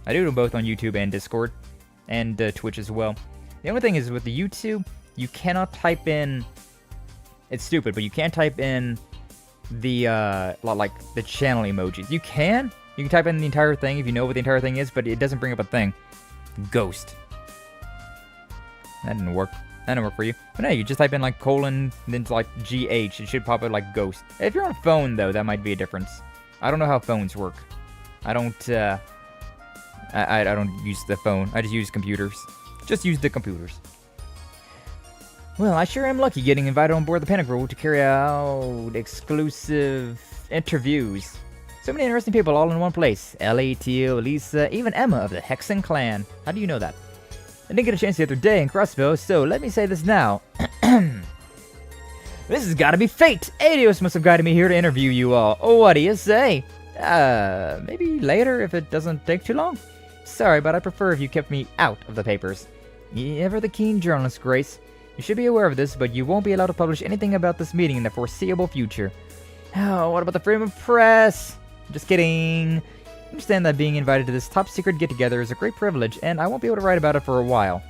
I do them both on YouTube and Discord, and Twitch as well. The only thing is with the YouTube, you cannot type in. It's stupid, but you can't type in the like the channel emojis. You can type in the entire thing if you know what the entire thing is, but it doesn't bring up a thing. Ghost. That didn't work. That didn't work for you. But no, you just type in like colon, then to like GH. It should pop up like ghost. If you're on a phone though, that might be a difference. I don't know how phones work. I don't use the phone. I just use computers. Just use the computers. Well, I sure am lucky getting invited on board the Pantagruel to carry out exclusive interviews. So many interesting people all in one place. Ellie, Tio, Lisa, even Emma of the Hexen clan. How do you know that? I didn't get a chance the other day in Crossbow, so let me say this now. This has got to be fate! Adios must have guided me here to interview you all. What do you say? Maybe later if it doesn't take too long? Sorry, but I prefer if you kept me out of the papers. You ever the keen journalist, Grace. You should be aware of this, but you won't be allowed to publish anything about this meeting in the foreseeable future. Oh, what about the freedom of press? Just kidding. I understand that being invited to this top-secret get-together is a great privilege, and I won't be able to write about it for a while.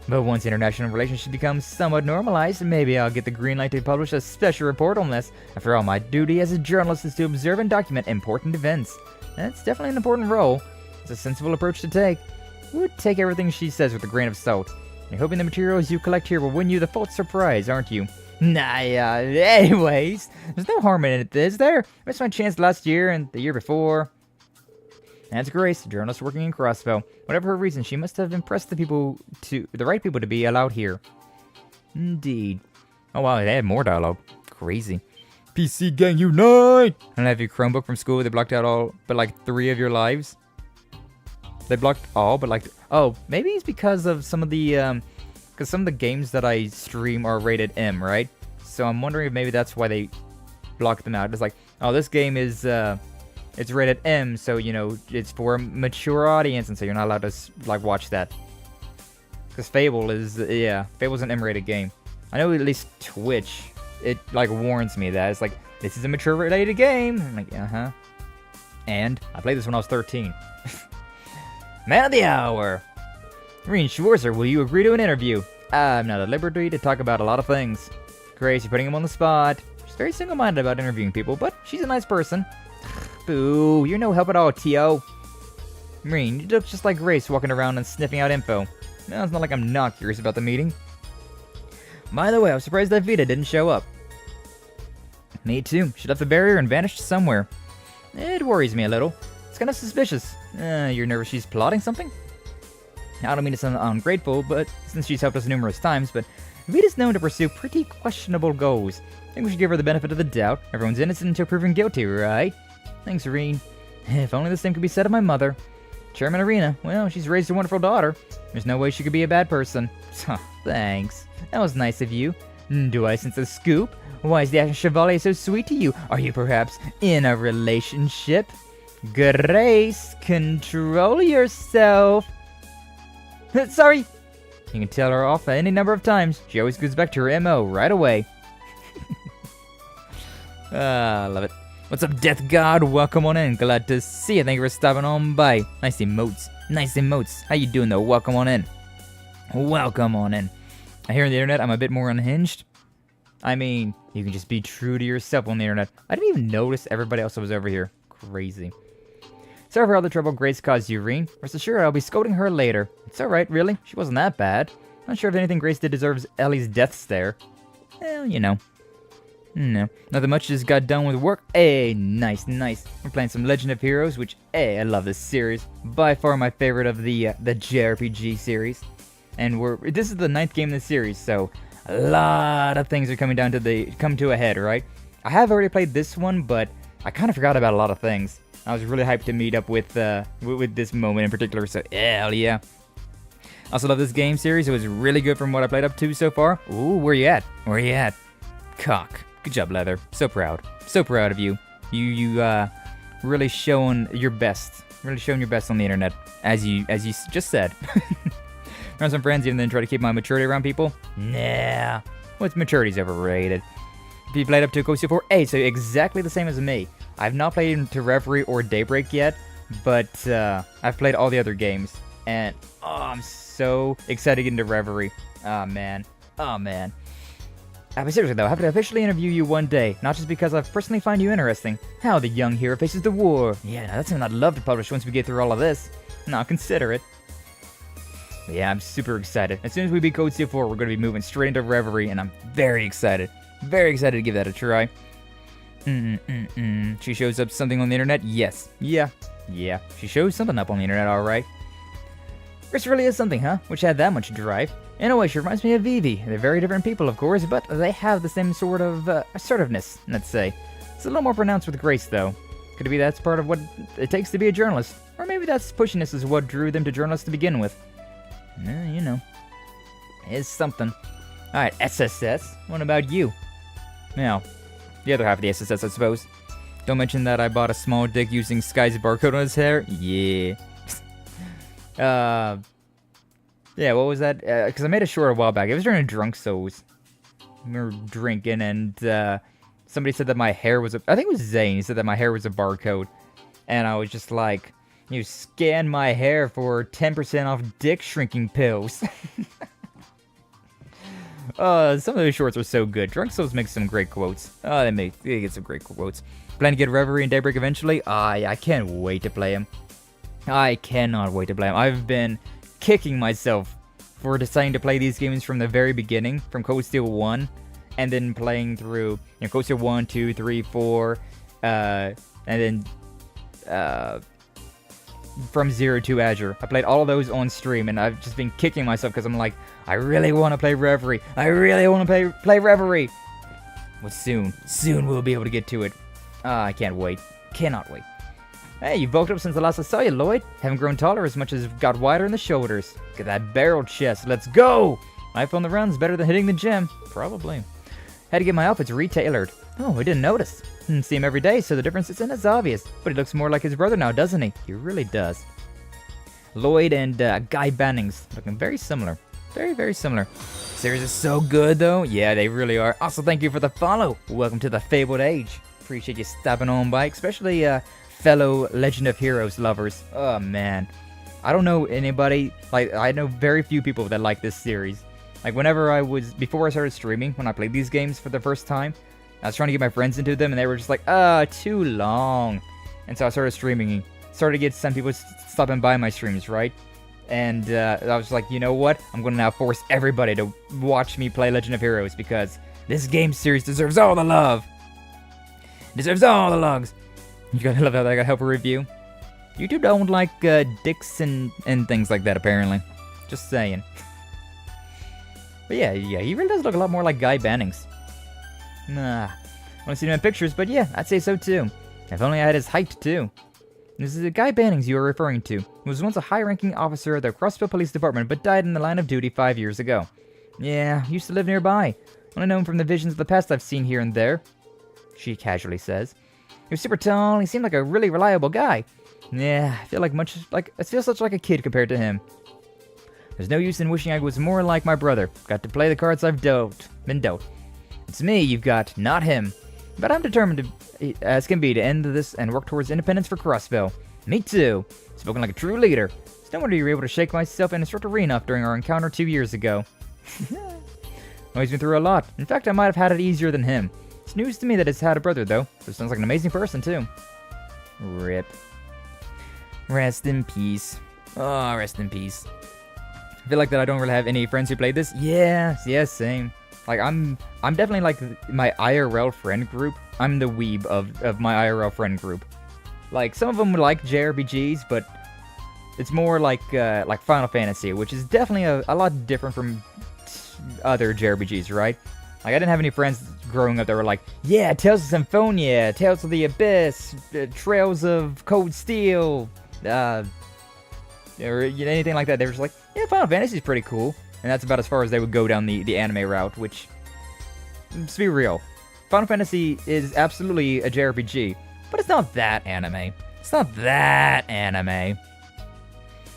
But once international relations become somewhat normalized, maybe I'll get the green light to publish a special report on this. After all, my duty as a journalist is to observe and document important events. That's definitely an important role. It's a sensible approach to take. Would take everything she says with a grain of salt. You're hoping the materials you collect here will win you the false surprise, aren't you? Nah, anyways, there's no harm in it, is there? I missed my chance last year and the year before. That's Grace, a journalist working in Crossbow. Whatever her reason, she must have impressed the right people to be allowed here. Indeed. Oh wow, they had more dialogue. Crazy. PC gang unite! And have your Chromebook from school. They blocked out all but like 3 of your lives. They blocked all but like... Oh, maybe it's because of some of the... Because some of the games that I stream are rated M, right? So I'm wondering if maybe that's why they blocked them out. It's like, oh, this game is... it's rated M, so, you know, it's for a mature audience, and so you're not allowed to, like, watch that. Because Fable is... Yeah, Fable's an M-rated game. I know at least Twitch... It, like, warns me that. It's like, this is a mature-related game. I'm like, uh-huh. And I played this when I was 13. Man of the hour. Reen Schwarzer, will you agree to an interview? I'm not at liberty to talk about a lot of things. Grace, you're putting him on the spot. She's very single-minded about interviewing people, but she's a nice person. Boo, you're no help at all, Tio. Reen, you look just like Grace walking around and sniffing out info. No, it's not like I'm not curious about the meeting. By the way, I was surprised that Vita didn't show up. Me too. She left the barrier and vanished somewhere. It worries me a little. It's kind of suspicious. You're nervous she's plotting something? I don't mean to sound ungrateful, but since she's helped us numerous times, but Vita's known to pursue pretty questionable goals. I think we should give her the benefit of the doubt. Everyone's innocent until proven guilty, right? Thanks, Reen. If only the same could be said of my mother. Chairman Arena, well, she's raised a wonderful daughter. There's no way she could be a bad person. Thanks. That was nice of you. Do I sense a scoop? Why is the Action Chevalier so sweet to you? Are you perhaps in a relationship? Grace, control yourself. Sorry. You can tell her off any number of times. She always goes back to her MO right away. I love it. What's up, Death God? Welcome on in. Glad to see you. Thank you for stopping on by. Nice emotes. Nice emotes. How you doing, though? Welcome on in. Welcome on in. I hear on the internet I'm a bit more unhinged. I mean, you can just be true to yourself on the internet. I didn't even notice everybody else was over here. Crazy. Sorry for all the trouble Grace caused you, Reen. Rest assured I'll be scolding her later. It's alright, really. She wasn't that bad. Not sure if anything Grace did deserves Ellie's death stare. Well, you know. No, nothing much, just got done with work. Hey, nice, nice. We're playing some Legend of Heroes, which, hey, I love this series. By far my favorite of the JRPG series. And this is the 9th game in the series, so a lot of things are come to a head, right? I have already played this one, but I kind of forgot about a lot of things. I was really hyped to meet up with this moment in particular, so hell yeah. Also love this game series. It was really good from what I played up to so far. Ooh, where you at? Where you at? Cock. Good job, Leather. So proud. So proud of you. You really showing your best. Really showing your best on the internet, as you just said. Around some friends, even then try to keep my maturity around people. Nah. What's maturity's overrated. If you played up to Coast 4, hey, so exactly the same as me. I've not played into Reverie or Daybreak yet, but I've played all the other games, and I'm so excited to get into Reverie. Oh man. Oh man. But seriously though, I have to officially interview you one day, not just because I personally find you interesting. How the young hero faces the war. Yeah, now that's something I'd love to publish once we get through all of this. Now consider it. But yeah, I'm super excited. As soon as we beat Code CO4, we're going to be moving straight into Reverie, and I'm very excited. Very excited to give that a try. She shows up something on the internet? Yes. Yeah. She shows something up on the internet, alright. Chris really is something, huh? Which had that much drive. In a way, she reminds me of Vivi. They're very different people, of course, but they have the same sort of assertiveness, let's say. It's a little more pronounced with Grace, though. Could it be that's part of what it takes to be a journalist? Or maybe that's pushiness is what drew them to journalists to begin with. You know. It's something. Alright, SSS. What about you? Now, the other half of the SSS, I suppose. Don't mention that I bought a small dick using Sky's barcode on his hair. Yeah. Yeah, what was that? Because I made a short a while back. It was during a drunk so's. We were drinking, and somebody said that my hair was I think it was Zane. He said that my hair was a barcode. And I was just like, you scan my hair for 10% off dick shrinking pills. Some of those shorts were so good. Drunk Souls makes some great quotes. They get some great quotes. Plan to get Reverie and Daybreak eventually? I can't wait to play them. I cannot wait to play them. I've been kicking myself for deciding to play these games from the very beginning, from Cold Steel 1, and then playing through, Cold Steel 1, 2, 3, 4, and then, from Zero to Azure. I played all of those on stream, and I've just been kicking myself because I'm like, I really want to play Reverie. I really want to play Reverie. Well, soon we'll be able to get to it. I can't wait. Cannot wait. Hey, you bulked up since the last I saw you, Lloyd. Haven't grown taller as much as got wider in the shoulders. Get that barrel chest. Let's go! Life on the run's better than hitting the gym. Probably. Had to get my outfits retailored. Oh, I didn't notice. See him every day, so the difference isn't as obvious. But he looks more like his brother now, doesn't he? He really does. Lloyd and Guy Bannings looking very similar. Very, very similar. Series is so good, though. Yeah, they really are. Also, thank you for the follow. Welcome to the Fabled Age. Appreciate you stopping on by, especially fellow Legend of Heroes lovers. Oh, man. I don't know anybody. Like, I know very few people that like this series. Like, before I started streaming, when I played these games for the first time, I was trying to get my friends into them, and they were just like, too long. And so I started streaming, started to get some people stopping by my streams, right? And I was like, you know what? I'm going to now force everybody to watch me play Legend of Heroes, because this game series deserves all the love. Deserves all the loves. You gotta love how that got help a review. YouTube don't like dicks and things like that, apparently. Just saying. But yeah, he really does look a lot more like Guy Bannings. Nah, I want to see him in pictures, but yeah, I'd say so too. If only I had his height too. This is the Guy Bannings you are referring to. He was once a high-ranking officer of the Crossville Police Department, but died in the line of duty 5 years ago. Yeah, used to live nearby. Only know him from the visions of the past I've seen here and there. She casually says. He was super tall. He seemed like a really reliable guy. Yeah, I feel such like a kid compared to him. There's no use in wishing I was more like my brother. Got to play the cards I've been dealt. It's me you've got, not him. But I'm determined as can be to end this and work towards independence for Crossville. Me too. Spoken like a true leader. It's no wonder you were able to shake myself and instructor enough during our encounter 2 years ago. Oh, he's been through a lot. In fact, I might have had it easier than him. It's news to me that he's had a brother, though. So sounds like an amazing person, too. Rip. Rest in peace. Oh, rest in peace. I feel like that I don't really have any friends who played this. Yeah, same. Like, I'm definitely like my IRL friend group. I'm the weeb of my IRL friend group. Like, some of them like JRPGs, but it's more like Final Fantasy, which is definitely a lot different from other JRPGs, right? Like, I didn't have any friends growing up that were like, yeah, Tales of Symphonia, Tales of the Abyss, Trails of Cold Steel, or anything like that. They were just like, yeah, Final Fantasy's pretty cool. And that's about as far as they would go down the anime route, which, let's be real, Final Fantasy is absolutely a JRPG, but it's not that anime. It's not that anime.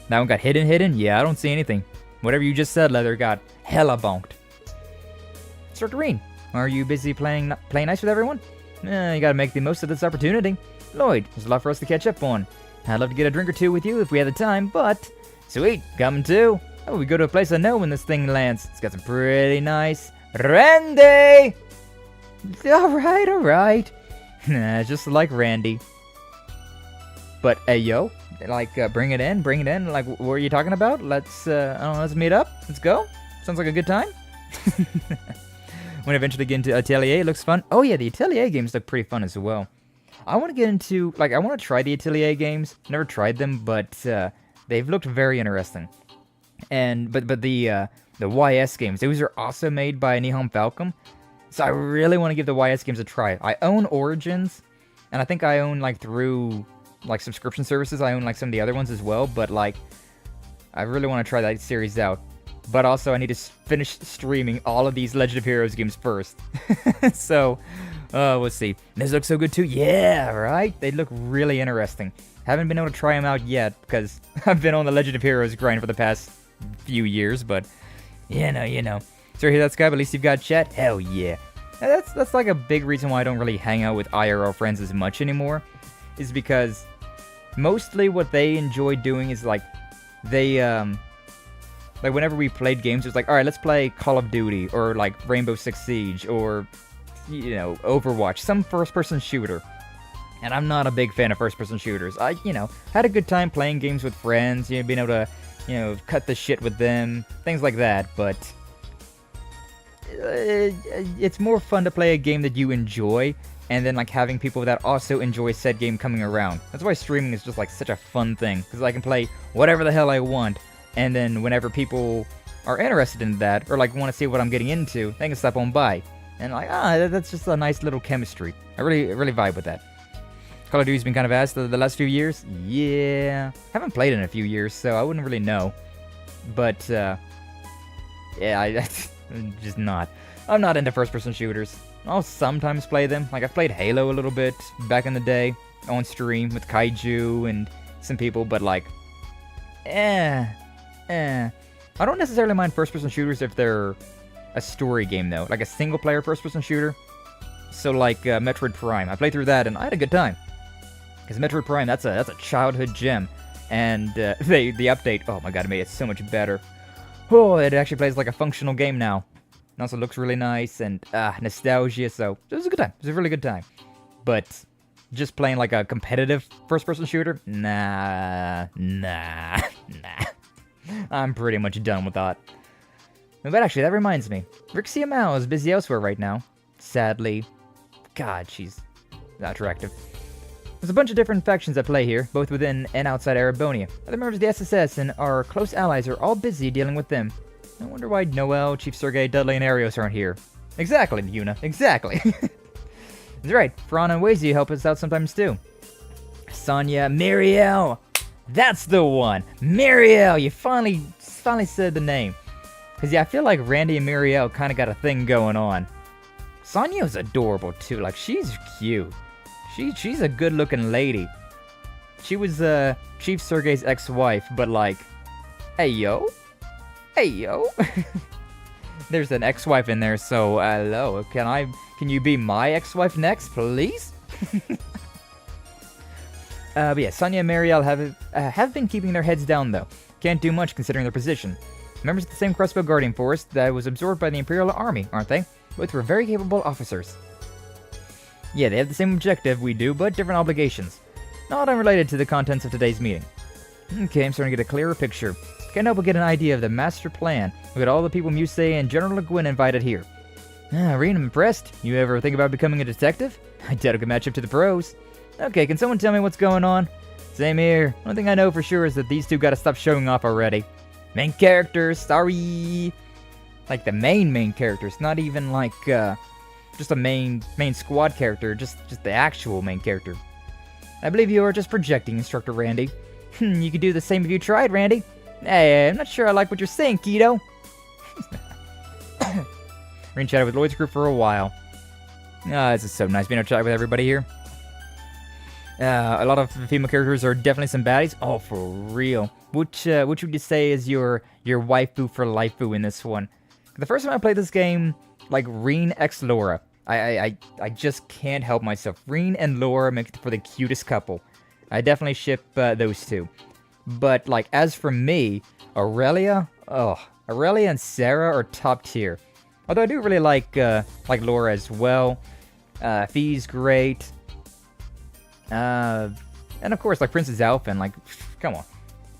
That one got hidden? Yeah, I don't see anything. Whatever you just said, Leather, got hella bonked. Instructor, are you busy playing nice with everyone? You gotta make the most of this opportunity. Lloyd, there's a lot for us to catch up on. I'd love to get a drink or two with you if we had the time, but... Sweet, coming too. Oh, we go to a place I know when this thing lands. It's got some pretty nice... Randy! Alright. Just like Randy. But, hey, yo. Like, bring it in. Like, what are you talking about? Let's meet up. Let's go. Sounds like a good time. When I eventually get into Atelier, it looks fun. Oh yeah, the Atelier games look pretty fun as well. I want to get into, I want to try the Atelier games. Never tried them, but they've looked very interesting. And but the YS games, those are also made by Nihon Falcom. So I really want to give the YS games a try. I own Origins, and I think I own through subscription services. I own some of the other ones as well. But I really want to try that series out. But also, I need to finish streaming all of these Legend of Heroes games first. So, let's see. These look so good too. Yeah, right? They look really interesting. Haven't been able to try them out yet because I've been on the Legend of Heroes grind for the past few years. But, you know. So, hear that, Sky? But at least you've got chat? Hell yeah. That's a big reason why I don't really hang out with IRL friends as much anymore. Is because mostly what they enjoy doing is they, whenever we played games, it was alright, let's play Call of Duty, or Rainbow Six Siege, or, Overwatch, some first-person shooter. And I'm not a big fan of first-person shooters. I, had a good time playing games with friends, being able to, cut the shit with them, things like that, but it's more fun to play a game that you enjoy, and then like having people that also enjoy said game coming around. That's why streaming is just like such a fun thing, because I can play whatever the hell I want, and then whenever people are interested in that, or like want to see what I'm getting into, they can stop on by. And like, that's just a nice little chemistry. I really vibe with that. Call of Duty's been kind of ass the last few years. Yeah, haven't played in a few years, so I wouldn't really know. But yeah, I'm just not. I'm not into first-person shooters. I'll sometimes play them. Like, I've played Halo a little bit back in the day on stream with Kaiju and some people, but like, I don't necessarily mind first-person shooters if they're a story game, though. Like a single-player first-person shooter. So like Metroid Prime. I played through that and I had a good time. Because Metroid Prime, that's a childhood gem. And the update, oh my god, it made it so much better. Oh, it actually plays like a functional game now. It also looks really nice and nostalgia, so it was a good time. It was a really good time. But just playing like a competitive first-person shooter? Nah. I'm pretty much done with that. But actually, that reminds me. Rixia Mao is busy elsewhere right now. Sadly. God, she's not attractive. There's a bunch of different factions at play here, both within and outside Erebonia. Other members of the SSS and our close allies are all busy dealing with them. I wonder why Noel, Chief Sergei, Dudley, and Arios aren't here. Exactly, Yuna. Exactly. That's right. Fran and Wazy help us out sometimes too. Sonya, Miriel! That's the one! Miriel! You finally said the name. Because, yeah, I feel like Randy and Miriel kind of got a thing going on. Sonya's adorable, too. Like, she's cute. She's a good-looking lady. She was, Chief Sergei's ex-wife, but, like, hey, yo. There's an ex-wife in there, so, hello. Can you be my ex-wife next, please? But yeah, Sonya and Marielle have been keeping their heads down, though. Can't do much considering their position. Members of the same Crossbow Guardian Force that was absorbed by the Imperial Army, aren't they? Both were very capable officers. Yeah, they have the same objective we do, but different obligations. Not unrelated to the contents of today's meeting. Okay, I'm starting to get a clearer picture. Can't help but get an idea of the master plan. We got all the people Musei and General Le Guin invited here. Reen, I'm impressed. You ever think about becoming a detective? I doubt I could match up to the pros. Okay, can someone tell me what's going on? Same here. One thing I know for sure is that these two gotta stop showing off already. Main characters, sorry. Like the main characters, not even like just a main squad character, just the actual main character. I believe you are just projecting, Instructor Randy. You could do the same if you tried, Randy. Hey, I'm not sure I like what you're saying, Keto. We're in chat with Lloyd's group for a while. This is so nice being able to chat with everybody here. A lot of female characters are definitely some baddies. Oh, for real. Which would you say is your waifu for lifeu in this one? The first time I played this game, like Reen x Laura, I just can't help myself. Reen and Laura make for the cutest couple. I definitely ship those two. But like as for me, Aurelia and Sarah are top tier. Although I do really like Laura as well. Fee's great. And of course, like Princess Alphen, like, come on.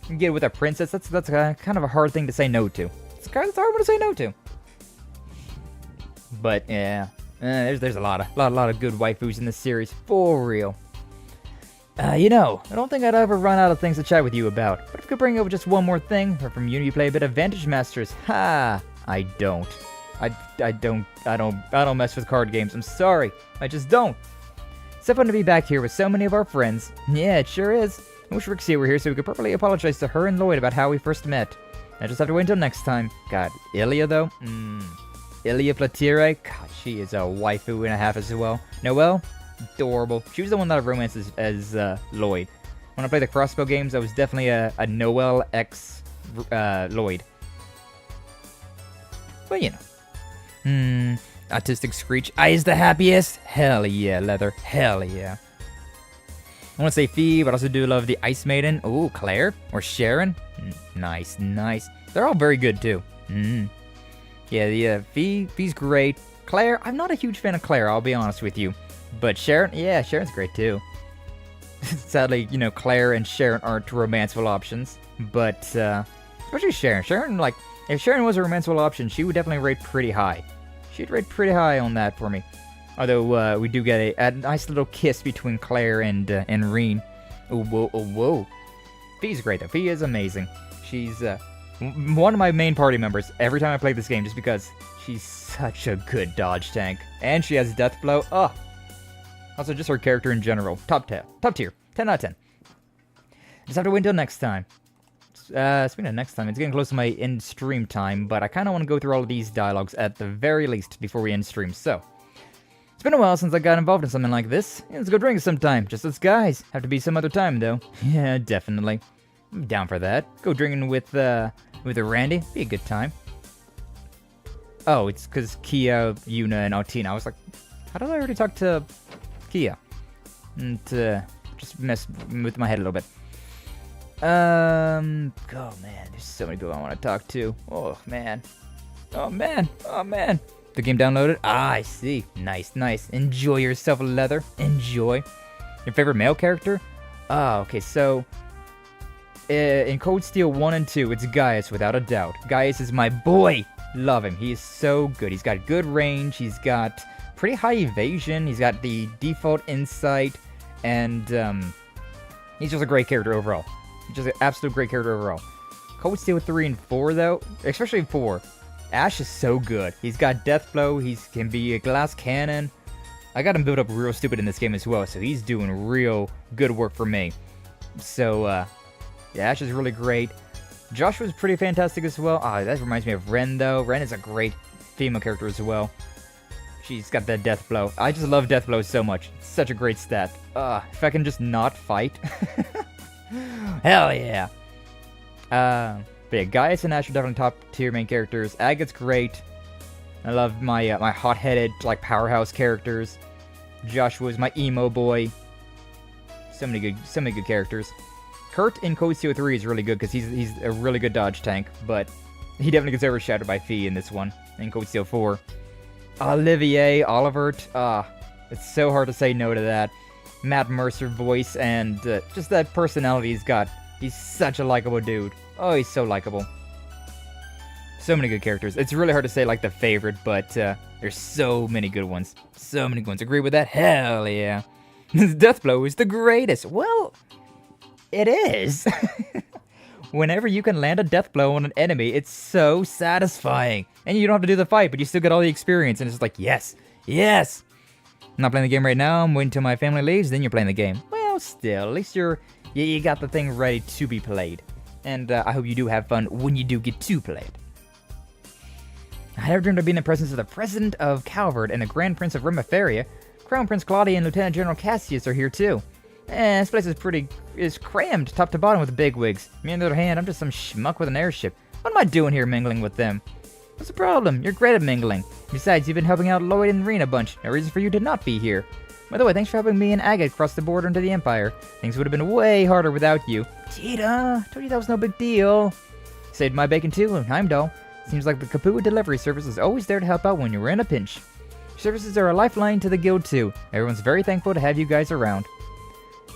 You get with a princess, that's kind of a hard thing to say no to. It's a hard one to say no to. But yeah, there's a lot of good waifus in this series, for real. I don't think I'd ever run out of things to chat with you about. But if I could bring over just one more thing, or from you play a bit of Vantage Masters. I don't mess with card games. I'm sorry, I just don't. It's so fun to be back here with so many of our friends. Yeah, it sure is. I wish Rixia were here so we could properly apologize to her and Lloyd about how we first met. I just have to wait until next time. God, Ilya though? Ilya Platire? God, she is a waifu and a half as well. Noelle? Adorable. She was the one that I romanced as Lloyd. When I played the crossbow games, I was definitely a Noelle x Lloyd. But Autistic Screech. I is the happiest? Hell yeah, Leather. Hell yeah. I want to say Fee, but also do love the Ice Maiden. Ooh, Claire. Or Sharon. Nice. They're all very good, too. Yeah, Fee's great. Claire, I'm not a huge fan of Claire, I'll be honest with you. But Sharon, yeah, Sharon's great, too. Sadly, Claire and Sharon aren't romanceable options. But, especially Sharon. Sharon, like, if Sharon was a romanceable option, she would definitely rate pretty high. She'd rate pretty high on that for me. Although we do get a nice little kiss between Claire and Reen. Oh whoa, oh whoa. Fee's great though. Fee is amazing. She's one of my main party members every time I play this game, just because she's such a good dodge tank, and she has death blow. Oh. Also, just her character in general, top tier, 10 out of 10. Just have to wait until next time. Speaking of next time, it's getting close to my end stream time, but I kind of want to go through all of these dialogues at the very least before we end stream. So, it's been a while since I got involved in something like this. Yeah, let's go drink sometime, just us guys. Have to be some other time though. Yeah, definitely. I'm down for that. Go drinking with Randy. Be a good time. Oh, it's because Kia, Yuna, and Altina. I was like, how did I already talk to Kia? And just mess with my head a little bit. Oh man, there's so many people I want to talk to. Oh man. Oh man. Oh man. The game downloaded? Ah, I see. Nice, nice. Enjoy yourself, Leather. Enjoy. Your favorite male character? Ah, okay, so in Cold Steel 1 and 2, it's Gaius, without a doubt. Gaius is my boy. Love him. He is so good. He's got good range. He's got pretty high evasion. He's got the default insight. And he's just a great character overall. Just an absolute great character overall. Cold Steel 3 and 4, though, especially 4, Ash is so good. He's got death blow. He can be a glass cannon. I got him built up real stupid in this game as well, so he's doing real good work for me. So, yeah, Ash is really great. Joshua's pretty fantastic as well. Ah, that reminds me of Ren, though. Ren is a great female character as well. She's got that death blow. I just love death blow so much. It's such a great stat. If I can just not fight. Hell yeah. But yeah, Gaius and Ash are definitely top tier main characters. Agate's great. I love my my hot-headed like powerhouse characters. Joshua's my emo boy. So many good characters. Kurt in Cold Steel 3 is really good because he's a really good dodge tank, but he definitely gets overshadowed by Fee in this one in Cold Steel 4. Olivier, Olivert, it's so hard to say no to that. Matt Mercer voice and just that personality he's got. He's such a likable dude. Oh, he's so likable. So many good characters. It's really hard to say like the favorite, but there's so many good ones. So many good ones. Agree with that? Hell yeah. Death blow is the greatest. Well, it is. Whenever you can land a death blow on an enemy, it's so satisfying. And you don't have to do the fight, but you still get all the experience, and it's just like, yes, yes. I'm not playing the game right now. I'm waiting till my family leaves, then you're playing the game. Well, still, at least you got the thing ready to be played. And I hope you do have fun when you do get to play it. I never dreamed of being in the presence of the President of Calvard and the Grand Prince of Remiferia. Crown Prince Claudia and Lieutenant General Cassius are here too. This place is crammed top to bottom with bigwigs. Me on the other hand, I'm just some schmuck with an airship. What am I doing here mingling with them? What's the problem? You're great at mingling. Besides, you've been helping out Lloyd and Reen a bunch. No reason for you to not be here. By the way, thanks for helping me and Agate cross the border into the Empire. Things would have been way harder without you. Tita, told you that was no big deal. Saved my bacon too, Heimdall. Seems like the Kapua delivery service is always there to help out when you're in a pinch. Services are a lifeline to the guild too. Everyone's very thankful to have you guys around.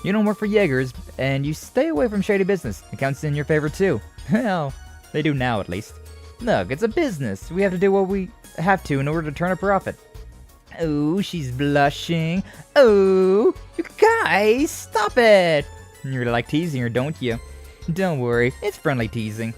You don't work for Jaegers, and you stay away from shady business. It counts in your favor too. Well, they do now at least. Look, it's a business. We have to do what we have to in order to turn a profit. Oh, she's blushing. Oh, you guys, stop it. You really like teasing her, don't you? Don't worry, it's friendly teasing.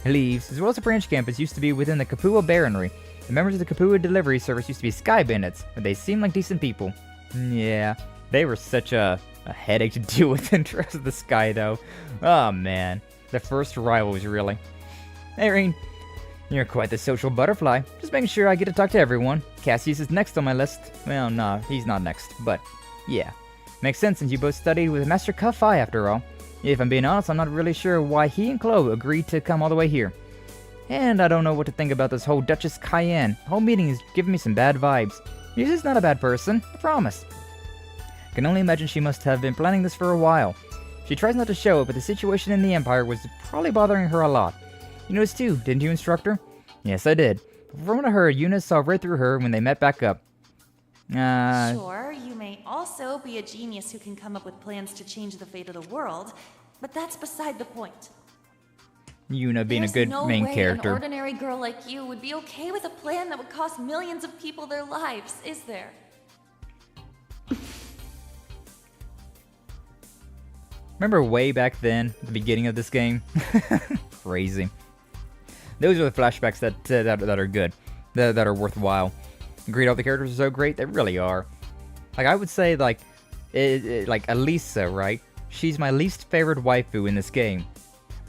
Leeves, as well as the branch campus, used to be within the Kapua Baronry. The members of the Kapua delivery service used to be Sky Bandits, but they seemed like decent people. Yeah, they were such a headache to deal with in terms of the Sky, though. Oh, man. The first rivals, really. Hey, Reen. You're quite the social butterfly. Just making sure I get to talk to everyone. Cassius is next on my list. Well, no, he's not next, but yeah. Makes sense since you both studied with Master Kafai after all. If I'm being honest, I'm not really sure why he and Chloe agreed to come all the way here. And I don't know what to think about this whole Duchess Cayenne. The whole meeting is giving me some bad vibes. Musa's not a bad person, I promise. Can only imagine she must have been planning this for a while. She tries not to show it, but the situation in the Empire was probably bothering her a lot. You noticed too, didn't you, Instructor? Yes, I did. From what I heard, Eunice saw right through her when they met back up. Sure, you may also be a genius who can come up with plans to change the fate of the world, but that's beside the point. Yuna being a good main character. An ordinary girl like you would be okay with a plan that would cost millions of people their lives, is there? Remember way back then, the beginning of this game? Crazy. Those are the flashbacks that are good, that are worthwhile. Agreed, all the characters are so great, they really are. Like, I would say, like Elisa, right? She's my least favorite waifu in this game.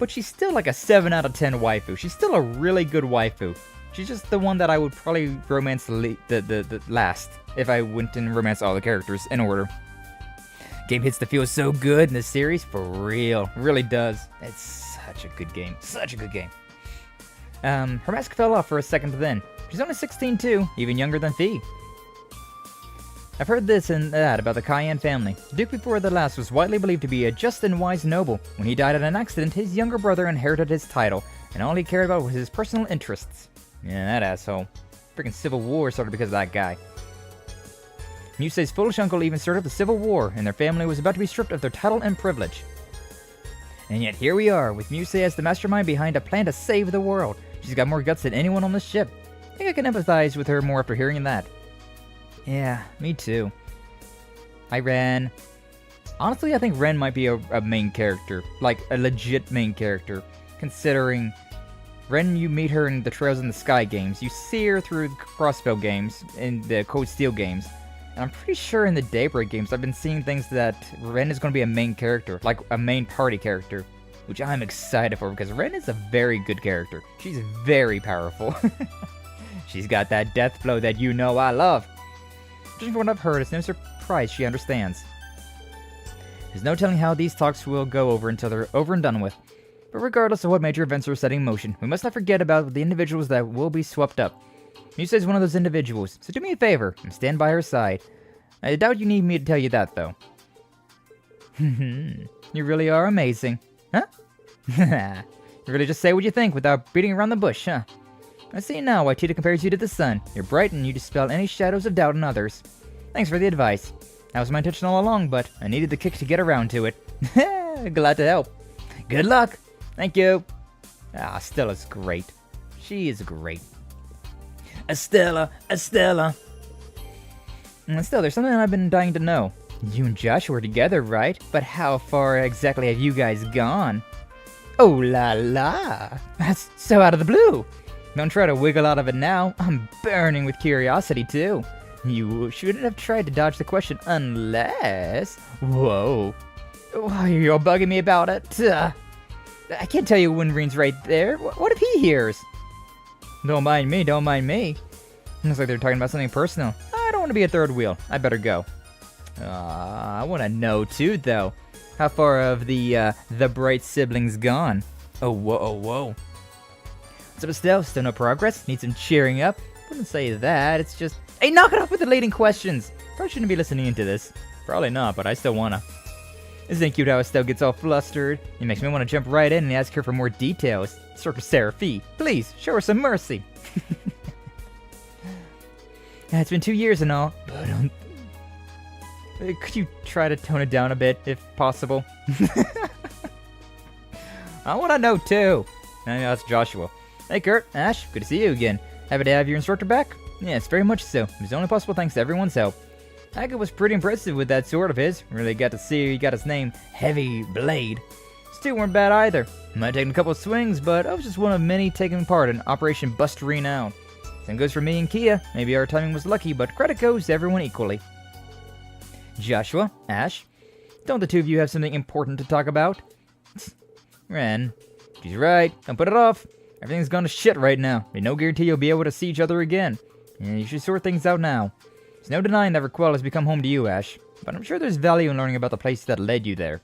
But she's still like a 7 out of 10 waifu. She's still a really good waifu. She's just the one that I would probably romance the last if I went and romance all the characters in order. Game hits the feel so good in this series, for real. Really does. It's such a good game. Such a good game. Her mask fell off for a second then. She's only 16 too, even younger than Fee. I've heard this and that about the Cayenne family. The Duke before the last was widely believed to be a just and wise noble. When he died in an accident, his younger brother inherited his title, and all he cared about was his personal interests. Yeah, that asshole. Freaking civil war started because of that guy. Musei's foolish uncle even stirred up the civil war, and their family was about to be stripped of their title and privilege. And yet here we are, with Musei as the mastermind behind a plan to save the world. She's got more guts than anyone on this ship. I think I can empathize with her more after hearing that. Yeah, me too. Hi, Ren. Honestly, I think Ren might be a main character. Like, a legit main character. Considering Ren, you meet her in the Trails in the Sky games. You see her through the Crossbow games, in the Cold Steel games. And I'm pretty sure in the Daybreak games, I've been seeing things that Ren is going to be a main character. Like, a main party character. Which I'm excited for, because Ren is a very good character. She's very powerful. She's got that death blow that you know I love. Just from what I've heard, it's no surprise she understands. There's no telling how these talks will go over until they're over and done with. But regardless of what major events are setting in motion, we must not forget about the individuals that will be swept up. Musa is one of those individuals, so do me a favor and stand by her side. I doubt you need me to tell you that, though. You really are amazing. Huh? You really just say what you think without beating around the bush, huh? I see now why Tita compares you to the sun. You're bright and you dispel any shadows of doubt in others. Thanks for the advice. That was my intention all along, but I needed the kick to get around to it. Glad to help. Good luck. Thank you. Ah, Stella's great. She is great. Estella. And still, there's something I've been dying to know. You and Joshua are together, right? But how far exactly have you guys gone? Oh la la. That's so out of the blue. Don't try to wiggle out of it now. I'm burning with curiosity, too. You shouldn't have tried to dodge the question unless... Whoa. Why, you're bugging me about it. I can't tell you when Reen's right there. What if he hears? Don't mind me, don't mind me. Looks like they're talking about something personal. I don't want to be a third wheel. I better go. I want to know, too, though. How far have the bright siblings gone? Oh, whoa, oh, whoa. So still no progress? Need some cheering up? Wouldn't say that, it's just... Hey, knock it off with the leading questions! Probably shouldn't be listening into this. Probably not, but I still wanna. Isn't it cute how Estelle gets all flustered? It makes me want to jump right in and ask her for more details. Circus Seraphie, please, show her some mercy. It's been 2 years and all, but could you try to tone it down a bit, if possible? I wanna know, too. That's Joshua. Hey Kurt, Ash, good to see you again. Happy to have your instructor back? Yes, very much so. It was only possible thanks to everyone's help. Aga was pretty impressive with that sword of his. Really got to see he got his name, Heavy Blade. Still weren't bad either. Might have taken a couple of swings, but I was just one of many taking part in Operation Bust Renown. Same goes for me and Kia. Maybe our timing was lucky, but credit goes to everyone equally. Joshua, Ash, don't the two of you have something important to talk about? Ren, she's right. Don't put it off. Everything's gone to shit right now. There's no guarantee you'll be able to see each other again. And you should sort things out now. There's no denying that Raquel has become home to you, Ash. But I'm sure there's value in learning about the place that led you there.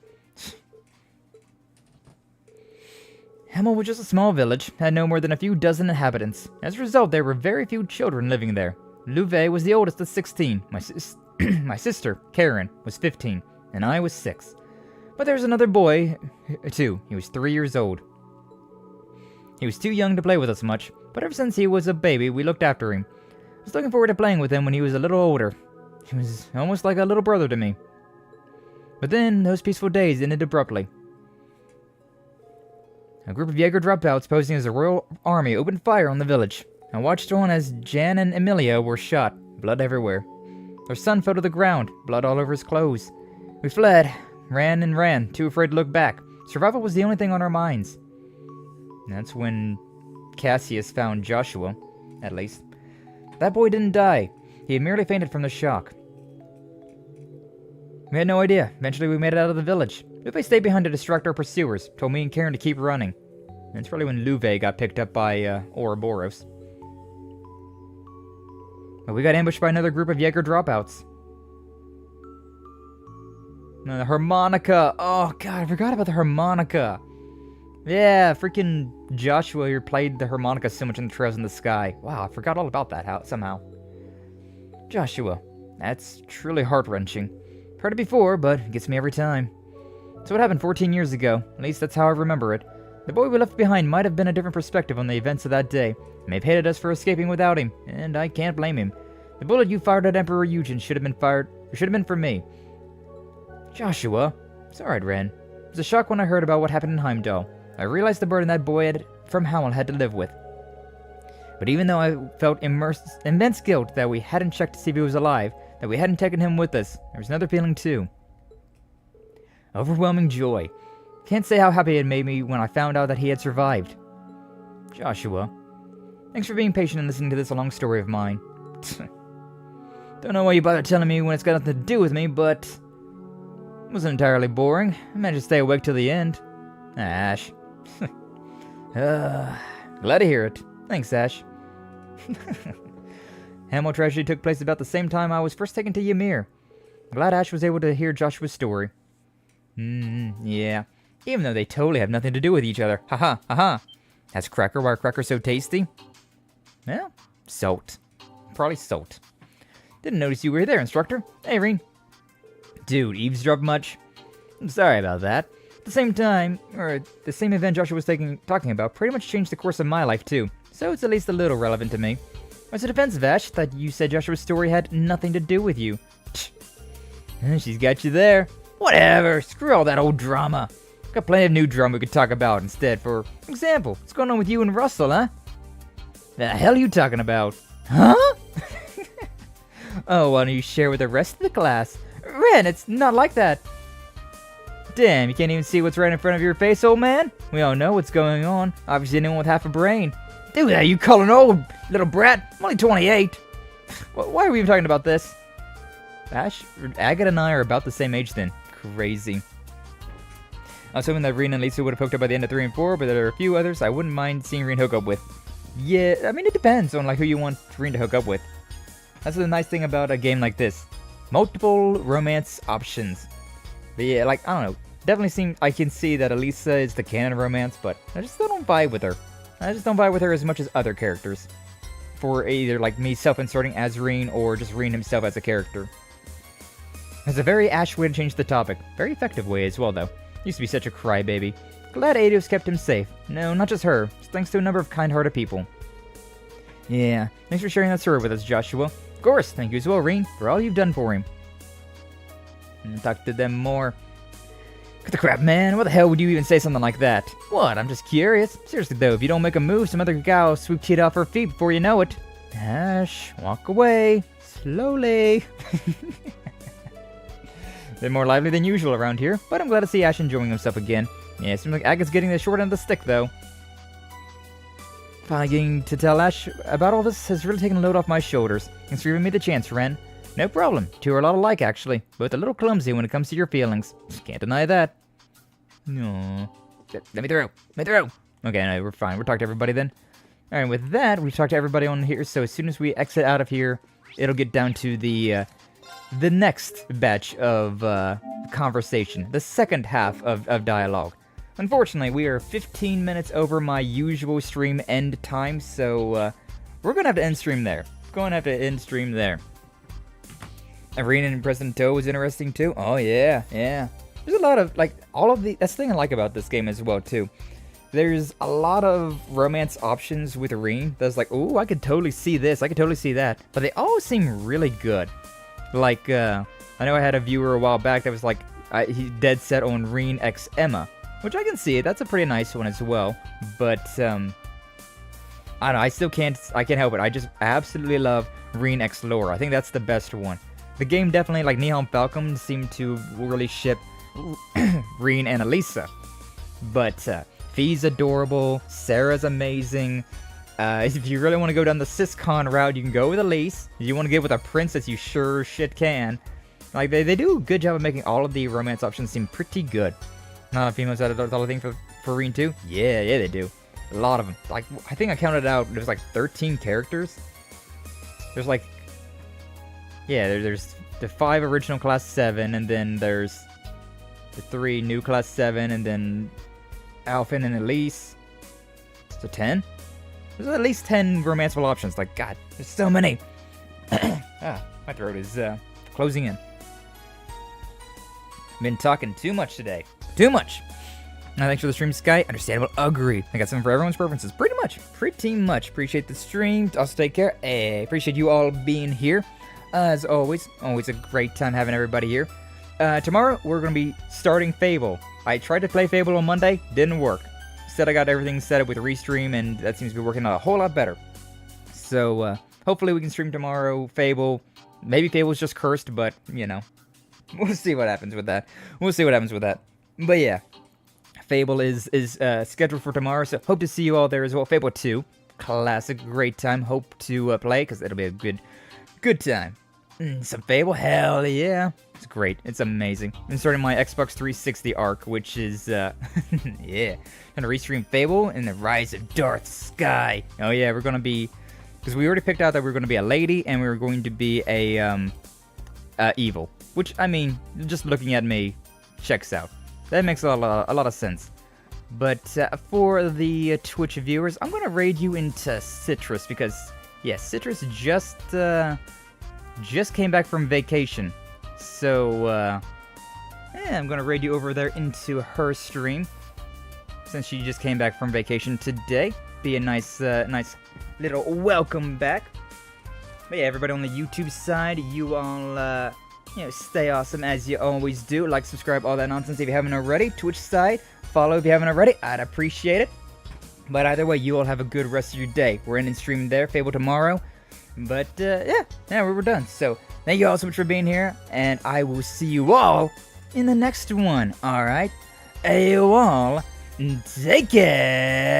Hemel was just a small village, had no more than a few dozen inhabitants. As a result, there were very few children living there. Louvet was the oldest of 16. My sister, Karen, was 15, and I was 6. But there was another boy, too. He was 3 years old. He was too young to play with us much, but ever since he was a baby, we looked after him. I was looking forward to playing with him when he was a little older. He was almost like a little brother to me. But then, those peaceful days ended abruptly. A group of Jaeger dropouts posing as a royal army opened fire on the village. I watched on as Jan and Emilia were shot, blood everywhere. Their son fell to the ground, blood all over his clothes. We fled. ran and ran, too afraid to look back. Survival was the only thing on our minds. And that's when Cassius found Joshua, at least. That boy didn't die. He had merely fainted from the shock. We had no idea. Eventually we made it out of the village. Luve stayed behind to distract our pursuers, told me and Karen to keep running. And it's really when Luve got picked up by Ouroboros. But we got ambushed by another group of Jaeger dropouts. No, the harmonica! Oh god, I forgot about the harmonica! Yeah, freaking Joshua here played the harmonica so much in the Trails in the Sky. Wow, I forgot all about that somehow. Joshua. That's truly heart-wrenching. Heard it before, but it gets me every time. So what happened 14 years ago? At least that's how I remember it. The boy we left behind might have been a different perspective on the events of that day. He may have hated us for escaping without him, and I can't blame him. The bullet you fired at Emperor Eugen should have been for me. Joshua. It's alright, Ren. It was a shock when I heard about what happened in Heimdall. I realized the burden that boy from Howell had to live with. But even though I felt immense guilt that we hadn't checked to see if he was alive, that we hadn't taken him with us, there was another feeling too. Overwhelming joy. Can't say how happy it made me when I found out that he had survived. Joshua. Thanks for being patient and listening to this long story of mine. Don't know why you bother telling me when it's got nothing to do with me, but... It wasn't entirely boring. I managed to stay awake till the end. Ash. Glad to hear it. Thanks, Ash. Hamel tragedy took place about the same time I was first taken to Ymir. Glad Ash was able to hear Joshua's story. Yeah. Even though they totally have nothing to do with each other. Haha, haha. That's Cracker. Why are Cracker so tasty? Well, salt. Probably salt. Didn't notice you were there, instructor. Hey, Reen. Dude, eavesdrop much? I'm sorry about that. At the same time, or the same event Joshua was talking about pretty much changed the course of my life too. So it's at least a little relevant to me. As a defense, Vash, thought you said Joshua's story had nothing to do with you. She's got you there. Whatever, screw all that old drama. Got plenty of new drama we could talk about instead. For example, what's going on with you and Russell, huh? The hell are you talking about? Huh? Oh, why don't you share with the rest of the class? Ren, it's not like that. Damn, you can't even see what's right in front of your face, old man? We all know what's going on. Obviously anyone with half a brain. Dude, are you calling old, little brat? I'm only 28. Why are we even talking about this? Ash, Agatha and I are about the same age then. Crazy. I was hoping that Reen and Lisa would have hooked up by the end of 3 and 4, but there are a few others I wouldn't mind seeing Reen hook up with. Yeah, I mean, it depends on like who you want Reen to hook up with. That's the nice thing about a game like this. Multiple romance options. But yeah, like, I don't know. Definitely I can see that Elisa is the canon romance, but I just don't vibe with her. I just don't vibe with her as much as other characters. For either like me self-inserting as Reen or just Reen himself as a character. It's a very Ash way to change the topic. Very effective way as well, though. Used to be such a crybaby. Glad Eidos kept him safe. No, not just her. It's thanks to a number of kind-hearted people. Yeah, thanks for sharing that story with us, Joshua. Of course, thank you as well, Reen, for all you've done for him. And talk to them more. Cut the crap, man. What the hell would you even say something like that? What? I'm just curious. Seriously, though, if you don't make a move, some other guy will swoop Cheetah off her feet before you know it. Ash, walk away. Slowly. Bit more lively than usual around here, but I'm glad to see Ash enjoying himself again. Yeah, it seems like Aga's getting the short end of the stick, though. Finally getting to tell Ash about all this has really taken a load off my shoulders. Thanks for giving me the chance, Ren. No problem. Two are a lot alike, actually. Both a little clumsy when it comes to your feelings. Can't deny that. No. Let me through. Let me through. Okay, no, we're fine. We're talking to everybody then. Alright, with that, we've talked to everybody on here, so as soon as we exit out of here, it'll get down to the next batch of conversation. The second half of dialogue. Unfortunately, we are 15 minutes over my usual stream end time, so we're going to have to end stream there. Going to have to end stream there. Arena and President Toe was interesting too. Oh yeah, yeah. There's a lot of, like, all of the, that's the thing I like about this game as well too. There's a lot of romance options with Arena that's like, ooh, I could totally see this, I could totally see that. But they all seem really good. Like, I know I had a viewer a while back that was like, he's dead set on Reen x Emma. Which I can see it, that's a pretty nice one as well. But, I don't know, I can't help it. I just absolutely love Reen x Laura. I think that's the best one. The game definitely, like Nihon Falcon, seemed to really ship Reen and Elisa. But Fee's adorable, Sarah's amazing. If you really want to go down the SysCon route, you can go with Elise. If you want to get with a princess, you sure shit can. Like, they do a good job of making all of the romance options seem pretty good. Not a female side of the thing for Reen too? Yeah, they do. A lot of them. Like, I think I counted out, there's like 13 characters. There's like, yeah, there's the 5 original Class 7, and then there's the 3 new Class 7, and then Alphen and Elise. So 10? There's at least 10 romanceable options. Like, God, there's so many. My throat is closing in. Been talking too much today. Too much. Thanks for the stream, Sky. Understandable. Agree. I got something for everyone's preferences. Pretty much. Appreciate the stream. Also, take care. Hey, appreciate you all being here. As always a great time having everybody here. Tomorrow, we're going to be starting Fable. I tried to play Fable on Monday. Didn't work. Instead, I got everything set up with Restream, and that seems to be working out a whole lot better. So, hopefully we can stream tomorrow, Fable. Maybe Fable's just cursed, but, you know. We'll see what happens with that. But yeah. Fable is scheduled for tomorrow, so hope to see you all there as well. Fable 2, classic, great time. Hope to play, because it'll be a good time. Some Fable, hell yeah. It's great. It's amazing. I'm starting my Xbox 360 arc, which is, yeah. Gonna restream Fable and the Rise of Darth Sky. Oh yeah, we're gonna be, because we already picked out that we were gonna be a lady, and we were going to be a, evil. Which, I mean, just looking at me, checks out. That makes a lot of sense. But for the Twitch viewers, I'm going to raid you into Citrus because, yeah, Citrus just came back from vacation. So, yeah, I'm going to raid you over there into her stream since she just came back from vacation today. Be a nice little welcome back. But yeah, everybody on the YouTube side, you all, stay awesome as you always do. Like, subscribe, all that nonsense if you haven't already. Twitch side, follow if you haven't already. I'd appreciate it. But either way, you all have a good rest of your day. We're ending stream there. Fable tomorrow. But, yeah, we're done. So, thank you all so much for being here. And I will see you all in the next one. Alright? Hey, you all, take care.